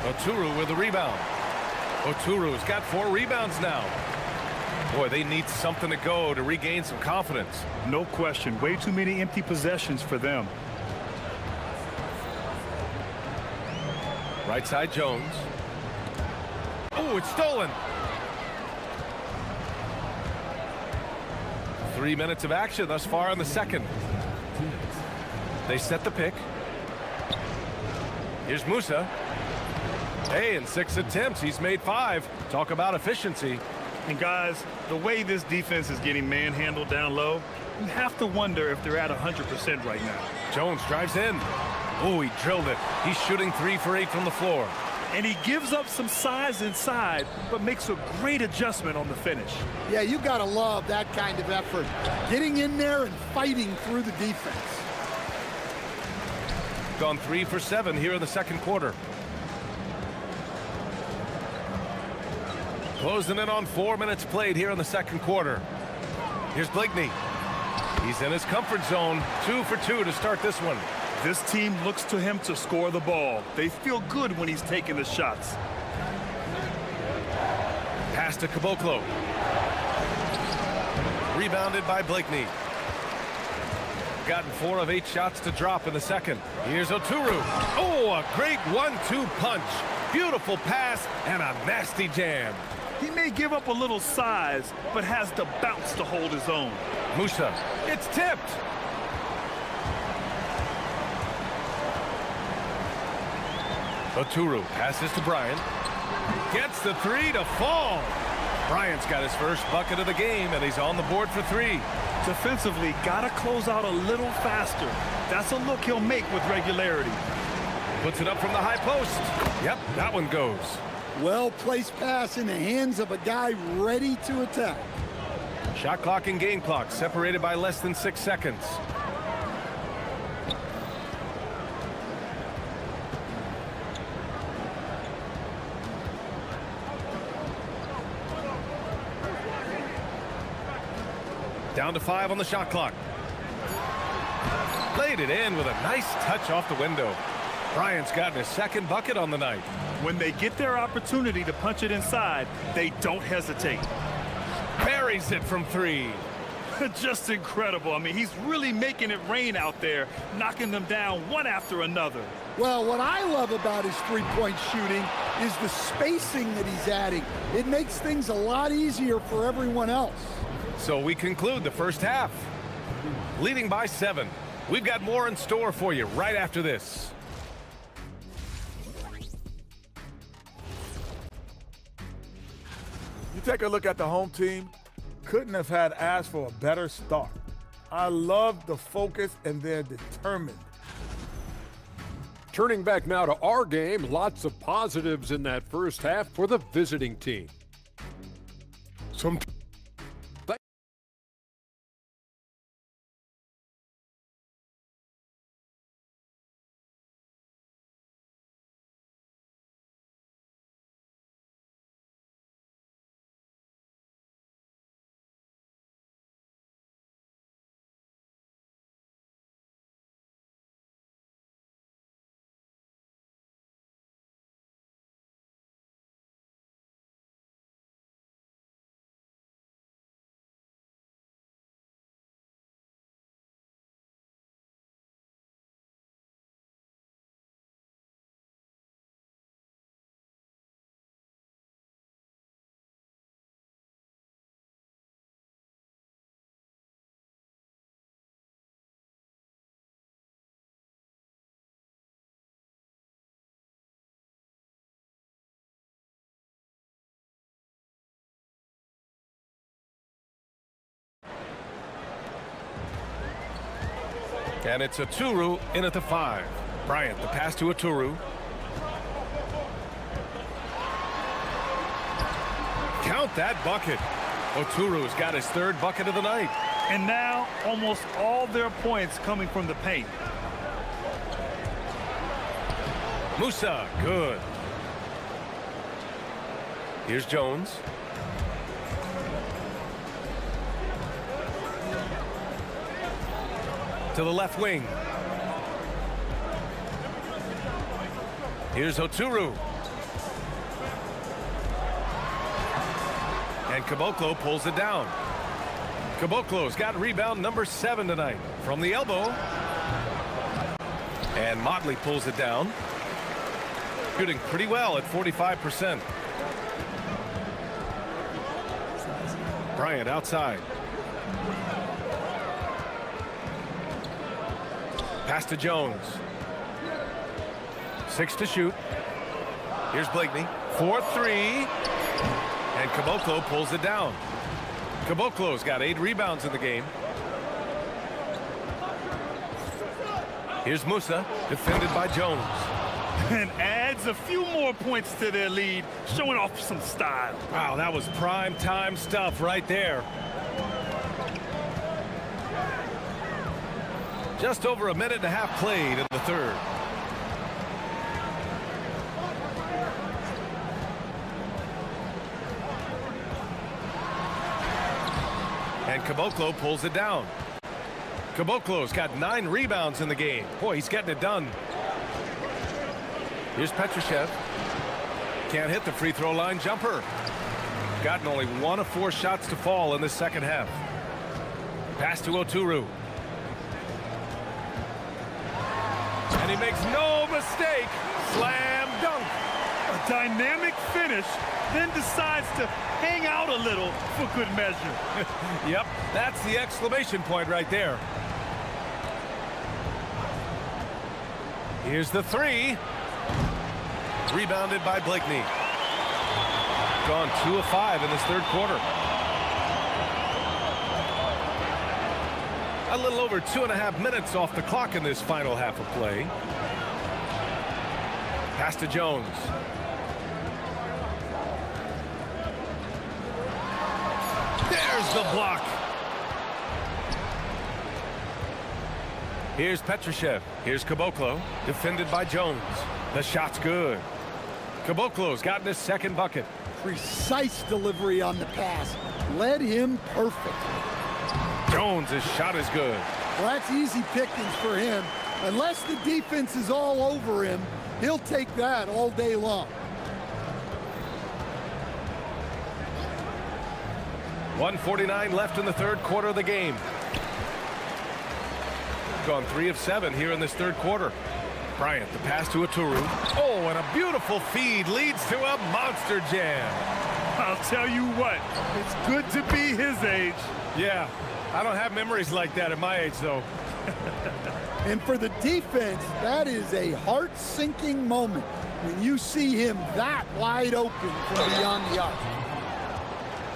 Oturu with the rebound. Oturu's got 4 rebounds now. Boy, they need something to go to regain some confidence. No question. Way too many empty possessions for them. Right side Jones. Oh, it's stolen. 3 minutes of action thus far in the second. They set the pick. Here's Musa. Hey, in 6 attempts, he's made 5. Talk about efficiency. And guys, the way this defense is getting manhandled down low, you have to wonder if they're at 100% right now. Jones drives in. Oh, he drilled it. He's shooting 3 for 8 from the floor. And he gives up some size inside, but makes a great adjustment on the finish. Yeah, you got to love that kind of effort. Getting in there and fighting through the defense. Gone 3 for 7 here in the second quarter. Closing in on 4 minutes played here in the second quarter. Here's Blakeney. He's in his comfort zone. 2 for 2 to start this one. This team looks to him to score the ball. They feel good when he's taking the shots. Pass to Caboclo. Rebounded by Blakeney. Gotten 4 of 8 shots to drop in the second. Here's Oturu. Oh, a great 1-2 punch. Beautiful pass and a nasty jam. He may give up a little size, but has the bounce to hold his own. Musa, it's tipped. Oturu passes to Bryant. Gets the 3 to fall. Bryant's got his first bucket of the game, and he's on the board for 3. Defensively, gotta close out a little faster. That's a look he'll make with regularity. Puts it up from the high post. Yep, that one goes. Well-placed pass in the hands of a guy ready to attack. Shot clock and game clock separated by less than 6 seconds. Down to 5 on the shot clock. Laid it in with a nice touch off the window. Bryant's gotten his second bucket on the night. When they get their opportunity to punch it inside, they don't hesitate. Buries it from 3. Just incredible. I mean, he's really making it rain out there, knocking them down one after another. Well, what I love about his three-point shooting is the spacing that he's adding. It makes things a lot easier for everyone else. So we conclude the first half. Leading by 7. We've got more in store for you right after this. You take a look at the home team, couldn't have had asked for a better start. I love the focus, and they're determined. Turning back now to our game, lots of positives in that first half for the visiting team. And it's Oturu in at the 5. Bryant, the pass to Oturu. Count that bucket. Oturu's got his 3rd bucket of the night. And now almost all their points coming from the paint. Musa, good. Here's Jones. To the left wing. Here's Oturu. And Caboclo pulls it down. Caboclo's got rebound number 7 tonight from the elbow. And Motley pulls it down. Shooting pretty well at 45%. Bryant outside. Pass to Jones. 6 to shoot. Here's Blakeney. 4-3. And Caboclo pulls it down. Caboclo's got 8 rebounds in the game. Here's Musa, defended by Jones. And adds a few more points to their lead, showing off some style. Wow, that was prime time stuff right there. Just over a minute and a half played in the third. And Caboclo pulls it down. Caboclo's got 9 rebounds in the game. Boy, he's getting it done. Here's Petrushev. Can't hit the free throw line jumper. Gotten only 1 of 4 shots to fall in the second half. Pass to Oturu. And he makes no mistake. Slam dunk. A dynamic finish, then decides to hang out a little for good measure. Yep, that's the exclamation point right there. Here's the 3. Rebounded by Blakeney. Gone 2 of 5 in this third quarter. A little over 2.5 minutes off the clock in this final half of play. Pass to Jones. There's the block. Here's Petrushev. Here's Caboclo, defended by Jones. The shot's good. Caboclo's gotten his second bucket. Precise delivery on the pass. Led him perfect. Jones' shot is good. Well, that's easy pickings for him. Unless the defense is all over him, he'll take that all day long. 1:49 left in the third quarter of the game. Gone 3 of 7 here in this third quarter. Bryant, the pass to Oturu. Oh, and a beautiful feed leads to a monster jam. I'll tell you what, it's good to be his age. Yeah, I don't have memories like that at my age, though. And for the defense, that is a heart-sinking moment when you see him that wide open from beyond the arc.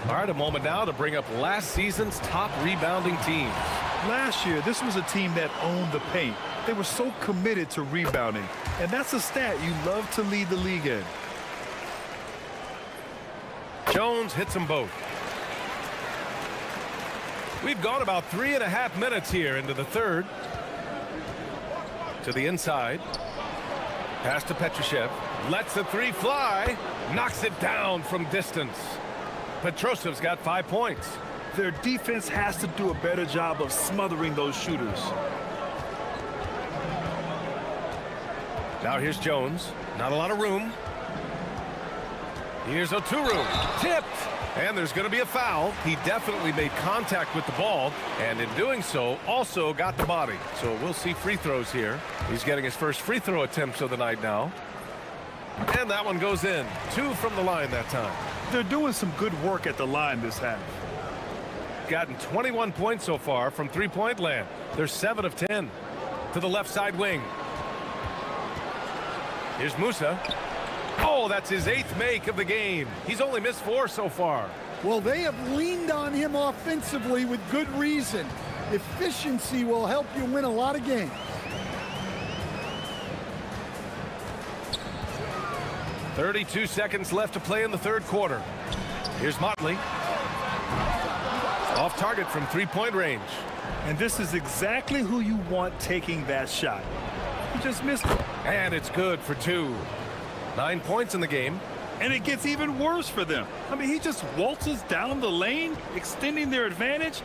All right, a moment now to bring up last season's top rebounding teams. Last year, this was a team that owned the paint. They were so committed to rebounding, and that's a stat you love to lead the league in. Jones hits them both. We've gone about 3.5 minutes here into the third. To the inside. Pass to Petrushev. Lets the 3 fly. Knocks it down from distance. Petrosev's got 5 points. Their defense has to do a better job of smothering those shooters. Now here's Jones. Not a lot of room. Here's Oturu. Tipped. And there's going to be a foul. He definitely made contact with the ball, and in doing so, also got the body. So we'll see free throws here. He's getting his first free throw attempts of the night now. And that one goes in. 2 from the line that time. They're doing some good work at the line this half. Gotten 21 points so far from three-point land. They're 7 of 10. To the left side wing. Here's Musa. Oh, that's his 8th make of the game. He's only missed 4 so far. Well, they have leaned on him offensively with good reason. Efficiency will help you win a lot of games. .32 seconds left to play in the third quarter. Here's Motley. Off target from three-point range. And this is exactly who you want taking that shot. He just missed it. And it's good for 2. 9 points in the game. And it gets even worse for them. I mean, he just waltzes down the lane, extending their advantage.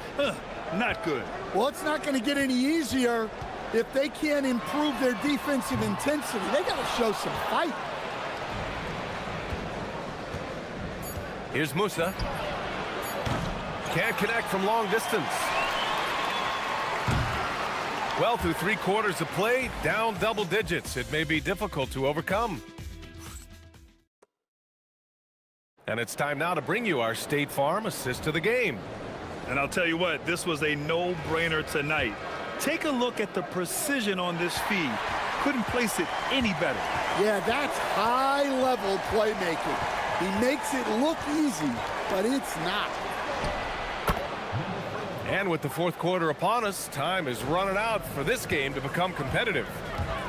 Not good. Well, it's not going to get any easier if they can't improve their defensive intensity. They got to show some fight. Here's Musa. Can't connect from long distance. Well, through 3 quarters of play, down double digits. It may be difficult to overcome. And it's time now to bring you our State Farm assist of the game. And I'll tell you what, this was a no-brainer tonight. Take a look at the precision on this feed. couldn't place it any better. Yeah, that's high-level playmaking. He makes it look easy, but it's not. And with the fourth quarter upon us, time is running out for this game to become competitive.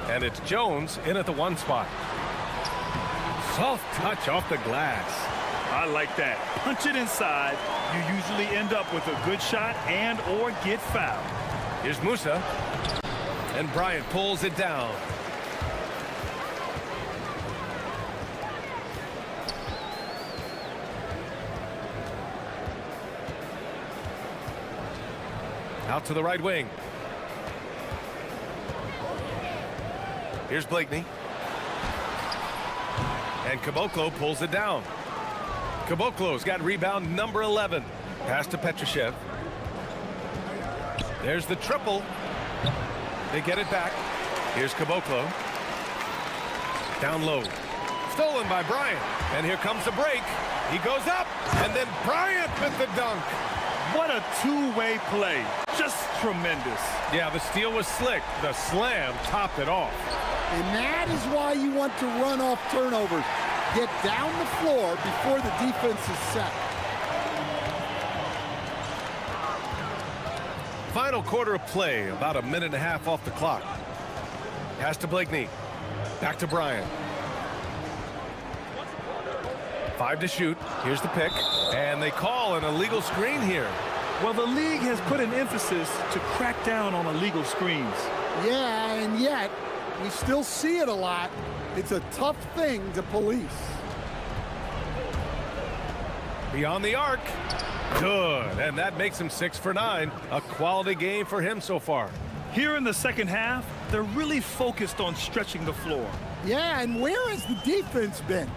And it's Jones in at the 1 spot. Soft touch off the glass. I like that. Punch it inside. You usually end up with a good shot and or get fouled. Here's Musa. And Bryant pulls it down. Out to the right wing. Here's Blakeney. And Caboclo pulls it down. Caboclo's got rebound number 11. Pass to Petrushev. There's the triple. They get it back. Here's Caboclo. Down low. Stolen by Bryant. And here comes the break. He goes up. And then Bryant with the dunk. What a two-way play. Just tremendous. Yeah, the steal was slick. The slam topped it off. And that is why you want to run off turnovers. Get down the floor before the defense is set. Final quarter of play, about a minute and a half off the clock. Pass to Blakeney. Back to Bryant. 5 to shoot. Here's the pick. And they call an illegal screen here. Well, the league has put an emphasis to crack down on illegal screens. Yeah, and yet we still see it a lot. It's a tough thing to police. Beyond the arc. Good. And that makes him 6 for 9. A quality game for him so far. Here in the second half, they're really focused on stretching the floor. Yeah, and where has the defense been?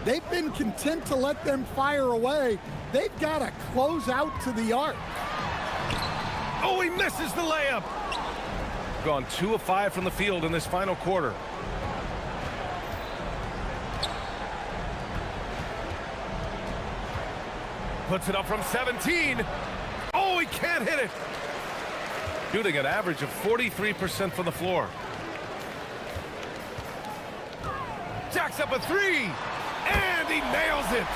They've been content to let them fire away. They've got to close out to the arc. Oh, he misses the layup. Gone 2 of 5 from the field in this final quarter. Puts it up from 17. Oh, he can't hit it. Shooting an average of 43% from the floor. Jacks up a 3. And he nails it.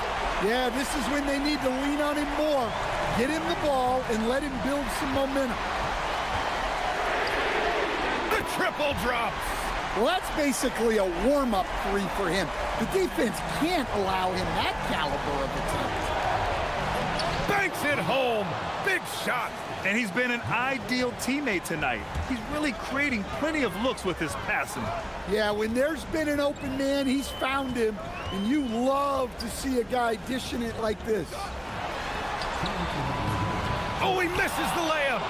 Yeah, this is when they need to lean on him more. Get him the ball and let him build some momentum. The triple drops. Well, that's basically a warm-up 3 for him. The defense can't allow him that caliber of attempt. Banks it home. Big shot. And he's been an ideal teammate tonight. He's really creating plenty of looks with his passing. Yeah, when there's been an open man, he's found him. And you love to see a guy dishing it like this. Oh, he misses the layup.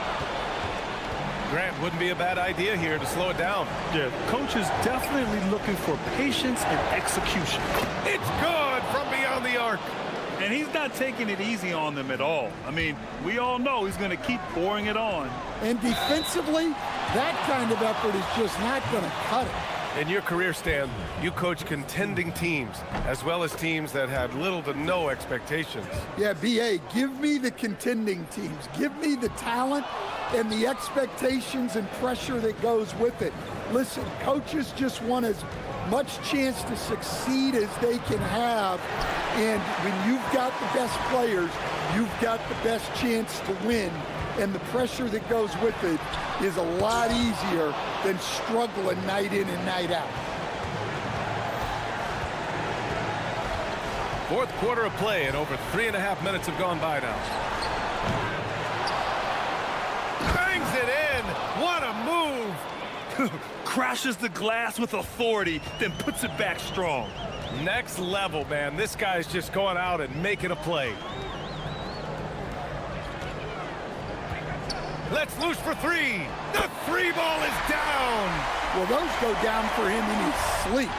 Grant, wouldn't be a bad idea here to slow it down. Yeah, coach is definitely looking for patience and execution. It's good from beyond the arc. And he's not taking it easy on them at all. I mean, we all know he's going to keep pouring it on. And defensively, that kind of effort is just not going to cut it. In your career, Stan, you coach contending teams, as well as teams that had little to no expectations. Yeah, B.A., give me the contending teams. Give me the talent and the expectations and pressure that goes with it. Listen, coaches just want as much chance to succeed as they can have. And when you've got the best players, you've got the best chance to win. And the pressure that goes with it is a lot easier than struggling night in and night out. Fourth quarter of play, and over 3.5 minutes have gone by now. Bangs it in. What a move. Crashes the glass with authority, then puts it back strong. Next level, man. This guy's just going out and making a play. Let's loose for 3. The 3 ball is down. Well, those go down for him in his sleep.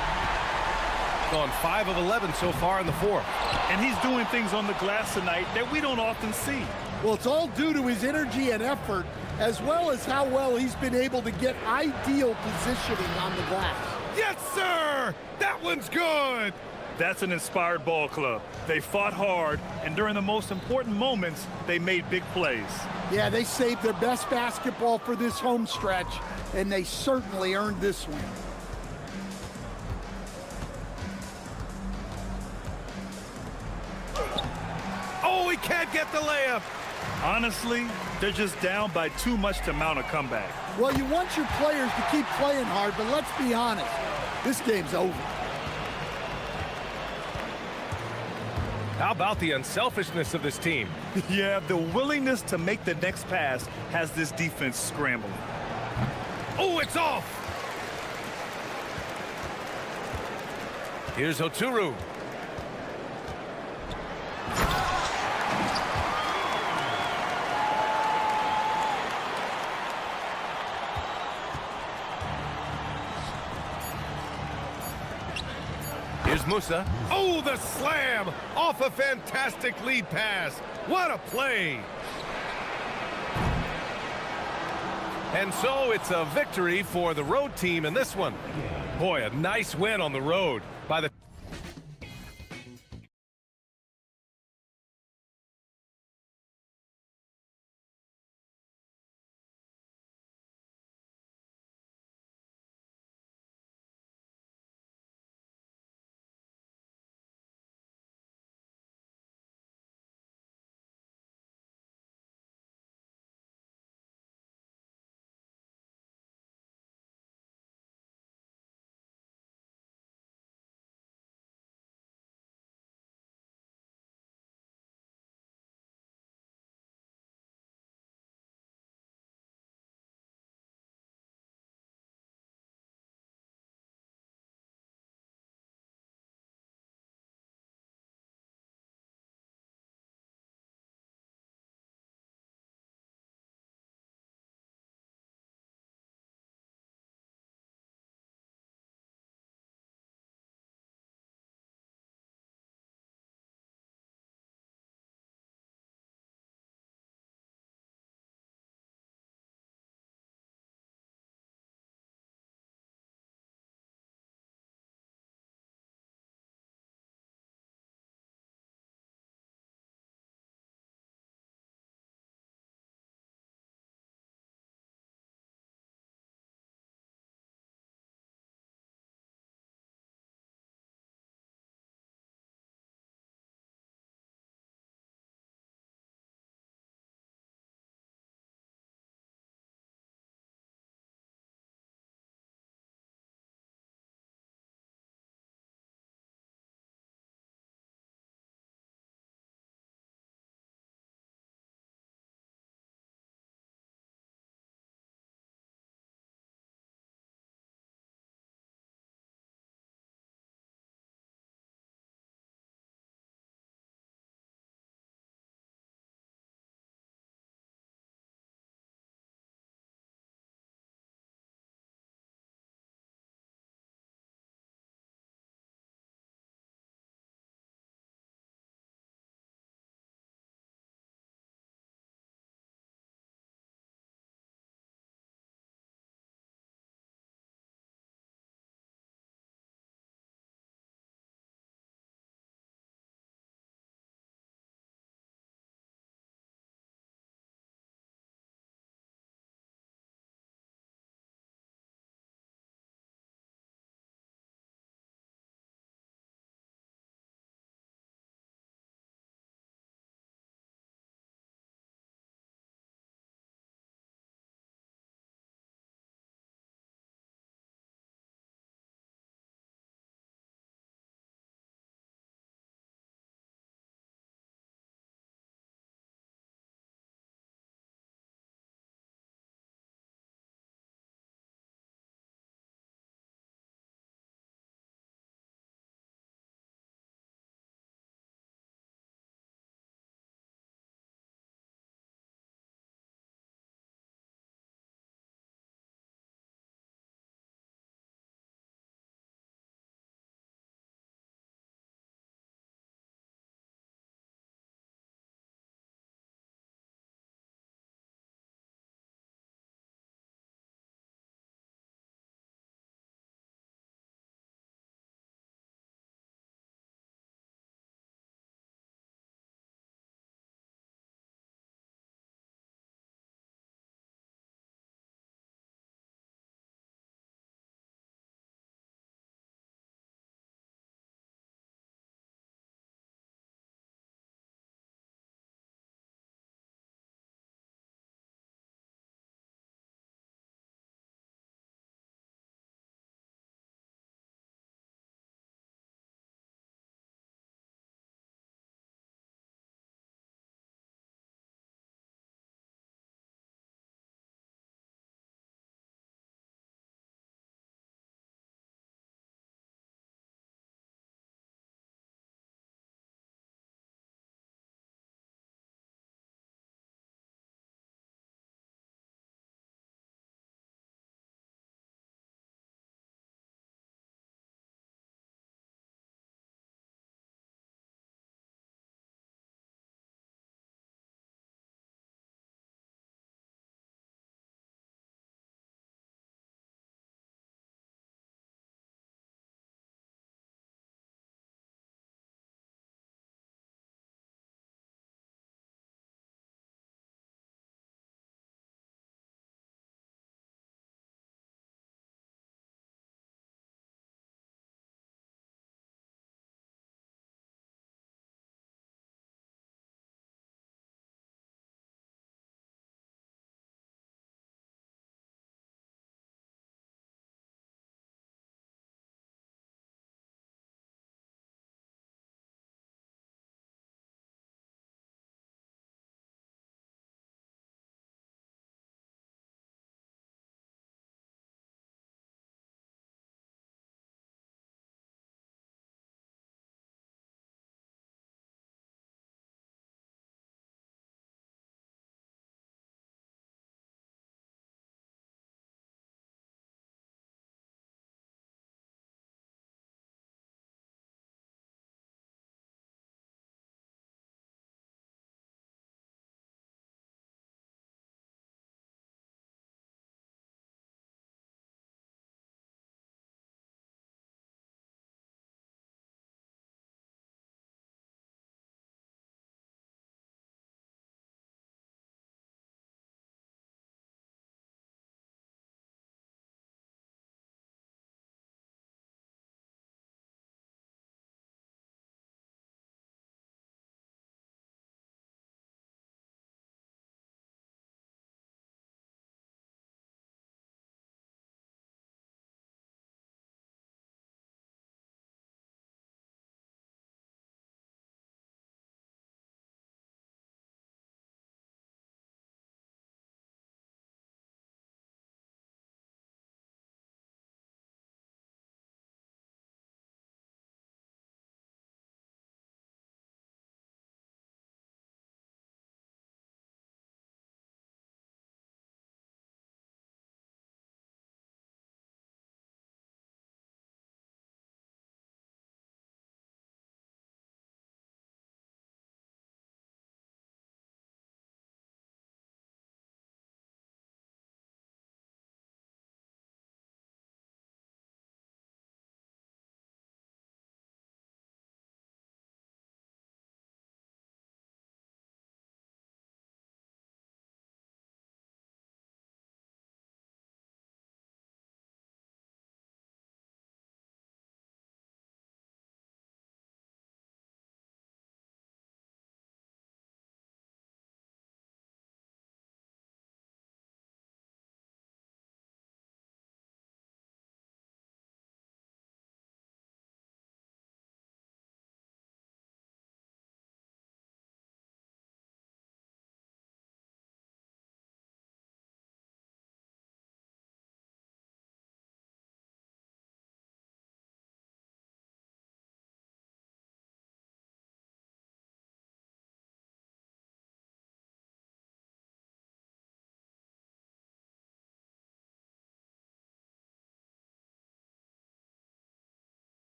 Gone 5 of 11 so far in the fourth. And he's doing things on the glass tonight that we don't often see. Well, it's all due to his energy and effort, as well as how well he's been able to get ideal positioning on the glass. Yes, sir! That one's good! That's an inspired ball club. They fought hard, and during the most important moments, they made big plays. Yeah, they saved their best basketball for this home stretch, and they certainly earned this one. can't get the layup. Honestly, they're just down by too much to mount a comeback. Well, you want your players to keep playing hard, but let's be honest. This game's over. How about the unselfishness of this team? Yeah, the willingness to make the next pass has this defense scrambling. Oh, it's off. Here's Oturu. Here's Musa. Oh, the slam off a fantastic lead pass. What a play. And so it's a victory for the road team in this one. Boy, a nice win on the road by the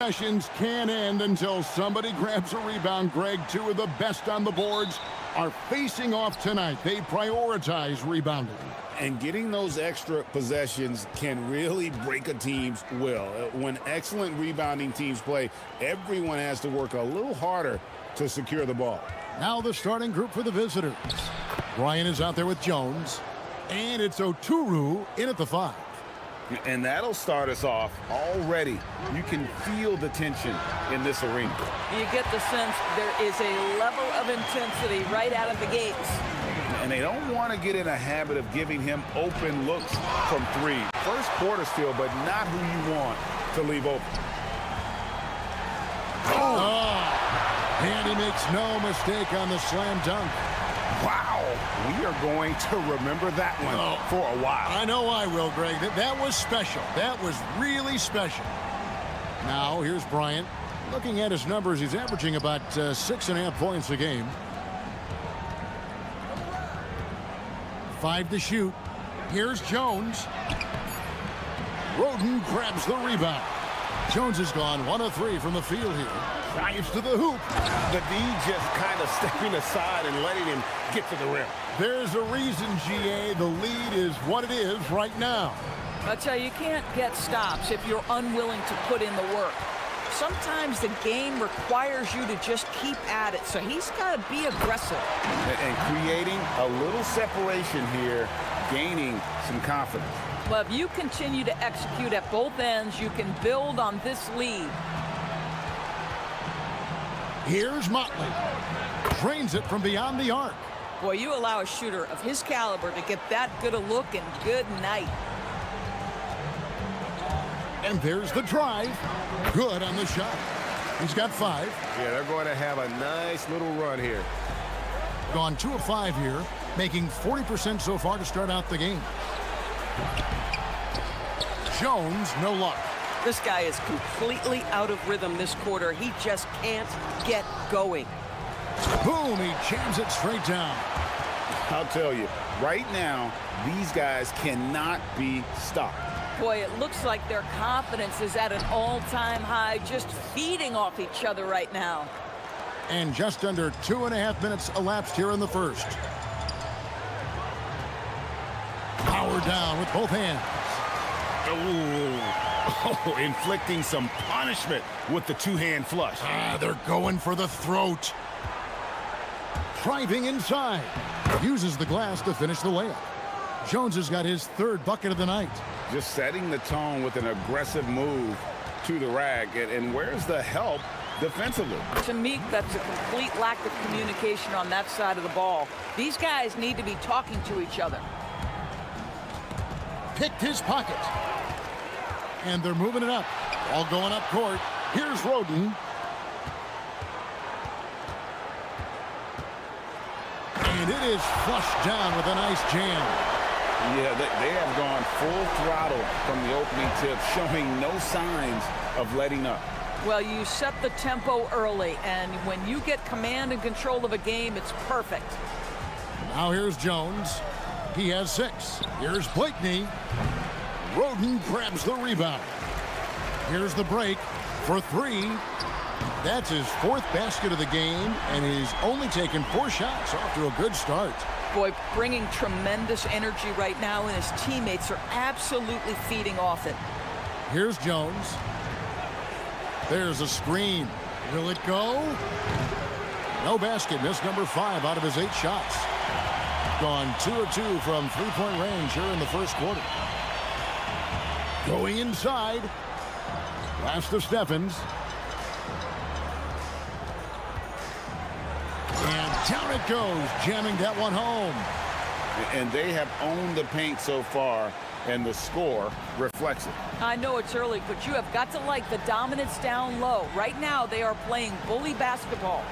Sessions can end until somebody grabs a rebound. Greg, two of the best on the boards are facing off tonight. They prioritize rebounding. And getting those extra possessions can really break a team's will. When excellent rebounding teams play, everyone has to work a little harder to secure the ball. Now the starting group for the visitors. Brian is out there with Jones. And it's Oturu in at the 5. And that'll start us off already. You can feel the tension in this arena. You get the sense there is a level of intensity right out of the gates. And they don't want to get in a habit of giving him open looks from 3. First quarter still, but not who you want to leave open. And he makes no mistake on the slam dunk. Wow. We are going to remember that one for a while. I know I will, Greg. That was special. That was really special. Now, here's Bryant. Looking at his numbers, he's averaging about 6.5 points a game. 5 to shoot. Here's Jones. Roden grabs the rebound. Jones has gone 1 of 3 from the field here. Drives to the hoop. The D just kind of stepping aside and letting him get to the rim. There's a reason, GA. The lead is what it is right now. I tell you, you can't get stops if you're unwilling to put in the work. Sometimes the game requires you to just keep at it, so he's got to be aggressive. And creating a little separation here, gaining some confidence. Well, if you continue to execute at both ends, you can build on this lead. Here's Motley. Drains it from beyond the arc. Boy, you allow a shooter of his caliber to get that good a look, and good night. And there's the drive. Good on the shot. He's got 5. Yeah, they're going to have a nice little run here. Gone 2 of 5 here, making 40% so far to start out the game. Jones, no luck. This guy is completely out of rhythm this quarter. He just can't get going. Boom, he jams it straight down. I'll tell you, right now, these guys cannot be stopped. Boy, it looks like their confidence is at an all-time high, just feeding off each other right now. And just under 2.5 minutes elapsed here in the first. Power down with both hands. Oh, inflicting some punishment with the two-hand flush. They're going for the throat. Driving inside. Uses the glass to finish the layup. Jones has got his 3rd bucket of the night. Just setting the tone with an aggressive move to the rack. And where's the help defensively? To me, that's a complete lack of communication on that side of the ball. These guys need to be talking to each other. Picked his pocket. And they're moving it up. All going up court. Here's Roden. And it is flushed down with a nice jam. Yeah, they have gone full throttle from the opening tip, showing no signs of letting up. Well, you set the tempo early, and when you get command and control of a game, it's perfect. Now here's Jones. He has 6. Here's Blakeney. Roden grabs the rebound. Here's the break for 3. That's his 4th basket of the game, and he's only taken 4 shots. Off to a good start. Boy, bringing tremendous energy right now, and his teammates are absolutely feeding off it. Here's Jones. There's a screen. Will it go? No basket. Missed number 5 out of his 8 shots. Gone 2 of 2 from 3-point range here in the first quarter. Going inside. Pass to Steffens. And down it goes, jamming that one home. And they have owned the paint so far, and the score reflects it. I know it's early, but you have got to like the dominance down low. Right now, they are playing bully basketball.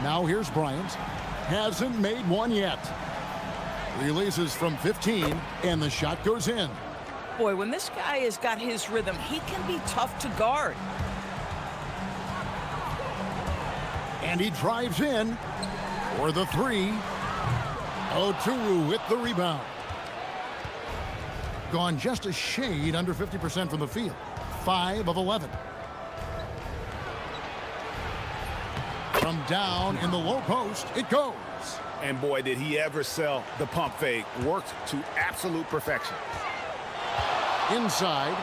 Now here's Bryant. Hasn't made one yet. Releases from 15, and the shot goes in. Boy, when this guy has got his rhythm, he can be tough to guard. And he drives in for the 3. Oturu with the rebound. Gone just a shade under 50% from the field. 5 of 11. From down in the low post, it goes. And boy, did he ever sell the pump fake. Worked to absolute perfection. Inside.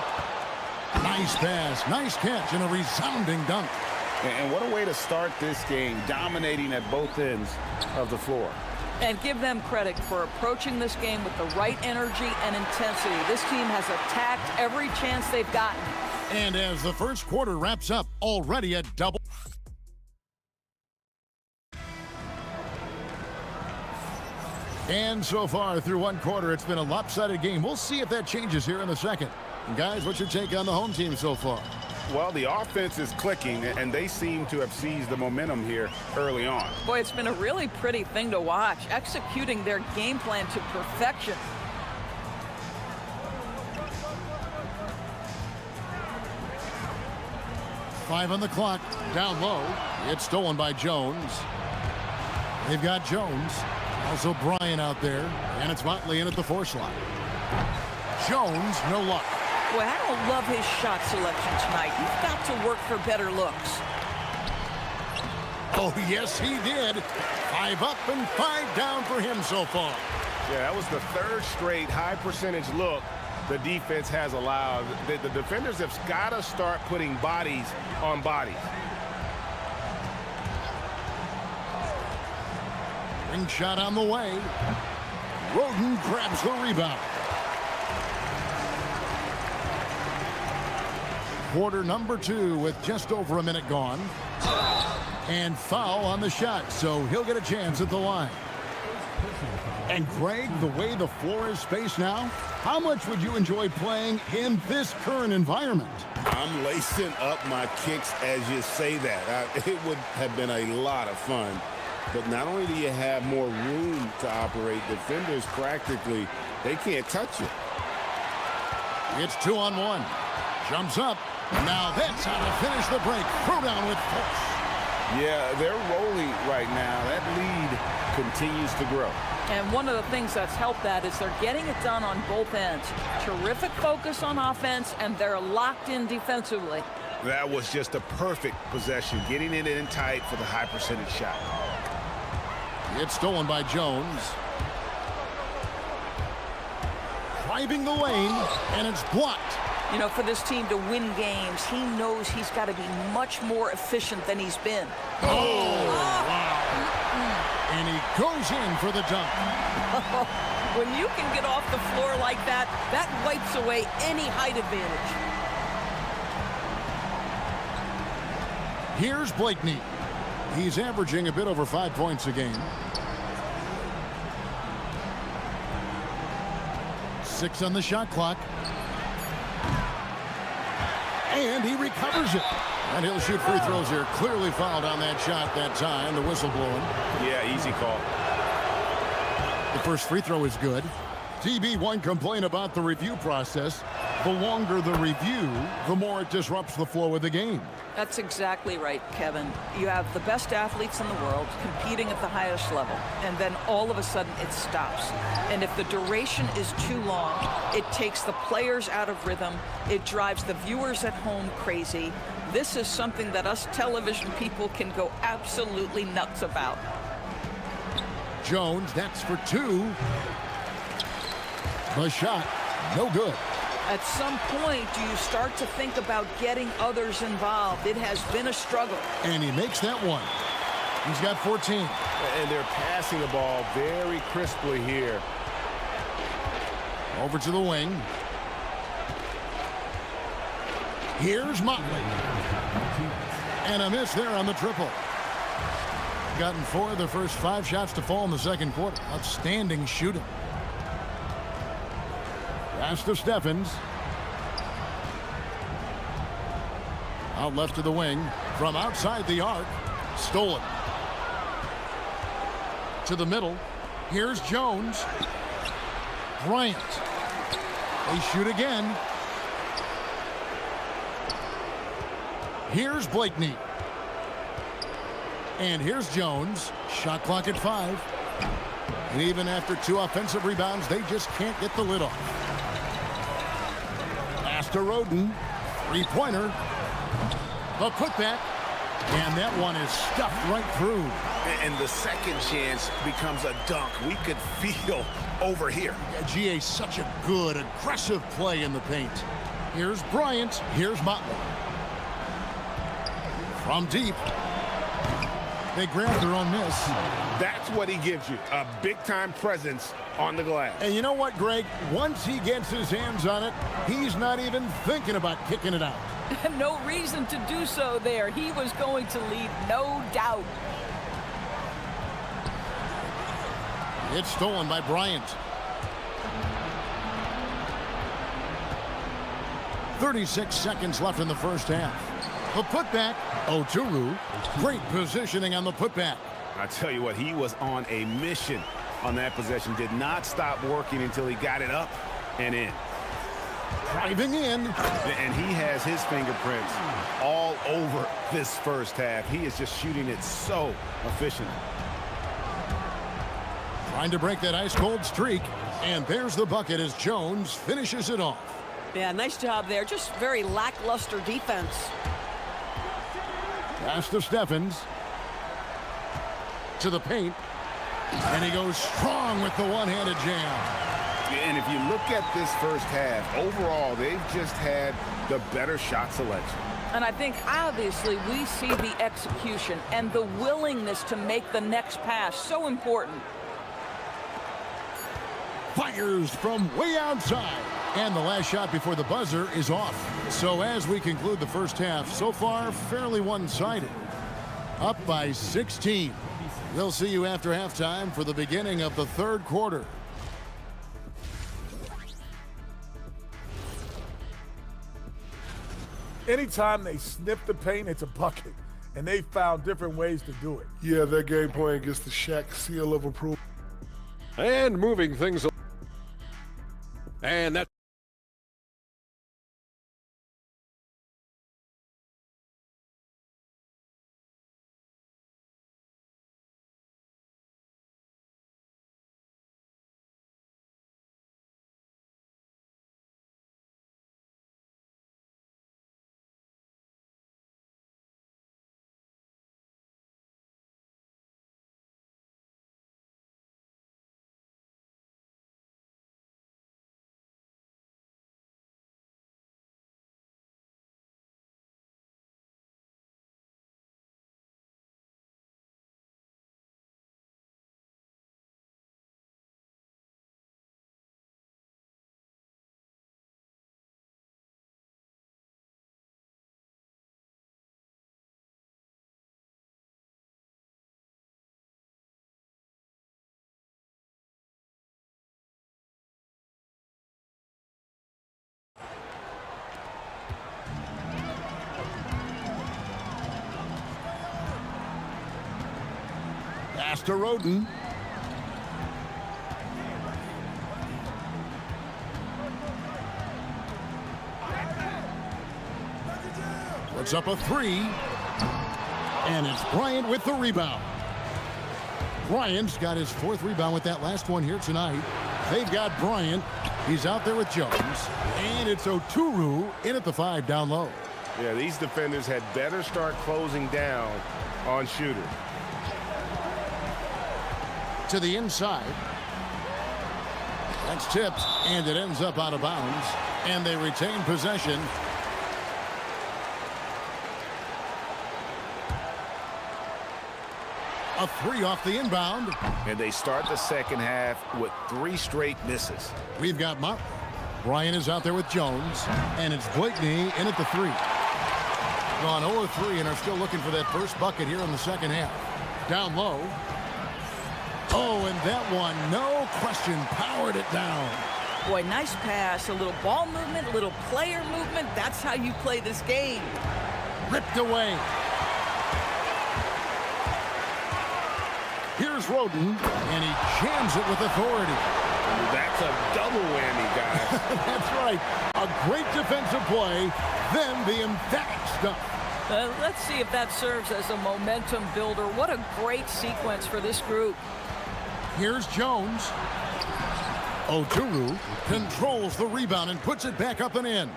Nice pass, nice catch, and a resounding dunk. And what a way to start this game, dominating at both ends of the floor. And give them credit for approaching this game with the right energy and intensity. This team has attacked every chance they've gotten. And as the first quarter wraps up, already at double. And so far through one quarter, it's been a lopsided game. We'll see if that changes here in the second. And guys, what's your take on the home team so far? Well, the offense is clicking, and they seem to have seized the momentum here early on. Boy, it's been a really pretty thing to watch, executing their game plan to perfection. Five on the clock, down low. It's stolen by Jones. They've got Jones. Also Bryant out there, and it's Motley in at the 4 slot. Jones, no luck. Boy, I don't love his shot selection tonight. You've got to work for better looks. Oh, yes, he did. 5 up and 5 down for him so far. Yeah, that was the third straight high percentage look the defense has allowed. The defenders have got to start putting bodies on bodies. Ring shot on the way. Roden grabs the rebound. Quarter number 2 with just over a minute gone. And foul on the shot, so he'll get a chance at the line. And Greg, the way the floor is spaced now, how much would you enjoy playing in this current environment? I'm lacing up my kicks as you say that. It would have been a lot of fun. But not only do you have more room to operate, defenders practically, they can't touch you. It's 2-on-1. Jumps up. Now that's how to finish the break. Throw down with force. Yeah, they're rolling right now. That lead continues to grow. And one of the things that's helped that is they're getting it done on both ends. Terrific focus on offense, and they're locked in defensively. That was just a perfect possession, getting it in tight for the high percentage shot. It's stolen by Jones. Driving the lane, and it's blocked. You know, for this team to win games, he knows he's got to be much more efficient than he's been. Oh, wow. And he goes in for the dunk. When you can get off the floor like that, that wipes away any height advantage. Here's Blakeney. He's averaging a bit over 5 points a game. 6 on the shot clock. And he recovers it. And he'll shoot free throws here. Clearly fouled on that shot that time. The whistle blowing. Yeah, easy call. The first free throw is good. TB1 complain about the review process. The longer the review, the more it disrupts the flow of the game. That's exactly right, Kevin. You have the best athletes in the world competing at the highest level, and then all of a sudden it stops. And if the duration is too long, it takes the players out of rhythm. It drives the viewers at home crazy. This is something that us television people can go absolutely nuts about. Jones, that's for 2. The shot, no good. At some point, do you start to think about getting others involved? It has been a struggle. And he makes that one. He's got 14. And they're passing the ball very crisply here. Over to the wing. Here's Motley. And a miss there on the triple. Gotten 4 of the first 5 shots to fall in the second quarter. Outstanding shooting. Pass to Steffens. Out left to the wing. From outside the arc. Stolen. To the middle. Here's Jones. Bryant. They shoot again. Here's Blakeney. And here's Jones. Shot clock at 5. And even after 2 offensive rebounds, they just can't get the lid off. Pass to Roden. 3-pointer. The putback. And that one is stuffed right through. And the second chance becomes a dunk. We could feel over here. GA, such a good, aggressive play in the paint. Here's Bryant. Here's Motley. From deep. They grab their own miss. That's what he gives you, a big-time presence on the glass. And you know what, Greg? Once he gets his hands on it, he's not even thinking about kicking it out. No reason to do so there. He was going to lead, no doubt. It's stolen by Bryant. 36 seconds left in the first half. The putback, Oturu. Great positioning on the putback. I tell you what, he was on a mission on that possession. Did not stop working until he got it up and in. Driving in. And he has his fingerprints all over this first half. He is just shooting it so efficiently. Trying to break that ice-cold streak. And there's the bucket as Jones finishes it off. Yeah, nice job there. Just very lackluster defense. Pass to Steffens. To the paint. And he goes strong with the one-handed jam. And if you look at this first half, overall, they've just had the better shot selection. And I think, obviously, we see the execution and the willingness to make the next pass so important. Fires from way outside. And the last shot before the buzzer is off. So as we conclude the first half, so far, fairly one-sided. Up by 16. We'll see you after halftime for the beginning of the third quarter. Anytime they sniff the paint, it's a bucket. And they found different ways to do it. Yeah, that game plan gets the Shaq seal of approval. And moving things along. And that's pass to Roden. Puts up a three. And it's Bryant with the rebound. Bryant's got his fourth rebound with that last one here tonight. They've got Bryant. He's out there with Jones. And it's Oturu in at the 5 down low. Yeah, these defenders had better start closing down on shooters. To the inside. That's tipped, and it ends up out of bounds. And they retain possession. A three off the inbound. And they start the second half with 3 straight misses. We've got Mark. Bryant is out there with Jones. And it's Blakeney in at the 3. Gone 0-3 and are still looking for that first bucket here in the second half. Down low. Oh, and that one, no question, powered it down. Boy, nice pass. A little ball movement, a little player movement. That's how you play this game. Ripped away. Here's Roden, and he jams it with authority. That's a double whammy, guys. That's right. A great defensive play, then the emphatic stuff. Let's see if that serves as a momentum builder. What a great sequence for this group. Here's Jones. Oturu controls the rebound and puts it back up and in.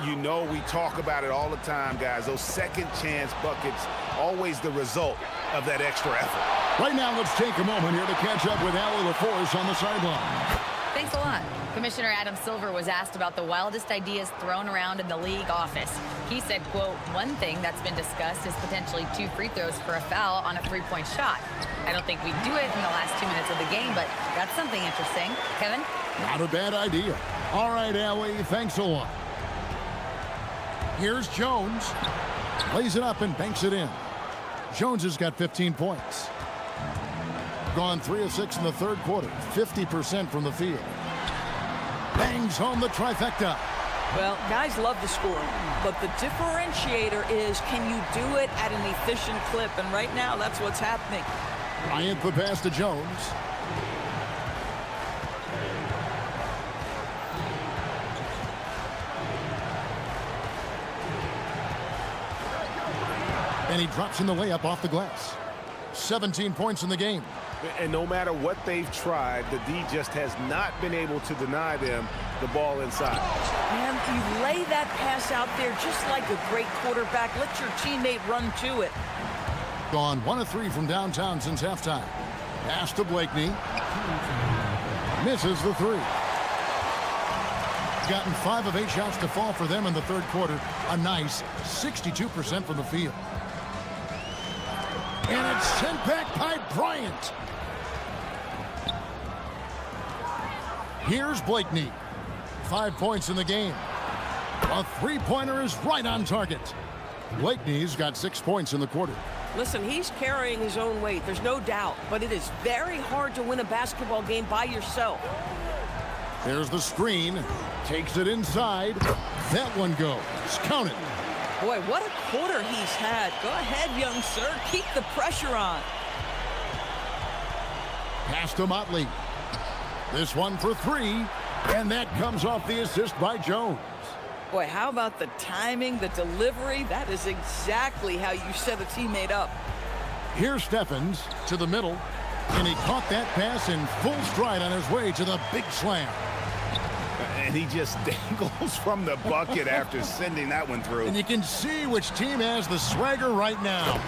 You know, we talk about it all the time, guys. Those second chance buckets, always the result of that extra effort. Right now, let's take a moment here to catch up with Allie LaForce on the sideline. Thanks a lot. Commissioner Adam Silver was asked about the wildest ideas thrown around in the league office. He said, quote, one thing that's been discussed is potentially 2 free throws for a foul on a 3-point shot. I don't think we'd do it in the last 2 minutes of the game, but that's something interesting. Kevin? Not a bad idea. All right, Allie, thanks a lot. Here's Jones. Lays it up and banks it in. Jones has got 15 points. Gone 3 of 6 in the third quarter. 50% from the field. Bangs home the trifecta. Well, guys love to score, but the differentiator is, can you do it at an efficient clip? And right now, that's what's happening. Bryant the pass to Jones. And he drops in the layup off the glass. 17 points in the game. And no matter what they've tried, the D just has not been able to deny them the ball inside. Man, you lay that pass out there just like a great quarterback. Let your teammate run to it. Gone 1 of 3 from downtown since halftime. Pass to Blakeney. Misses the 3. Gotten 5 of 8 shots to fall for them in the third quarter. A nice 62% from the field. And it's sent back by Bryant. Here's Blakeney. 5 points in the game. A 3-pointer is right on target. Blakeney's got 6 points in the quarter. Listen, he's carrying his own weight, there's no doubt, but it is very hard to win a basketball game by yourself. There's the screen. Takes it inside. That one goes. Count it. Boy, what a quarter he's had. Go ahead, young sir. Keep the pressure on. Pass to Motley. This one for 3. And that comes off the assist by Jones. Boy, how about the timing, the delivery? That is exactly how you set a teammate up. Here's Stephens to the middle. And he caught that pass in full stride on his way to the big slam. And he just dangles from the bucket after sending that one through. And you can see which team has the swagger right now.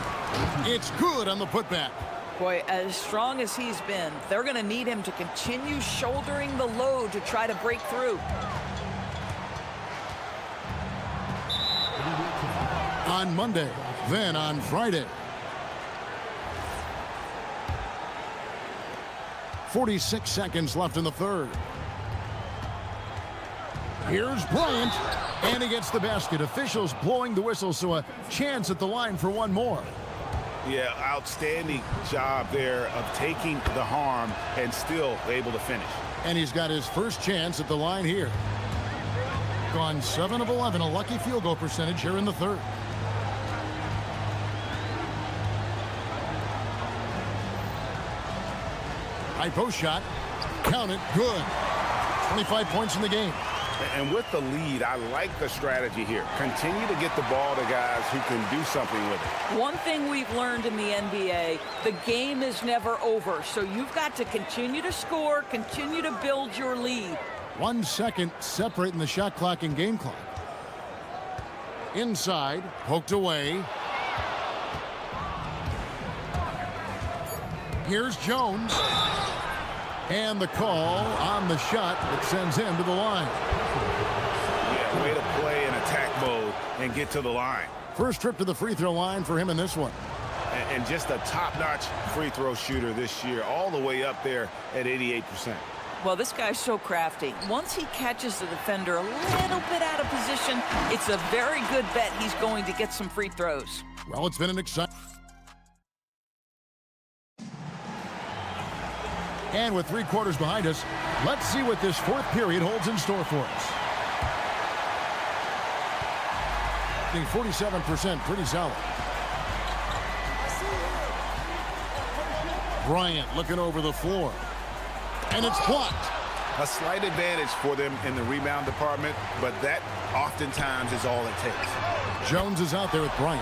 It's good on the putback. Boy, as strong as he's been, they're going to need him to continue shouldering the load to try to break through. On Monday, then on Friday. 46 seconds left in the third. Here's Bryant, and he gets the basket. Officials blowing the whistle, so a chance at the line for one more. Yeah, outstanding job there of taking the harm and still able to finish. And he's got his first chance at the line here. Gone 7 of 11, a lucky field goal percentage here in the third. High post shot. Count it. Good. 25 points in the game. And with the lead, I like the strategy here. Continue to get the ball to guys who can do something with it. One thing we've learned in the NBA, the game is never over. So you've got to continue to score, continue to build your lead. 1 second separating the shot clock and game clock. Inside, poked away. Here's Jones. And the call on the shot that sends him to the line. Yeah, way to play in attack mode and get to the line. First trip to the free throw line for him in this one. And just a top-notch free throw shooter this year, all the way up there at 88%. Well, this guy's so crafty. Once he catches the defender a little bit out of position, it's a very good bet he's going to get some free throws. Well, it's been an exciting... And with 3 quarters behind us, let's see what this fourth period holds in store for us. 47%, pretty solid. Bryant looking over the floor. And it's blocked. A slight advantage for them in the rebound department, but that oftentimes is all it takes. Jones is out there with Bryant.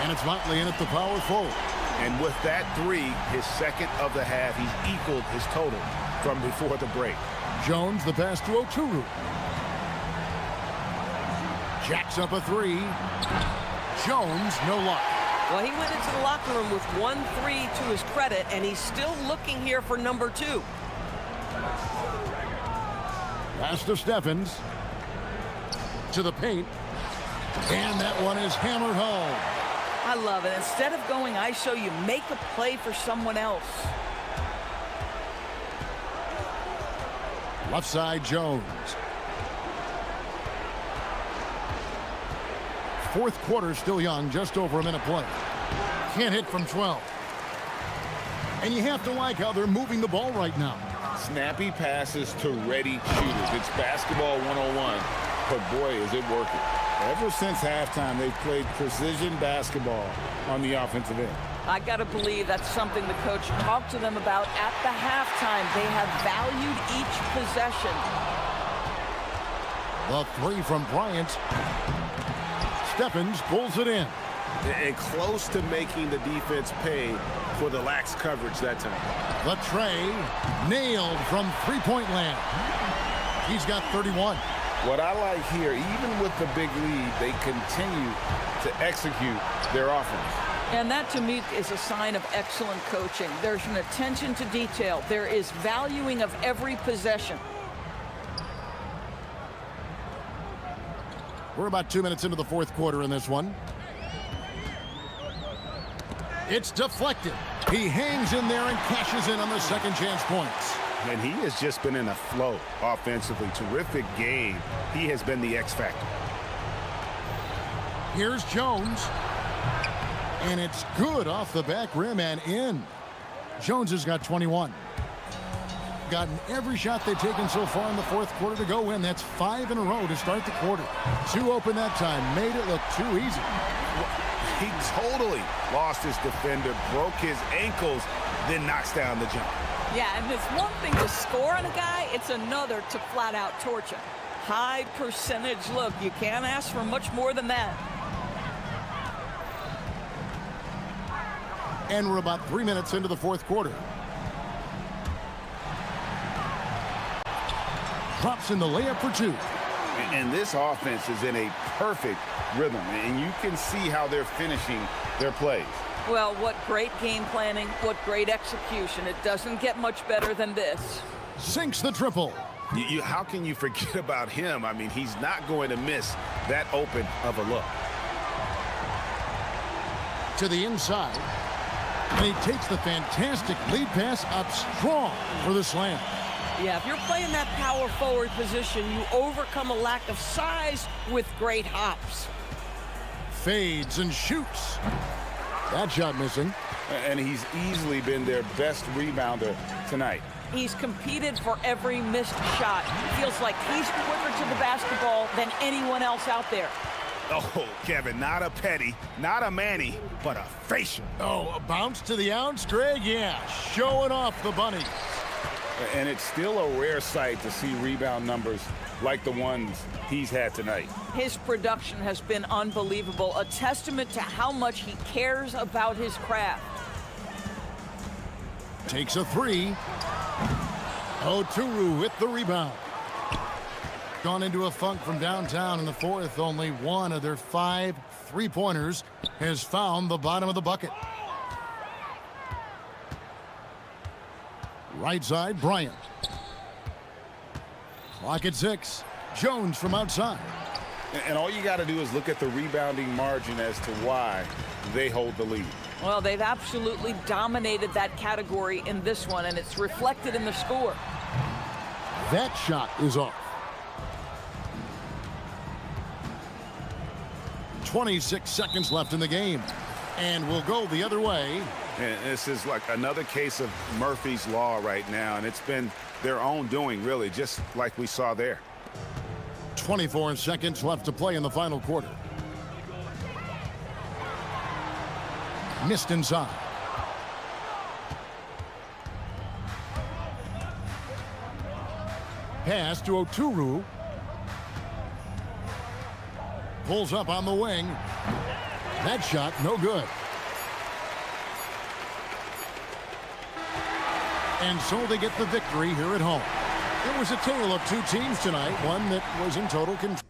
And it's Motley in at the power forward. And with that 3, his second of the half, he's equaled his total from before the break. Jones, the pass to Oturu. Jacks up a three. Jones, no luck. Well, he went into the locker room with 1-3 to his credit, and he's still looking here for number 2. Pass to Steffens. To the paint. And that one is hammered home. I love it. Instead of going ISO, you make a play for someone else. Left side, Jones. Fourth quarter still young, just over a minute play. Can't hit from 12. And you have to like how they're moving the ball right now. Snappy passes to ready shooters. It's basketball 101, but boy, is it working. Ever since halftime, they've played precision basketball on the offensive end. I got to believe that's something the coach talked to them about at the halftime. They have valued each possession. The three from Bryant. Steffens pulls it in. And close to making the defense pay for the lax coverage that time. The tray nailed from three-point land. He's got 31. What I like here, even with the big lead, they continue to execute their offense. And that, to me, is a sign of excellent coaching. There's an attention to detail. There is valuing of every possession. We're about 2 minutes into the fourth quarter in this one. It's deflected. He hangs in there and cashes in on the second chance points. And he has just been in a flow offensively. Terrific game. He has been the X factor. Here's Jones. And it's good off the back rim and in. Jones has got 21. Gotten every shot they've taken so far in the fourth quarter to go in. That's 5 in a row to start the quarter. 2 open that time. Made it look too easy. He totally lost his defender, broke his ankles, then knocks down the jump. Yeah, and it's one thing to score on a guy, it's another to flat out torch him. High percentage look. You can't ask for much more than that. And we're about 3 minutes into the fourth quarter. Drops in the layup for 2. And this offense is in a perfect rhythm, and you can see how they're finishing their plays. Well, what great game planning, what great execution. It doesn't get much better than this. Sinks the triple. How can you forget about him? I mean, he's not going to miss that open of a look. To the inside. And he takes the fantastic lead pass up strong for the slam. Yeah, if you're playing that power forward position, you overcome a lack of size with great hops. Fades and shoots. That shot missing. And he's easily been their best rebounder tonight. He's competed for every missed shot. Feels like he's quicker to the basketball than anyone else out there. Oh, Kevin, not a Petty, not a Manny, but a facial. Oh, a bounce to the ounce, Greg? Yeah, showing off the bunny. And it's still a rare sight to see rebound numbers like the ones he's had tonight. His production has been unbelievable, a testament to how much he cares about his craft. Takes a 3. Oturu with the rebound. Gone into a funk from downtown in the fourth. Only one of their 5 3-pointers has found the bottom of the bucket. Right side, Bryant. Clock at 6. Jones from outside. And all you got to do is look at the rebounding margin as to why they hold the lead. Well, they've absolutely dominated that category in this one, and it's reflected in the score. That shot is off. 26 seconds left in the game. And we'll go the other way. And this is like another case of Murphy's Law right now, and it's been their own doing, really, just like we saw there. 24 seconds left to play in the final quarter. Missed inside. Pass to Oturu. Pulls up on the wing. That shot, no good. And so they get the victory here at home. It was a tale of 2 teams tonight, one that was in total control.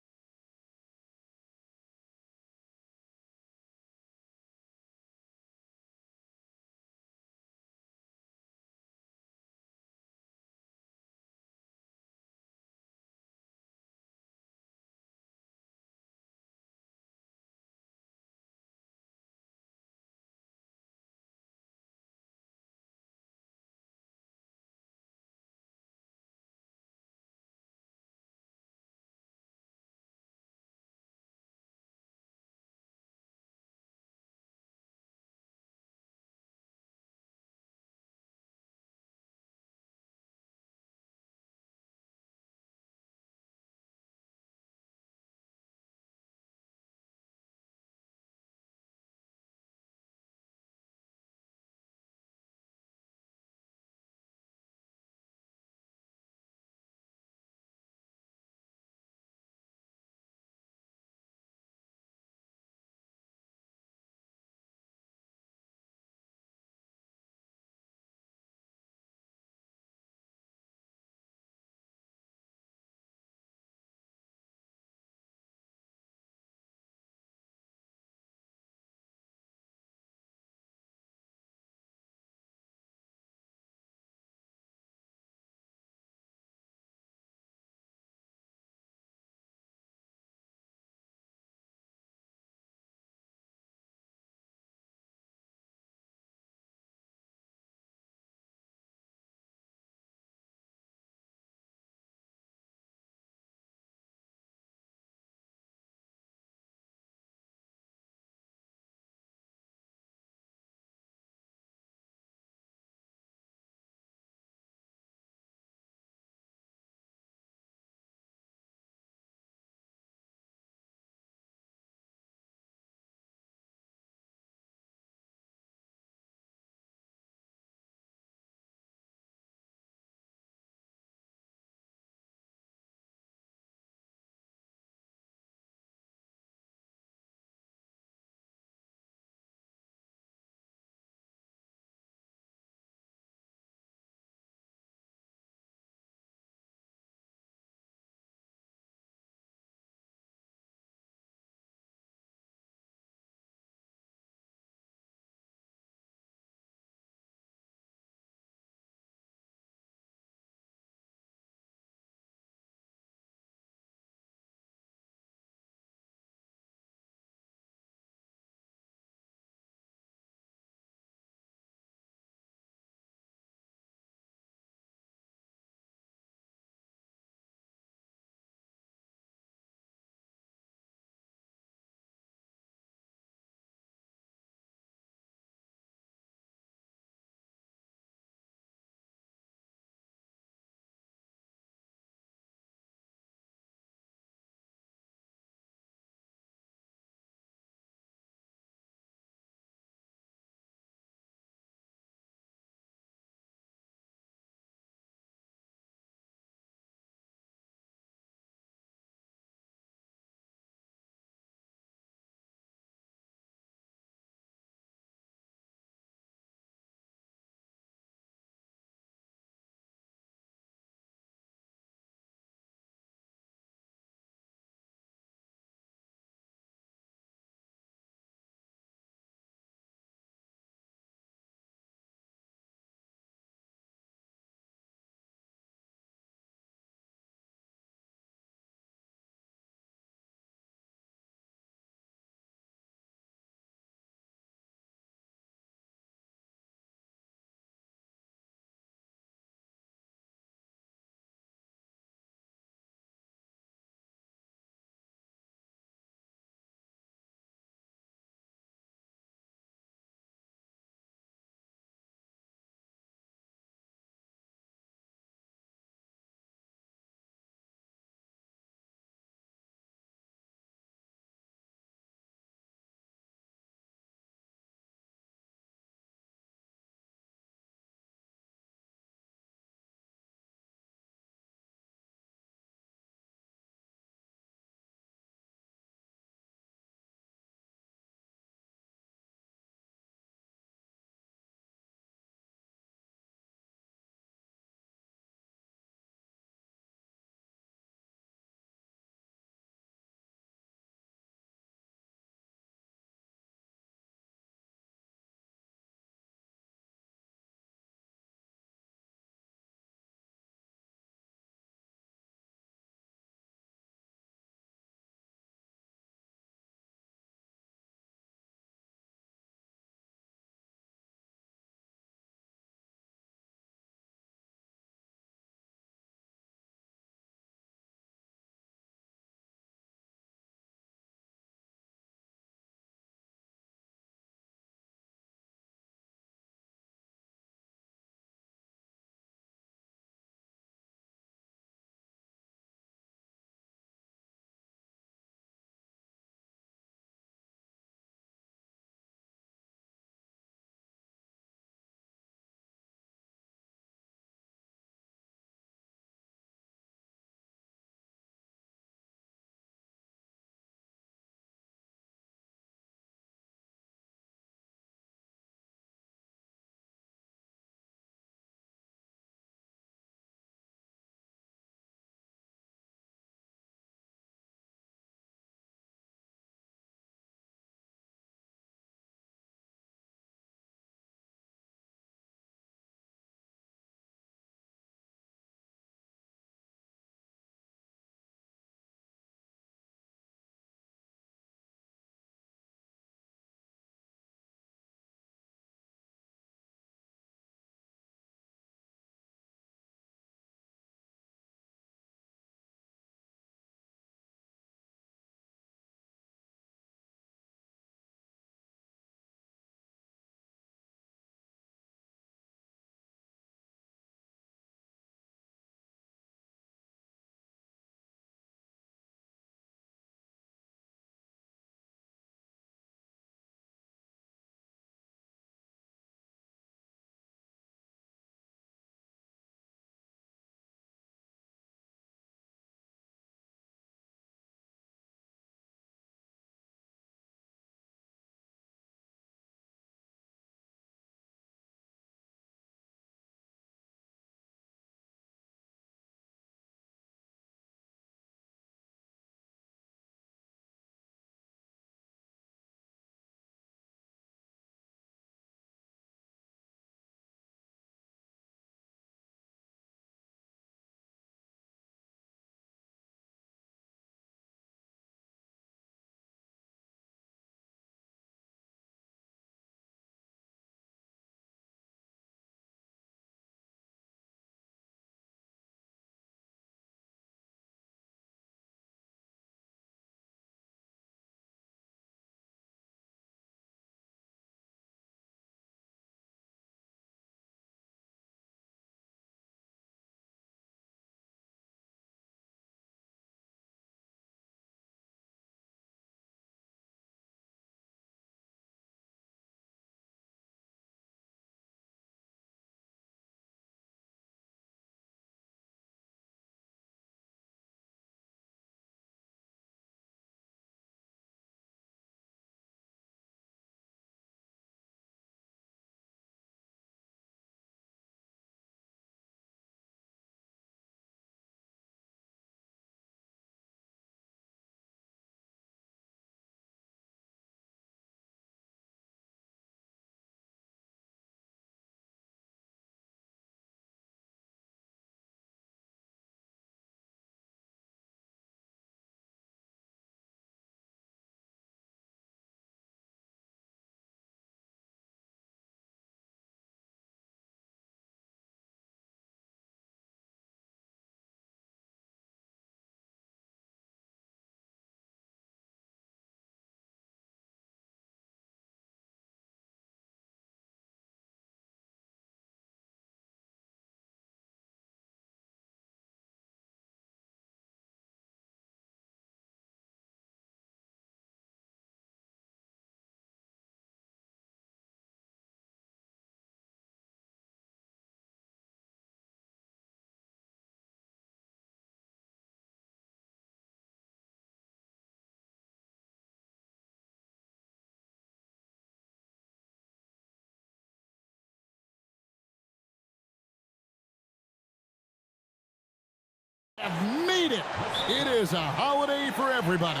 have made it. It is a holiday for everybody.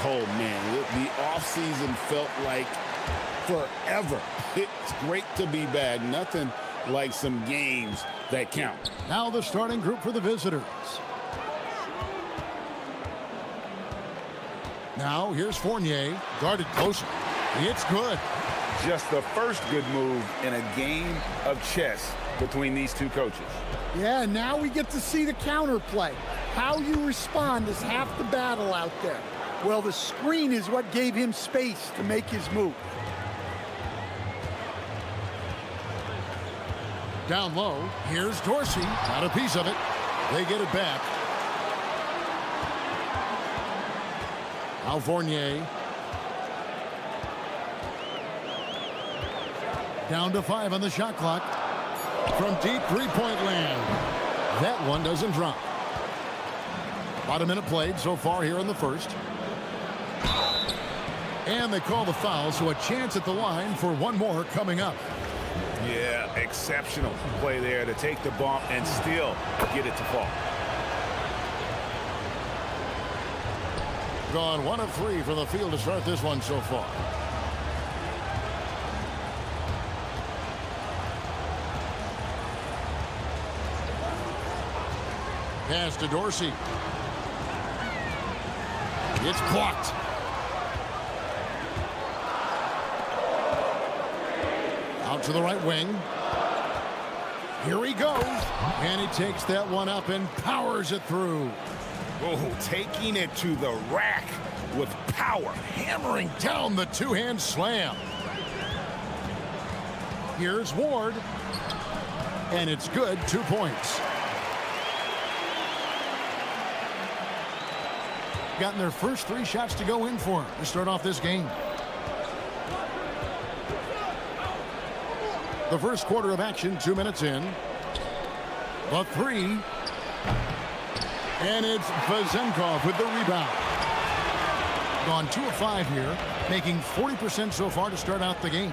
Oh, man, the offseason felt like forever. It's great to be back. Nothing like some games that count. Now the starting group for the visitors. Now here's Fournier, guarded closer. It's good. Just the first good move in a game of chess between these two coaches. Yeah, now we get to see the counterplay. How you respond is half the battle out there. Well, the screen is what gave him space to make his move. Down low, here's Dorsey. Got a piece of it. They get it back. Now Fournier. Down to 5 on the shot clock. From deep three-point land. That one doesn't drop. About a minute played so far here in the first. And they call the foul, so a chance at the line for one more coming up. Yeah, exceptional play there to take the bump and still get it to fall. Gone 1 of 3 from the field to start this one so far. Pass to Dorsey. It's blocked. Out to the right wing. Here he goes. And he takes that one up and powers it through. Oh, taking it to the rack with power. Hammering down the two-hand slam. Here's Ward. And it's good. 2 points. Gotten their first 3 shots to go in for him to start off this game. The first quarter of action, 2 minutes in. The 3. And it's Vezenkov with the rebound. Gone 2 of 5 here, making 40% so far to start out the game.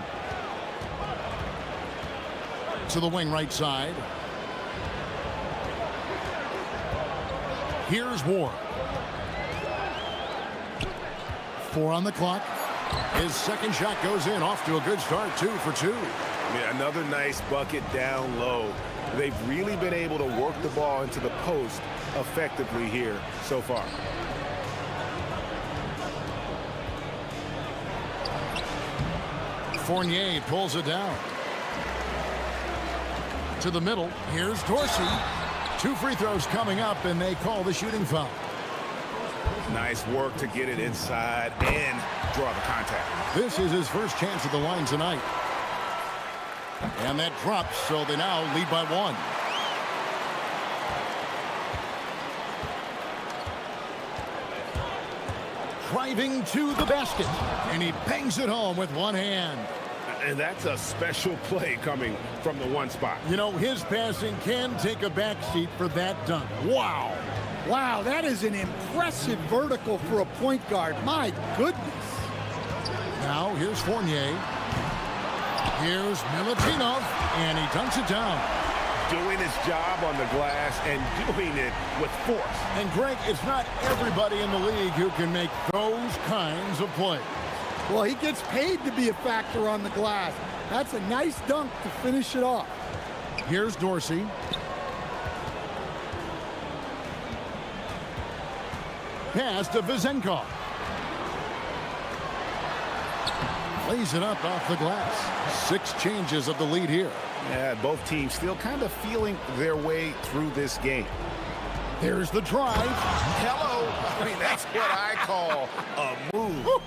To the wing right side. Here's Ward. 4 on the clock. His second shot goes in, off to a good start. 2 for 2. Yeah, another nice bucket down low. They've really been able to work the ball into the post effectively here so far. Fournier pulls it down. To the middle. Here's Dorsey. 2 free throws coming up, and they call the shooting foul. Nice work to get it inside and draw the contact. This is his first chance at the line tonight. And that drops, so they now lead by 1. Driving to the basket. And he bangs it home with one hand. And that's a special play coming from the one spot. You know, his passing can take a backseat for that dunk. Wow. Wow, that is an impressive vertical for a point guard. My goodness. Now, here's Fournier. Here's Milutinov, and he dunks it down. Doing his job on the glass and doing it with force. And, Greg, it's not everybody in the league who can make those kinds of plays. Well, he gets paid to be a factor on the glass. That's a nice dunk to finish it off. Here's Dorsey. Pass to Vezenkov. Lays it up off the glass. 6 changes of the lead here. Yeah, both teams still kind of feeling their way through this game. There's the drive. Hello. I mean, that's what I call a move.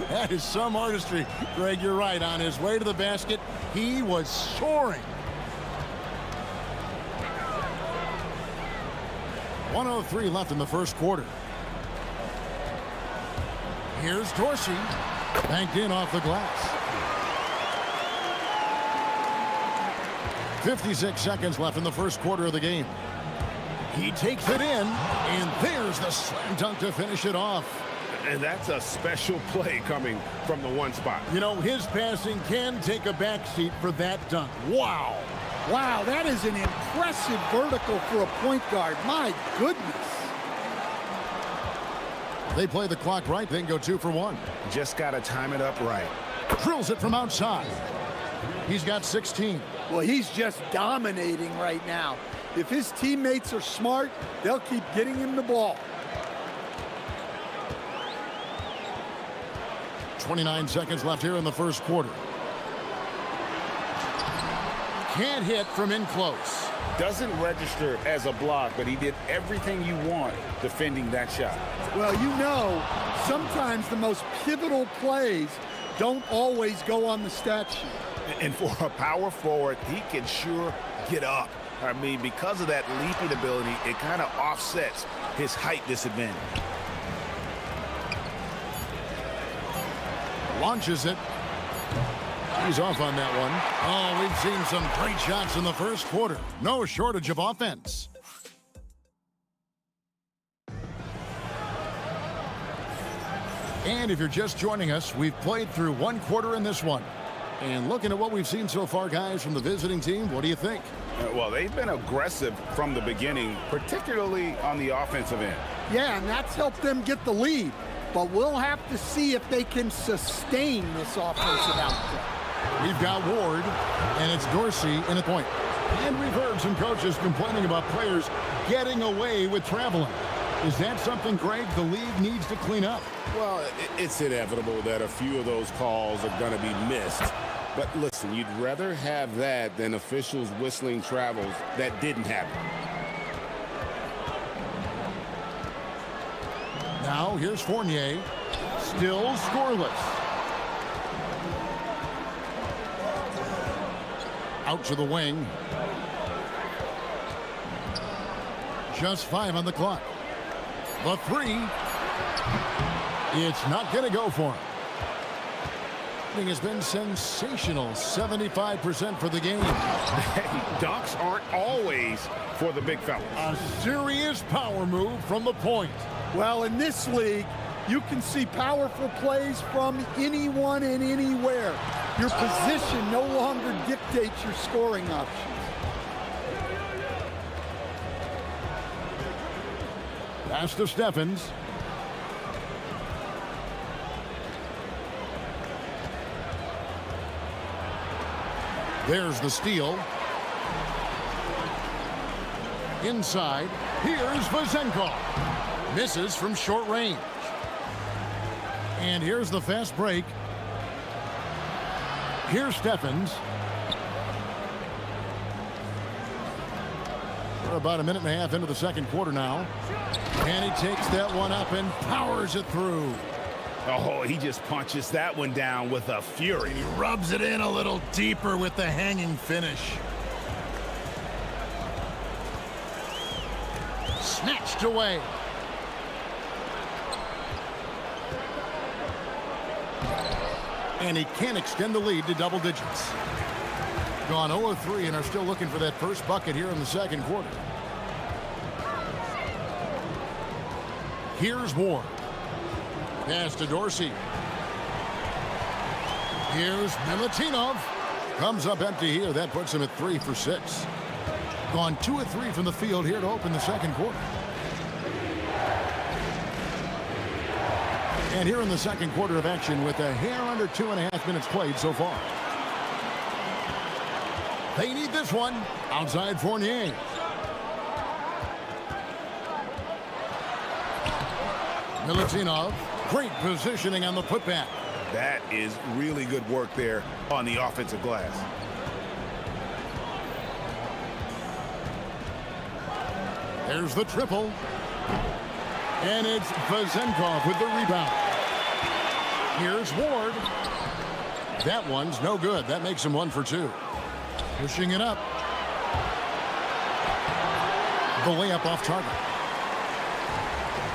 That is some artistry. Greg, you're right. On his way to the basket, he was soaring. 1:03 left in the first quarter. Here's Dorsey. Banked in off the glass. 56 seconds left in the first quarter of the game. He takes it in, and there's the slam dunk to finish it off. And that's a special play coming from the one spot. You know, his passing can take a backseat for that dunk. Wow. Wow, that is an impressive vertical for a point guard. My goodness. They play the clock right, then go 2 for 1. Just got to time it up right. Drills it from outside. He's got 16. Well, he's just dominating right now. If his teammates are smart, they'll keep getting him the ball. 29 seconds left here in the first quarter. Can't hit from in close. Doesn't register as a block, but he did everything you want defending that shot. Well, you know, sometimes the most pivotal plays don't always go on the stat sheet. And for a power forward, he can sure get up. I mean, because of that leaping ability, it kind of offsets his height disadvantage. Launches it. He's off on that one. Oh, we've seen some great shots in the first quarter. No shortage of offense. And if you're just joining us, we've played through 1 quarter in this one. And looking at what we've seen so far, guys, from the visiting team, what do you think? Well, they've been aggressive from the beginning, particularly on the offensive end. Yeah, and that's helped them get the lead. But we'll have to see if they can sustain this offensive output. We've got Ward, and it's Dorsey in a point. And we've heard some coaches complaining about players getting away with traveling. Is that something, Greg, the league needs to clean up? Well, it's inevitable that a few of those calls are going to be missed. But listen, you'd rather have that than officials whistling travels that didn't happen. Now here's Fournier, still scoreless. Out to the wing. Just 5 on the clock. The 3. It's not going to go for him. It has been sensational. 75% for the game. Dunks aren't always for the big fellas. A serious power move from the point. Well, in this league, you can see powerful plays from anyone and anywhere. Your position no longer dictates your scoring options. Pass to Steffens. There's the steal. Inside. Here's Vazenkov. Misses from short range. And here's the fast break. Here's Steffens. We're about 1.5 minutes into the second quarter now. And he takes that one up and powers it through. Oh, he just punches that one down with a fury. He rubs it in a little deeper with the hanging finish. Snatched away. And he can't extend the lead to double digits. Gone 0-3 and are still looking for that first bucket here in the second quarter. Here's Ward. Pass to Dorsey. Here's Milutinov. Comes up empty here. That puts him at 3 for 6. Gone 2 of 3 from the field here to open the second quarter. And here in the second quarter of action with a hair under 2.5 minutes played so far. They need this one. Outside Fournier. Milutinov. Great positioning on the putback. That is really good work there on the offensive glass. There's the triple. And it's Vazenkov with the rebound. Here's Ward. That one's no good. That makes him 1 for 2. Pushing it up. The layup off target.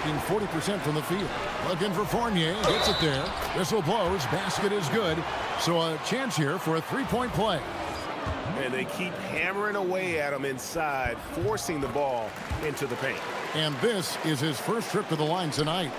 Being 40% from the field. Looking for Fournier. Gets it there. Whistle blows. Basket is good. So a chance here for a 3-point play. And they keep hammering away at him inside, forcing the ball into the paint. And this is his first trip to the line tonight.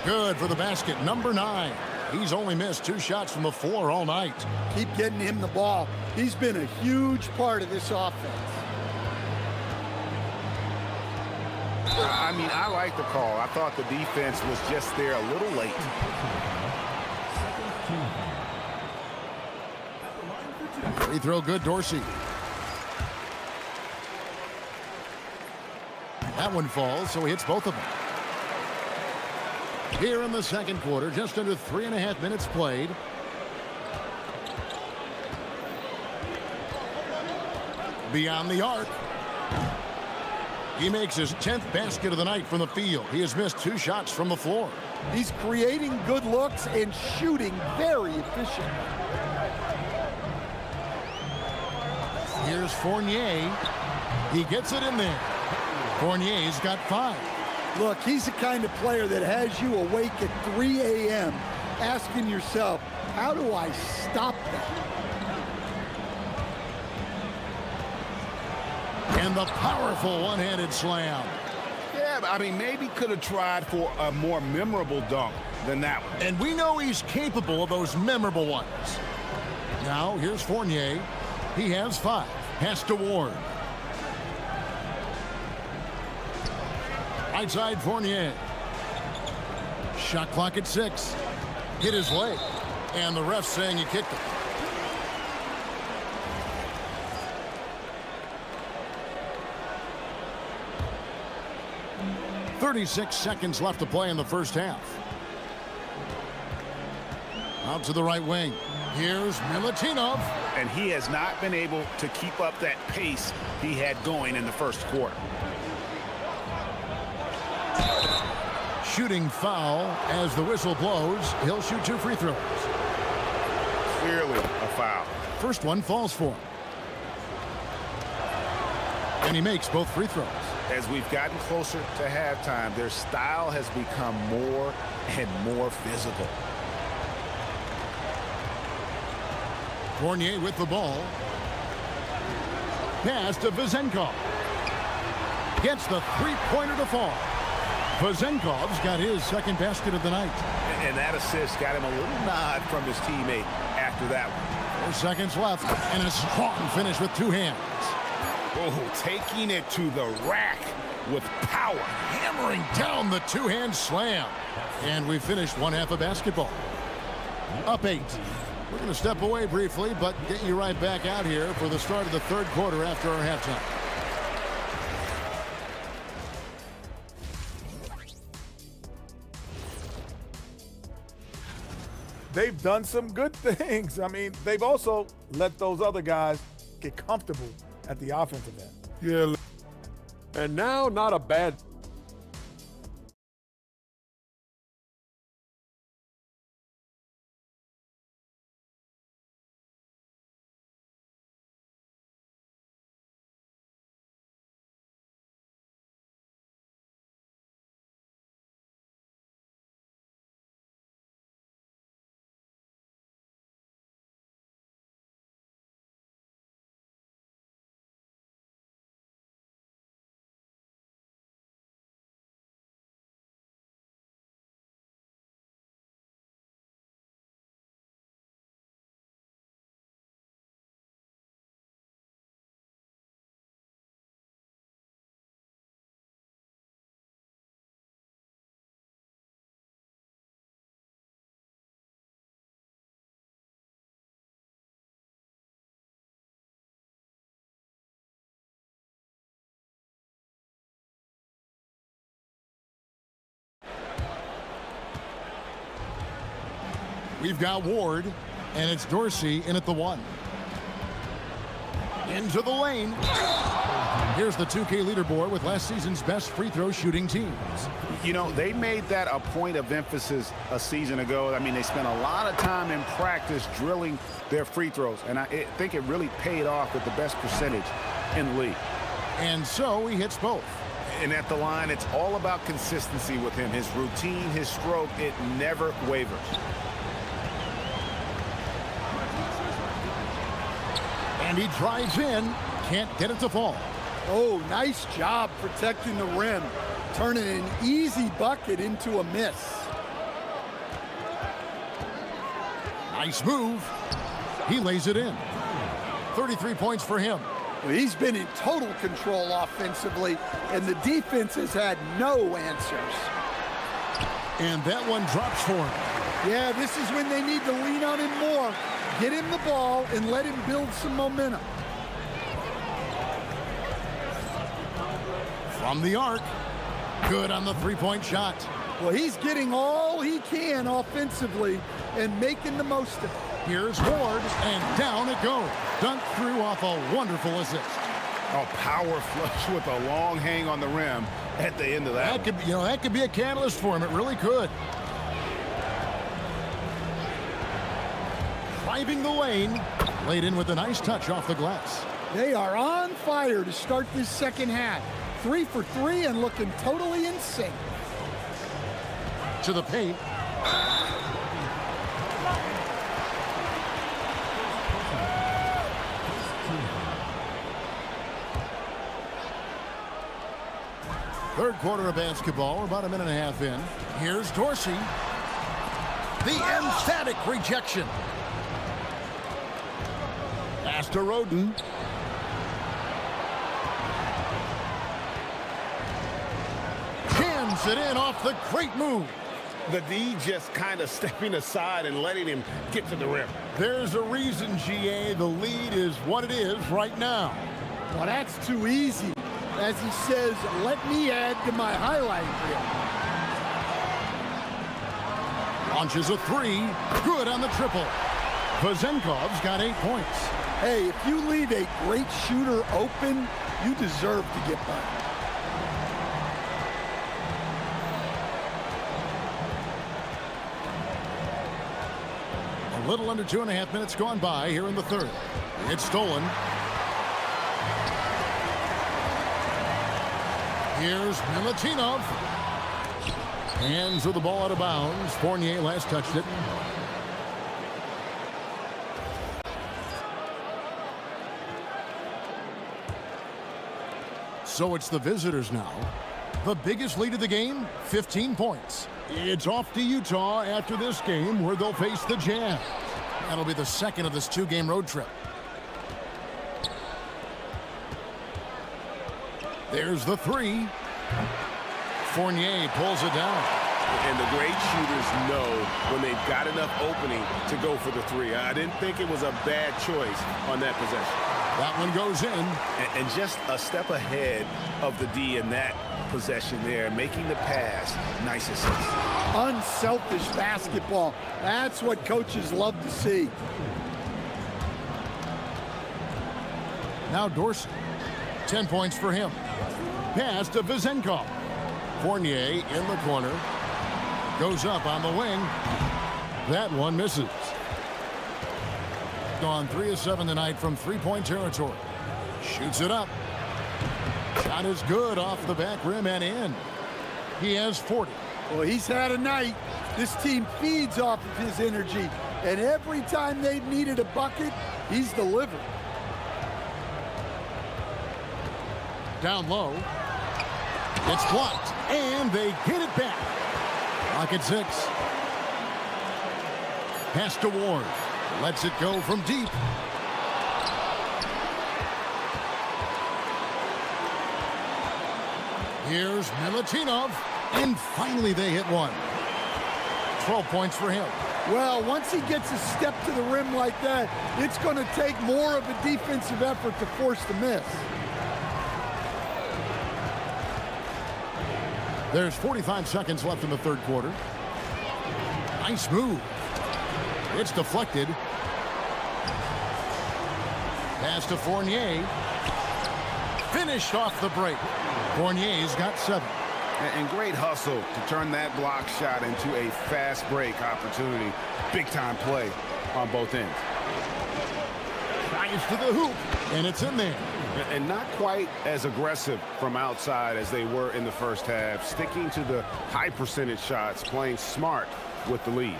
Good for the basket, number 9. He's only missed 2 shots from the floor all night. Keep getting him the ball. He's been a huge part of this offense. I mean, I like the call. I thought the defense was just there a little late. Free throw good, Dorsey. That one falls, so he hits both of them. Here in the second quarter, just under 3.5 minutes played. Beyond the arc. He makes his 10th basket of the night from the field. He has missed 2 shots from the floor. He's creating good looks and shooting very efficient. Here's Fournier. He gets it in there. Fournier's got 5. Look, he's the kind of player that has you awake at 3 a.m. asking yourself, how do I stop that? And the powerful one-handed slam. Yeah, I mean, maybe could have tried for a more memorable dunk than that one. And we know he's capable of those memorable ones. Now, here's Fournier. He has 5. Pass to Ward. Right side, Fournier. Shot clock at 6. Hit his leg. And the ref saying he kicked it. .36 seconds left to play in the first half. Out to the right wing. Here's Milutinov. And he has not been able to keep up that pace he had going in the first quarter. Shooting foul as the whistle blows. He'll shoot 2 free throws. Clearly a foul. First one falls for him. And he makes both free throws. As we've gotten closer to halftime, their style has become more and more physical. Fournier with the ball. Pass to Vezenkov. Gets the three-pointer to fall. Vezenkov's got his second basket of the night. And that assist got him a little nod from his teammate after that one. 4 seconds left, and a strong finish with 2 hands. Oh, taking it to the rack with power. Hammering down the 2-hand slam. And we finished one half of basketball. Up 8. We're going to step away briefly, but get you right back out here for the start of the third quarter after our halftime. They've done some good things. I mean, they've also let those other guys get comfortable at the offensive end. Yeah. And now, not a bad... We've got Ward, and it's Dorsey in at the 1. Into the lane. Here's the 2K leaderboard with last season's best free throw shooting teams. You know, they made that a point of emphasis a season ago. I mean, they spent a lot of time in practice drilling their free throws, and I think it really paid off with the best percentage in the league. And so he hits both. And at the line, it's all about consistency with him. His routine, his stroke, it never wavers. And he drives in, can't get it to fall. Oh, nice job protecting the rim, turning an easy bucket into a miss. Nice move. He lays it in. 33 points for him. Well, he's been in total control offensively, and the defense has had no answers. And that one drops for him. Yeah, this is when they need to lean on him more. Get him the ball and let him build some momentum. From the arc. Good on the three-point shot. Well, he's getting all he can offensively and making the most of it. Here's Ward, and down it goes. Dunked through off a wonderful assist. A power flush with a long hang on the rim at the end of that. That could be a catalyst for him. It really could. Driving the lane. Laid in with a nice touch off the glass. They are on fire to start this second half. 3 for 3 and looking totally in sync. To the paint. Third quarter of basketball, about a minute and a half in. Here's Dorsey. The emphatic rejection. Pass to Roden. Jams it in off the great move. The D just kind of stepping aside and letting him get to the rim. There's a reason, GA, the lead is what it is right now. Well, that's too easy. As he says, let me add to my highlight reel. Launches a three. Good on the triple. Vazenkov's got 8 points. Hey, if you leave a great shooter open, you deserve to get by. A little under 2.5 minutes gone by here in the third. It's stolen. Here's Milutinov. Hands with the ball out of bounds. Fournier last touched it. So it's the visitors now. The biggest lead of the game, 15 points. It's off to Utah after this game where they'll face the Jazz. That'll be the second of this 2-game road trip. There's the three. Fournier pulls it down. And the great shooters know when they've got enough opening to go for the three. I didn't think it was a bad choice on that possession. That one goes in. And just a step ahead of the D in that possession there, making the pass. Nice assist. Unselfish basketball. That's what coaches love to see. Now Dorsey. 10 points for him. Pass to Vazenkov. Fournier in the corner. Goes up on the wing. That one misses. Gone 3 of 7 tonight from three-point territory. Shoots it up. Shot is good off the back rim and in. He has 40. Well, he's had a night. This team feeds off of his energy. And every time they've needed a bucket, he's delivered. Down low. It's blocked. And they get it back. Pocket 6. Pass to Ward. Lets it go from deep. Here's Milutinov. And finally they hit one. 12 points for him. Well, once he gets a step to the rim like that, it's going to take more of a defensive effort to force the miss. There's 45 seconds left in the third quarter. Nice move. It's deflected. Pass to Fournier. Finished off the break. Fournier's got 7. And great hustle to turn that block shot into a fast break opportunity. Big time play on both ends. Drives to the hoop. And it's in there. And not quite as aggressive from outside as they were in the first half. Sticking to the high percentage shots, playing smart with the lead.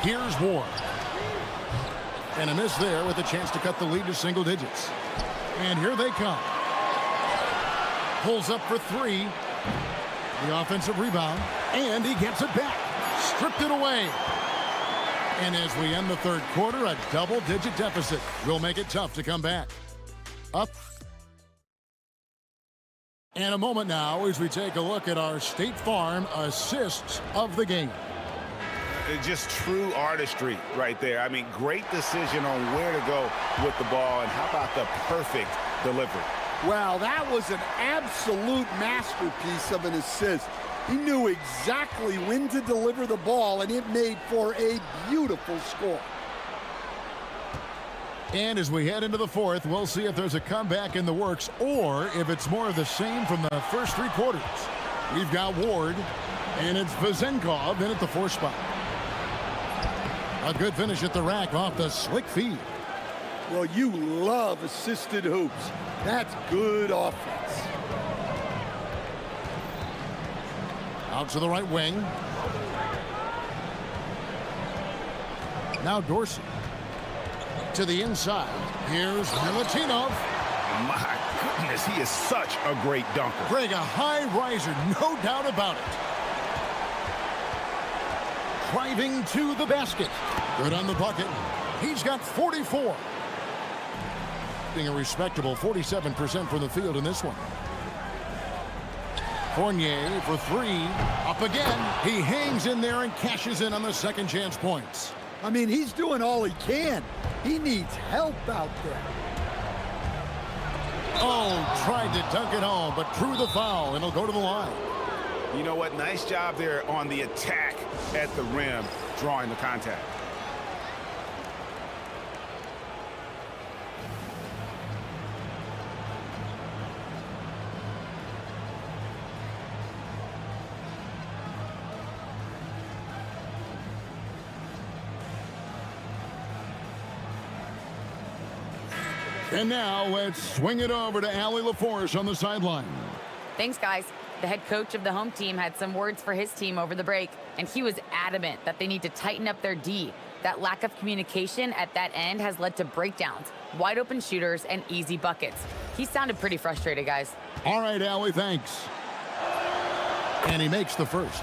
Here's Ward. And a miss there with a chance to cut the lead to single digits. And here they come. Pulls up for 3. The offensive rebound. And he gets it back. stripped it away. And as we end the third quarter, a double-digit deficit will make it tough to come back. Up. And a moment now as we take a look at our State Farm assists of the game. It's just true artistry right there. I mean, great decision on where to go with the ball, and how about the perfect delivery? Well, that was an absolute masterpiece of an assist. He knew exactly when to deliver the ball, and it made for a beautiful score. And as we head into the fourth, we'll see if there's a comeback in the works or if it's more of the same from the first three quarters. We've got Ward, and it's Vazenkov in at the 4 spot. A good finish at the rack off the slick feed. Well, you love assisted hoops. That's good offense. Out to the right wing. Now Dorsey. To the inside. Here's Milutinov. My goodness, he is such a great dunker. Greg, a high riser, no doubt about it. Driving to the basket. Good on the bucket. He's got 44. Being a respectable 47% from the field in this one. Fournier for 3. Up again. He hangs in there and cashes in on the second chance points. I mean, he's doing all he can. He needs help out there. Oh, tried to dunk it home, but drew the foul, and he'll go to the line. You know what? Nice job there on the attack at the rim, drawing the contact. And now let's swing it over to Allie LaForce on the sideline. Thanks, guys. The head coach of the home team had some words for his team over the break, and he was adamant that they need to tighten up their D. That lack of communication at that end has led to breakdowns, wide open shooters, and easy buckets. He sounded pretty frustrated, guys. All right, Allie, thanks. And he makes the first.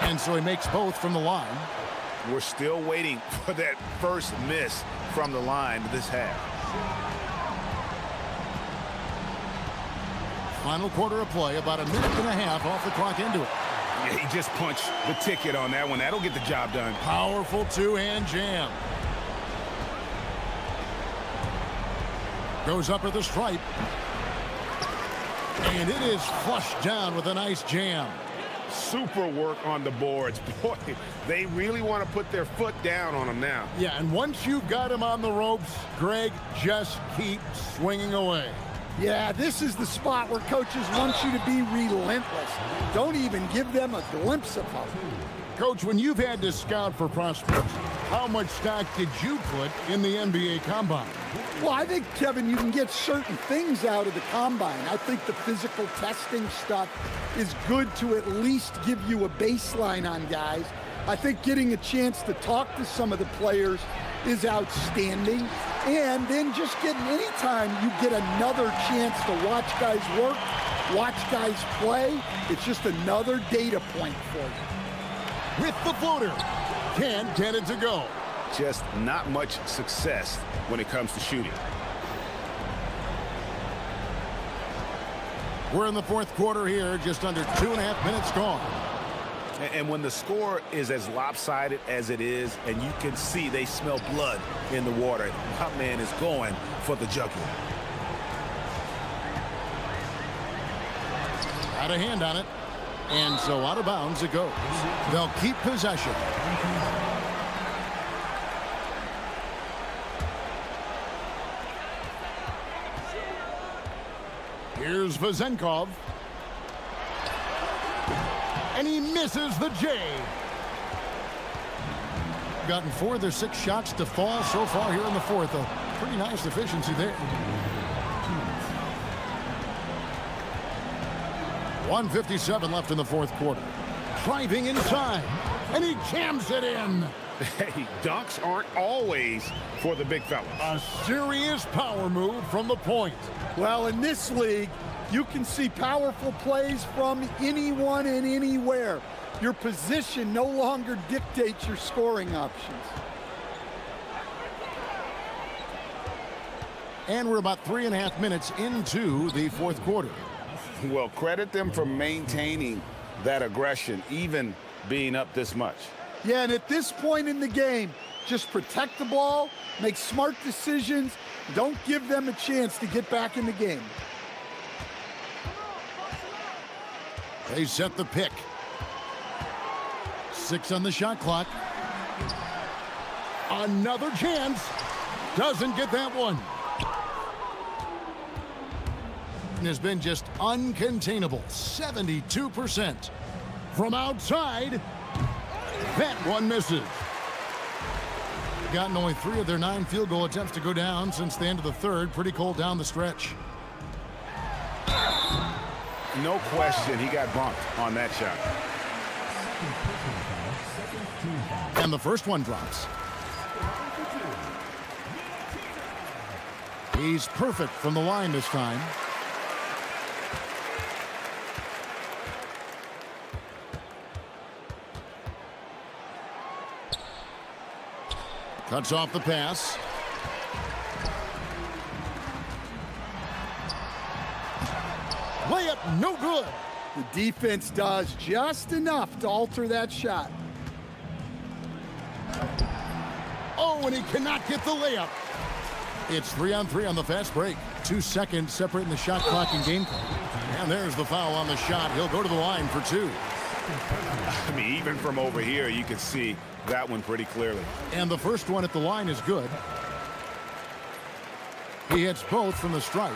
And so he makes both from the line. We're still waiting for that first miss from the line this half. Final quarter of play, about a minute and a half off the clock into it. Yeah, he just punched the ticket on that one. That'll get the job done. Powerful two-hand jam. Goes up at the stripe. And it is flushed down with a nice jam. Super work on the boards. Boy, they really want to put their foot down on him now. Yeah, and once you've got him on the ropes, Greg, just keep swinging away. Yeah, this is the spot where coaches want you to be relentless. Don't even give them a glimpse of hope. Coach, when you've had to scout for prospects, how much stock did you put in the NBA Combine? Well, I think, Kevin, you can get certain things out of the Combine. I think the physical testing stuff is good to at least give you a baseline on guys. I think getting a chance to talk to some of the players is outstanding. And then just getting any time you get another chance to watch guys work, watch guys play, it's just another data point for you. With the floater, can't get it to go. Just not much success when it comes to shooting. We're in the fourth quarter here, just under 2.5 minutes gone. And when the score is as lopsided as it is, and you can see they smell blood in the water, my man is going for the jugular. Had a hand on it, and so out of bounds it goes. They'll keep possession. Here's Vazenkov. And he misses the J. Gotten 4 of their 6 shots to fall so far here in the fourth. A pretty nice efficiency there. 1:57 left in the fourth quarter. Driving inside, and he jams it in. Hey, dunks aren't always for the big fellas. A serious power move from the point. Well, in this league, You can see powerful plays from anyone and anywhere. Your position no longer dictates your scoring options. And we're about 3.5 minutes into the fourth quarter. Well, credit them for maintaining that aggression, even being up this much. Yeah, and at this point in the game, just protect the ball, make smart decisions, don't give them a chance to get back in the game. They set the pick. 6 on the shot clock. Another chance. Doesn't get that one. Has been just uncontainable. 72%. From outside, that one misses. Gotten only 3 of their 9 field goal attempts to go down since the end of the third. Pretty cold down the stretch. No question, he got bumped on that shot. And the first one drops. He's perfect from the line this time. Cuts off the pass. Layup, no good. The defense does just enough to alter that shot. Oh, and he cannot get the layup. It's 3-on-3 on the fast break. 2 seconds separating the shot clock and game clock. And there's the foul on the shot. He'll go to the line for 2. I mean, even from over here, you can see that one pretty clearly. And the first one at the line is good. He hits both from the stripe.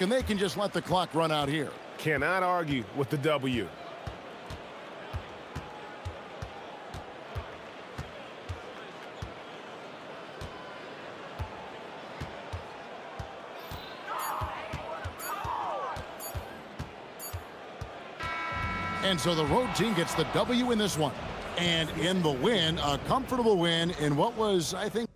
And they can just let the clock run out here. Cannot argue with the W. And so the road team gets the W in this one. And in the win, a comfortable win in what was, I think,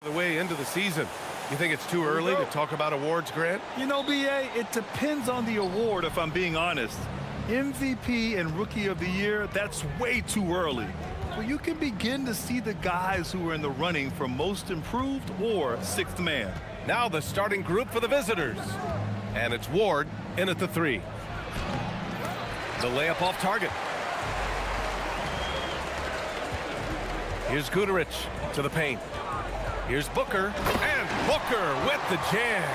The way into the season. You think it's too early to talk about awards, Grant? You know, BA, it depends on the award, if I'm being honest. MVP and Rookie of the Year, that's way too early. But you can begin to see the guys who are in the running for Most Improved or Sixth Man. Now the starting group for the visitors. And it's Ward in at the 3. The layup off target. Here's Guterich to the paint. Here's Booker, and Booker with the jam.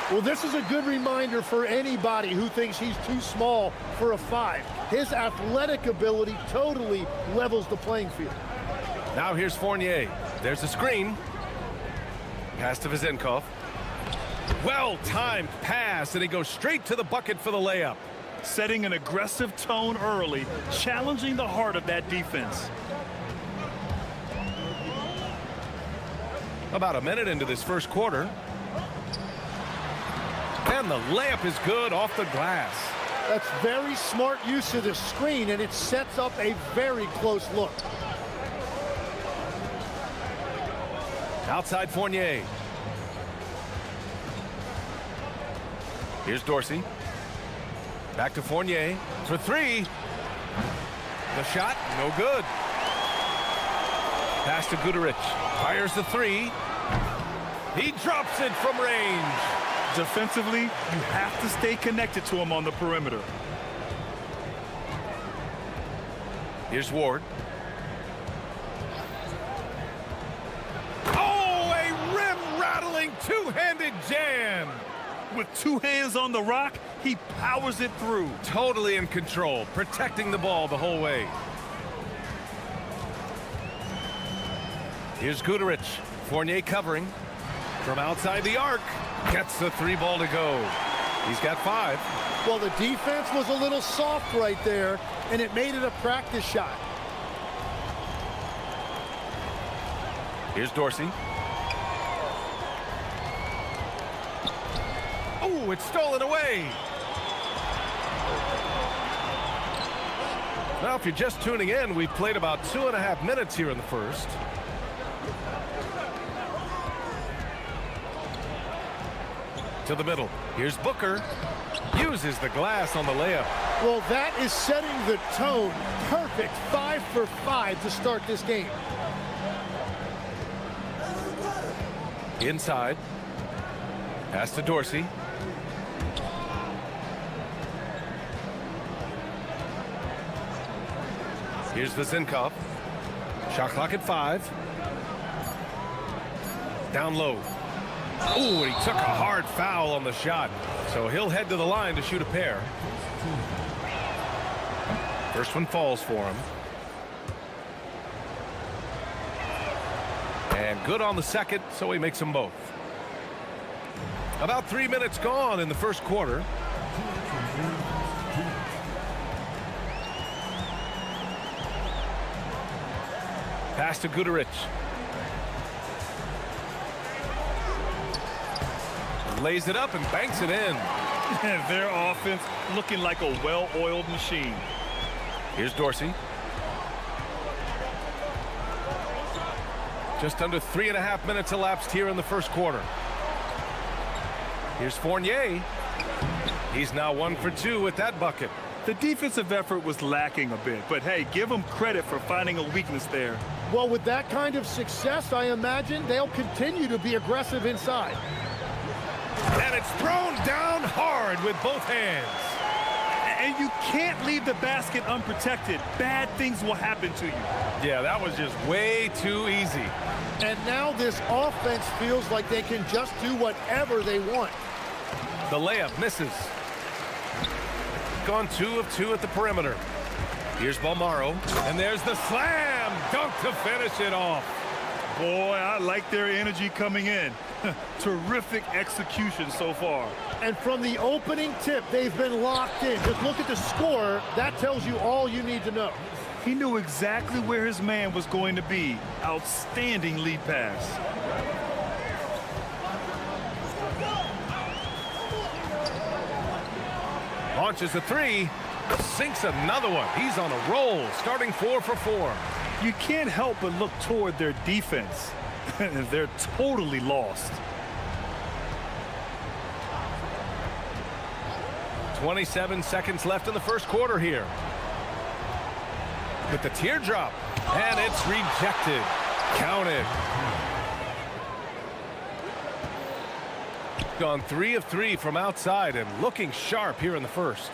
Well, this is a good reminder for anybody who thinks he's too small for a 5. His athletic ability totally levels the playing field. Now here's Fournier. There's a screen. Pass to Vezenkov. Well-timed pass, and he goes straight to the bucket for the layup. Setting an aggressive tone early, challenging the heart of that defense. About a minute into this first quarter. And the layup is good off the glass. That's very smart use of the screen, and it sets up a very close look. Outside Fournier. Here's Dorsey. Back to Fournier for 3. The shot, no good. Pass to Guterich. Fires the 3. He drops it from range. Defensively, you have to stay connected to him on the perimeter. Here's Ward. Oh, a rim-rattling two-handed jam. With 2 hands on the rock, he powers it through. Totally in control, protecting the ball the whole way. Here's Guterich. Fournier covering. From outside the arc. Gets the 3 ball to go. He's got 5. Well, the defense was a little soft right there, and it made it a practice shot. Here's Dorsey. Oh, it's stolen away. Now, if you're just tuning in, we've played about 2.5 minutes here in the first. To the middle. Here's Booker. Uses the glass on the layup. Well, that is setting the tone. Perfect 5 for 5 to start this game. Inside. Pass to Dorsey. Here's Vezenkov. Shot clock at 5. Down low. Oh, he took a hard foul on the shot. So he'll head to the line to shoot a pair. First one falls for him. And good on the second, so he makes them both. About 3 minutes gone in the first quarter. Pass to Guterich. Lays it up and banks it in. And their offense looking like a well-oiled machine. Here's Dorsey. Just under 3.5 minutes elapsed here in the first quarter. Here's Fournier. He's now 1 for 2 with that bucket. The defensive effort was lacking a bit, but hey, give them credit for finding a weakness there. Well, with that kind of success, I imagine they'll continue to be aggressive inside. And it's thrown down hard with both hands. And you can't leave the basket unprotected. Bad things will happen to you. Yeah, that was just way too easy. And now this offense feels like they can just do whatever they want. The layup misses. Gone 2 of 2 at the perimeter. Here's Balmaro. And there's the slam dunk to finish it off. Boy, I like their energy coming in. Terrific execution so far. And from the opening tip, they've been locked in. Just look at the score. That tells you all you need to know. He knew exactly where his man was going to be. Outstanding lead pass. Launches a 3. Sinks another one. He's on a roll, starting 4 for 4. You can't help but look toward their defense. and they're totally lost. 27 seconds left in the first quarter here. With the teardrop, and it's rejected. Counted. Gone 3 of 3 from outside and looking sharp here in the first.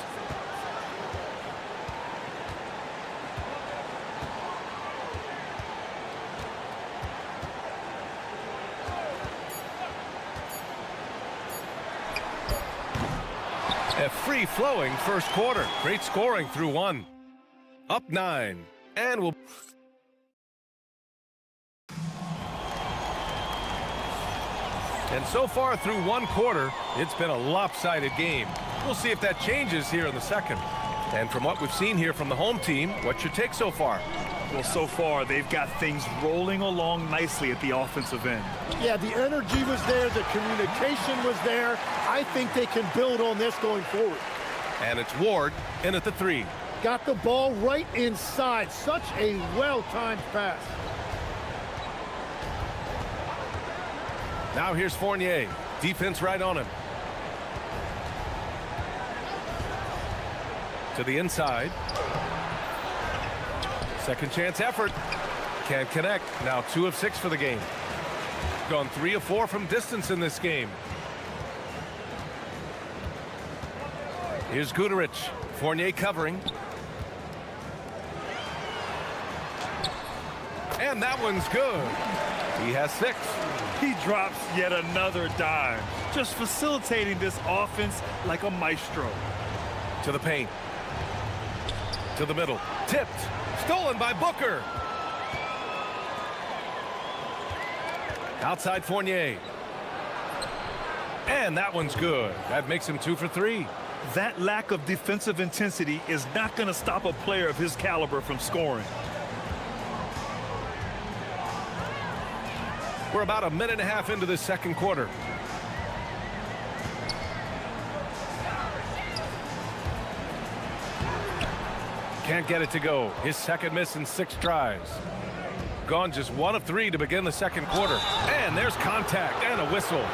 A free-flowing first quarter. Great scoring through one. Up 9. And we'll... And so far through one quarter, it's been a lopsided game. We'll see if that changes here in the second. And from what we've seen here from the home team, what's your take so far? Well, so far, they've got things rolling along nicely at the offensive end. Yeah, the energy was there. The communication was there. I think they can build on this going forward. And it's Ward in at the 3. Got the ball right inside. Such a well-timed pass. Now here's Fournier. Defense right on him. To the inside. Second chance effort. Can't connect. Now 2 of 6 for the game. Gone 3 of 4 from distance in this game. Here's Guterich. Fournier covering. And that one's good. He has 6. He drops yet another dime, just facilitating this offense like a maestro. To the paint. To the middle. Tipped. Stolen by Booker. Outside Fournier. And that one's good. That makes him 2 for 3. That lack of defensive intensity is not going to stop a player of his caliber from scoring. We're about a minute and a half into this second quarter. Can't get it to go. His second miss in 6 tries. Gone just 1 of 3 to begin the second quarter. And there's contact and a whistle.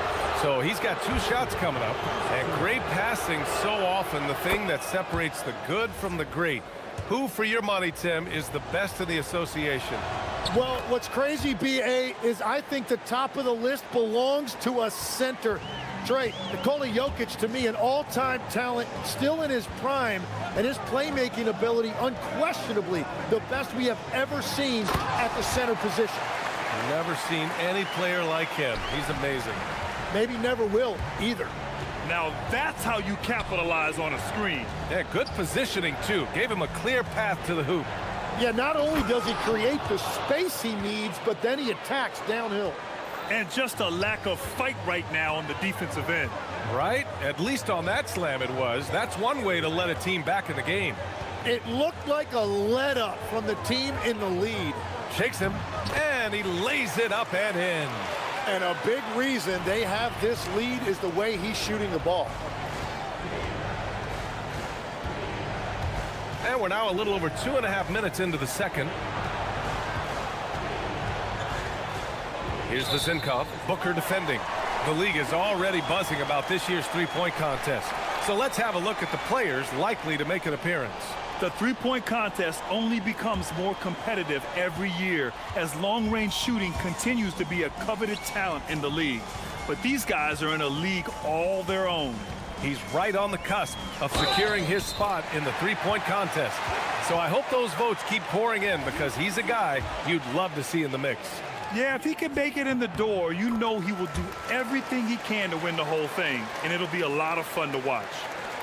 So he's got 2 shots coming up. And great passing, so often the thing that separates the good from the great. Who, for your money, Tim, is the best in the association? Well, what's crazy, B.A., is I think the top of the list belongs to a center. Trey, Nikola Jokic, to me, an all-time talent, still in his prime, and his playmaking ability, unquestionably, the best we have ever seen at the center position. Never seen any player like him. He's amazing. Maybe never will, either. Now that's how you capitalize on a screen. Yeah, good positioning, too. Gave him a clear path to the hoop. Yeah, not only does he create the space he needs, but then he attacks downhill. And just a lack of fight right now on the defensive end. Right? At least on that slam it was. That's one way to let a team back in the game. It looked like a let-up from the team in the lead. Shakes him, and he lays it up and in. And a big reason they have this lead is the way he's shooting the ball. And we're now a little over 2.5 minutes into the second. Here's Vazinkov. Booker defending. The league is already buzzing about this year's three-point contest. So let's have a look at the players likely to make an appearance. The three-point contest only becomes more competitive every year as long-range shooting continues to be a coveted talent in the league. But these guys are in a league all their own. He's right on the cusp of securing his spot in the three-point contest. So I hope those votes keep pouring in because he's a guy you'd love to see in the mix. Yeah, if he can make it in the door, you know he will do everything he can to win the whole thing, and it'll be a lot of fun to watch.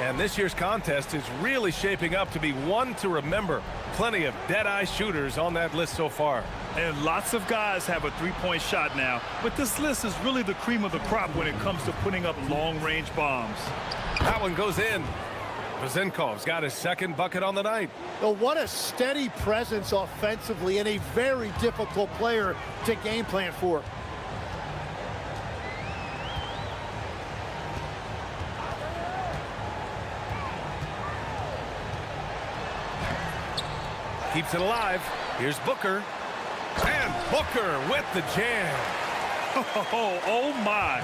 And this year's contest is really shaping up to be one to remember. Plenty of dead-eye shooters on that list so far. And lots of guys have a three-point shot now, but this list is really the cream of the crop when it comes to putting up long-range bombs. That one goes in. Vazinkov's got his second bucket on the night. Well, what a steady presence offensively and a very difficult player to game plan for. Keeps it alive. Here's Booker. And Booker with the jam. Oh my.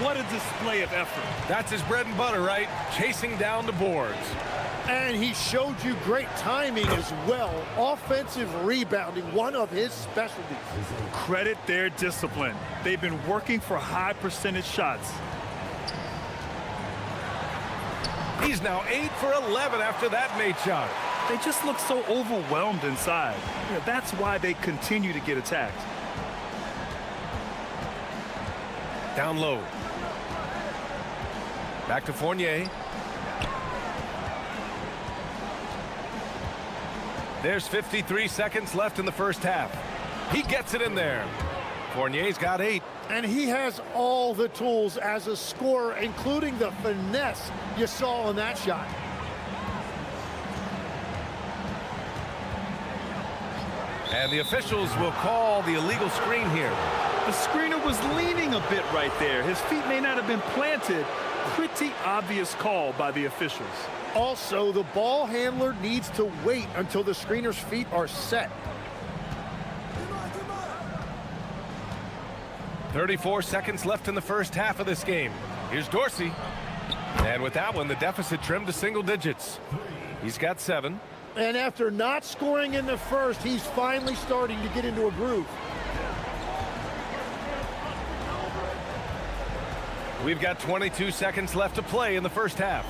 What a display of effort. That's his bread and butter, right? Chasing down the boards. And he showed you great timing as well. Offensive rebounding, one of his specialties. Credit their discipline. They've been working for high percentage shots. He's now 8 for 11 after that made shot. They just look so overwhelmed inside. You know, that's why they continue to get attacked. Down low. Back to Fournier. There's 53 seconds left in the first half. He gets it in there. Fournier's got 8. And he has all the tools as a scorer, including the finesse you saw in that shot. And the officials will call the illegal screen here. The screener was leaning a bit right there. His feet may not have been planted. Pretty obvious call by the officials. Also, the ball handler needs to wait until the screener's feet are set. 34 seconds left in the first half of this game. Here's Dorsey. And with that one, the deficit trimmed to single digits. He's got 7. And after not scoring in the first, he's finally starting to get into a groove. We've got 22 seconds left to play in the first half.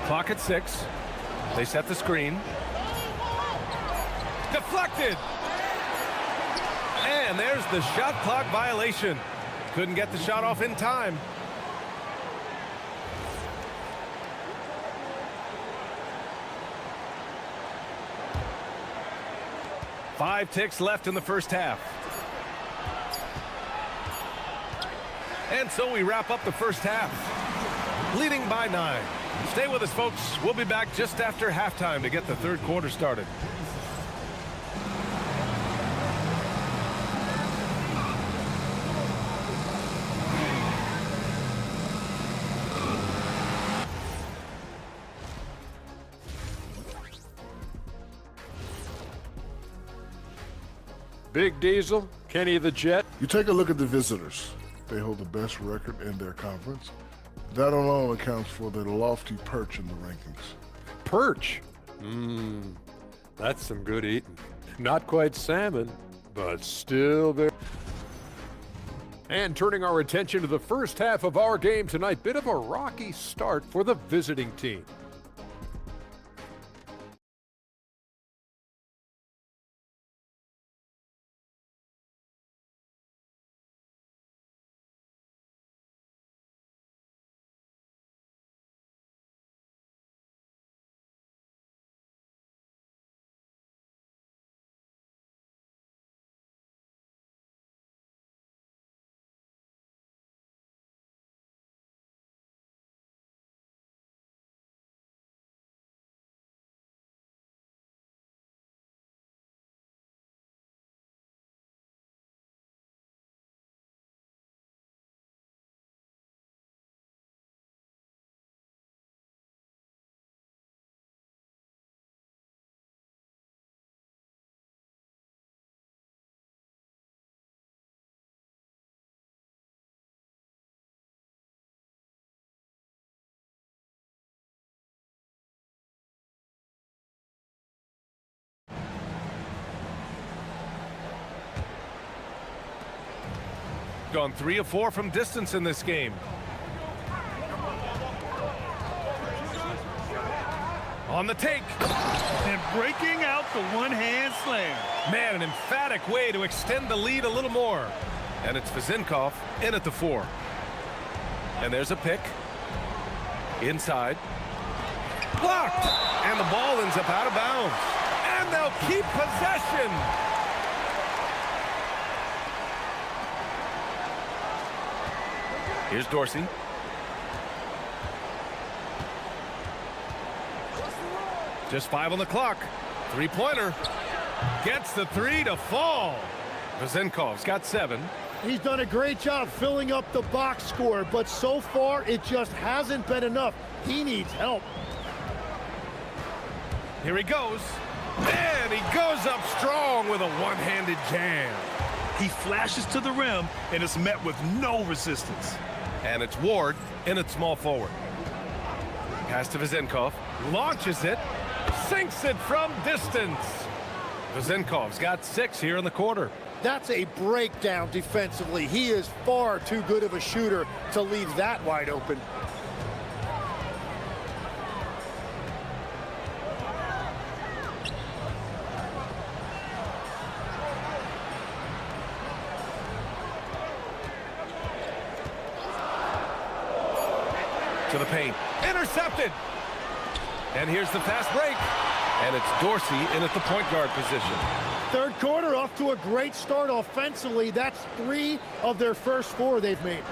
Clock at 6. They set the screen. Deflected! And there's the shot clock violation. Couldn't get the shot off in time. Five ticks left in the first half. And so we wrap up the first half, leading by 9. Stay with us, folks. We'll be back just after halftime to get the third quarter started. Big Diesel, Kenny the Jet. You take a look at the visitors. They hold the best record in their conference. That alone accounts for their lofty perch in the rankings. Perch? That's some good eating. Not quite salmon, but still very... And turning our attention to the first half of our game tonight, bit of a rocky start for the visiting team. Gone 3 of 4 from distance in this game. On the take. And breaking out the one-hand slam. Man, an emphatic way to extend the lead a little more. And it's Vezinkov in at the 4. And there's a pick. Inside. Blocked! And the ball ends up out of bounds. And they'll keep possession. Here's Dorsey. Just 5 on the clock. Three-pointer. Gets the 3 to fall. Vezinkov's got 7. He's done a great job filling up the box score, but so far it just hasn't been enough. He needs help. Here he goes. And he goes up strong with a one-handed jam. He flashes to the rim, and it's met with no resistance. And it's Ward in at small forward. Pass to Vezenkov, launches it, sinks it from distance. Vezenkov's got 6 here in the quarter. That's a breakdown defensively. He is far too good of a shooter to leave that wide open. To the paint, intercepted. And here's the fast break. And it's Dorsey in at the point guard position. Third quarter off to a great start offensively. That's 3 of their first 4 they've made.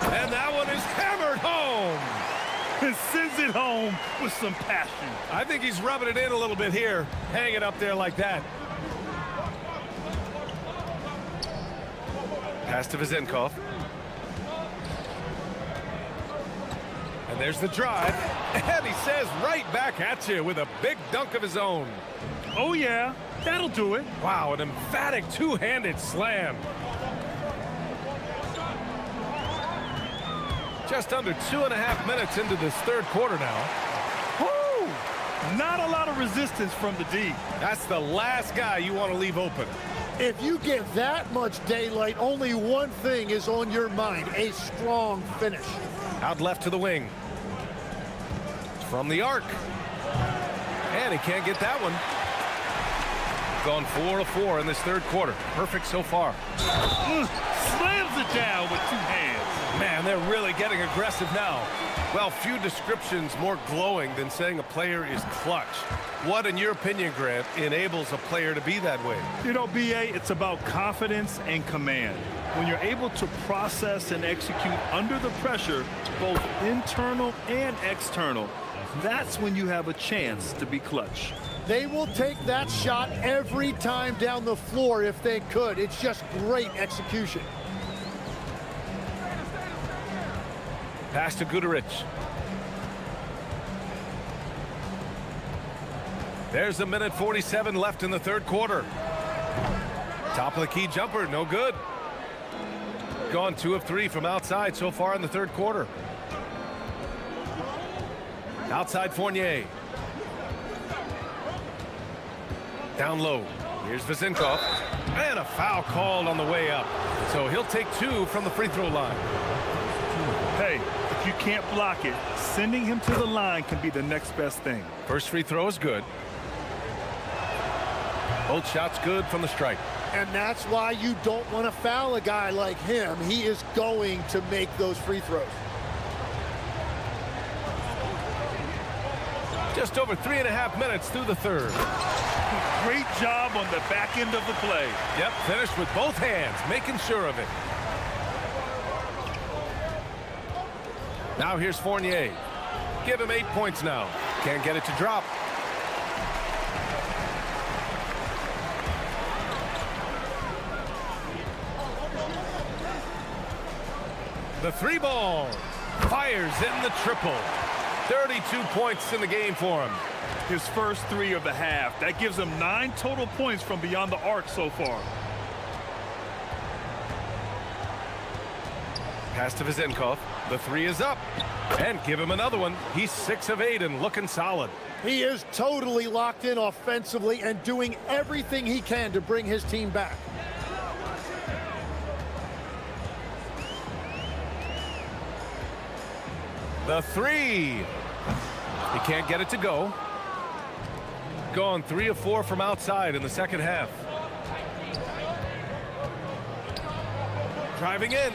And that one is hammered home. And sends it home with some passion. I think he's rubbing it in a little bit here. Hang it up there like that. Pass to Vezenkov. And there's the drive. And he says right back at you with a big dunk of his own. Oh, yeah. That'll do it. Wow, an emphatic two-handed slam. Just under 2.5 minutes into this third quarter now. Woo! Not a lot of resistance from the D. That's the last guy you want to leave open. If you get that much daylight, only one thing is on your mind, a strong finish. Out left to the wing. From the arc. And he can't get that one. Gone 4 of 4 in this third quarter. Perfect so far. Slams it down with 2 hands. Man, they're really getting aggressive now. Well, few descriptions more glowing than saying a player is clutch. What, in your opinion, Grant, enables a player to be that way? You know, BA, it's about confidence and command. When you're able to process and execute under the pressure, both internal and external, that's when you have a chance to be clutch. They will take that shot every time down the floor if they could. It's just great execution. Pass to Guduric. There's a minute 47 left in the third quarter. Top of the key jumper, no good. Gone 2 of 3 from outside so far in the third quarter. Outside Fournier. Down low. Here's Vezenkov. And a foul called on the way up. So he'll take 2 from the free throw line. Hey, if you can't block it, sending him to the line can be the next best thing. First free throw is good. Both shots good from the stripe. And that's why you don't want to foul a guy like him. He is going to make those free throws. Just over 3.5 minutes through the third. Great job on the back end of the play. Yep, finished with both hands, making sure of it. Now here's Fournier. Give him 8 points now. Can't get it to drop. The 3 ball. Fires in the triple. 32 points in the game for him. His first 3 of the half. That gives him 9 total points from beyond the arc so far. Pass to Vezenkov. The 3 is up. And give him another one. He's 6 of 8 and looking solid. He is totally locked in offensively and doing everything he can to bring his team back. The 3. He can't get it to go. Gone 3 of 4 from outside in the second half. Driving in.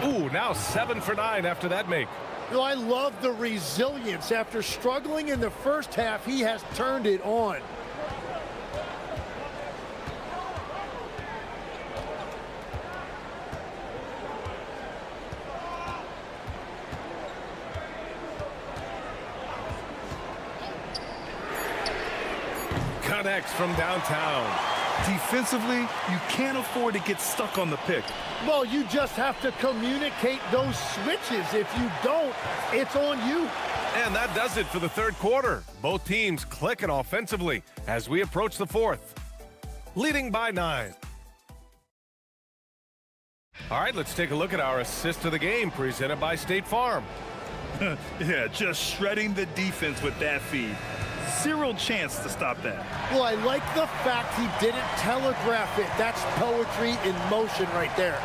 Ooh, now 7 for 9 after that make. You know, I love the resilience. After struggling in the first half, he has turned it on. Connects from downtown. Defensively, you can't afford to get stuck on the pick. Well, you just have to communicate those switches. If you don't, it's on you. And that does it for the third quarter. Both teams clicking offensively as we approach the fourth. Leading by 9. All right, let's take a look at our assist of the game presented by State Farm. Yeah, just shredding the defense with that feed. Zero chance to stop that. Well, I like the fact he didn't telegraph it. That's poetry in motion right there.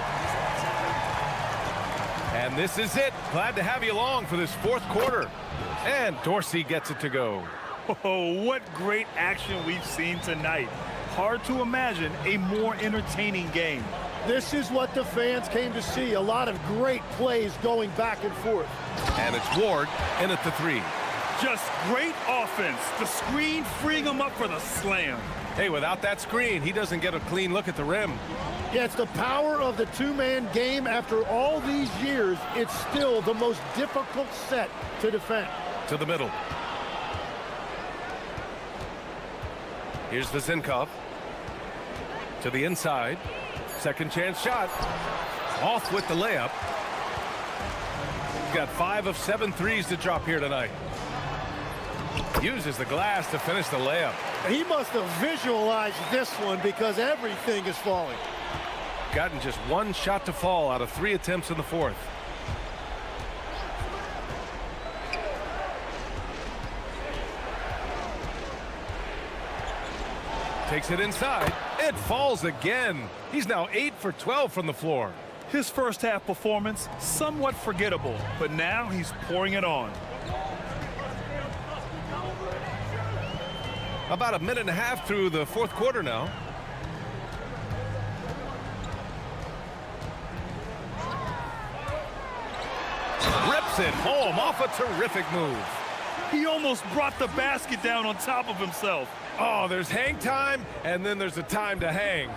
And this is it. Glad to have you along for this fourth quarter. And Dorsey gets it to go. Oh, what great action we've seen tonight. Hard to imagine a more entertaining game. This is what the fans came to see. A lot of great plays going back and forth. And it's Ward in at the 3. Just great offense. The screen freeing him up for the slam. Hey, without that screen, he doesn't get a clean look at the rim. Yeah, it's the power of the two-man game. After all these years, it's still the most difficult set to defend. To the middle. Here's Vazenkov. To the inside. Second chance shot. Off with the layup. He's got 5 of 7 threes to drop here tonight. Uses the glass to finish the layup. He must have visualized this one because everything is falling. Gotten just 1 shot to fall out of 3 attempts in the fourth. Takes it inside. It falls again. He's now 8 for 12 from the floor. His first half performance, somewhat forgettable, but now he's pouring it on. About a minute and a half through the fourth quarter now. Rips it home off a terrific move. He almost brought the basket down on top of himself. Oh, there's hang time, and then there's a time to hang.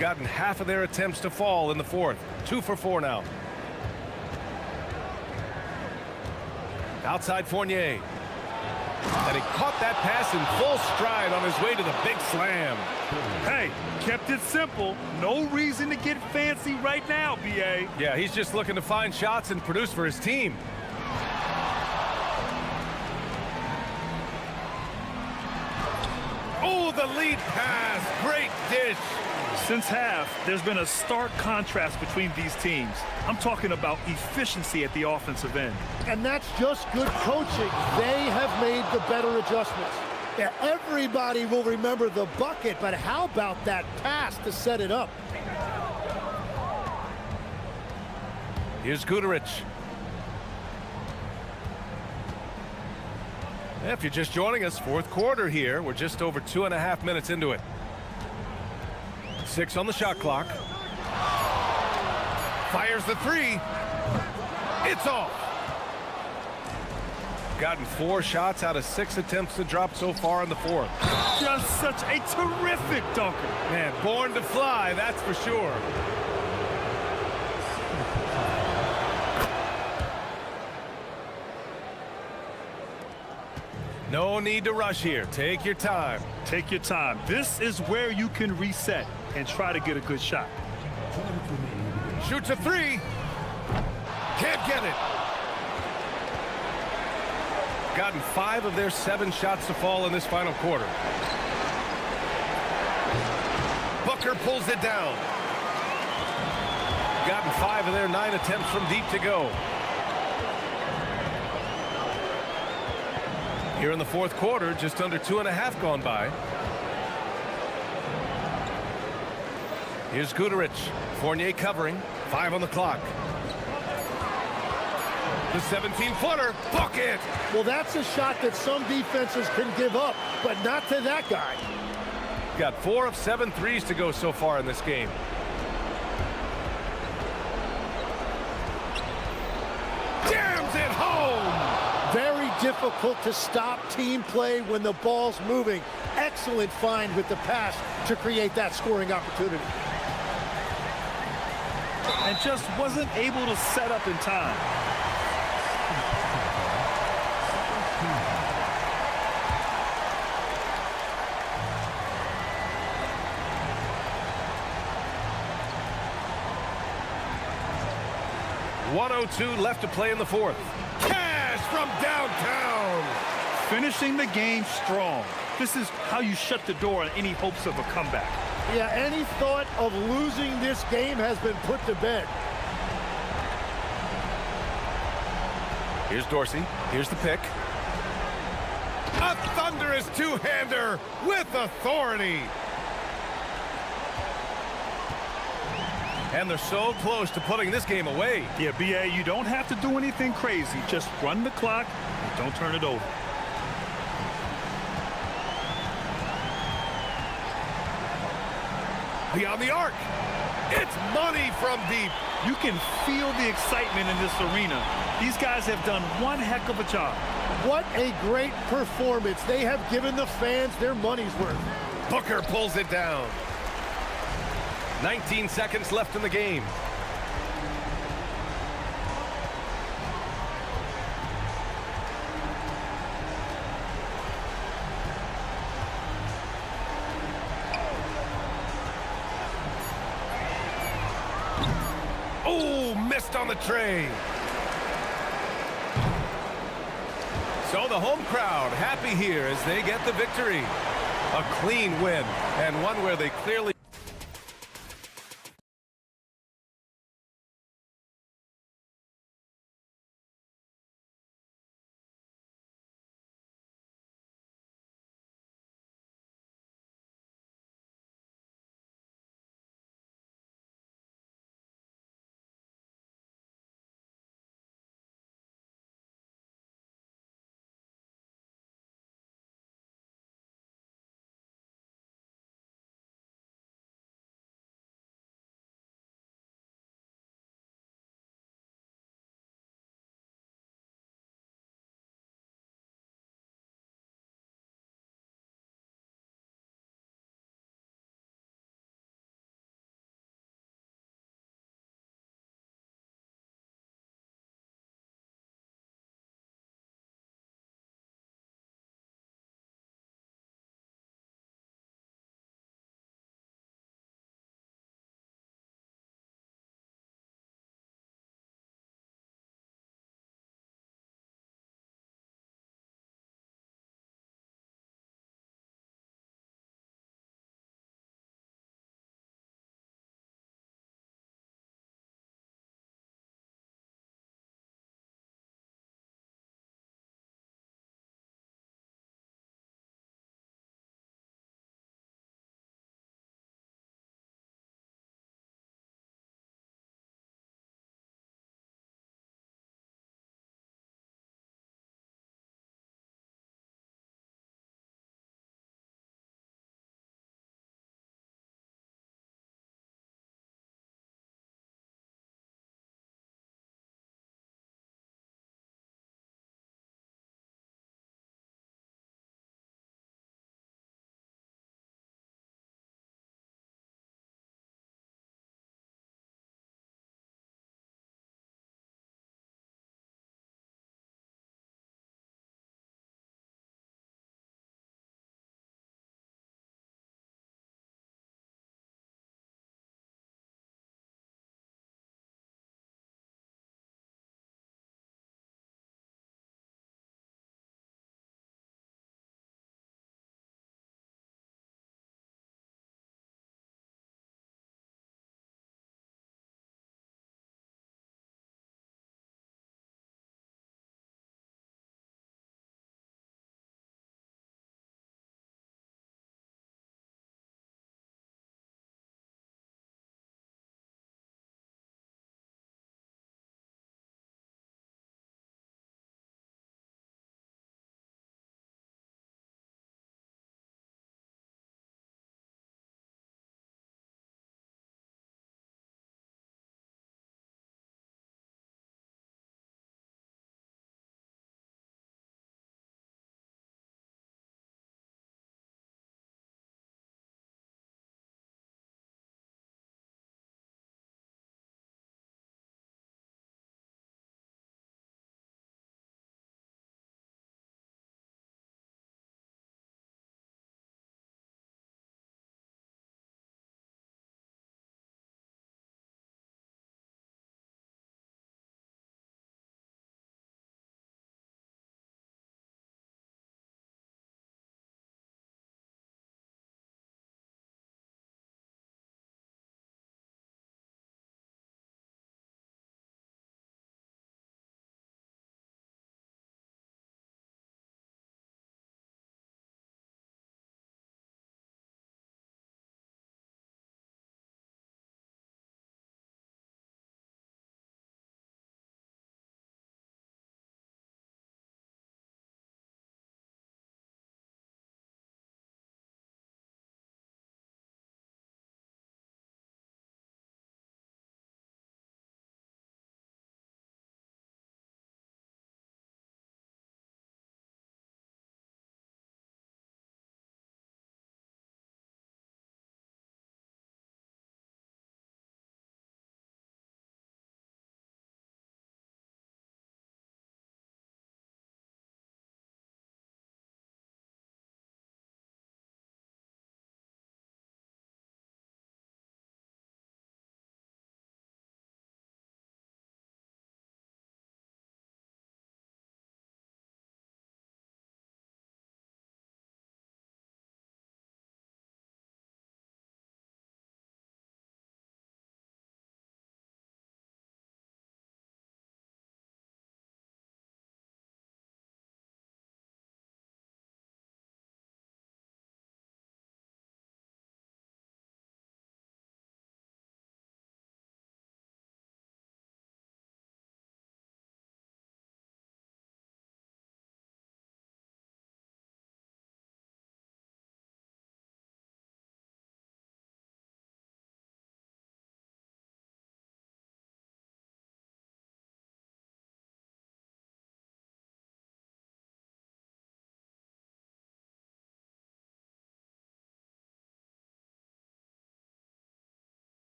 Gotten half of their attempts to fall in the fourth. 2 for 4 now. Outside Fournier. And he caught that pass in full stride on his way to the big slam. Hey, kept it simple. No reason to get fancy right now, B.A. Yeah, he's just looking to find shots and produce for his team. Oh, the lead pass. Great dish. Since half, there's been a stark contrast between these teams. I'm talking about efficiency at the offensive end. And that's just good coaching. They have made the better adjustments. Yeah, everybody will remember the bucket, but how about that pass to set it up? Here's Guterich. If you're just joining us, fourth quarter here. We're just over 2.5 minutes into it. 6 on the shot clock. Fires the 3. It's off. Gotten 4 shots out of 6 attempts to drop so far in the fourth. Just such a terrific dunker. Man, born to fly, that's for sure. No need to rush here. Take your time. Take your time. This is where you can reset and try to get a good shot. Shoots a 3. Can't get it. Gotten 5 of their 7 shots to fall in this final quarter. Booker pulls it down. Gotten 5 of their 9 attempts from deep to go. Here in the fourth quarter, just under 2.5 gone by. Here's Guterich. Fournier covering. 5 on the clock. The 17-footer. Bucket! Well, that's a shot that some defenses can give up, but not to that guy. Got 4 of 7 threes to go so far in this game. Jams it home! Very difficult to stop team play when the ball's moving. Excellent find with the pass to create that scoring opportunity. And just wasn't able to set up in time. 1:02 left to play in the fourth. Cash from downtown. Finishing the game strong. This is how you shut the door on any hopes of a comeback. Yeah, any thought of losing this game has been put to bed. Here's Dorsey. Here's the pick. A thunderous two-hander with authority. And they're so close to putting this game away. Yeah, B.A., you don't have to do anything crazy. Just run the clock and don't turn it over. Beyond the arc. It's money from deep. You can feel the excitement in this arena. These guys have done one heck of a job. What a great performance. They have given the fans their money's worth. Booker pulls it down. 19 seconds left in the game. Oh, missed on the tray. So the home crowd happy here as they get the victory. A clean win, and one where they clearly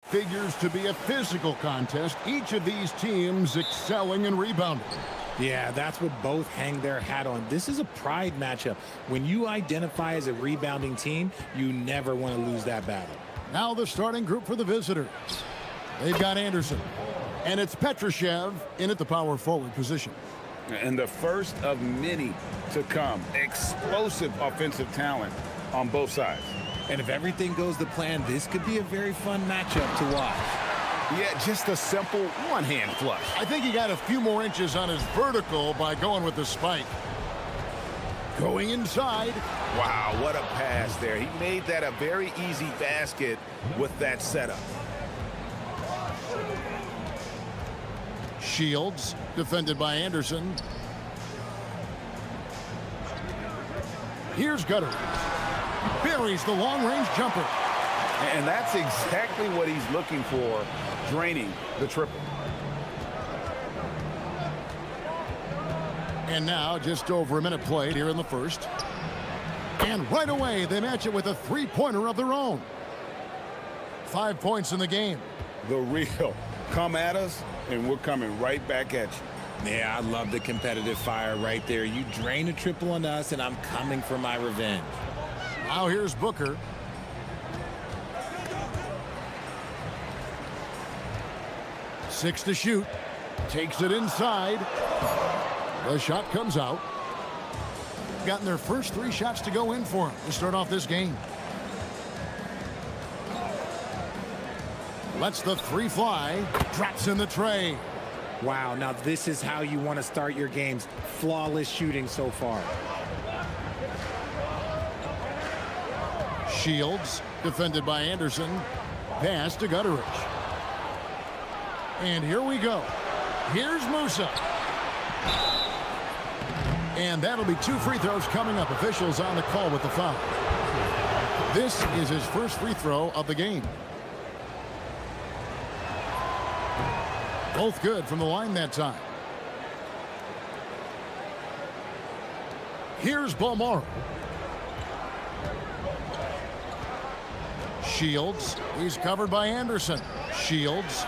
Figures to be a physical contest, each of these teams excelling in rebounding. Yeah, that's what both hang their hat on. This is a pride matchup. When you identify as a rebounding team, you never want to lose that battle. Now the starting group for the visitors. They've got Anderson, and it's Petrushev in at the power forward position. And the first of many to come. Explosive offensive talent on both sides. And if everything goes to plan, this could be a very fun matchup to watch. Yeah, just a simple one-hand flush. I think he got a few more inches on his vertical by going with the spike. Going inside. Wow, what a pass there. He made that a very easy basket with that setup. Shields, defended by Anderson. Here's Gutter. Buries the long-range jumper. And that's exactly what he's looking for, draining the triple. And now just over a minute played here in the first. And right away they match it with a three-pointer of their own. 5 points in the game. The real come at us, and we're coming right back at you. Yeah, I love the competitive fire right there. You drain a triple on us, and I'm coming for my revenge. Now here's Booker. Six to shoot. Takes it inside. The shot comes out. Gotten their first 3 shots to go in for him to start off this game. Lets the 3 fly. Drops in the tray. Wow, now this is how you want to start your games. Flawless shooting so far. Shields, defended by Anderson. Pass to Gutteridge. And here we go. Here's Musa. And that'll be 2 free throws coming up. Officials on the call with the foul. This is his first free throw of the game. Both good from the line that time. Here's Balmore. Shields. He's covered by Anderson. Shields.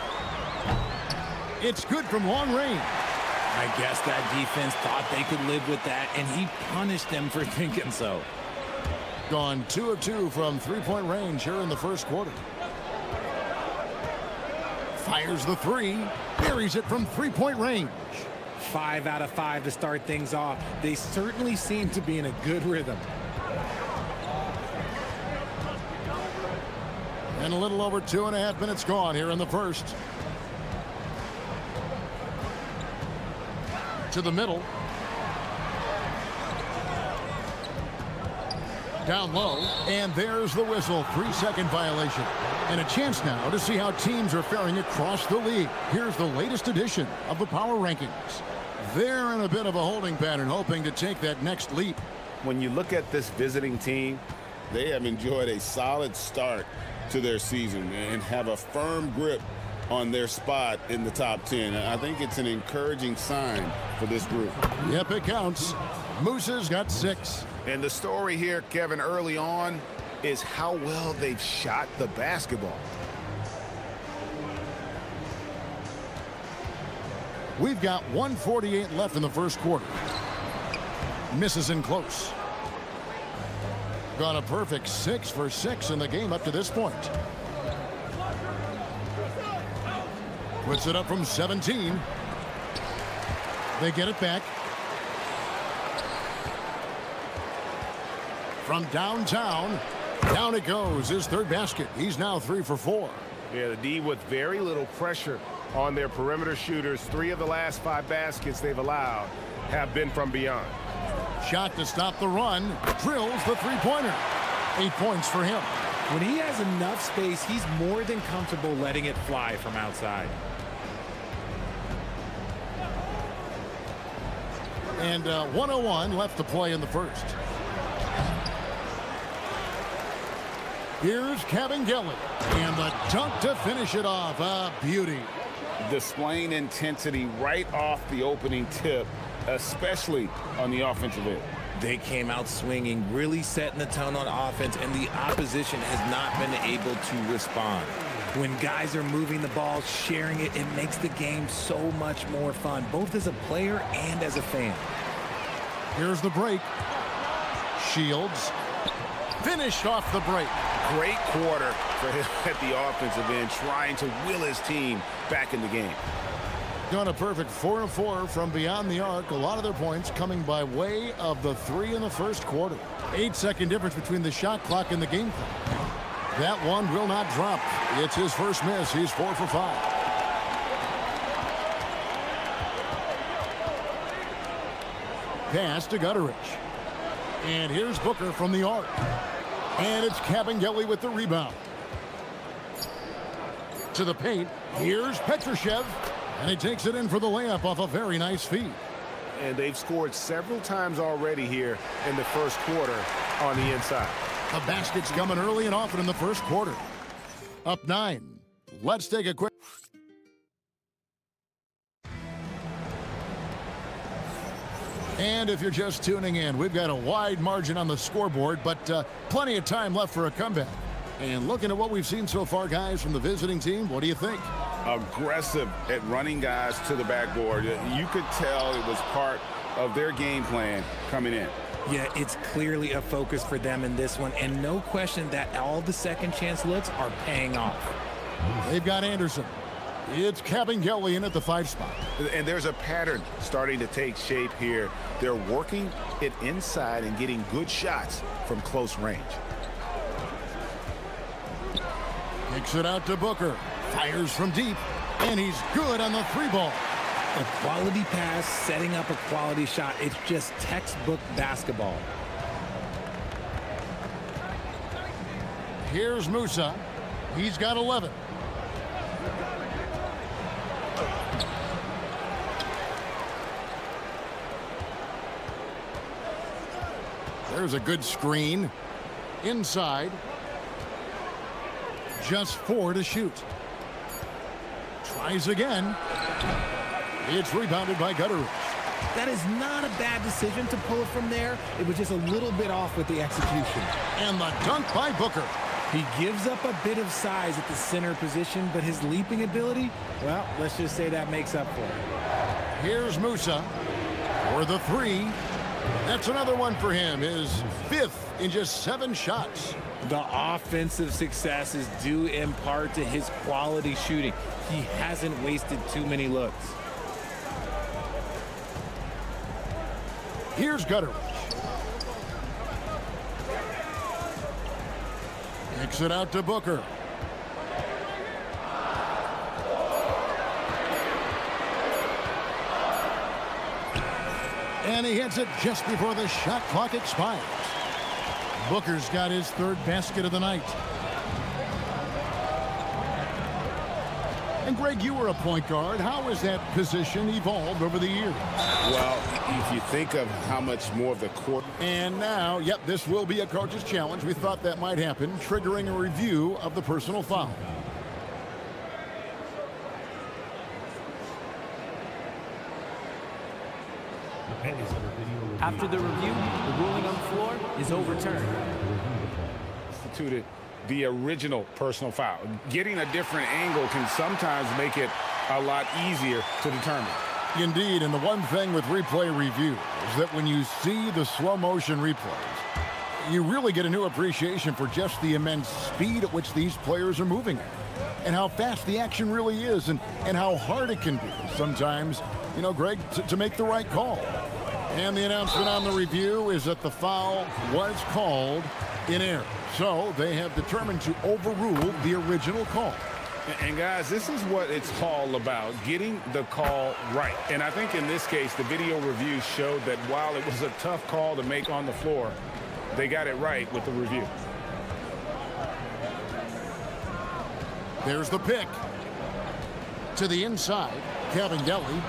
It's good from long range. I guess that defense thought they could live with that, and he punished them for thinking so. Gone 2 of 2 from three-point range here in the first quarter. Fires the 3. Buries it from three-point range. 5 out of 5 to start things off. They certainly seem to be in a good rhythm. And a little over 2.5 minutes gone here in the first. To the middle. Down low. And there's the whistle. 3-second violation. And a chance now to see how teams are faring across the league. Here's the latest edition of the power rankings. They're in a bit of a holding pattern, hoping to take that next leap. When you look at this visiting team, they have enjoyed a solid start to their season and have a firm grip on their spot in the top 10. I think it's an encouraging sign for this group. Yep, it counts. Moose's got 6. And the story here, Kevin, early on is how well they've shot the basketball. We've got 1:48 left in the first quarter. Misses in close. Got a perfect 6 for 6 in the game up to this point. Puts it up from 17. They get it back. From downtown, down it goes. His third basket. He's now 3 for 4. Yeah, the D with very little pressure on their perimeter shooters. 3 of the last 5 baskets they've allowed have been from beyond. Shot to stop the run. Drills the three-pointer. 8 points for him. When he has enough space, he's more than comfortable letting it fly from outside. And 1:01 left to play in the first. Here's Kevin Gillen. And the dunk to finish it off. A beauty. Displaying intensity right off the opening tip, especially on the offensive end. They came out swinging, really setting the tone on offense, and the opposition has not been able to respond. When guys are moving the ball, sharing it, it makes the game so much more fun, both as a player and as a fan. Here's the break. Shields finished off the break. Great quarter for him at the offensive end, trying to will his team back in the game. Done a perfect 4 of 4 from beyond the arc. A lot of their points coming by way of the 3 in the first quarter. 8-second difference between the shot clock and the game clock. That one will not drop. It's his first miss. He's 4 for 5. Pass to Gutteridge. And here's Booker from the arc. And it's Kabengele with the rebound. To the paint. Here's Petrushev. And he takes it in for the layup off a very nice feed. And they've scored several times already here in the first quarter on the inside. The basket's coming early and often in the first quarter. Up 9. Let's take a quick... And if you're just tuning in, we've got a wide margin on the scoreboard, but plenty of time left for a comeback. And looking at what we've seen so far, guys, from the visiting team, what do you think? Aggressive at running guys to the backboard. You could tell it was part of their game plan coming in. Yeah, it's clearly a focus for them in this one, and no question that all the second chance looks are paying off. They've got Anderson. It's Kabengele in at the 5 spot. And there's a pattern starting to take shape here. They're working it inside and getting good shots from close range. Kicks it out to Booker. Fires from deep, and he's good on the 3 ball. A quality pass, setting up a quality shot. It's just textbook basketball. Here's Musa. He's got 11. There's a good screen. Inside. Just 4 to shoot. Tries again. It's rebounded by Gutteridge. That is not a bad decision to pull it from there. It was just a little bit off with the execution. And the dunk by Booker. He gives up a bit of size at the center position, but his leaping ability, well, let's just say that makes up for it. Here's Musa for the 3. That's another one for him. His 5th in just 7 shots. The offensive success is due in part to his quality shooting. He hasn't wasted too many looks. Here's Gutteridge. Kicks it out to Booker. And he hits it just before the shot clock expires. Booker's got his 3rd basket of the night. And Greg, you were a point guard. How has that position evolved over the years? Well, if you think of how much more of the court. And now, yep, this will be a coach's challenge. We thought that might happen, triggering a review of the personal foul. After the review, the ruling on the floor is overturned. Instituted the original personal foul. Getting a different angle can sometimes make it a lot easier to determine. Indeed, and the one thing with replay review is that when you see the slow motion replays, you really get a new appreciation for just the immense speed at which these players are moving at, and how fast the action really is, and how hard it can be sometimes, you know, Greg, to make the right call. And the announcement on the review is that the foul was called in error. So they have determined to overrule the original call. And guys, this is what it's all about, getting the call right. And I think in this case, the video review showed that while it was a tough call to make on the floor, they got it right with the review. There's the pick. To the inside, Kabengele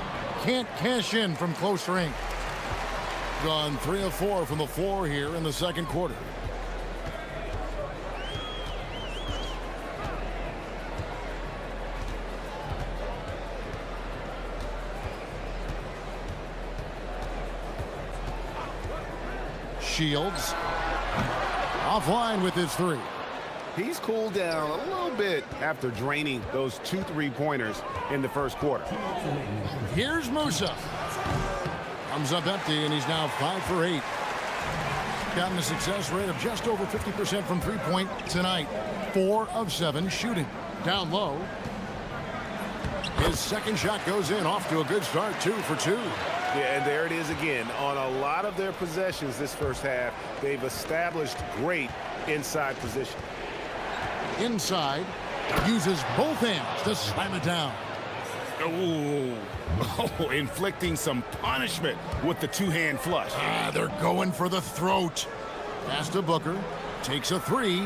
can't cash in from close range. Gone 3 of 4 from the floor here in the second quarter. Shields offline with his 3. He's cooled down a little bit after draining those 2 3-pointers in the first quarter. Here's Musa. Comes up empty, and he's now 5 for 8. Gotten a success rate of just over 50% from three-point tonight. 4 of 7 shooting. Down low. His second shot goes in, off to a good start, 2 for 2. Yeah, and there it is again. On a lot of their possessions this first half, they've established great inside position. Inside, uses both hands to slam it down. Oh, inflicting some punishment with the 2-hand flush. They're going for the throat. Pass to Booker, takes a 3,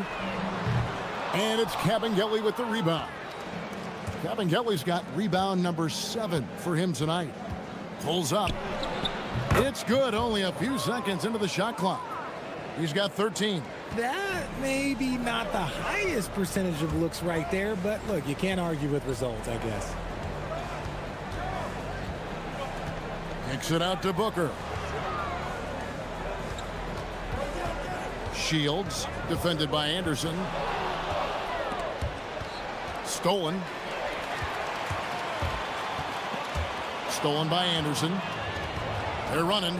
and it's Kabengele with the rebound. Kabengele's got rebound number 7 for him tonight. Pulls up. It's good, only a few seconds into the shot clock. He's got 13. That may be not the highest percentage of looks right there, but look, you can't argue with results, I guess. Kicks it out to Booker. Shields, defended by Anderson. Stolen. Stolen by Anderson. They're running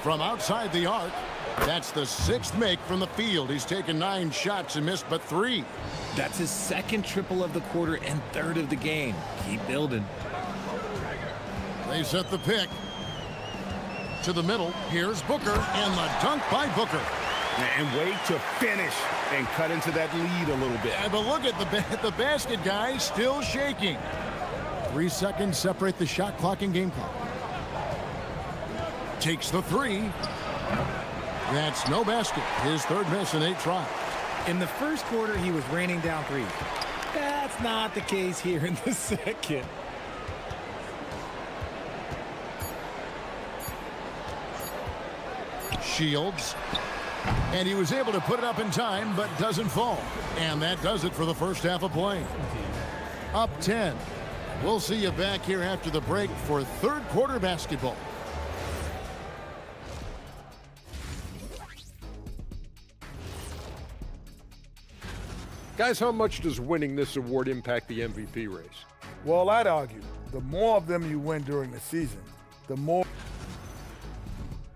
from outside the arc. That's the 6th make from the field. He's taken 9 shots and missed but 3. That's his second triple of the quarter and 3rd of the game. Keep building. They set the pick. To the middle. Here's Booker, and the dunk by Booker. And wait to finish and cut into that lead a little bit. But look at the basket, guys, still shaking. 3 seconds separate the shot clock and game clock. Takes the 3. That's no basket. His 3rd miss in 8 tries. In the first quarter, he was raining down 3. That's not the case here in the second. Shields. And he was able to put it up in time, but doesn't fall. And that does it for the first half of play. Up 10. We'll see you back here after the break for 3rd quarter basketball. Guys, how much does winning this award impact the MVP race? Well, I'd argue the more of them you win during the season, the more.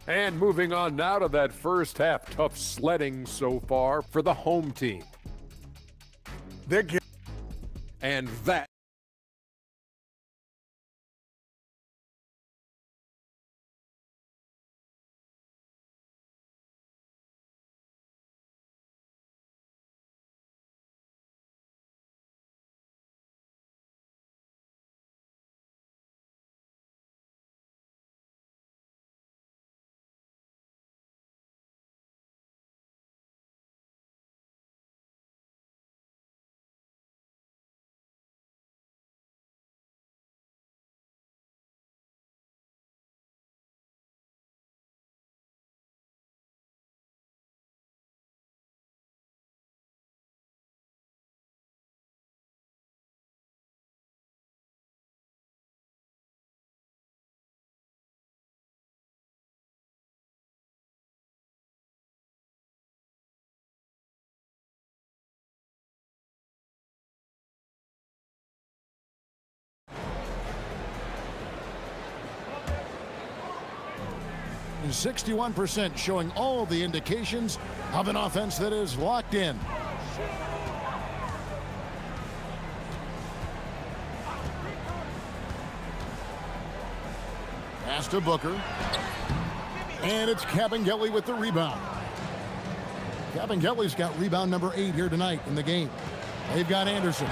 And moving on now to that first half, tough sledding so far for the home team. And that. And 61% showing all the indications of an offense that is locked in. Pass to Booker. And it's Kabengele with the rebound. Kabengele's got rebound number 8 here tonight in the game. They've got Anderson.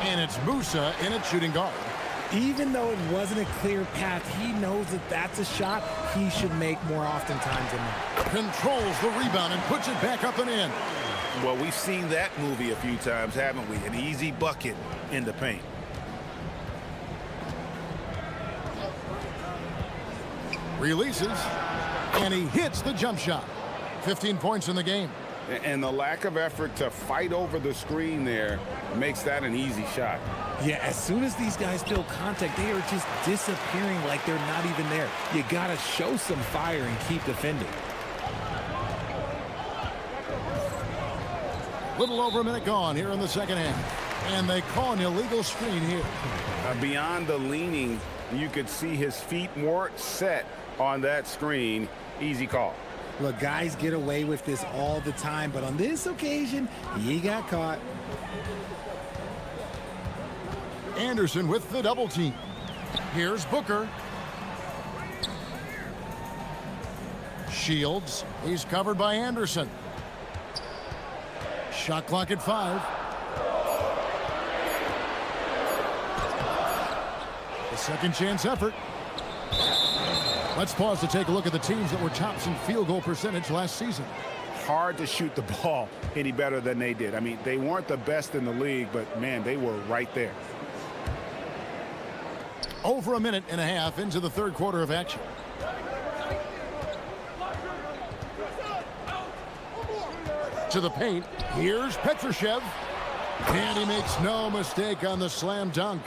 And it's Musa in at shooting guard. Even though it wasn't a clear path, he knows that that's a shot he should make more oftentimes than not. Controls the rebound and puts it back up and in. Well, we've seen that movie a few times, haven't we? An easy bucket in the paint. Releases, and he hits the jump shot. 15 points in the game. And the lack of effort to fight over the screen there makes that an easy shot. Yeah, as soon as these guys feel contact, they are just disappearing like they're not even there. You got to show some fire and keep defending. Little over a minute gone here in the second half. And they call an illegal screen here. Beyond the leaning, you could see his feet weren't set on that screen. Easy call. Look, guys get away with this all the time, but on this occasion, he got caught. Anderson with the double team. Here's Booker. Shields. He's covered by Anderson. Shot clock at 5. The second chance effort. Let's pause to take a look at the teams that were tops in field goal percentage last season. Hard to shoot the ball any better than they did. I mean, they weren't the best in the league, but man, they were right there. Over a minute and a half into the third quarter of action. To the paint. Here's Petrushev. And he makes no mistake on the slam dunk.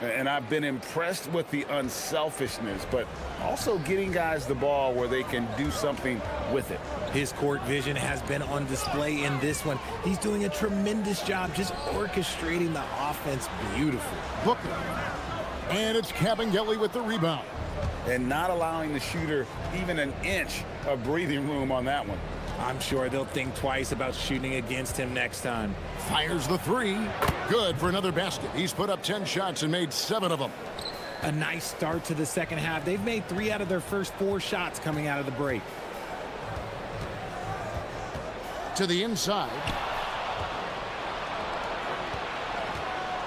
And I've been impressed with the unselfishness, but also getting guys the ball where they can do something with it. His court vision has been on display in this one. He's doing a tremendous job just orchestrating the offense beautifully. Booker. And it's Cabangeli with the rebound. And not allowing the shooter even an inch of breathing room on that one. I'm sure they'll think twice about shooting against him next time. Fires the 3. Good for another basket. He's put up 10 shots and made 7 of them. A nice start to the second half. They've made 3 out of their first 4 shots coming out of the break. To the inside.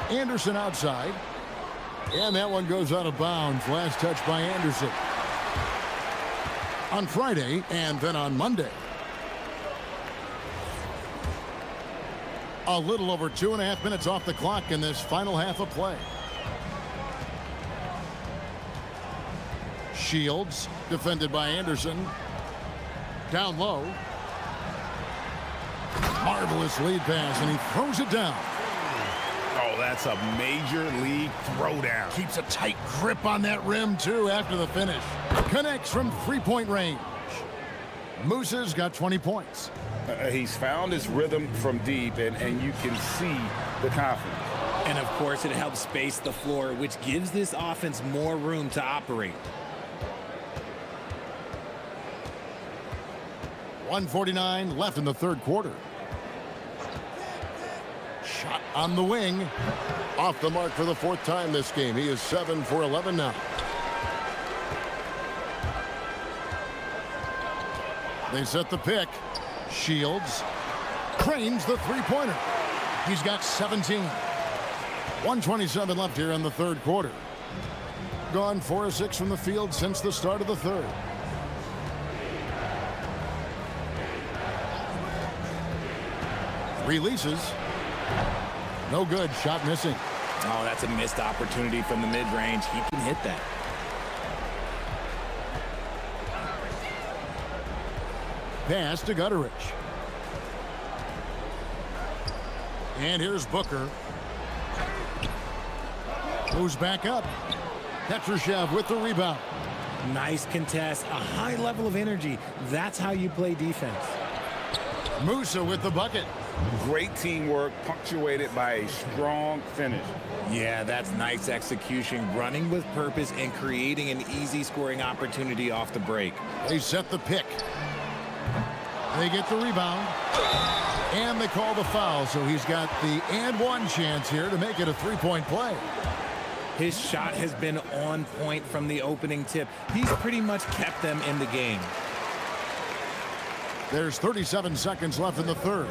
Anderson outside. And that one goes out of bounds. Last touch by Anderson. On Friday and then on Monday. A little over 2.5 minutes off the clock in this final half of play. Shields, defended by Anderson. Down low. Marvelous lead pass, and he throws it down. Oh, that's a major league throwdown. Keeps a tight grip on that rim, too, after the finish. Connects from three-point range. Moose's got 20 points. He's found his rhythm from deep, and you can see the confidence. And, of course, it helps space the floor, which gives this offense more room to operate. 1:49 left in the third quarter. Shot on the wing. Off the mark for the 4th time this game. He is 7 for 11 now. They set the pick. Shields cranes the three-pointer. He's got 17. 1:27 left here in the third quarter. Gone 4 of 6 from the field since the start of the third. Releases. No good. Shot missing. Oh, that's a missed opportunity from the mid-range. He can hit that. Pass to Gutterich. And here's Booker. Moves back up. Petrushev with the rebound. Nice contest. A high level of energy. That's how you play defense. Musa with the bucket. Great teamwork, punctuated by a strong finish. Yeah, that's nice execution, running with purpose and creating an easy scoring opportunity off the break. They set the pick. They get the rebound. And they call the foul, so he's got the and one chance here to make it a three-point play. His shot has been on point from the opening tip. He's pretty much kept them in the game. There's 37 seconds left in the third.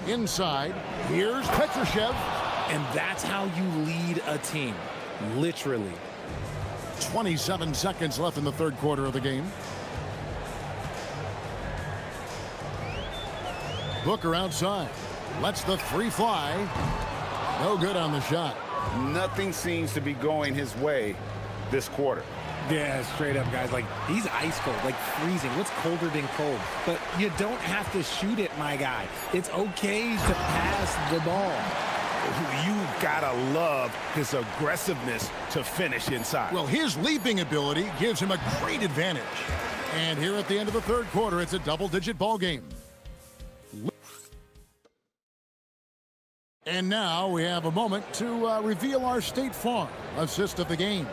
Inside, here's Petrushev. And that's how you lead a team, literally. 27 seconds left in the third quarter of the game. Booker outside. Lets the three fly. No good on the shot. Nothing seems to be going his way this quarter. Yeah, straight up, guys. Like, he's ice cold, like freezing. What's colder than cold? But you don't have to shoot it, my guy. It's okay to pass the ball. You gotta love his aggressiveness to finish inside. Well, his leaping ability gives him a great advantage. And here at the end of the third quarter, it's a double-digit ball game. And now we have a moment to reveal our State Farm assist of the game.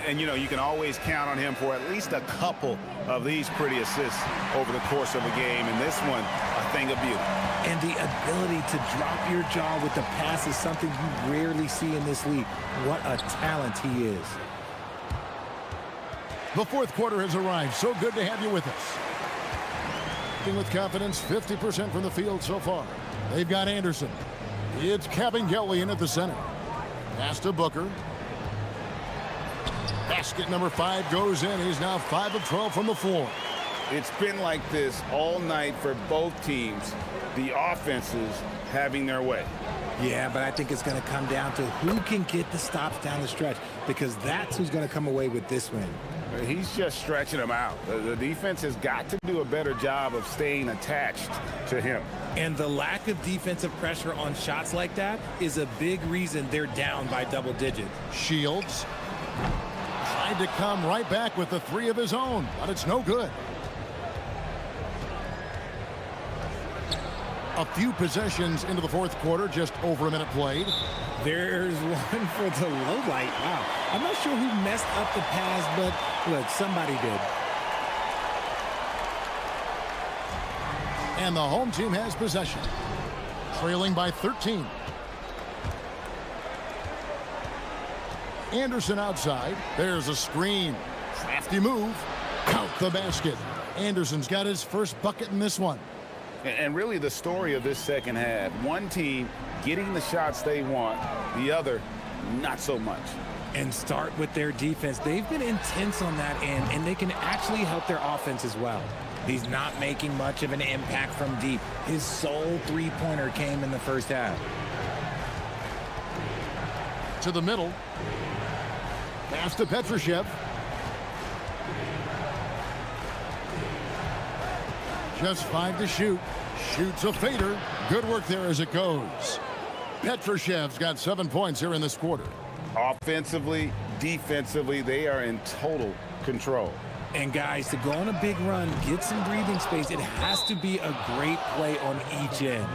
And, you know, you can always count on him for at least a couple of these pretty assists over the course of a game. And this one, a thing of beauty. And the ability to drop your jaw with the pass is something you rarely see in this league. What a talent he is. The fourth quarter has arrived. So good to have you with us. With confidence, 50% from the field so far. They've got Anderson. It's Cabangeli in at the center. Pass to Booker. Basket number 5 goes in. He's now 5 of 12 from the floor. It's been like this all night for both teams. The offenses having their way. Yeah, but I think it's going to come down to who can get the stops down the stretch, because that's who's going to come away with this win. He's just stretching them out. The defense has got to do a better job of staying attached to him. And the lack of defensive pressure on shots like that is a big reason they're down by double digits. Shields tried to come right back with the 3 of his own, but it's no good. A few possessions into the fourth quarter, just over a minute played. There's one for the low light. Wow. I'm not sure who messed up the pass, but look, somebody did. And the home team has possession, trailing by 13. Anderson outside. There's a screen. Crafty move. Count the basket. Anderson's got his first bucket in this one. And really the story of this second half, one team getting the shots they want, the other not so much. And start with their defense. They've been intense on that end, and they can actually help their offense as well. He's not making much of an impact from deep. His sole three-pointer came in the first half. To the middle. Pass to Petrushev. Just 5 to shoot. Shoots a fader. Good work there as it goes. Petrushev's got 7 points here in this quarter. Offensively, defensively, they are in total control. And guys, to go on a big run, get some breathing space, it has to be a great play on each end.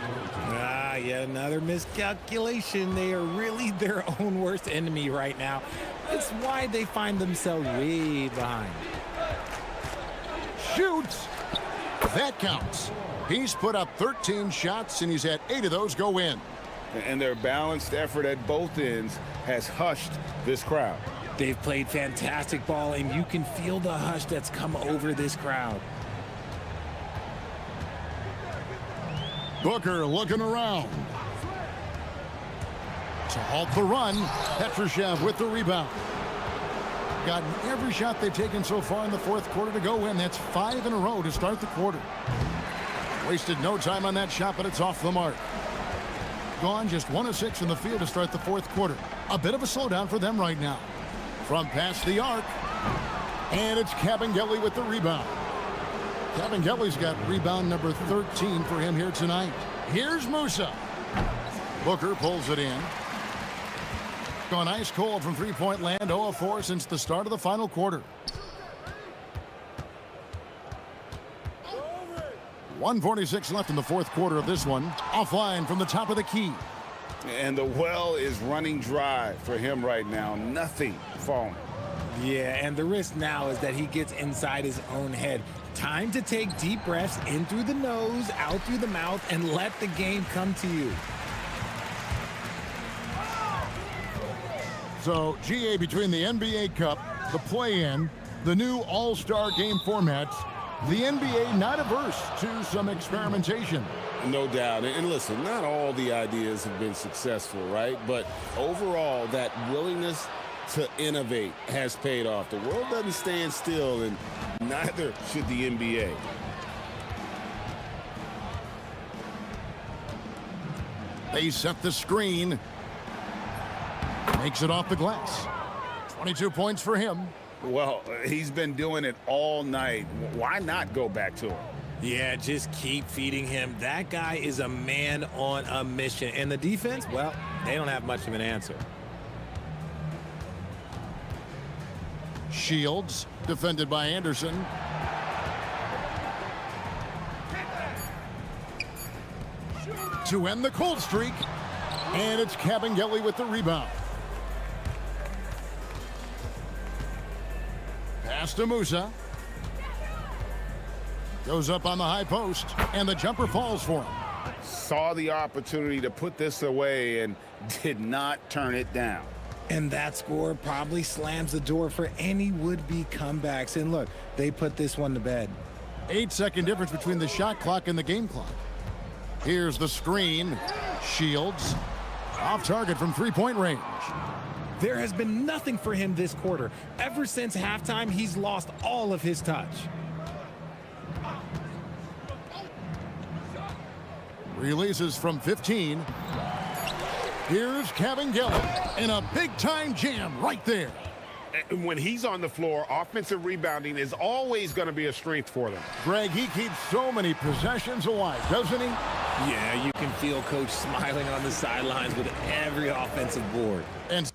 Yet another miscalculation. They are really their own worst enemy right now. It's why they find themselves way behind. Shoots. That counts. He's put up 13 shots, and he's had 8 of those go in. And their balanced effort at both ends has hushed this crowd. They've played fantastic ball, and you can feel the hush that's come over this crowd. Booker looking around. To halt the run, Petrushev with the rebound. Gotten every shot they've taken so far in the fourth quarter to go in. That's 5 in a row to start the quarter. Wasted no time on that shot, but it's off the mark. Gone just 1 of 6 from the field to start the fourth quarter. A bit of a slowdown for them right now. From past the arc, and it's Cabangeli with the rebound. Cabangeli's got rebound number 13 for him here tonight. Here's Musa. Booker pulls it in. Gone ice cold from three-point land, 0 of 4 since the start of the final quarter. 1:46 left in the fourth quarter of this one. Offline from the top of the key. And the well is running dry for him right now. Nothing falling. Yeah, and the risk now is that he gets inside his own head. Time to take deep breaths in through the nose, out through the mouth, and let the game come to you. So, GA, between the NBA Cup, the play-in, the new All-Star game formats, the NBA not averse to some experimentation. No doubt. And listen, not all the ideas have been successful, right? But overall, that willingness to innovate has paid off. The world doesn't stand still, and neither should the NBA. They set the screen. Makes it off the glass. 22 points for him. Well, he's been doing it all night. Why not go back to him? Yeah, just keep feeding him. That guy is a man on a mission. And the defense, well, they don't have much of an answer. Shields, defended by Anderson. to end the cold streak. And it's Cabangeli with the rebound. Pass to Musa. Goes up on the high post, and the jumper falls for him. Saw the opportunity to put this away and did not turn it down. And that score probably slams the door for any would-be comebacks. And look, they put this one to bed. 8-second difference between the shot clock and the game clock. Here's the screen. Shields. Off target from three-point range. There has been nothing for him this quarter. Ever since halftime, he's lost all of his touch. Releases from 15. Here's Cabangeli in a big-time jam right there. And when he's on the floor, offensive rebounding is always going to be a strength for them. Greg, he keeps so many possessions alive, doesn't he? Yeah, you can feel Coach smiling on the sidelines with every offensive board. And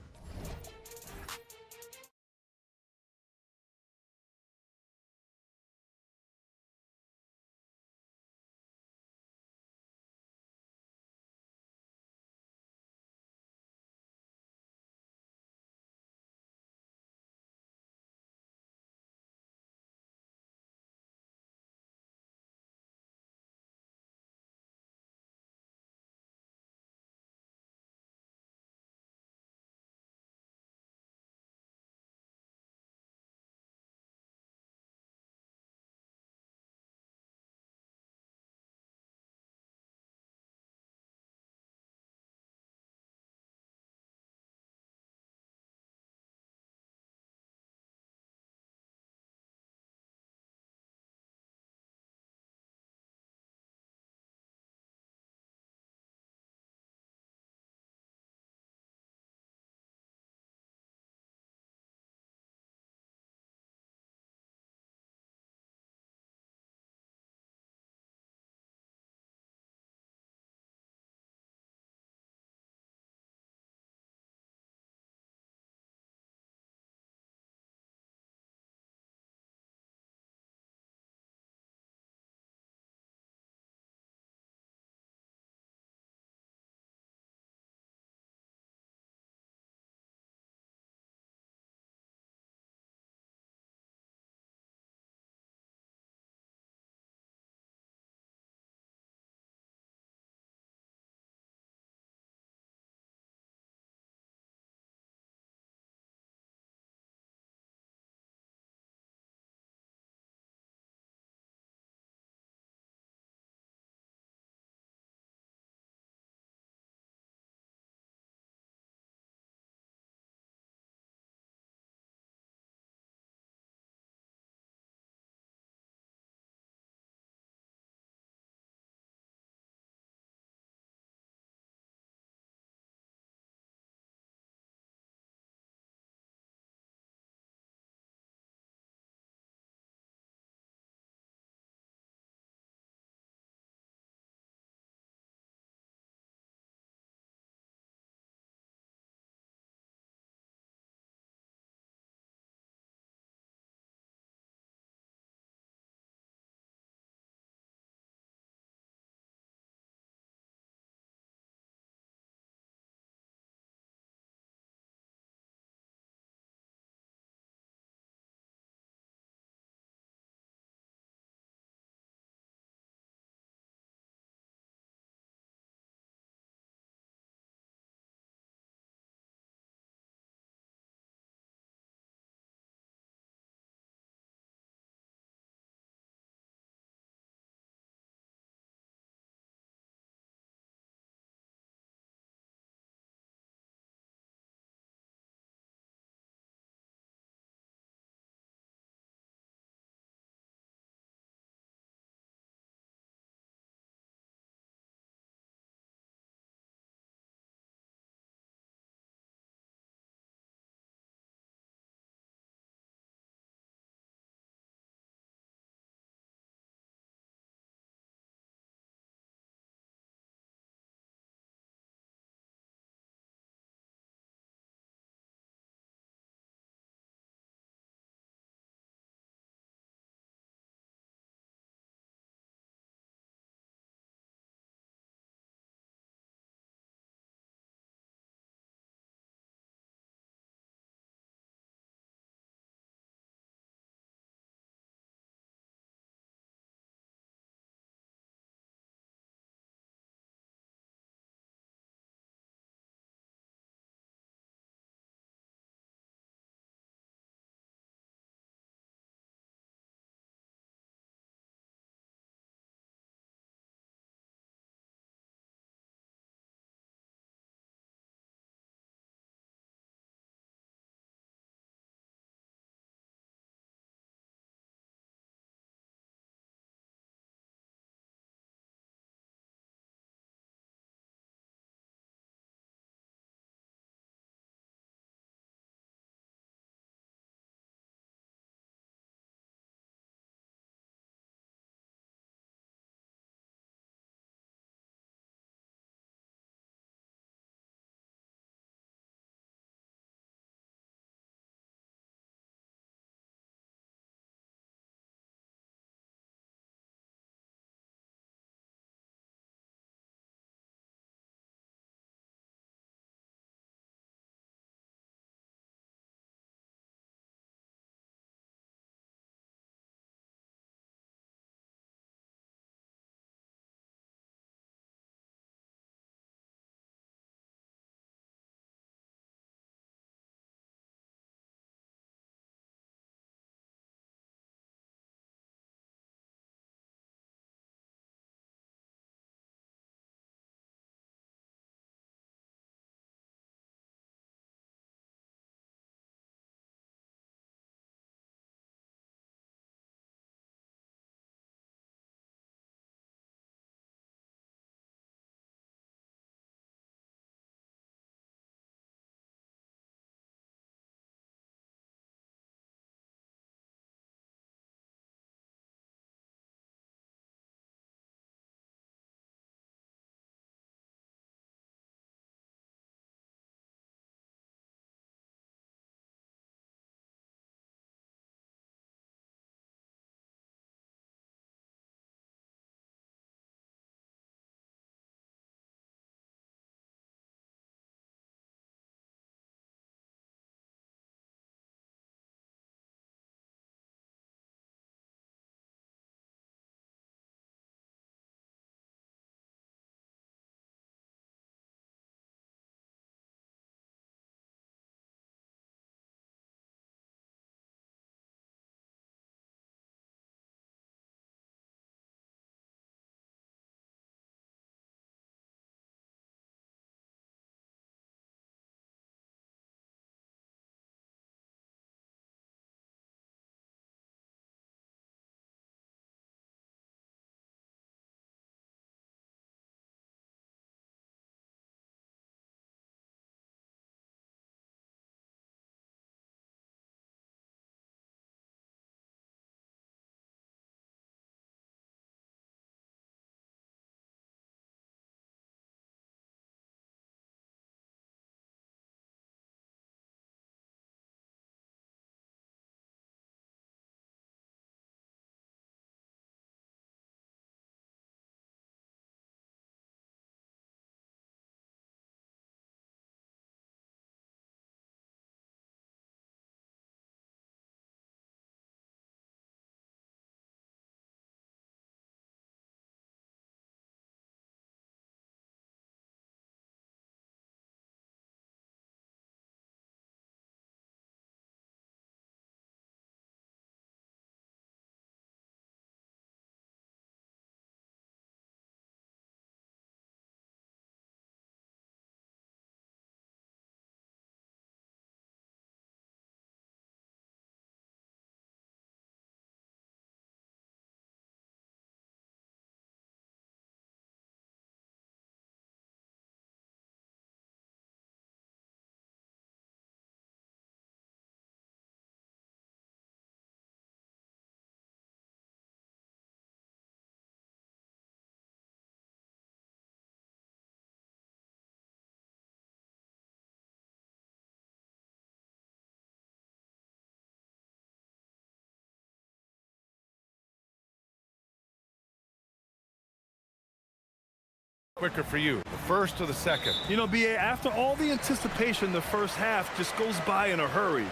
quicker for you, the first or the second? You know, B.A., after all the anticipation, the first half just goes by in a hurry.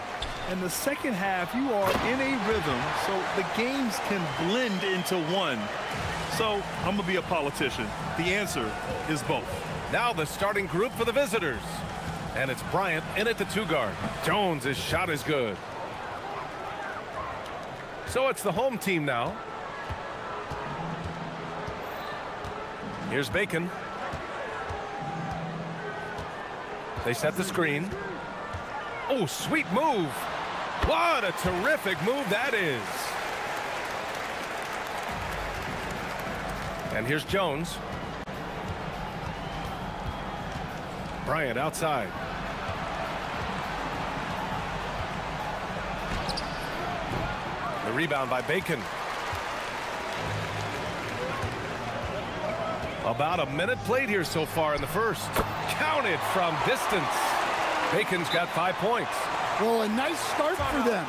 And the second half, you are in a rhythm, so the games can blend into one. So I'm going to be a politician. The answer is both. Now the starting group for the visitors. And it's Bryant in at the 2-guard. Jones' shot is good. So it's the home team now. Here's Bacon. They set the screen. Oh, sweet move. What a terrific move that is. And here's Jones. Bryant outside. The rebound by Bacon. About a minute played here so far in the first. Counted from distance. Bacon's got 5 points. Well, a nice start for them.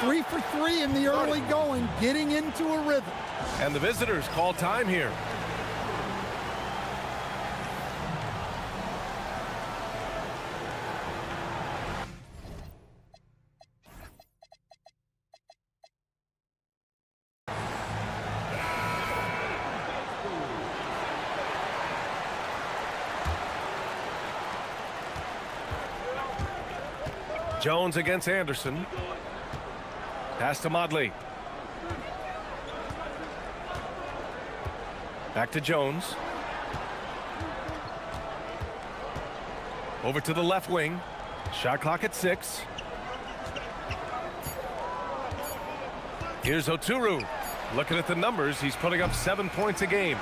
3 for 3 in the early going, getting into a rhythm. And the visitors call time here. Jones against Anderson. Pass to Modley. Back to Jones. Over to the left wing. Shot clock at 6. Here's Oturu. Looking at the numbers, he's putting up 7 points a game.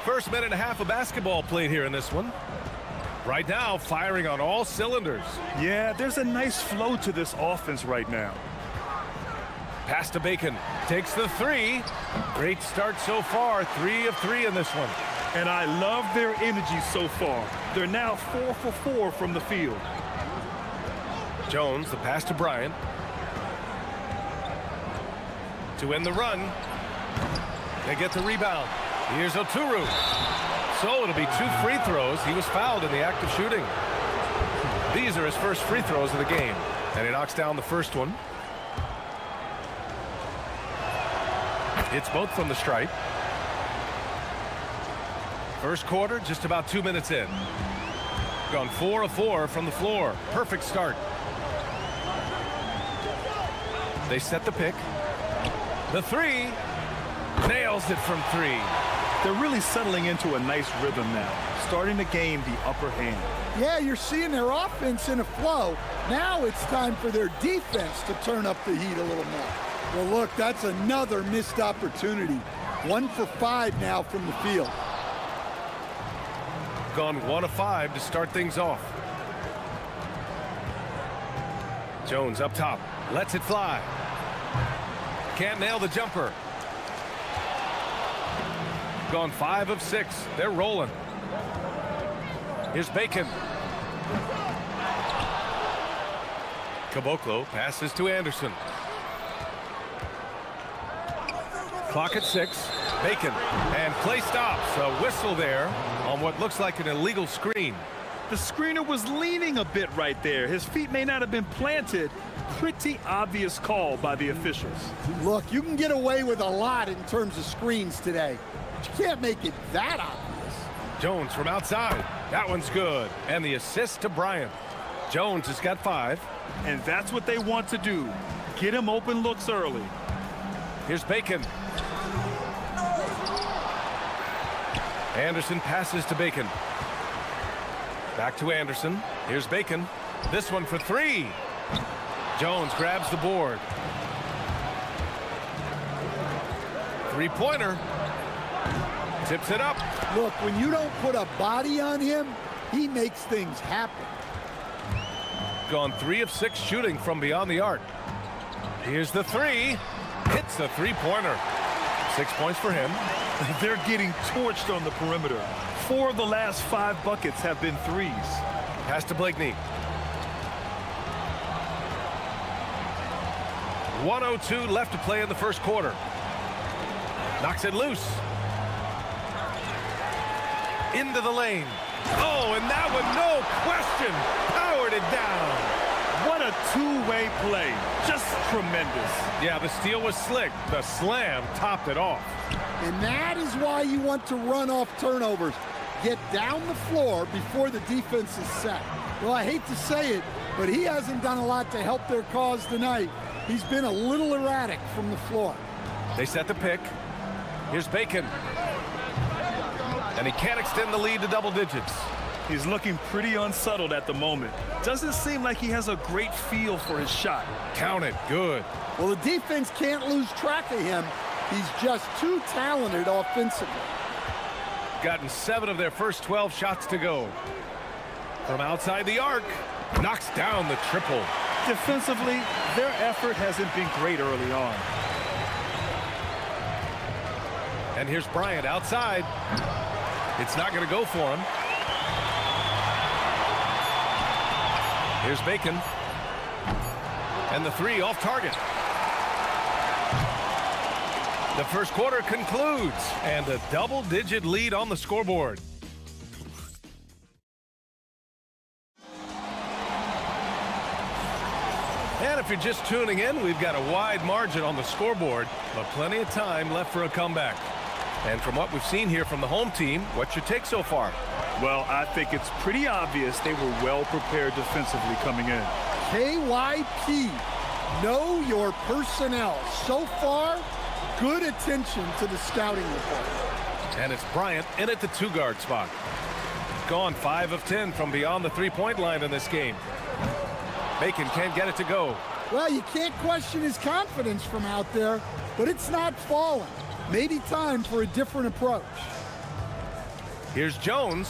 First minute and a half of basketball played here in this one. Right now, firing on all cylinders. Yeah, there's a nice flow to this offense right now. Pass to Bacon. Takes the 3. Great start so far. 3 of 3 in this one. And I love their energy so far. They're now 4 for 4 from the field. Jones, the pass to Bryant. To end the run. They get the rebound. Here's Oturu. So it'll be 2 free throws. He was fouled in the act of shooting. These are his first free throws of the game. And he knocks down the first one. It's both from the stripe. First quarter, just about 2 minutes in. Gone 4 of 4 from the floor. Perfect start. They set the pick. The 3. Nails it from 3. They're really settling into a nice rhythm now, starting to gain the upper hand. Yeah, you're seeing their offense in a flow. Now it's time for their defense to turn up the heat a little more. Well, look, that's another missed opportunity. 1 for 5 now from the field. Gone 1 of 5 to start things off. Jones up top. Lets it fly. Can't nail the jumper. Gone 5 of 6. They're rolling. Here's Bacon. Caboclo passes to Anderson. Clock at 6. Bacon. And play stops. A whistle there on what looks like an illegal screen. The screener was leaning a bit right there. His feet may not have been planted. Pretty obvious call by the officials. Look, you can get away with a lot in terms of screens today. But you can't make it that obvious. Jones from outside. That one's good. And the assist to Bryant. Jones has got 5. And that's what they want to do. Get him open looks early. Here's Bacon. Anderson passes to Bacon. Back to Anderson. Here's Bacon. This one for 3. Jones grabs the board. 3-pointer. Tips it up. Look, when you don't put a body on him, he makes things happen. Gone 3 of 6 shooting from beyond the arc. Here's the 3. Hits the 3-pointer. 6 points for him. They're getting torched on the perimeter. 4 of the last 5 buckets have been 3s. Pass to Blakeney. 1:02 left to play in the first quarter. Knocks it loose. Into the lane. Oh, and that one, no question, powered it down. What a two-way play. Just tremendous. Yeah, the steal was slick. The slam topped it off. And that is why you want to run off turnovers. Get down the floor before the defense is set. Well, I hate to say it, but he hasn't done a lot to help their cause tonight. He's been a little erratic from the floor. They set the pick. Here's Bacon. And he can't extend the lead to double digits. He's looking pretty unsettled at the moment. Doesn't seem like he has a great feel for his shot. Count it. Good. Well, the defense can't lose track of him. He's just too talented offensively. Gotten 7 of their first 12 shots to go. From outside the arc, knocks down the triple. Defensively, their effort hasn't been great early on. And here's Bryant outside. It's not going to go for him. Here's Bacon. And the 3 off target. The first quarter concludes, and a double-digit lead on the scoreboard. And if you're just tuning in, we've got a wide margin on the scoreboard, but plenty of time left for a comeback. And from what we've seen here from the home team, what's your take so far? Well, I think it's pretty obvious they were well prepared defensively coming in. KYP, know your personnel. So far, good attention to the scouting report. And it's Bryant in at the 2-guard spot. Gone 5 of 10 from beyond the 3-point line in this game. Bacon can't get it to go. Well, you can't question his confidence from out there, but it's not falling. Maybe time for a different approach. Here's Jones.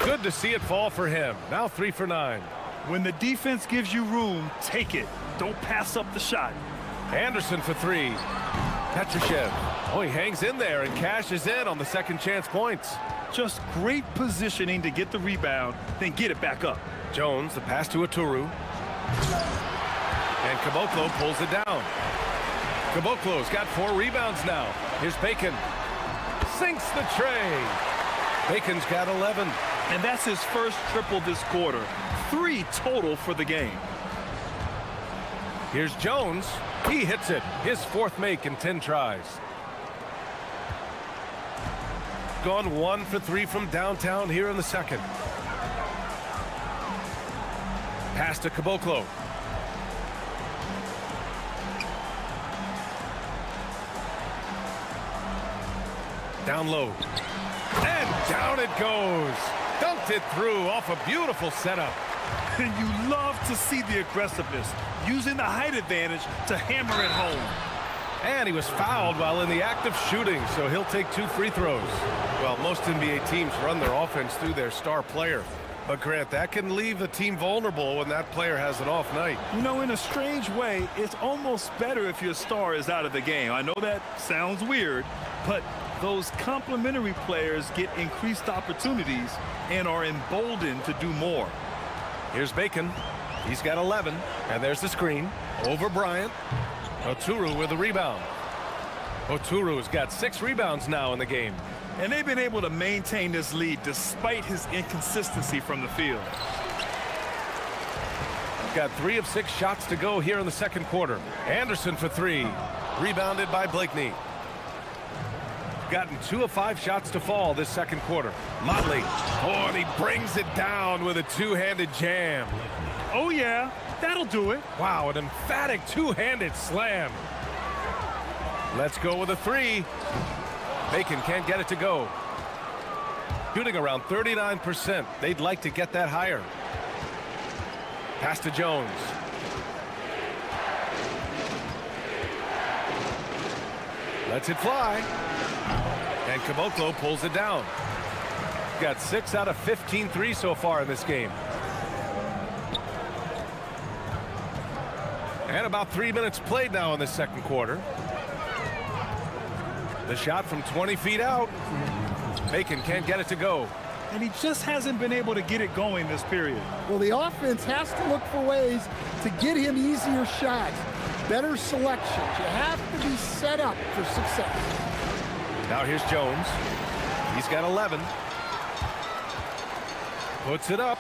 Good to see it fall for him. Now 3 for 9. When the defense gives you room, take it. Don't pass up the shot. Anderson for 3. Petrushev. Oh, he hangs in there and cashes in on the second chance points. Just great positioning to get the rebound, then get it back up. Jones, the pass to Aturu. And Caboclo pulls it down. Caboclo's got 4 rebounds now. Here's Bacon. Sinks the tray. Bacon's got 11. And that's his first triple this quarter. 3 total for the game. Here's Jones. He hits it. His 4th make in 10 tries. Gone 1 for 3 from downtown here in the second. Pass to Caboclo. Down low. And down it goes. Dunked it through off a beautiful setup. And you love to see the aggressiveness, using the height advantage to hammer it home. And he was fouled while in the act of shooting, so he'll take 2 free throws. Well, most NBA teams run their offense through their star player. But, Grant, that can leave the team vulnerable when that player has an off night. You know, in a strange way, it's almost better if your star is out of the game. I know that sounds weird, but those complementary players get increased opportunities and are emboldened to do more. Here's Bacon. He's got 11. And there's the screen. Over Bryant. Oturu with the rebound. Oturu's got 6 rebounds now in the game. And they've been able to maintain this lead despite his inconsistency from the field. Got 3 of 6 shots to go here in the second quarter. Anderson for 3. Rebounded by Blakeney. Gotten 2 of 5 shots to fall this second quarter. Motley. Oh, and he brings it down with a 2-handed jam. Oh, yeah. That'll do it. Wow, an emphatic 2-handed slam. Let's go with a 3. Bacon can't get it to go. Shooting around 39%. They'd like to get that higher. Pass to Jones. Lets it fly. And Caboclo pulls it down. Got 6 out of 15 threes so far in this game. And about 3 minutes played now in the second quarter. The shot from 20 feet out. Bacon can't get it to go. And he just hasn't been able to get it going this period. Well, the offense has to look for ways to get him easier shots. better selections. You have to be set up for success. Now here's Jones. He's got 11. Puts it up.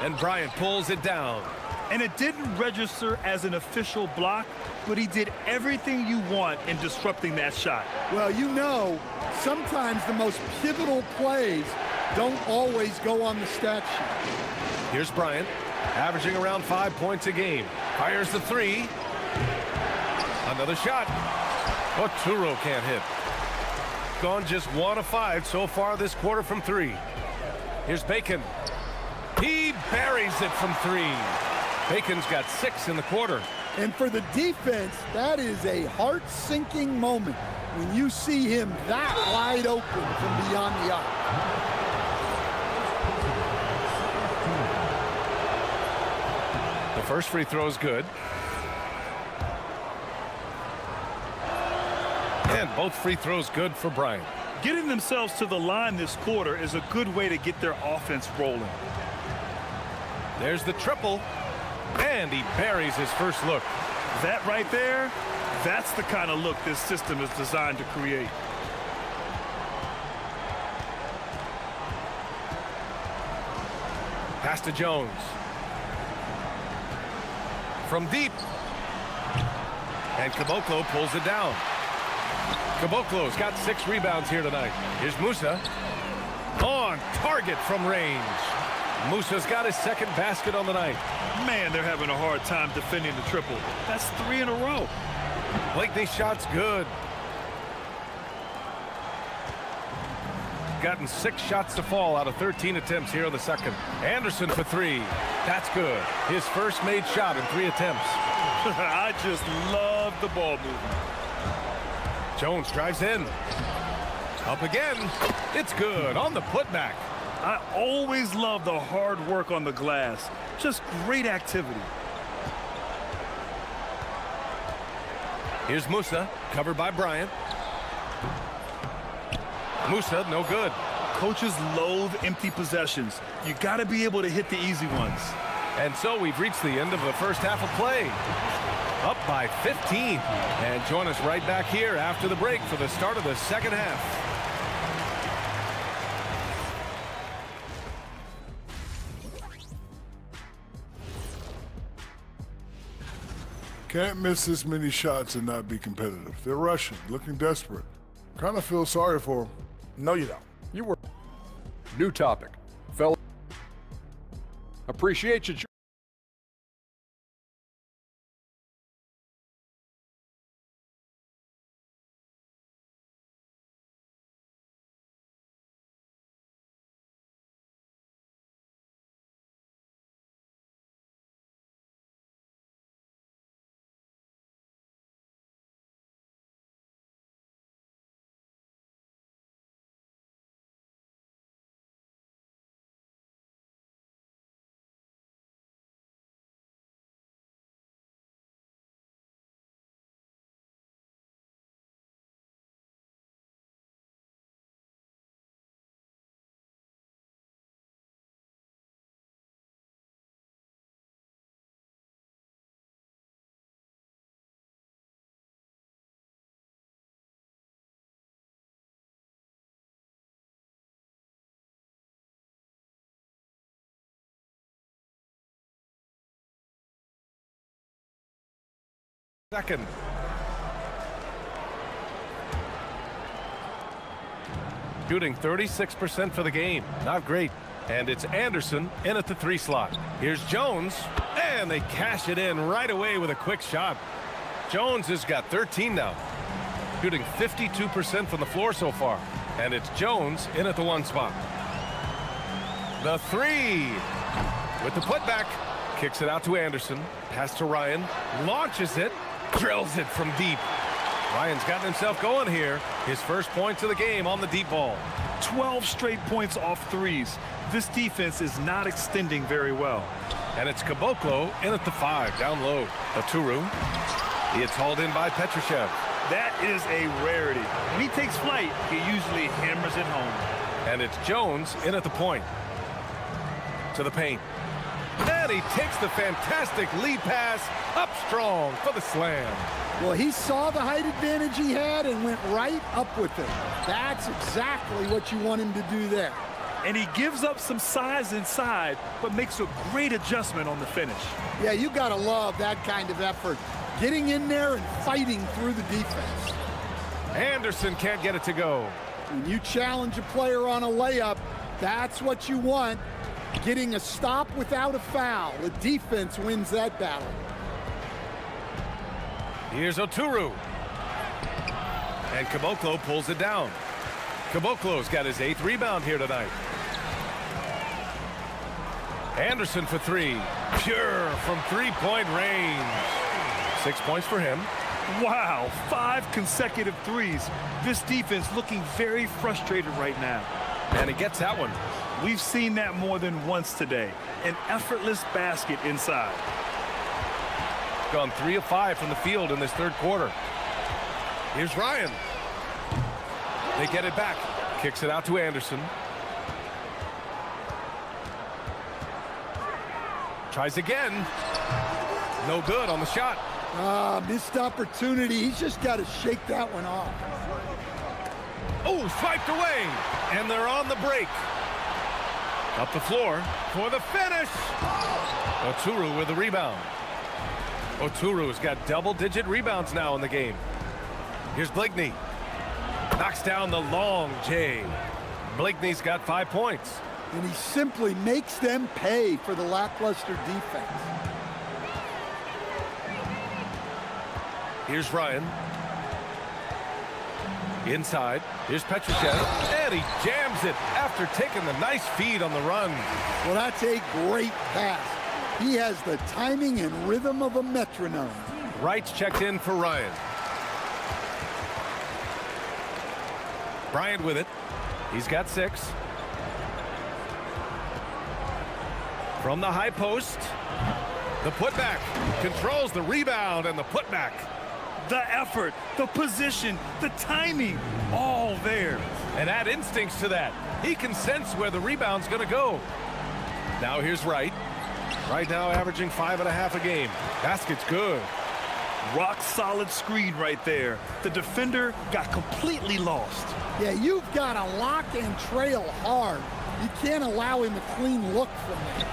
And Bryant pulls it down. And it didn't register as an official block, but he did everything you want in disrupting that shot. Well, you know, sometimes the most pivotal plays don't always go on the stat sheet. Here's Bryant, averaging around 5 points a game. Fires the three. Another shot. But Turo can't hit. Gone just 1 of 5 so far this quarter from 3. Here's Bacon. He buries it from 3. Bacon's got 6 in the quarter. And for the defense, that is a heart-sinking moment when you see him that wide open from beyond the arc. The first free throw is good. And both free throws good for Bryant. Getting themselves to the line this quarter is a good way to get their offense rolling. There's the triple. And he buries his first look. That right there, that's the kind of look this system is designed to create. Pass to Jones. From deep. And Caboclo pulls it down. Caboclo's got 6 rebounds here tonight. Here's Musa. On target from range. Musa's got his second basket on the night. Man, they're having a hard time defending the triple. That's 3 in a row. Blakeney's shot's good. Gotten 6 shots to fall out of 13 attempts here in the second. Anderson for 3. That's good. His first made shot in 3 attempts. I just love the ball movement. Jones drives in. Up again. It's good on the putback. I always love the hard work on the glass. Just great activity. Here's Musa, covered by Bryant. Musa, no good. Coaches loathe empty possessions. You got to be able to hit the easy ones. And so we've reached the end of the first half of play. Up by 15. And join us right back here after the break for the start of the second half. Can't miss this many shots and not be competitive. They're rushing, looking desperate. Kind of feel sorry for them. No, you don't. You were. New topic. Fella. Appreciate you. Second. Shooting 36% for the game. Not great. And it's Anderson in at the 3 slot. Here's Jones. And they cash it in right away with a quick shot. Jones has got 13 now. Shooting 52% from the floor so far. And it's Jones in at the 1 spot. The 3. With the putback. Kicks it out to Anderson. Pass to Ryan. Launches it. Drills it from deep. Ryan's gotten himself going here. His first points of the game on the deep ball. 12 straight points off threes. This defense is not extending very well. And it's Caboclo in at the 5, down low. Aturu. It's hauled in by Petrushev. That is a rarity. When he takes flight, he usually hammers it home. And it's Jones in at the point. To the paint. And he takes the fantastic lead pass up strong for the slam. Well, he saw the height advantage he had and went right up with it. That's exactly what you want him to do there. And he gives up some size inside, but makes a great adjustment on the finish. Yeah, you got to love that kind of effort. Getting in there and fighting through the defense. Anderson can't get it to go. When you challenge a player on a layup, that's what you want. Getting a stop without a foul. The defense wins that battle. Here's Oturu. And Caboclo pulls it down. Caboclo's got his 8th rebound here tonight. Anderson for 3. Pure from 3-point range. 6 points for him. Wow, 5 consecutive threes. This defense looking very frustrated right now. And he gets that one. We've seen that more than once today. An effortless basket inside. Gone 3 of 5 from the field in this third quarter. Here's Ryan. They get it back. Kicks it out to Anderson. Tries again. No good on the shot. Missed opportunity. He's just got to shake that one off. Oh, swiped away. And they're on the break. Up the floor for the finish. Oturu with the rebound. Oturu's got double-digit rebounds now in the game. Here's Blakeney. Knocks down the long J. Blakeney's got 5 points. And he simply makes them pay for the lackluster defense. Here's Ryan. Inside. Here's Petrushev. And he jams it after taking the nice feed on the run. Well, that's a great pass. He has the timing and rhythm of a metronome. Wright's checked in for Ryan. Bryant with it. He's got 6. From the high post. The putback. Controls the rebound and the putback. The effort, the position, the timing, all there. And add instincts to that. He can sense where the rebound's going to go. Now here's Wright. Right now averaging 5.5 a game. Basket's good. Rock solid screen right there. The defender got completely lost. Yeah, you've got to lock and trail hard. You can't allow him a clean look from there.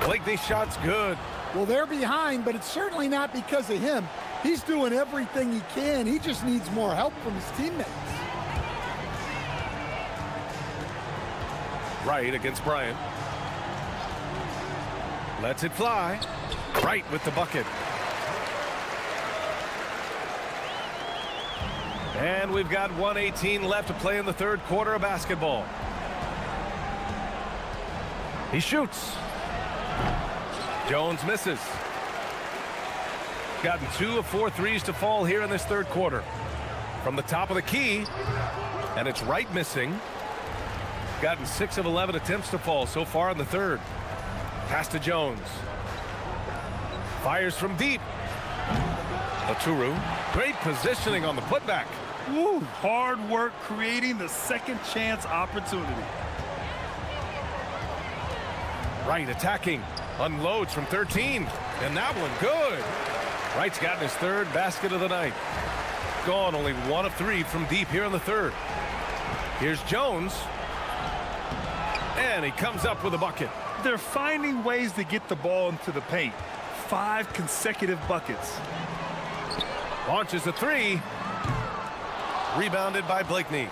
Blakeney's shot's good. Well, they're behind, but it's certainly not because of him. He's doing everything he can. He just needs more help from his teammates. Wright against Bryant. Lets it fly. Wright with the bucket. And we've got 1:18 left to play in the third quarter of basketball. He shoots. Jones misses. Gotten 2 of 4 threes to fall here in this third quarter. From the top of the key. And it's Wright missing. Gotten 6 of 11 attempts to fall so far in the third. Pass to Jones. Fires from deep. Oturu. Great positioning on the putback. Woo, hard work creating the second chance opportunity. Wright attacking. Unloads from 13. And that one good. Wright's gotten his 3rd basket of the night. Gone only 1 of 3 from deep here in the third. Here's Jones. And he comes up with a bucket. They're finding ways to get the ball into the paint. 5 consecutive buckets. Launches a 3. Rebounded by Blakeney.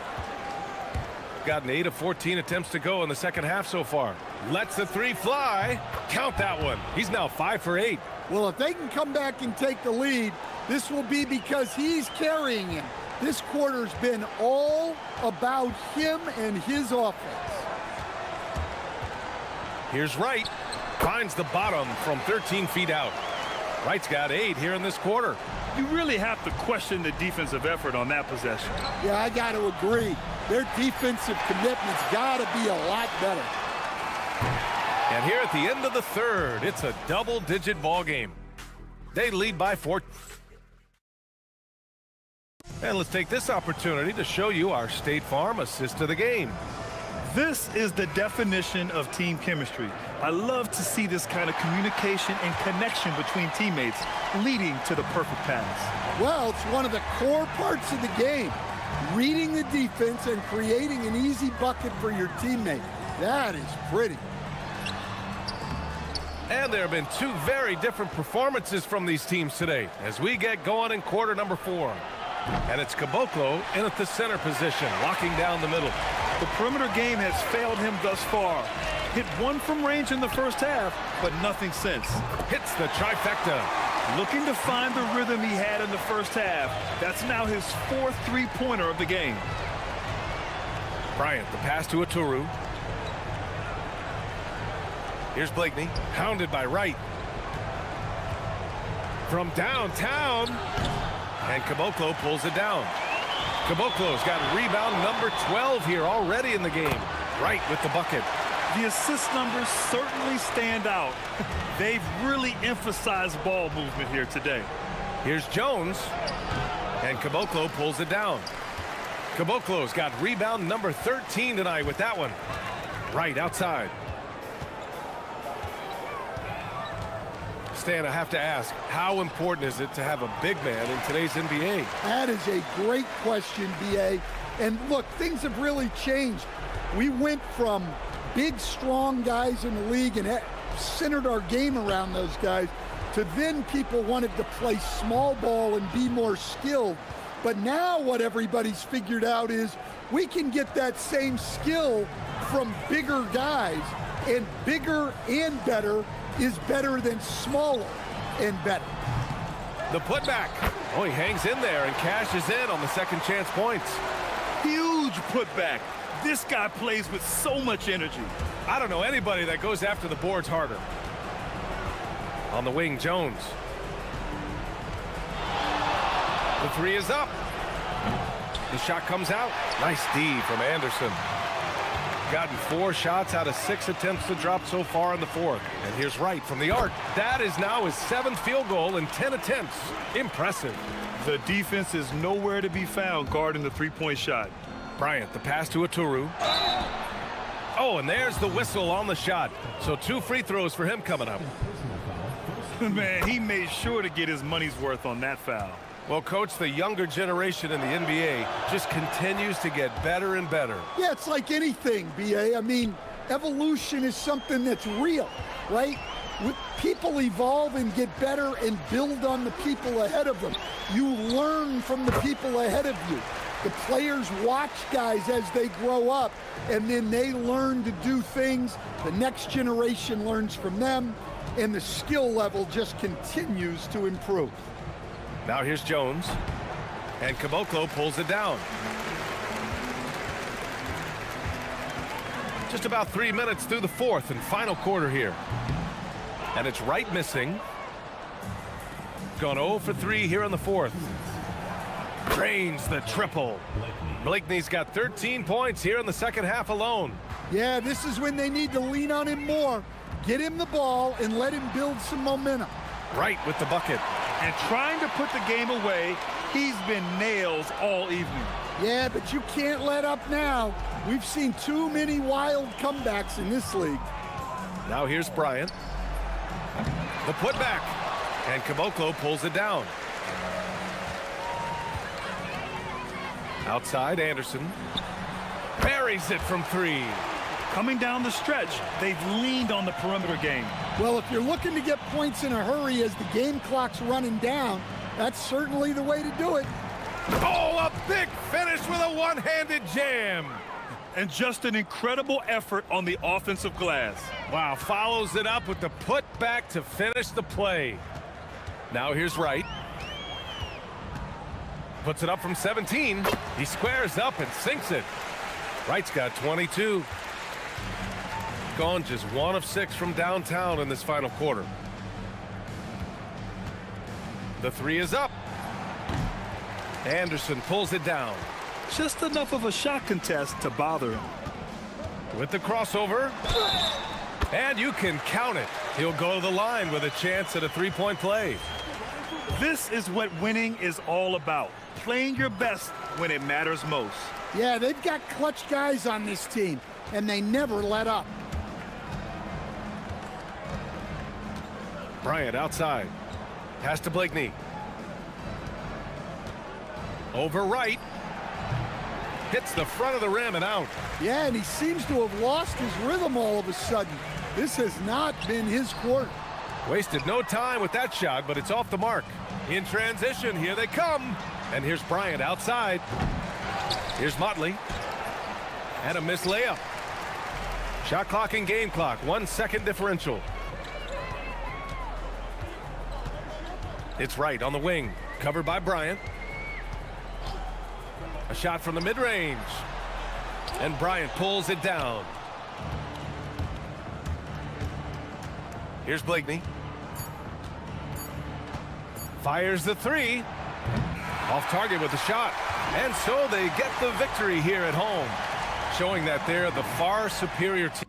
Gotten 8 of 14 attempts to go in the second half so far. Lets the 3 fly. Count that one. He's now 5 for 8. Well, if they can come back and take the lead, this will be because he's carrying him. This quarter's been all about him and his offense. Here's Wright. Finds the bottom from 13 feet out. Wright's got 8 here in this quarter. You really have to question the defensive effort on that possession. Yeah, I got to agree. Their defensive commitment's got to be a lot better. And here at the end of the third, it's a double-digit ball game. They lead by 4. And let's take this opportunity to show you our State Farm assist to the game. This is the definition of team chemistry. I love to see this kind of communication and connection between teammates leading to the perfect pass. Well, it's one of the core parts of the game. Reading the defense and creating an easy bucket for your teammate. That is pretty. And there have been two very different performances from these teams today as we get going in quarter number 4. And it's Caboclo in at the center position, locking down the middle. The perimeter game has failed him thus far. Hit one from range in the first half, but nothing since. Hits the trifecta. Looking to find the rhythm he had in the first half. That's now his 4th three-pointer of the game. Bryant, the pass to Aturu. Here's Blakeney, hounded by Wright. From downtown, and Caboclo pulls it down. Caboclo's got rebound number 12 here already in the game. Wright with the bucket. The assist numbers certainly stand out. They've really emphasized ball movement here today. Here's Jones, and Caboclo pulls it down. Caboclo's got rebound number 13 tonight with that one. Right outside. Stan, I have to ask, how important is it to have a big man in today's NBA? That is a great question, B.A. And look, things have really changed. We went from big, strong guys in the league and centered our game around those guys to then people wanted to play small ball and be more skilled. But now what everybody's figured out is we can get that same skill from bigger guys, and bigger and better is better than smaller and better. The putback. Oh, he hangs in there and cashes in on the second chance points. Huge putback. This guy plays with so much energy. I don't know anybody that goes after the boards harder. On the wing, Jones. The three is up. The shot comes out. Nice D from Anderson. Gotten 4 shots out of 6 attempts to drop so far in the 4th. And here's Wright from the arc. That is now his 7th field goal in 10 attempts. Impressive. The defense is nowhere to be found guarding the three-point shot. Bryant, the pass to Aturu. Oh, and there's the whistle on the shot. So 2 free throws for him coming up. Man, he made sure to get his money's worth on that foul. Well, Coach, the younger generation in the NBA just continues to get better and better. Yeah, it's like anything, B.A. I mean, evolution is something that's real, right? People evolve and get better and build on the people ahead of them. You learn from the people ahead of you. The players watch guys as they grow up, and then they learn to do things. The next generation learns from them, and the skill level just continues to improve. Now here's Jones, and Caboclo pulls it down. Just about 3 minutes through the 4th and final quarter here. And it's Wright missing. Gone 0 for 3 here in the 4th. Drains the triple. Blakeney's got 13 points here in the second half alone. Yeah, this is when they need to lean on him more. Get him the ball and let him build some momentum. Wright with the bucket. And trying to put the game away, he's been nails all evening. Yeah, but you can't let up now. We've seen too many wild comebacks in this league. Now here's Bryant. The putback. And Caboclo pulls it down. Outside, Anderson. Buries it from 3. Coming down the stretch, they've leaned on the perimeter game. Well, if you're looking to get points in a hurry as the game clock's running down, that's certainly the way to do it. Oh, a big finish with a one-handed jam. And just an incredible effort on the offensive glass. Wow, follows it up with the putback to finish the play. Now here's Wright. Puts it up from 17. He squares up and sinks it. Wright's got 22. Gone just 1 of 6 from downtown in this final quarter. The 3 is up. Anderson pulls it down. Just enough of a shot contest to bother him. With the crossover. And you can count it. He'll go to the line with a chance at a 3-point play. This is what winning is all about. Playing your best when it matters most. Yeah, they've got clutch guys on this team. and they never let up. Bryant outside. Pass to Blakeney. Over right. Hits the front of the rim and out. Yeah, and he seems to have lost his rhythm all of a sudden. This has not been his quarter. Wasted no time with that shot, but it's off the mark. In transition, here they come. And here's Bryant outside. Here's Motley. And a missed layup. Shot clock and game clock, 1 second differential. It's right on the wing, covered by Bryant. A shot from the mid-range. And Bryant pulls it down. Here's Blakeney. Fires the three. Off target with the shot. And so they get the victory here at home, showing that they're the far superior team.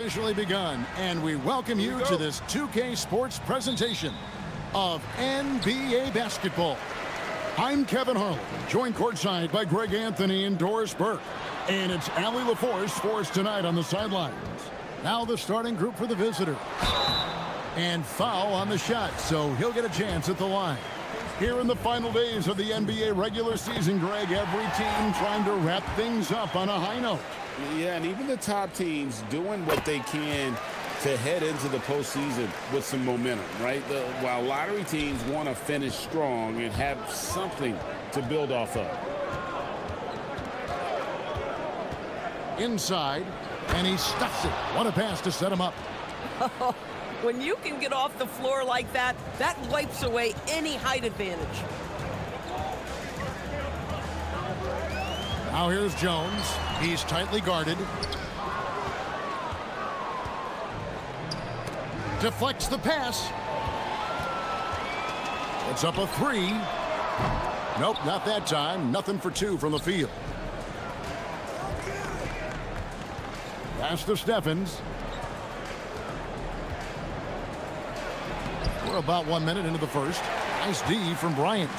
Officially begun, and we welcome you to this 2K Sports presentation of NBA basketball. I'm Kevin Harlan, joined courtside by Greg Anthony and Doris Burke. And it's Allie LaForce for us tonight on the sidelines. Now the starting group for the visitors. And foul on the shot, so he'll get a chance at the line. Here in the final days of the NBA regular season, Greg, every team trying to wrap things up on a high note. Yeah, and even the top teams doing what they can to head into the postseason with some momentum, right? While lottery teams want to finish strong and have something to build off of. Inside, and he stuffs it. What a pass to set him up. When you can get off the floor like that, that wipes away any height advantage. Now here's Jones. He's tightly guarded. Deflects the pass. It's up a three. Nope, not that time. Nothing for two from the field. Pass to Steffens. We're about 1 minute into the first. Nice D from Bryant.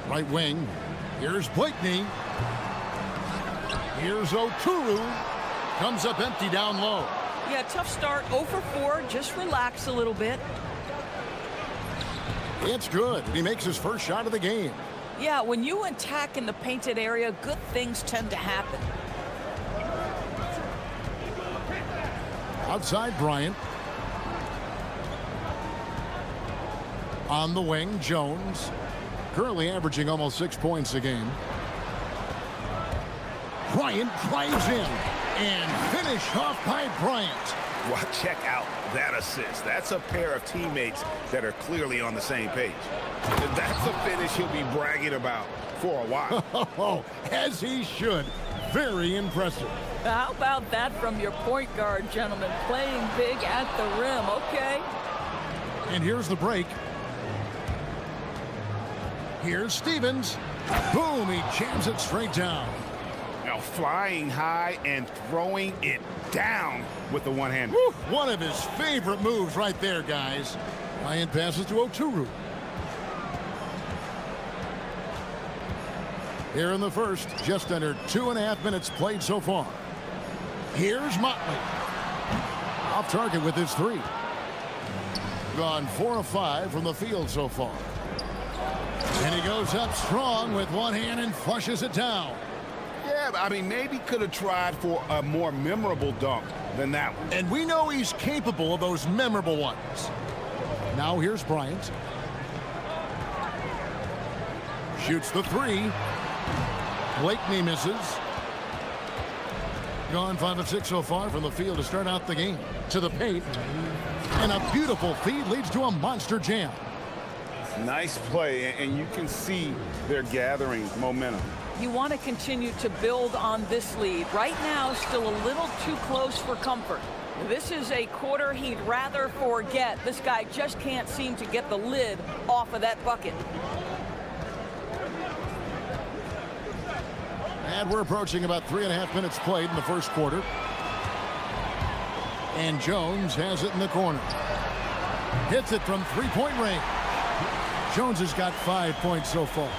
Right wing. Here's Blakeney. Here's Oturu. Comes up empty down low. Yeah, tough start. 0 for 4. Just relax a little bit. It's good. He makes his first shot of the game. Yeah, when you attack in the painted area, good things tend to happen. Outside Bryant. On the wing, Jones. Currently averaging almost 6 points a game. Bryant drives in and finish off by Bryant. Well, check out that assist. That's a pair of teammates that are clearly on the same page. That's a finish he'll be bragging about for a while. Oh, as he should. Very impressive. How about that from your point guard, gentlemen? Playing big at the rim, okay? And here's the break. Here's Stevens. Boom, he jams it straight down. Now flying high and throwing it down with the one-hander. One of his favorite moves right there, guys. Bryant passes to Oturu. Here in the first, just under 2.5 minutes played so far. Here's Motley. Off target with his three. Gone 4 of 5 from the field so far. And he goes up strong with one hand and flushes it down. Yeah, I mean, maybe could have tried for a more memorable dunk than that one. And we know he's capable of those memorable ones. Now here's Bryant. Shoots the three. Blakeney misses. Gone 5 of 6 so far from the field to start out the game. To the paint. And a beautiful feed leads to a monster jam. Nice play, and you can see they're gathering momentum. You want to continue to build on this lead. Right now, still a little too close for comfort. This is a quarter he'd rather forget. This guy just can't seem to get the lid off of that bucket. And we're approaching about 3.5 minutes played in the first quarter. And Jones has it in the corner. Hits it from three-point range. Jones has got 5 points so far.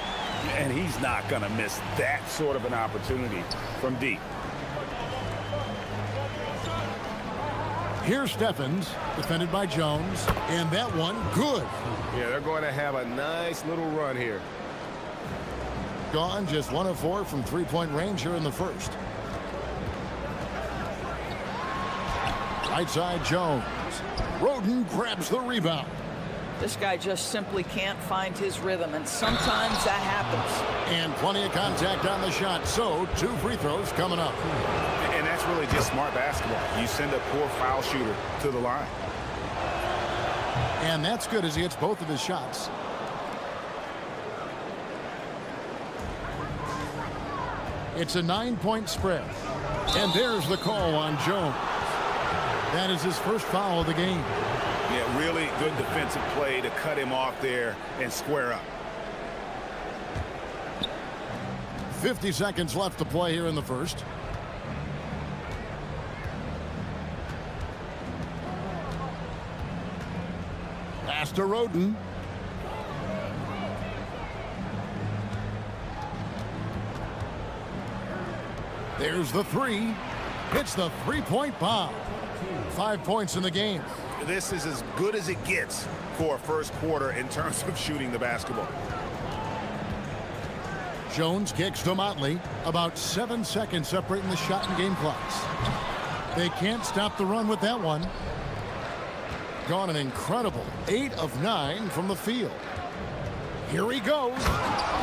And he's not going to miss that sort of an opportunity from deep. Here's Steffens, defended by Jones. And that one, good. Yeah, they're going to have a nice little run here. Gone just 1 of 4 from three-point range here in the first. Right side, Jones. Roden grabs the rebound. This guy just simply can't find his rhythm, and sometimes that happens. And plenty of contact on the shot, so 2 free throws coming up. And that's really just smart basketball. You send a poor foul shooter to the line. And that's good as he hits both of his shots. It's a 9-point spread. And there's the call on Jones. That is his first foul of the game. Yeah, really good defensive play to cut him off there and square up. 50 seconds left to play here in the first. Pass to Roden. There's the three. Hits the three-point bomb. 5 points in the game. This is as good as it gets for a first quarter in terms of shooting the basketball. Jones kicks to Motley. About 7 seconds separating the shot and game clocks. They can't stop the run with that one. Gone an incredible 8 of 9 from the field. Here he goes.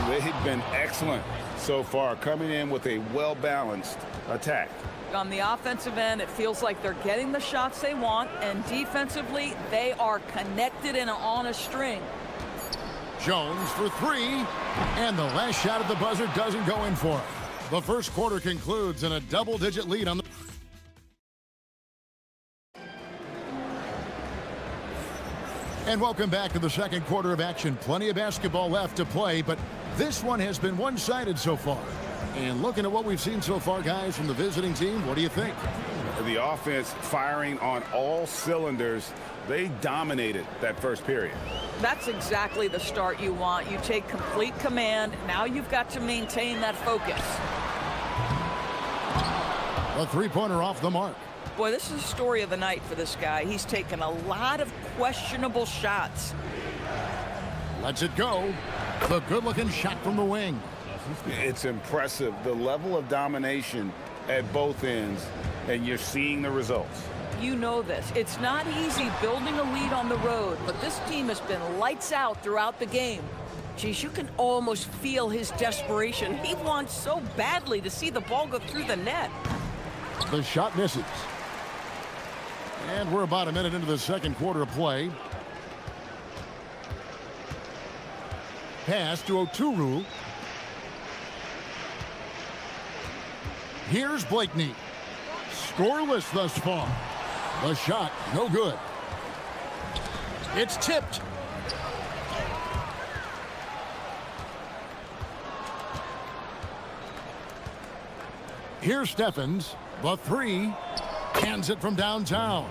They've been excellent so far, coming in with a well-balanced attack. On the offensive end, it feels like they're getting the shots they want, and defensively, they are connected and on a string. Jones for three, and the last shot at the buzzer doesn't go in for it. The first quarter concludes in a double-digit lead on the... And welcome back to the second quarter of action. Plenty of basketball left to play, but this one has been one-sided so far. And looking at what we've seen so far, guys, from the visiting team, what do you think? The offense firing on all cylinders. They dominated that first period. That's exactly the start you want. You take complete command. Now you've got to maintain that focus. A three-pointer off the mark. Boy, this is the story of the night for this guy. He's taken a lot of questionable shots. Lets it go. The good-looking shot from the wing. It's impressive, the level of domination at both ends, and you're seeing the results. You know this. It's not easy building a lead on the road, but this team has been lights out throughout the game. Geez, you can almost feel his desperation. He wants so badly to see the ball go through the net. The shot misses. And we're about a minute into the second quarter of play. Pass to Oturu. Here's Blakeney. Scoreless thus far. The shot, no good. It's tipped. Here's Steffens. The three. Hands it from downtown.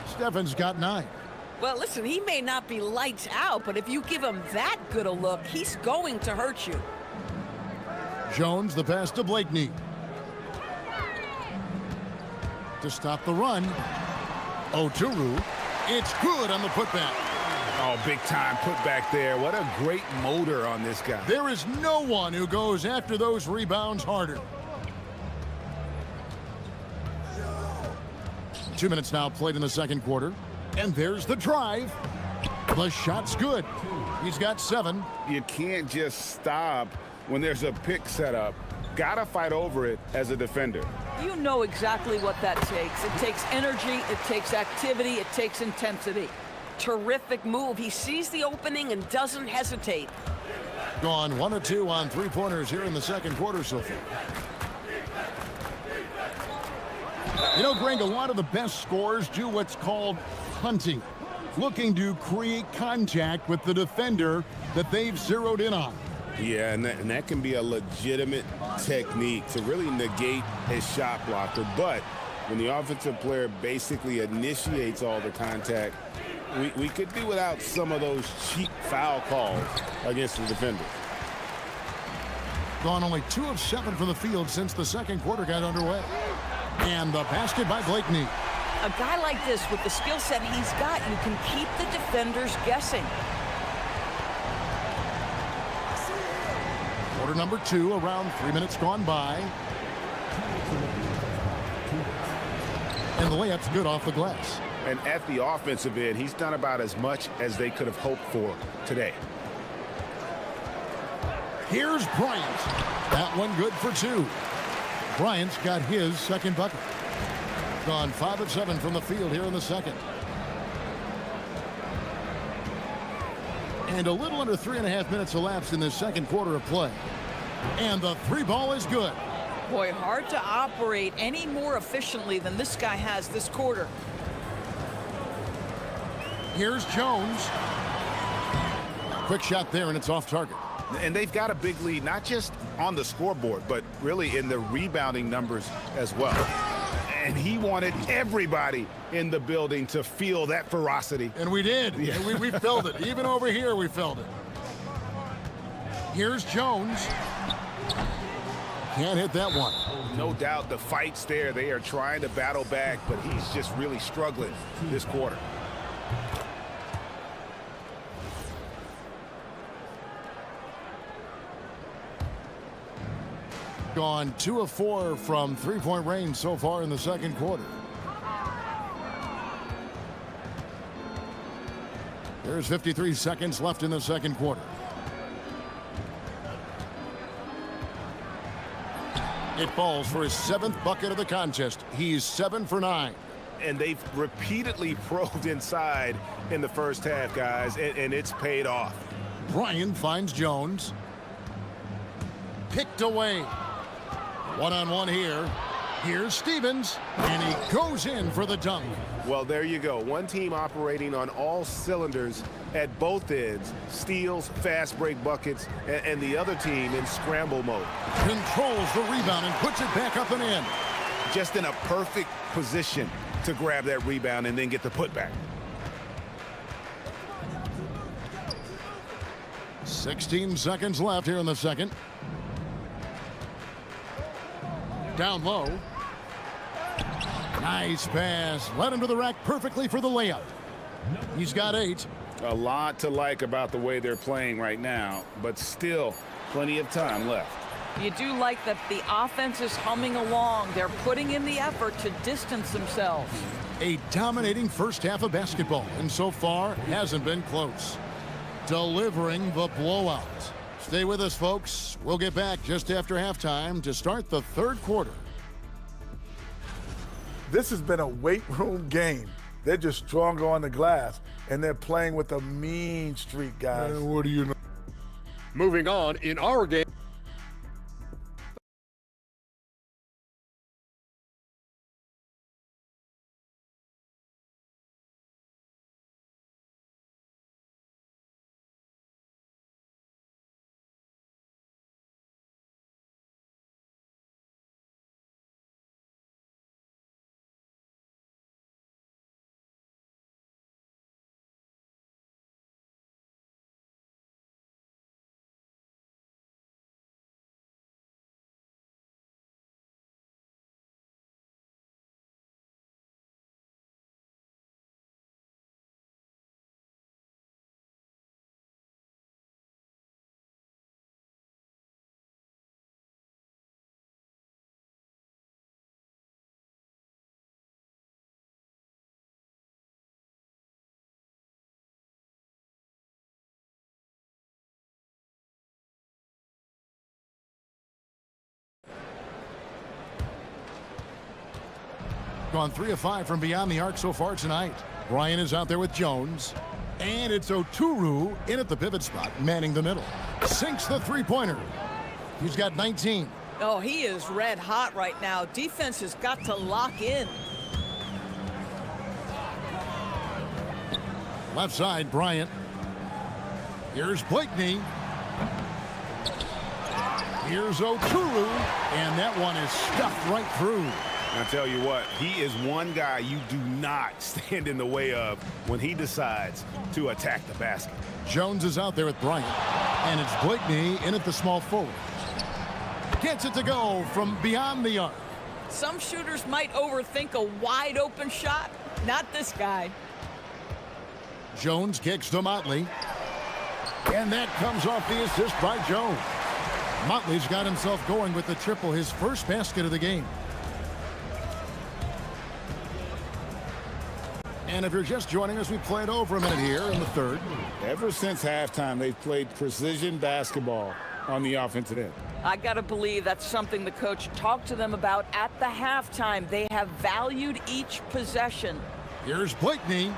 Steffens got 9. Well, listen, he may not be lights out, but if you give him that good a look, he's going to hurt you. Jones, the pass to Blakeney. To stop the run. Oturu. It's good on the putback. Oh, big time putback there. What a great motor on this guy. There is no one who goes after those rebounds harder. 2 minutes now played in the second quarter. And there's the drive. The shot's good. He's got 7. You can't just stop when there's a pick set up. Gotta fight over it as a defender. You know exactly what that takes. It takes energy, it takes activity, it takes intensity. Terrific move. He sees the opening and doesn't hesitate. Gone 1 of 2 on three-pointers here in the second quarter so far. You know, Greg, a lot of the best scorers do what's called hunting, looking to create contact with the defender that they've zeroed in on. Yeah, and that can be a legitimate technique to really negate a shot blocker. But when the offensive player basically initiates all the contact, we could do without some of those cheap foul calls against the defender. Gone only 2 of 7 from the field since the second quarter got underway. And the basket by Blakeney. A guy like this, with the skill set he's got, you can keep the defenders guessing. Quarter number 2, around 3 minutes gone by. And the layup's good off the glass. And at the offensive end, he's done about as much as they could have hoped for today. Here's Bryant. That one good for 2. Bryant's got his second bucket. Gone 5 of 7 from the field here in the second. And a little under 3.5 minutes elapsed in this second quarter of play. And the 3 ball is good. Boy, hard to operate any more efficiently than this guy has this quarter. Here's Jones. Quick shot there, and it's off target. And they've got a big lead, not just on the scoreboard, but really in the rebounding numbers as well. And he wanted everybody in the building to feel that ferocity. And we did. Yeah. We felt it. Even over here, we felt it. Here's Jones. Can't hit that one. No doubt the fight's there. They are trying to battle back, but he's just really struggling this quarter. Gone 2 of 4 from three-point range so far in the second quarter. There's 53 seconds left in the second quarter. It falls for his 7th bucket of the contest. He's 7 for 9. And they've repeatedly probed inside in the first half, guys, and it's paid off. Bryan finds Jones. Picked away. One-on-one here. Here's Stevens, and he goes in for the dunk. Well, there you go. One team operating on all cylinders at both ends. Steals, fast break buckets, and the other team in scramble mode. Controls the rebound and puts it back up and in. Just in a perfect position to grab that rebound and then get the putback. 16 seconds left here in the second. Down low. Nice pass. Led him to the rack perfectly for the layup. He's got 8. A lot to like about the way they're playing right now, but still plenty of time left. You do like that the offense is humming along. They're putting in the effort to distance themselves. A dominating first half of basketball, and so far hasn't been close. Delivering the blowout. Stay with us, folks. We'll get back just after halftime to start the third quarter. This has been a weight room game. They're just stronger on the glass, and they're playing with a mean streak, guys. What do you know? Moving on in our game. Gone 3 of 5 from beyond the arc so far tonight. Bryan is out there with Jones. And it's Oturu in at the pivot spot, manning the middle. Sinks the three-pointer. He's got 19. Oh, he is red hot right now. Defense has got to lock in. Left side, Bryant. Here's Blakeney. Here's Oturu. And that one is stuffed right through. I tell you what, he is one guy you do not stand in the way of when he decides to attack the basket. Jones is out there with Bryant. And it's Blakeney in at the small forward. Gets it to go from beyond the arc. Some shooters might overthink a wide open shot. Not this guy. Jones kicks to Motley. And that comes off the assist by Jones. Motley's got himself going with the triple, his first basket of the game. And if you're just joining us, we played over a minute here in the third. Ever since halftime, they've played precision basketball on the offensive end. I got to believe that's something the coach talked to them about at the halftime. They have valued each possession. Here's Blakeney.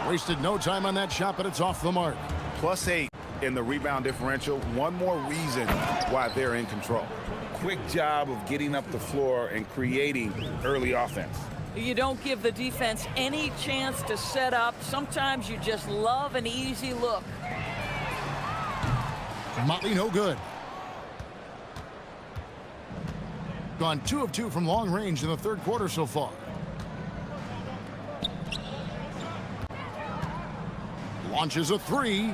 Wasted no time on that shot, but it's off the mark. +8 in the rebound differential. One more reason why they're in control. Quick job of getting up the floor and creating early offense. You don't give the defense any chance to set up. Sometimes you just love an easy look. Motley no good. Gone 2 of 2 from long range in the third quarter so far. Launches a three.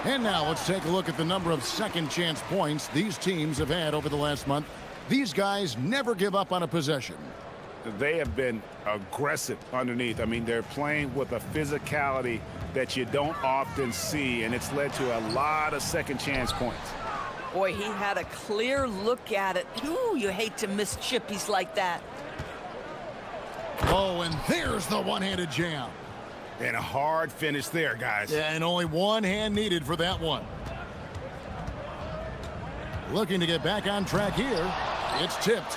And now let's take a look at the number of second chance points these teams have had over the last month. These guys never give up on a possession. They have been aggressive underneath. I mean, they're playing with a physicality that you don't often see, and it's led to a lot of second chance points. Boy, he had a clear look at it. Ooh, you hate to miss chippies like that. Oh, and there's the one-handed jam. And a hard finish there, guys. Yeah, and only one hand needed for that one. Looking to get back on track here. It's tipped.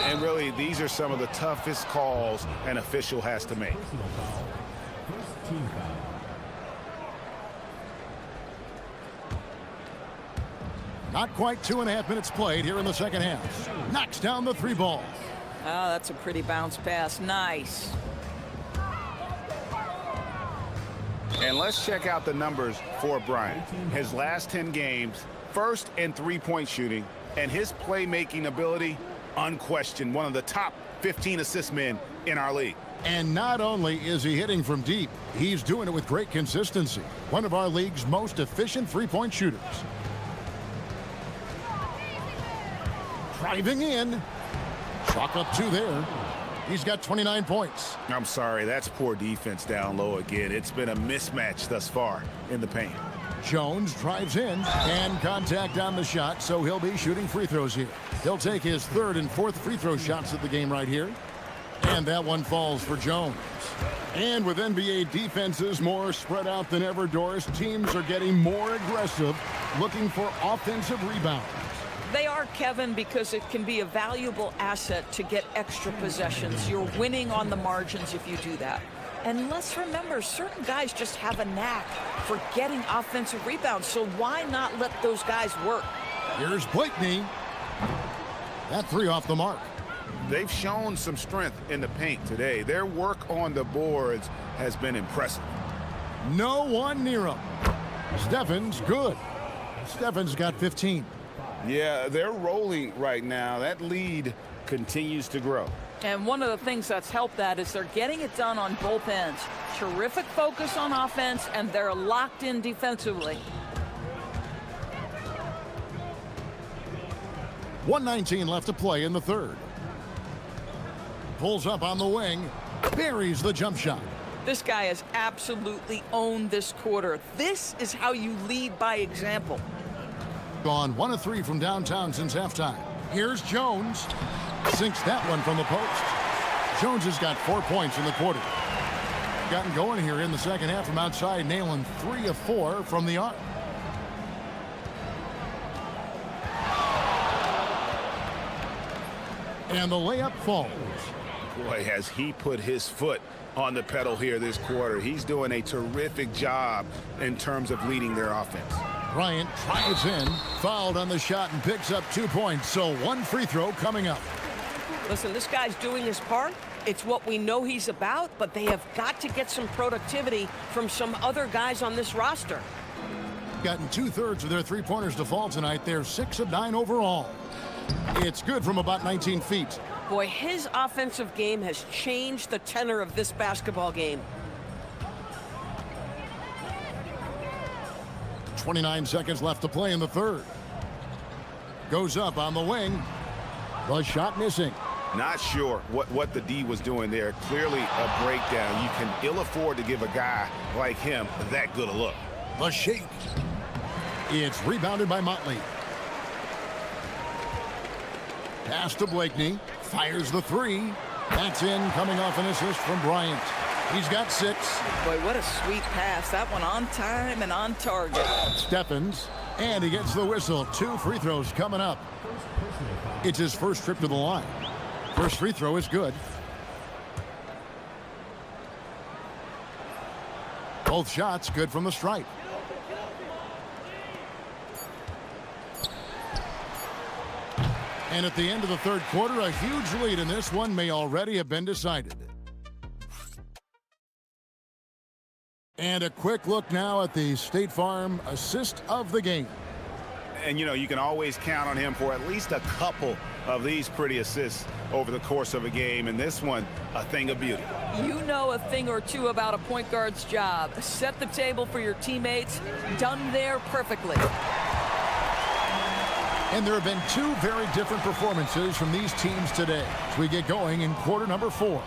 And really, these are some of the toughest calls an official has to make. Not quite 2.5 minutes played here in the second half. Knocks down the 3 ball. Oh, that's a pretty bounce pass. Nice. And let's check out the numbers for Bryant. His last 10 games, first in three-point shooting, and his playmaking ability, unquestioned, one of the top 15 assist men in our league. And not only is he hitting from deep, he's doing it with great consistency. One of our league's most efficient three-point shooters. Driving in. Chalk up 2 there. He's got 29 points. I'm sorry, that's poor defense down low again. It's been a mismatch thus far in the paint. Jones drives in, and contact on the shot, so he'll be shooting free throws here. He'll take his 3rd and 4th free throw shots of the game right here. And that one falls for Jones. And with NBA defenses more spread out than ever, Doris, teams are getting more aggressive, looking for offensive rebounds. They are, Kevin, because it can be a valuable asset to get extra possessions. You're winning on the margins if you do that. And let's remember, certain guys just have a knack for getting offensive rebounds, so why not let those guys work? Here's Blakeney. That 3 off the mark. They've shown some strength in the paint today. Their work on the boards has been impressive. No one near him. Steffens, good. Steffens got 15. Yeah, they're rolling right now. That lead continues to grow. And one of the things that's helped that is they're getting it done on both ends. Terrific focus on offense, and they're locked in defensively. 1:19 left to play in the third. Pulls up on the wing, buries the jump shot. This guy has absolutely owned this quarter. This is how you lead by example. Gone 1 of 3 from downtown since halftime. Here's Jones. Sinks that one from the post. Jones has got 4 points in the quarter. Gotten going here in the second half from outside, nailing 3 of 4 from the arc. And the layup falls. Boy, has he put his foot on the pedal here this quarter. He's doing a terrific job in terms of leading their offense. Bryant drives in, fouled on the shot, and picks up 2 points. So 1 free throw coming up. Listen, this guy's doing his part. It's what we know he's about, but they have got to get some productivity from some other guys on this roster. Gotten 2/3 of their three-pointers to fall tonight. They're 6 of 9 overall. It's good from about 19 feet. Boy, his offensive game has changed the tenor of this basketball game. 29 seconds left to play in the third. Goes up on the wing. The shot missing. Not sure what the D was doing there. Clearly a breakdown. You can ill afford to give a guy like him that good a look. The shake. It's rebounded by Motley. Pass to Blakeney. Fires the 3. That's in, coming off an assist from Bryant. He's got 6. Boy, what a sweet pass. That one on time and on target. Steffens, and he gets the whistle. 2 free throws coming up. It's his first trip to the line. First free throw is good. Both shots good from the stripe. And at the end of the third quarter, a huge lead in this one may already have been decided. And a quick look now at the State Farm assist of the game. And, you know, you can always count on him for at least a couple of these pretty assists over the course of a game. And this one, a thing of beauty. You know a thing or two about a point guard's job. Set the table for your teammates. Done there perfectly. And there have been two very different performances from these teams today as we get going in quarter number 4.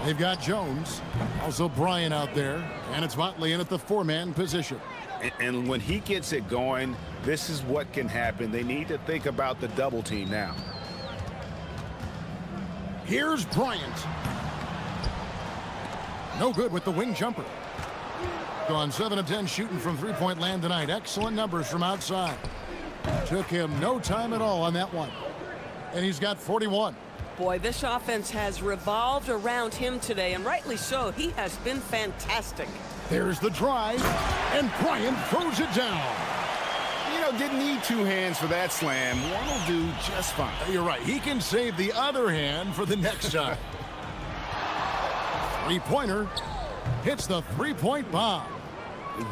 They've got Jones, also Bryant out there, and it's Motley in at the 4-man position. And when he gets it going, this is what can happen. They need to think about the double team now. Here's Bryant. No good with the wing jumper. Gone 7 of 10 shooting from three-point land tonight. Excellent numbers from outside. Took him no time at all on that one. And he's got 41. Boy, this offense has revolved around him today, and rightly so. He has been fantastic. There's the drive, and Bryant throws it down. You know, didn't need 2 hands for that slam. One will do just fine. You're right. He can save the other hand for the next time. Three-pointer hits the three-point bomb.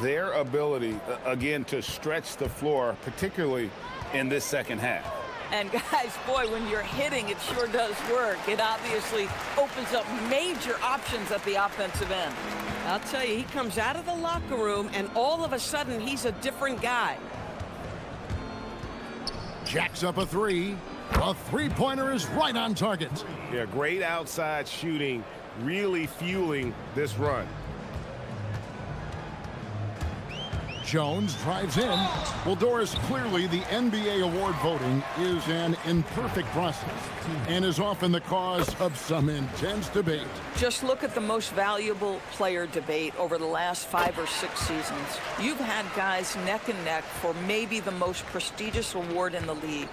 Their ability, again, to stretch the floor, particularly in this second half. And guys, boy, when you're hitting, it sure does work. It obviously opens up major options at the offensive end. I'll tell you, he comes out of the locker room, and all of a sudden, he's a different guy. Jacks up a 3. A three-pointer is right on target. Yeah, great outside shooting, really fueling this run. Jones drives in. Well, Doris, clearly the NBA award voting is an imperfect process and is often the cause of some intense debate. Just look at the most valuable player debate over the last 5 or 6 seasons. You've had guys neck and neck for maybe the most prestigious award in the league.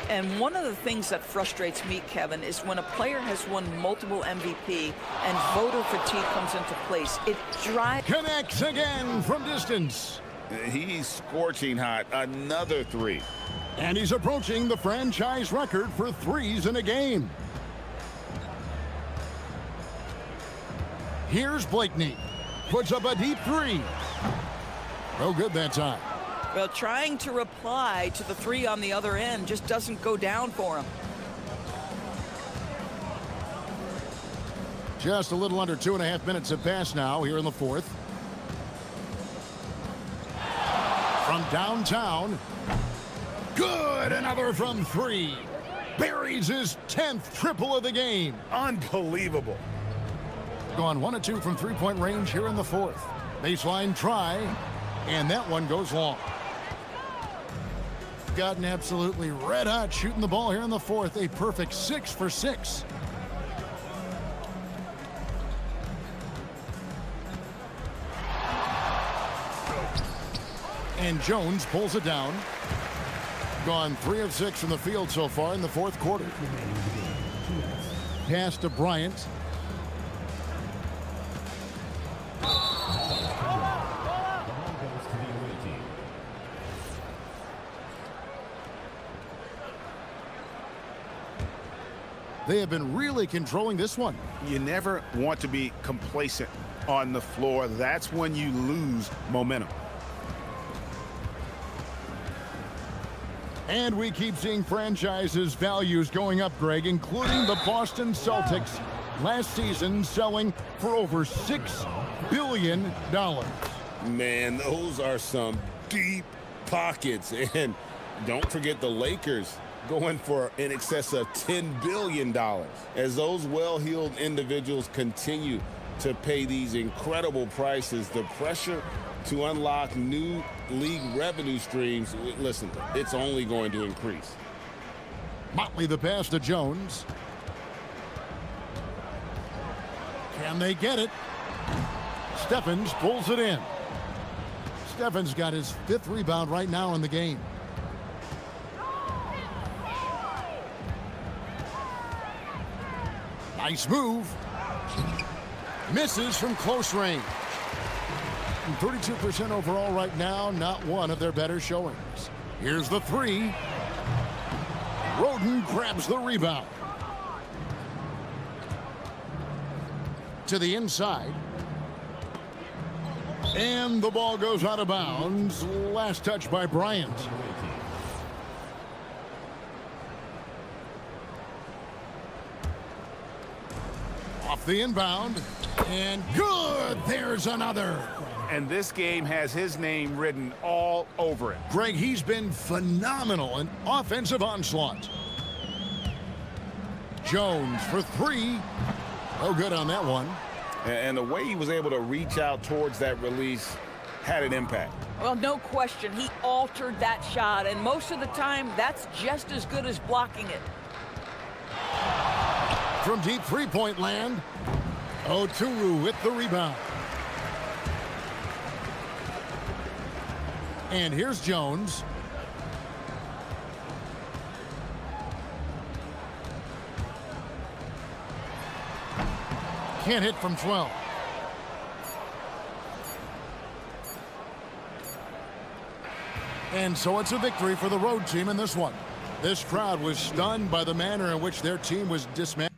And one of the things that frustrates me, Kevin, is when a player has won multiple MVP and voter fatigue comes into place. It drives... Connects again from distance. He's scorching hot. Another 3. And he's approaching the franchise record for threes in a game. Here's Blakeney. Puts up a deep 3. No good that time. Well, trying to reply to the 3 on the other end just doesn't go down for him. Just a little under 2.5 minutes have passed now here in the 4th. From downtown. Good! Another from 3. Buries his 10th triple of the game. Unbelievable. Gone 1 of 2 from three-point range here in the 4th. Baseline try, and that one goes long. Gotten absolutely red hot shooting the ball here in the 4th. A perfect 6 for 6. And Jones pulls it down. Gone 3 of 6 from the field so far in the 4th quarter. Pass to Bryant. They have been really controlling this one. You never want to be complacent on the floor. That's when you lose momentum. And we keep seeing franchises' values going up, Greg, including the Boston Celtics last season selling for over $6 billion. Man, those are some deep pockets. And don't forget the Lakers going for in excess of $10 billion. As those well-heeled individuals continue to pay these incredible prices, the pressure to unlock new league revenue streams, listen, it's only going to increase. Motley the pass to Jones. Can they get it? Steffens pulls it in. Steffens got his 5th rebound right now in the game. Nice move. Misses from close range. 32% overall right now, not one of their better showings. Here's the 3. Roden grabs the rebound. To the inside. And the ball goes out of bounds. Last touch by Bryant. Off the inbound. And good. There's another. And this game has his name written all over it. Greg, he's been phenomenal in offensive onslaught. Jones for three. Oh, good on that one. And the way he was able to reach out towards that release had an impact. Well, no question. He altered that shot, and most of the time, that's just as good as blocking it. From deep three-point land, Oturu with the rebound. And here's Jones. Can't hit from 12. And so it's a victory for the road team in this one. This crowd was stunned by the manner in which their team was dismantled.